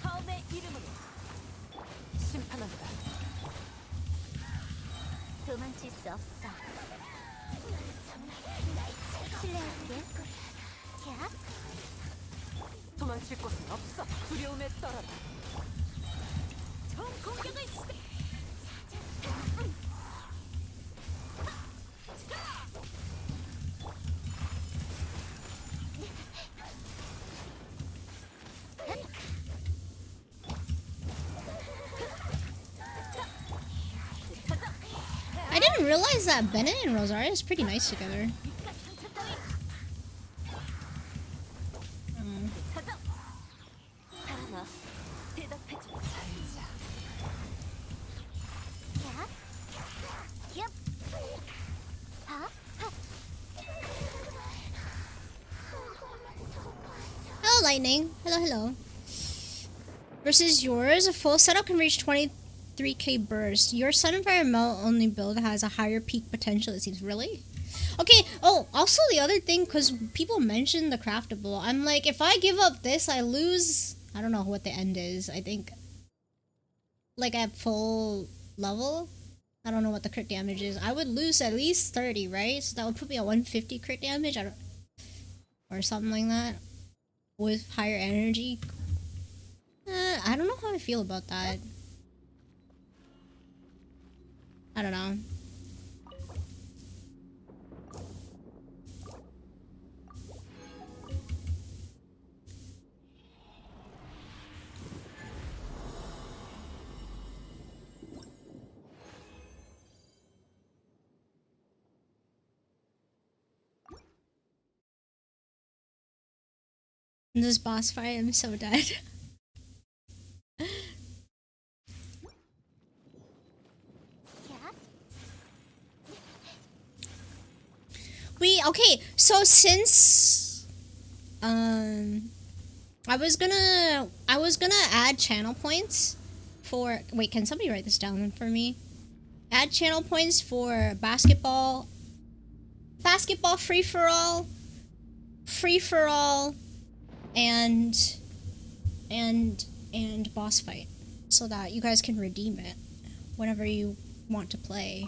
Speaker 5: 다음의 이름은 심판한다.
Speaker 6: 도망칠 수 없어. 실례할게.
Speaker 5: 도망칠 곳은 없어. 두려움에 떨어라. 총 공격을 시작.
Speaker 2: I didn't realize that Bennett and Rosaria is pretty nice together.
Speaker 6: 살아나. 대답해줘.
Speaker 2: Hello, Lightning. Hello, hello. Versus yours, a full setup can reach 23k burst. Your Sunfire Melt only build has a higher peak potential, it seems. Really? Okay, oh, also the other thing, because people mentioned the craftable. I'm like, if I give up this, I lose... I don't know what the end is. I think... Like, at full level? I don't know what the crit damage is. I would lose at least 30, right? So that would put me at 150 crit damage? I don't... Or something like that. With higher energy. I don't know how I feel about that. I don't know. In this boss fight, I'm so dead. Okay, so since I was gonna add channel points for... Wait, can somebody write this down for me? Add channel points for basketball free-for-all, and boss fight, so that you guys can redeem it whenever you want to play.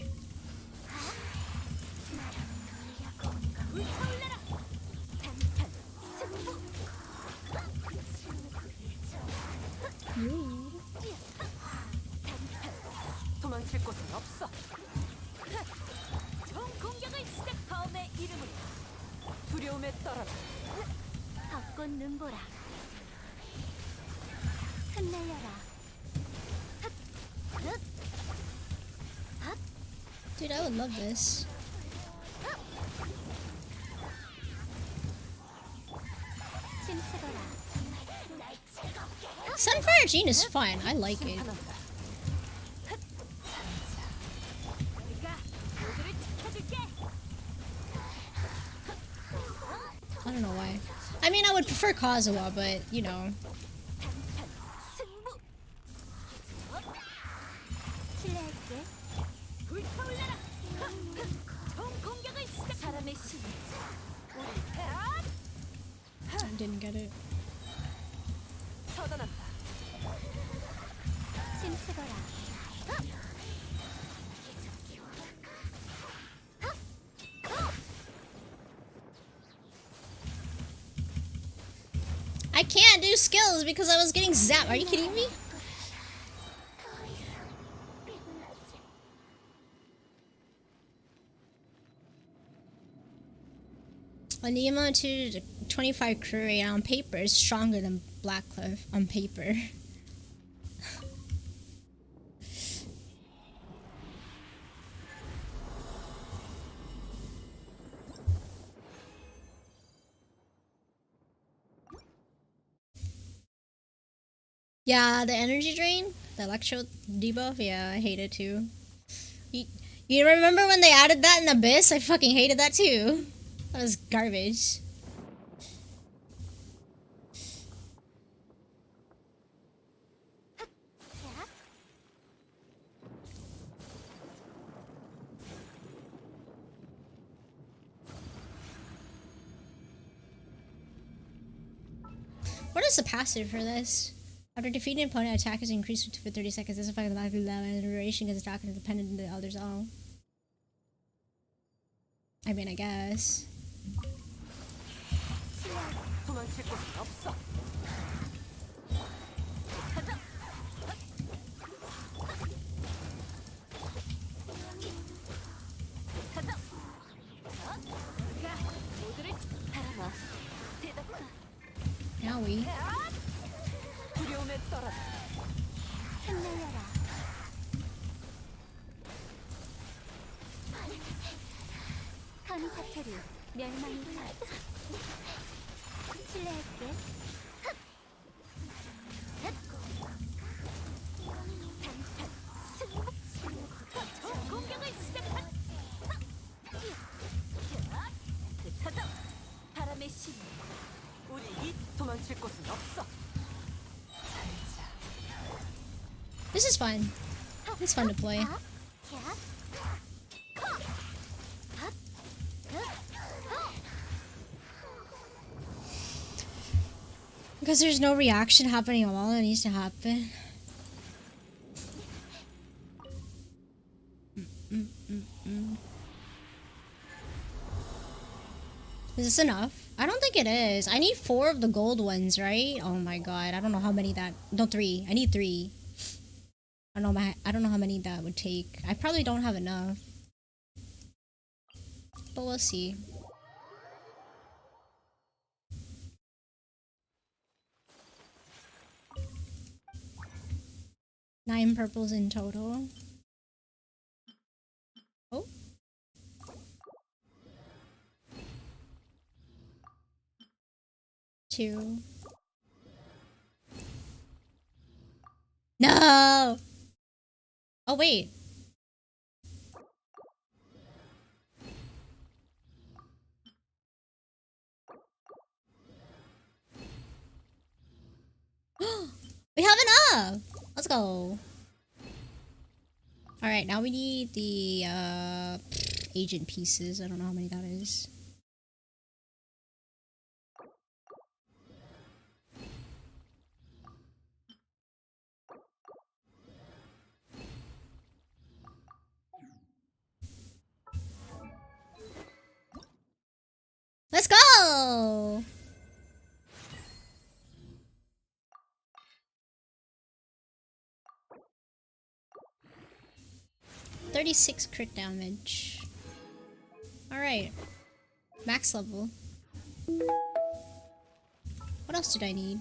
Speaker 6: 벚꽃 눈보라. 흩날려라.
Speaker 2: Dude, I would love this.
Speaker 6: 춤추거라.
Speaker 2: Sunfire Gene is fun. I like it.
Speaker 5: 심판한다.
Speaker 6: 내가 모두를 지켜줄게.
Speaker 2: I don't know why. I mean, I would prefer Kazuha, but you know.
Speaker 6: 승부. 실례할게. 불타올라라. 총 공격을 시작. 사람의 신. 우리 해.
Speaker 2: I didn't get it.
Speaker 5: 처단한다.
Speaker 6: 춤추거라.
Speaker 2: I can't do skills because I was getting zapped. Are you kidding me? A Nemo to 25 crew rate on paper is stronger than Blackcliff on paper. Yeah, the energy drain, the electro debuff, yeah, I hate it too. You remember when they added that in Abyss? I fucking hated that too. That was garbage. What is the passive for this? After defeating an opponent, attack is increased for 30 seconds. This effect automatically low and the duration gets attack is dependent on the others all. I mean, I guess.
Speaker 5: 도망칠 곳은 없어.
Speaker 6: 모두를 바라봐. 대답과
Speaker 2: Now we.
Speaker 5: 두려움에 떨어라.
Speaker 6: 흩날려라. 감사태리 멸망이 사. 실례할게. 단탄 승부. 공격을 시작한. 흩어져. 바람의 신.
Speaker 5: 우리 이 도망칠 곳은 없어.
Speaker 2: This is fun. It's fun to play. Because there's no reaction happening at all that needs to happen. Is this enough? I don't think it is. I need 4 of the gold ones, right? Oh my god, I don't know how many that... No, 3. I need 3. I don't know how many that would take. I probably don't have enough. But we'll see. Nine purples in total. Oh. Two. No! Oh, wait. We have enough! Let's go. Alright, now we need the agent pieces. I don't know how many that is. Let's go! 36 crit damage. Alright. Max level. else did I need?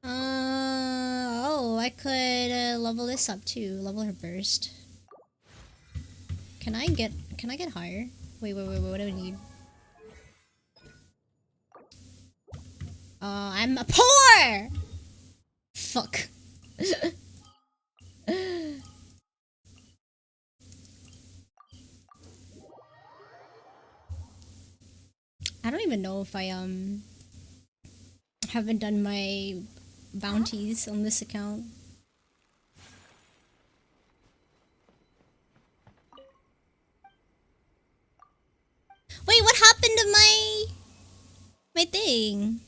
Speaker 2: Oh, I could level this up too. Level her burst. Can I get higher? Wait, what do I need? I'm poor! Fuck. I don't even know if I haven't done my bounties on this account. Wait, what happened to my thing?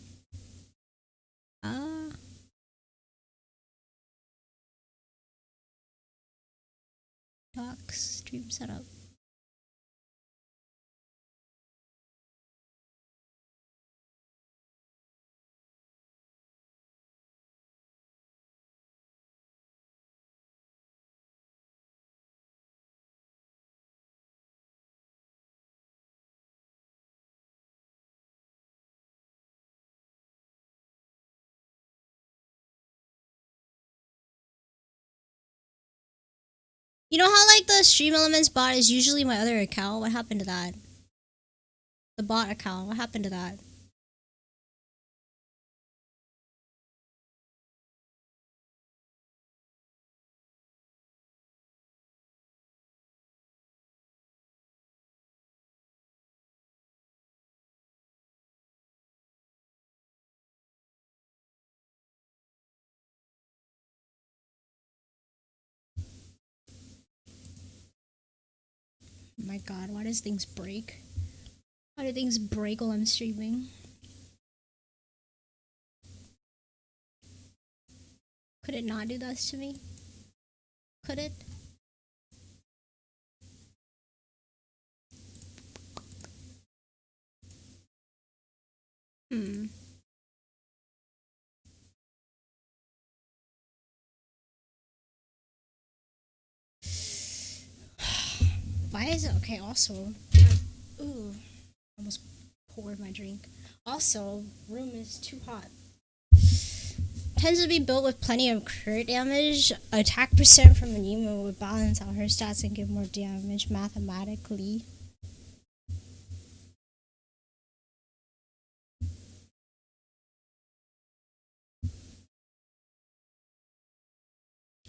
Speaker 2: Docs, stream setup. You know how like the Stream Elements bot is usually my other account? What happened to that? The bot account, what happened to that? Oh my god, why does things break? Why do things break while I'm streaming? Could it not do this to me? Could it? Why is it okay? Also, ooh, almost poured my drink. Also, room is too hot. Tends to be built with plenty of crit damage. Attack percent from Anemo would balance out her stats and give more damage mathematically.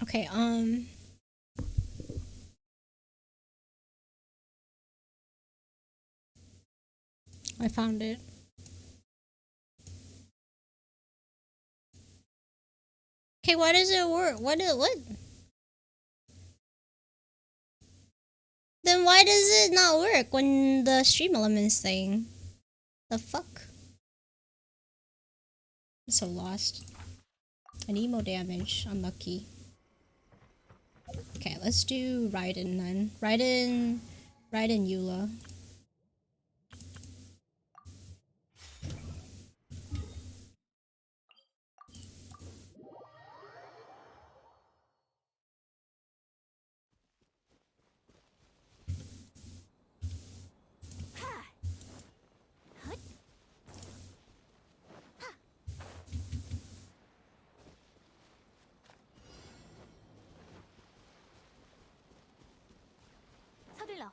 Speaker 2: Okay, I found it. Okay, why does it work? What? Then why does it not work when the Stream Elements thing? The fuck? I'm so lost. An emo damage. Unlucky. Okay, let's do Raiden then. Raiden Eula.
Speaker 6: 서둘러.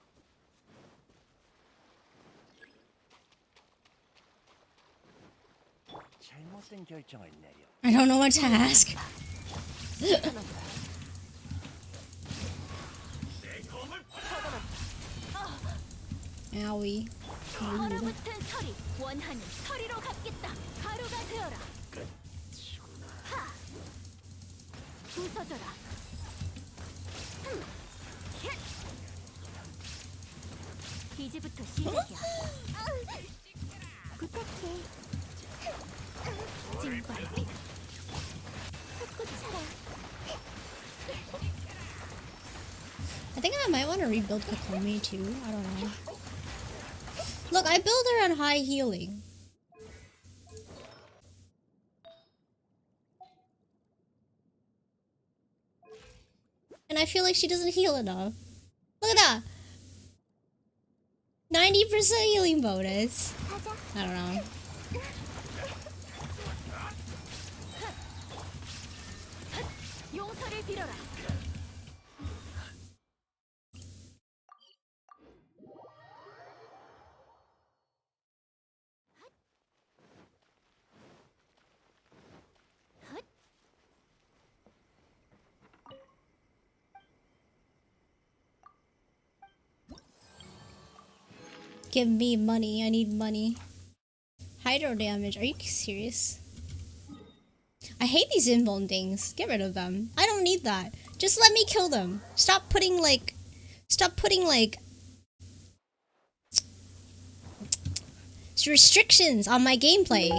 Speaker 4: 잘못된 결정을 내려.
Speaker 2: I don't know what to ask. Owie.
Speaker 6: 얼어붙은 서리, 원하는 서리로 갚겠다. 가루가 되어라. 하. 부서져라. 이제부터 시작이야. 부탁해. 징벌빛. 솟구쳐라.
Speaker 2: I think I might want to rebuild Kokomi too. I don't know. Look, I build her on high healing. And I feel like she doesn't heal enough. Look at that! 90% healing bonus. I don't know.
Speaker 6: 용서를 빌어라.
Speaker 2: Give me money. I need money. Hydro damage. Are you serious? I hate these invuln things. Get rid of them. I don't need that. Just let me kill them. Stop putting like restrictions on my gameplay.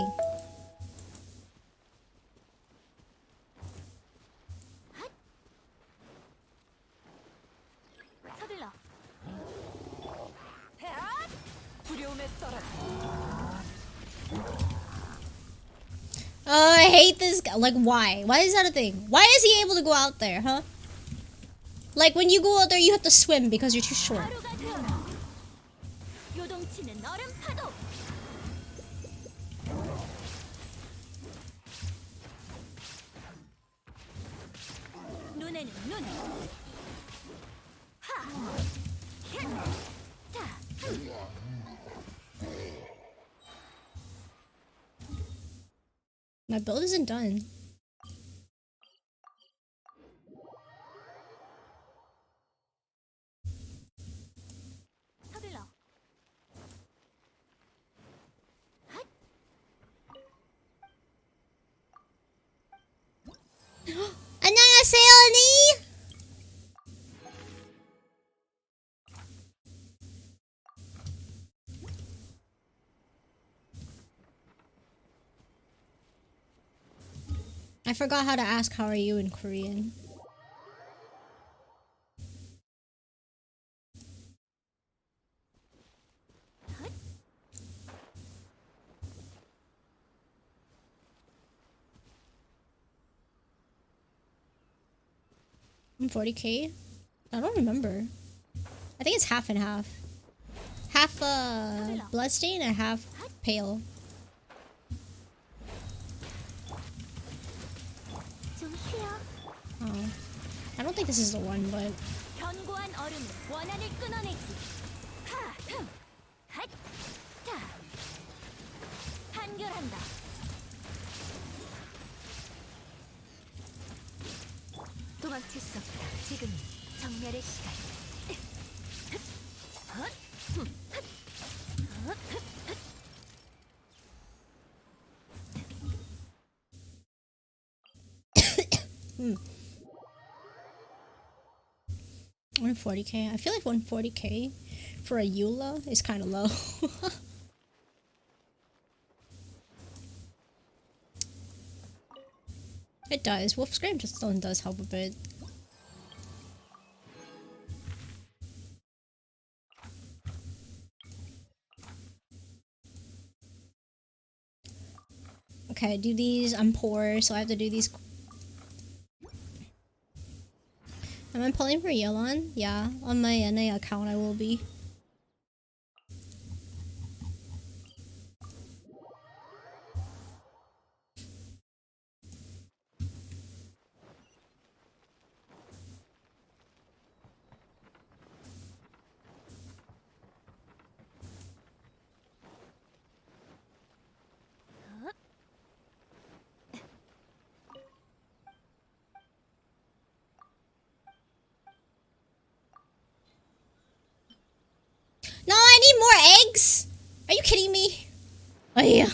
Speaker 6: 서둘러.
Speaker 5: 두려움에 떨어라.
Speaker 2: Oh, I hate this guy. Like, why? Why is that a thing? Why is he able to go out there, huh? Like, when you go out there, you have to swim because you're too short.
Speaker 6: 하루가 되어라. 요동치는 얼음 파도. 눈에는 눈. 하. 히. 타.
Speaker 2: My build isn't done.
Speaker 6: 서둘러.
Speaker 2: 안녕하세요, 언니. I forgot how to ask how are you in Korean. I'm 40k? I don't remember. I think it's half and half. Half bloodstain and half pale.
Speaker 6: 좀 쉬어.
Speaker 2: Oh. I don't think this is the one, but
Speaker 6: 견고한 얼음을 원한을 끊어내지. 하. 흠. 핫. 타. 판결한다. 도망칠 수 없다. 지금이 정멸의 시간.
Speaker 2: hmm. 140k. I feel like 140k for a Eula is kind of low. It does. Wolf's Gravestone does help a bit. Okay, do these. I'm poor, so I have to do these. Am I pulling for Yelan? Yeah, on my NA account I will be. No, I need more eggs! Are you kidding me? Oh yeah.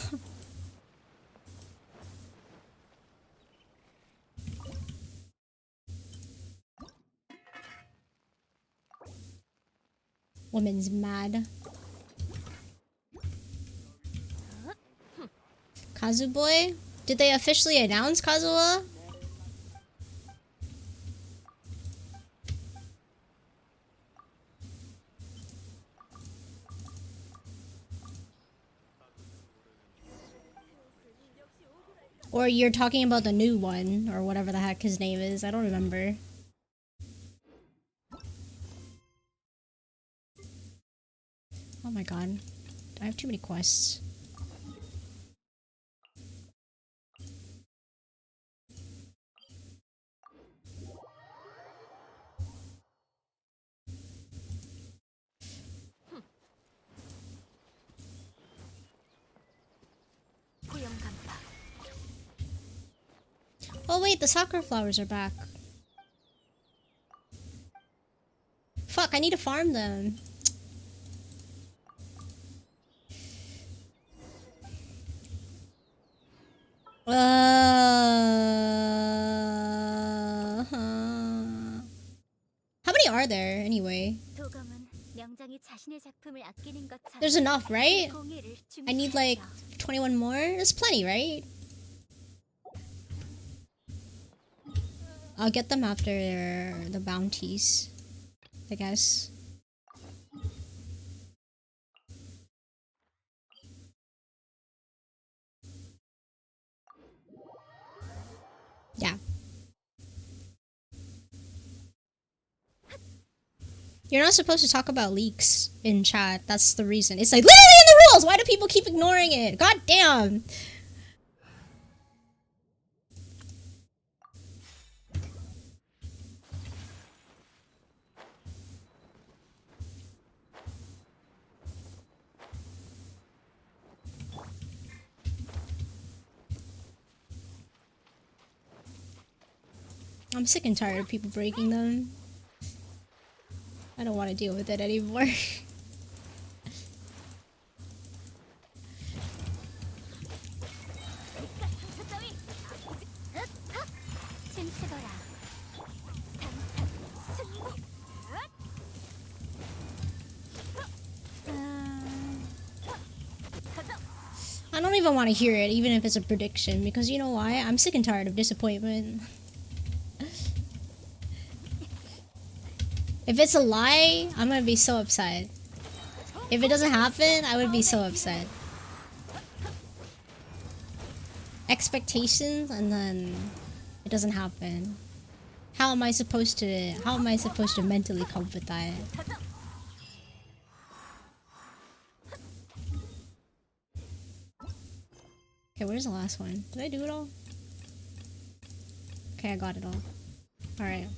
Speaker 2: Woman's mad. Kazu boy? Did they officially announce Kazuha? Or you're talking about the new one, or whatever the heck his name is. I don't remember. Oh my god. I have too many quests. Oh wait, the soccer flowers are back. Fuck, I need to farm them. How many are there anyway? There's enough, right? I need like 21 more? There's plenty, right? I'll get them after the bounties, I guess. Yeah. You're not supposed to talk about leaks in chat. That's the reason. It's like literally in the rules! Why do people keep ignoring it? God damn! I'm sick and tired of people breaking them. I don't want to deal with it anymore. I don't even want to hear it, even if it's a prediction, because you know why? I'm sick and tired of disappointment. If it's a lie, I'm gonna be so upset. If it doesn't happen, I would be so upset. Expectations and then it doesn't happen. How am I supposed to mentally cope with that? Okay, where's the last one? Did I do it all? Okay, I got it all. Alright.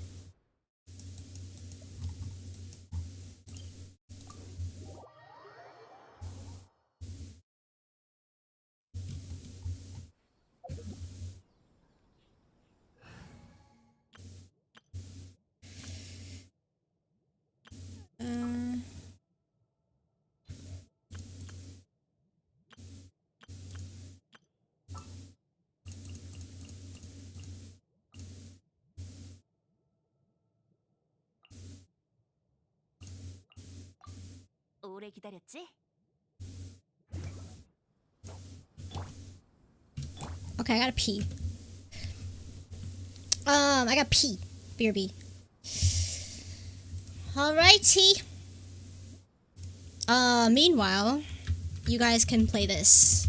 Speaker 6: 오래 기다렸지?
Speaker 2: Okay, I gotta pee. I gotta pee. BRB. Alrighty. Meanwhile, you guys can play this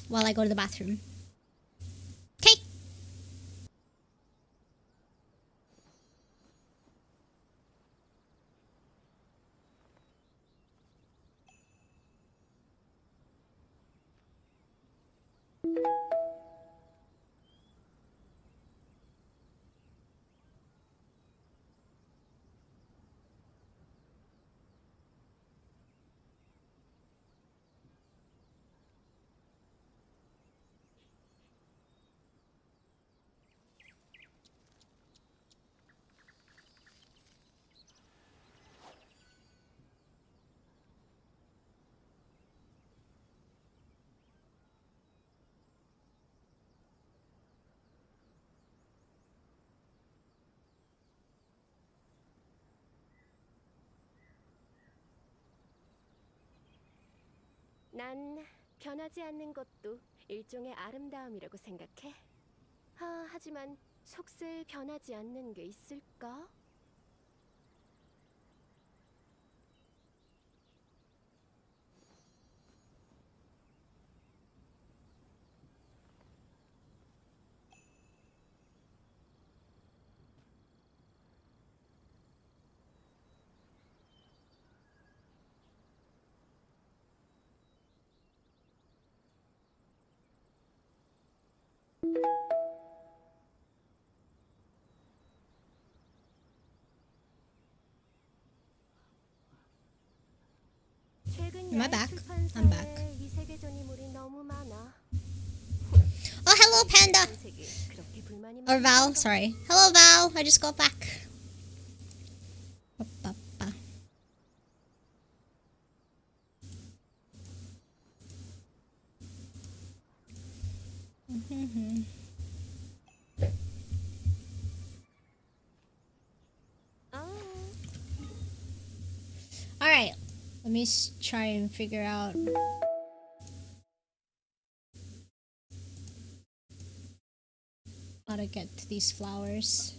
Speaker 2: while I go to the bathroom. Okay.
Speaker 7: 난 변하지 않는 것도 일종의 아름다움이라고 생각해. 하지만 속세에 변하지 않는 게 있을까?
Speaker 2: Am I back? I'm back. Oh, hello, Panda! Or Val, sorry. Hello, Val! I just got back. Ba-ba-ba. Alright, let me try and figure out how to get to these flowers.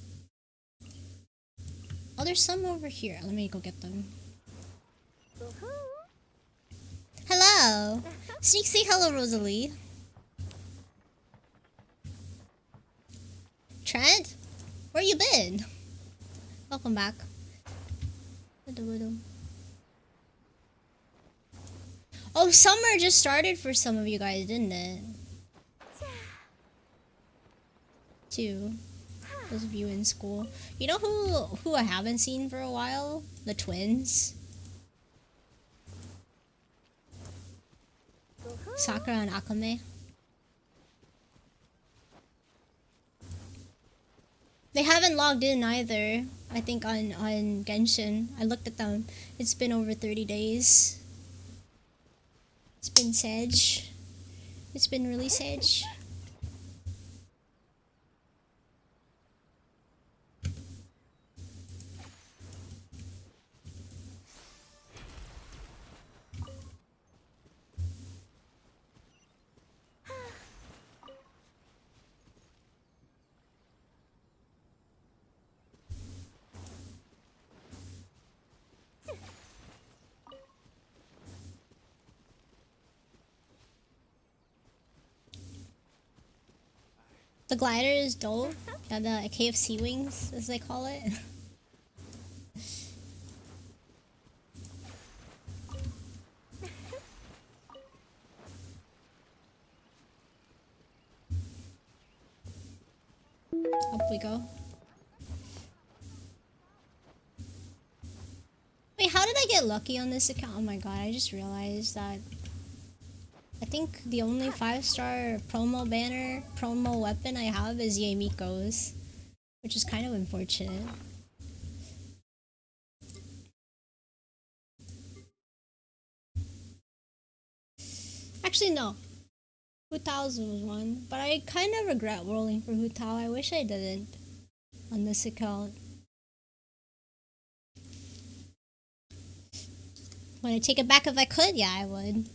Speaker 2: Oh, there's some over here. Let me go get them. Hello! Sneak, say hello, Rosalie. Trent? Where you been? Welcome back. Oh, summer just started for some of you guys, didn't it? Too. Those of you in school. You know who I haven't seen for a while? The twins. Sakura and Akame. They haven't logged in either. I think on Genshin. I looked at them. It's been over 30 days. It's been sedge. It's been really sedge. The glider is dope. Yeah, the KFC wings, as they call it. Up we go. Wait, how did I get lucky on this account? Oh my god, I just realized that I think the only 5-star promo banner, promo weapon I have is Yamiko's, which is kind of unfortunate. Actually, no. Hu Tao's was one, but I kind of regret rolling for Hu Tao. I wish I didn't on this account. Would I take it back if I could? Yeah, I would.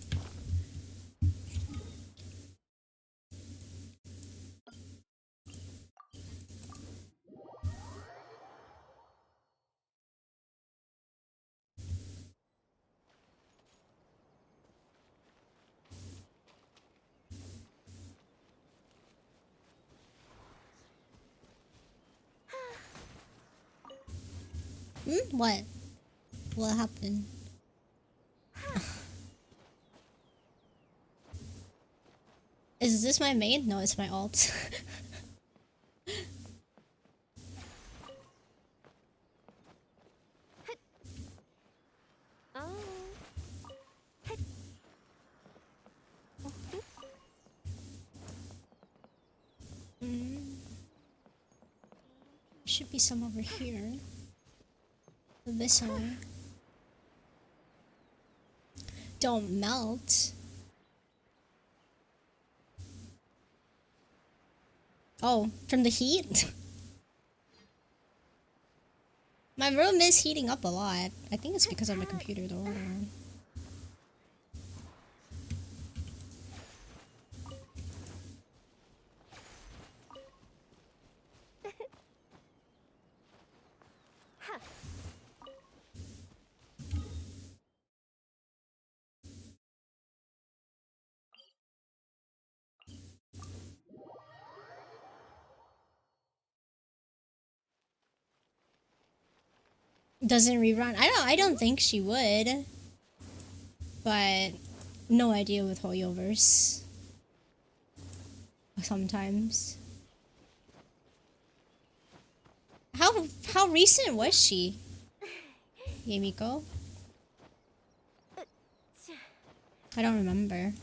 Speaker 2: What? What happened? Is this my main? No, it's my alt. Should be some over here. This way. Don't melt. Oh, from the heat? My room is heating up a lot. I think it's because of my computer though. Doesn't rerun. I don't think she would. But no idea with Hoyoverse. Sometimes. How recent was she? Yamiko? I don't remember.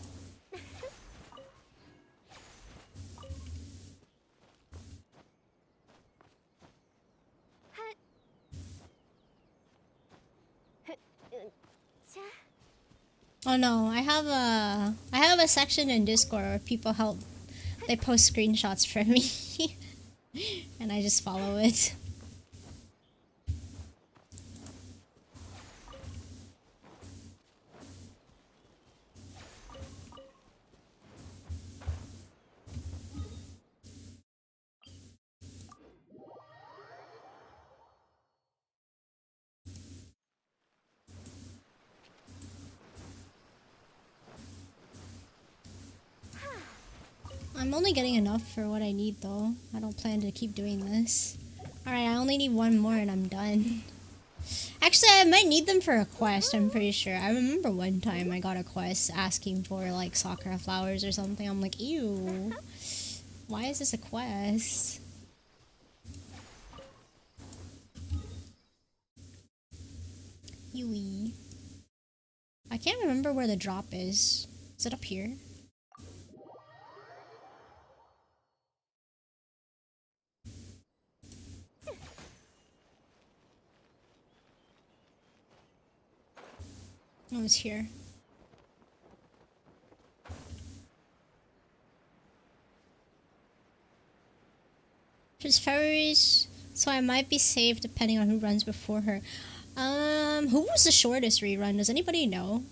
Speaker 2: Oh no, I have a section in Discord where people help. They post screenshots for me, and I just follow it. I'm only getting enough for what I need though. I don't plan to keep doing this. Alright, I only need one more and I'm done. Actually, I might need them for a quest, I'm pretty sure. I remember one time I got a quest asking for like sakura flowers or something. I'm like, ew. Why is this a quest? Ewy. I can't remember where the drop is. Is it up here? Oh, it's here. She's February's, so I might be safe depending on who runs before her. Who was the shortest rerun? Does anybody know?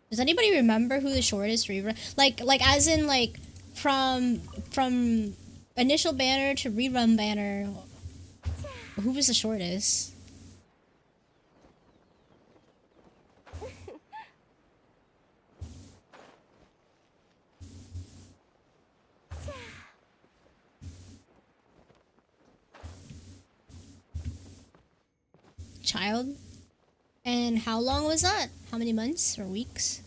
Speaker 2: Does anybody remember who the shortest rerun? Like as in like from initial banner to rerun banner. Who was the shortest? Child? And how long was that? How many months or weeks?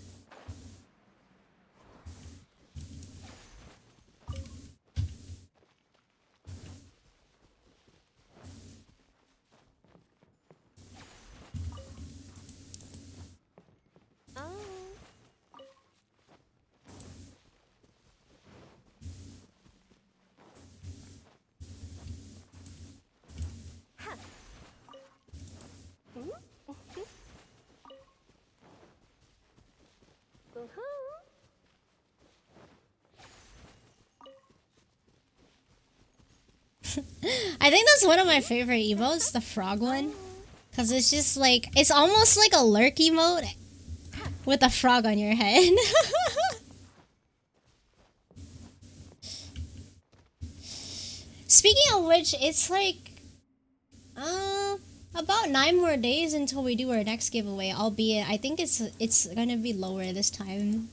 Speaker 2: I think that's one of my favorite emotes, the frog one. Cause it's just like, it's almost like a lurk emote with a frog on your head. Speaking of which, it's like, about 9 more days until we do our next giveaway, albeit I think it's gonna be lower this time.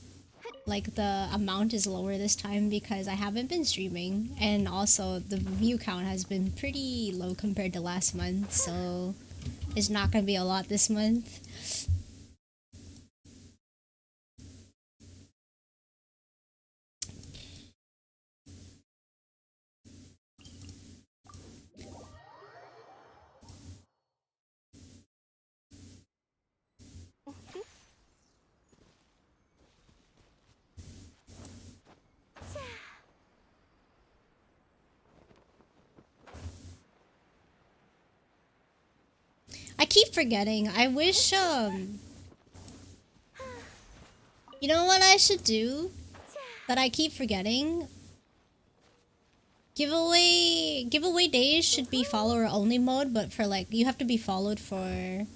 Speaker 2: Like the amount is lower this time because I haven't been streaming, and also the view count has been pretty low compared to last month, so it's not gonna be a lot this month. I keep forgetting. I wish, you know what I should do? That I keep forgetting? Giveaway days should be follower only mode, but for like, you have to be followed for a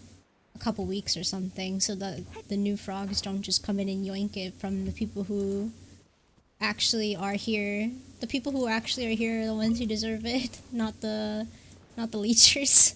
Speaker 2: couple weeks or something, so that the new frogs don't just come in and yoink it from the people who actually are here. The people who actually are here are the ones who deserve it, not the leechers.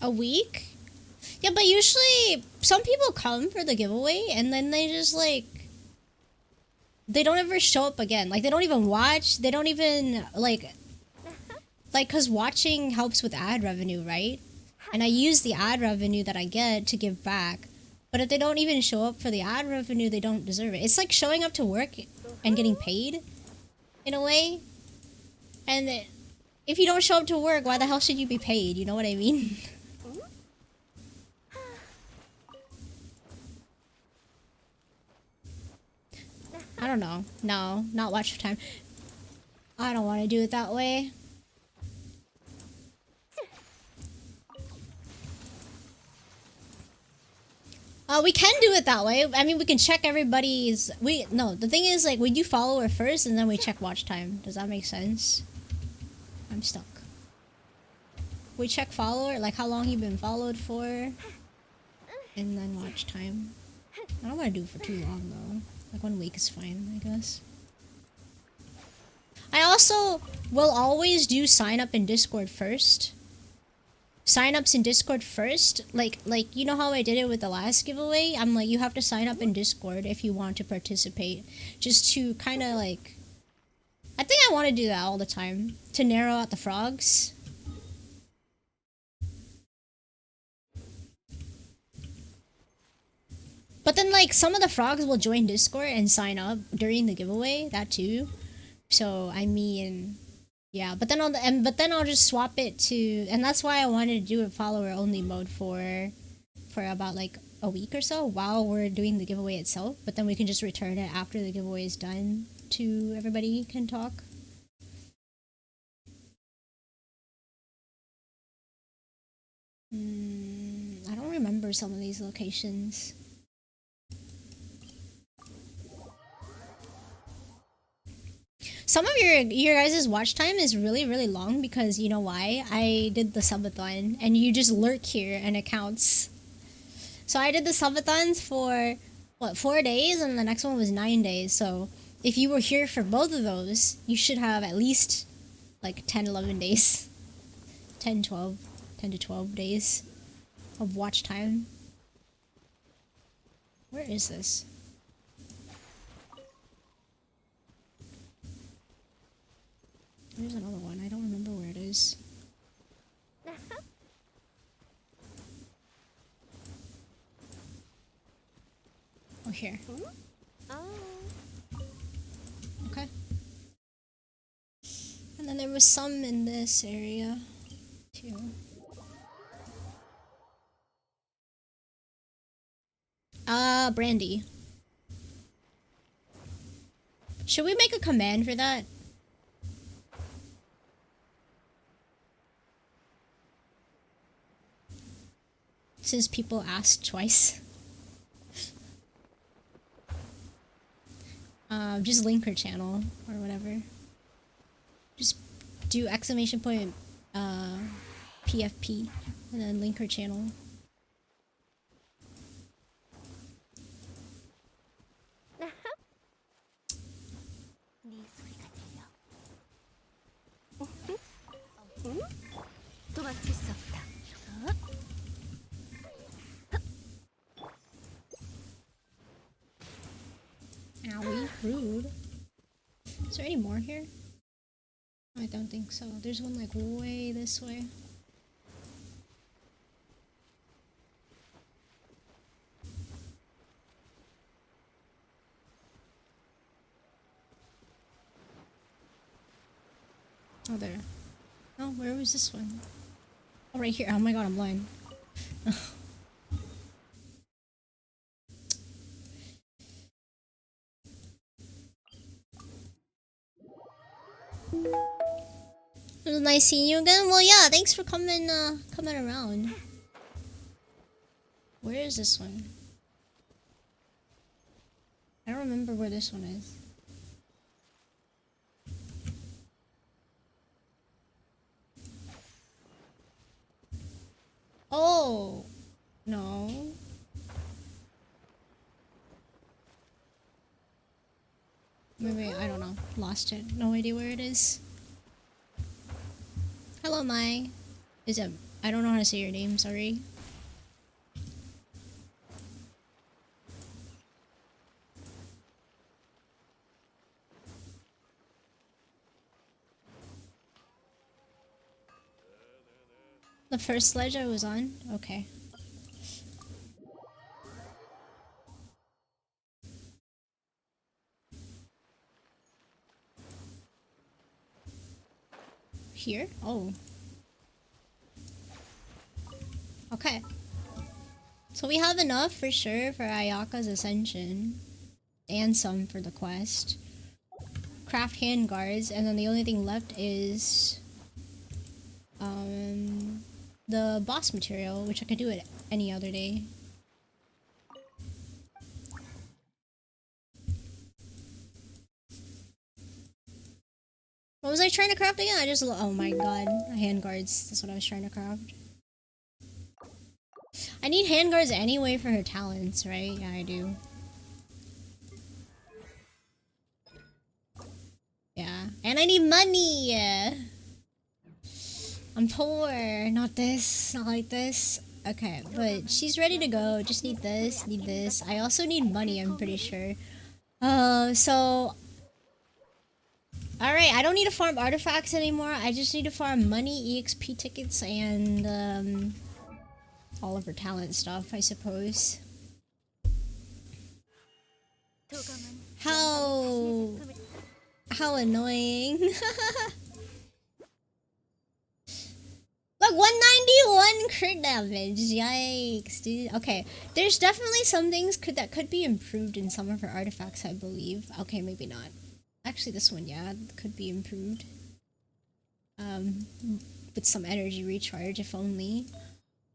Speaker 2: A week? Yeah, but usually some people come for the giveaway and then they just like, they don't ever show up again. Like they don't even watch, they don't even like, Like, because watching helps with ad revenue, right? And I use the ad revenue that I get to give back. But if they don't even show up for the ad revenue, they don't deserve it. It's like showing up to work and getting paid, in a way. And if you don't show up to work, why the hell should you be paid? You know what I mean? I don't know. No, not watch time. I don't want to do it that way. We can do it that way. I mean, we can check everybody's... No, the thing is, like, we do follower first, and then we check watch time. Does that make sense? I'm stuck. We check follower, like how long you've been followed for. And then watch time. I don't want to do it for too long, though. Like, 1 week is fine, I guess. I also will always do sign up in Discord first. Sign-ups in Discord first, like you know how I did it with the last giveaway? I'm like, you have to sign up in Discord if you want to participate, just to kind of like, I think I want to do that all the time to narrow out the frogs. But then like some of the frogs will join Discord and sign up during the giveaway, that too. So I mean, yeah, but then I'll just swap it to, and that's why I wanted to do a follower only mode for about like a week or so while we're doing the giveaway itself. But then we can just return it after the giveaway is done to everybody can talk. I don't remember some of these locations. Some of your guys' watch time is really, really long because you know why? I did the subathon and you just lurk here and it counts. So I did the subathons for, what, 4 days, and the next one was 9 days. So if you were here for both of those, you should have at least like 10, 11 days. 10 to 12 days of watch time. Where is this? There's another one. I don't remember where it is. Oh, here. Okay. And then there was some in this area, too. Brandy. Should we make a command for that? Since people asked twice. Just link her channel or whatever. Just do exclamation point PFP and then link her channel. Owie, rude. Is there any more here? I don't think so. There's one like way this way. Oh, there. Oh, where was this one? Oh, right here. Oh my god, I'm blind. It was nice seeing you again. Well, yeah, thanks for coming around. Where is this one? I don't remember where this one is. Oh, no. Maybe, I don't know. Lost it. No idea where it is. Hello, Mai. Is it? I don't know how to say your name, sorry. The first sledge I was on? Okay. Here? Oh. Okay. So we have enough for sure for Ayaka's ascension. And some for the quest. Craft handguards, and then the only thing left is the boss material, which I could do it any other day. What was I trying to craft again? Oh my god, handguards. That's what I was trying to craft. I need handguards anyway for her talents, right? Yeah, I do. Yeah, and I need money! I'm poor. Not this, not like this. Okay, but she's ready to go. Just need this, need this. I also need money, I'm pretty sure. So... Alright, I don't need to farm artifacts anymore. I just need to farm money, EXP tickets, and all of her talent stuff, I suppose. How annoying. Look, 191 crit damage. Yikes, dude. Okay, there's definitely some things that could be improved in some of her artifacts, I believe. Okay, maybe not. Actually, this one, yeah, could be improved. With some energy recharge, if only.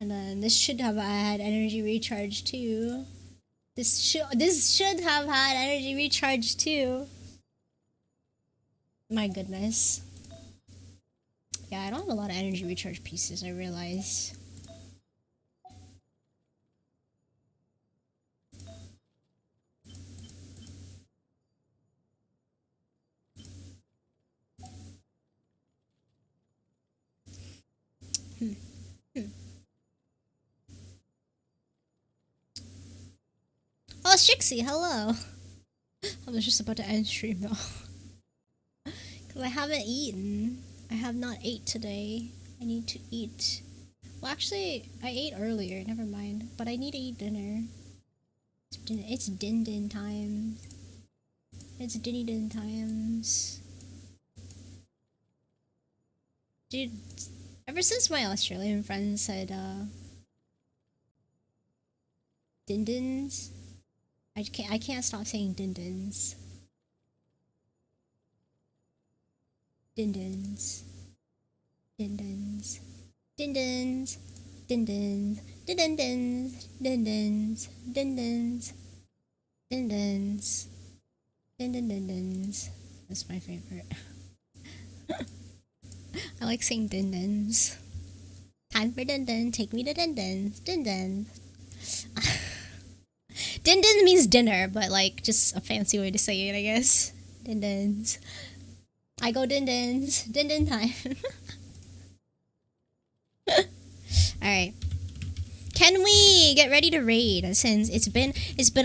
Speaker 2: And then this should have had energy recharge too. This should have had energy recharge too. My goodness. Yeah, I don't have a lot of energy recharge pieces, I realize. Oh, Strixie, hello! I was just about to end stream though. Because I haven't eaten. I have not ate today. I need to eat. Well, actually, I ate earlier, never mind. But I need to eat dinner. It's din-din time. It's dinny-din times. Dude, ever since my Australian friend said, din-dins, I can't stop saying din-dins. Din-dins. Din-dins. Din-dins. Din-dins. Din-dins. Din-dins. Din-dins. Din-dins. Din-din-din-dins. That's my favorite. I like saying din-dins. Time for din-din. Take me to din-dins. Din-din. Din-din means dinner, but like just a fancy way to say it, I guess. Din-dins. I go din-dins. Din-din time. Alright. Can we get ready to raid? Since it's been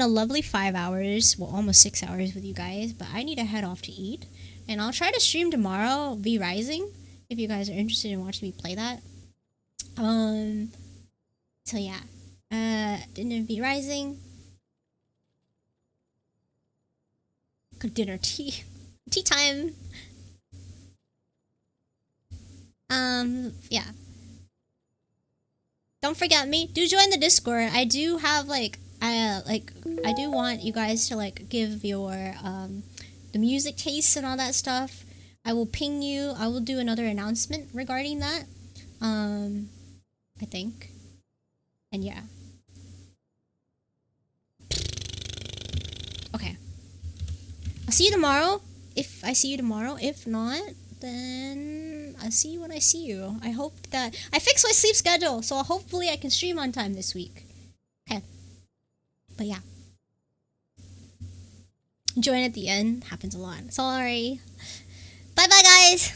Speaker 2: a lovely 5 hours, well almost 6 hours with you guys, but I need to head off to eat. And I'll try to stream tomorrow, V Rising, if you guys are interested in watching me play that. So yeah. Dinner V Rising. Good dinner tea. Tea time. Yeah. Don't forget me. Do join the Discord. I do have I do want you guys to like give your the music tastes and all that stuff. I will ping you. I will do another announcement regarding that. I think. And yeah. Okay. I'll see you tomorrow. If I see you tomorrow. If not, then I'll see you when I see you. I hope that I fixed my sleep schedule, so hopefully I can stream on time this week. Okay. But yeah. Join at the end. Happens a lot. Sorry. Bye bye guys!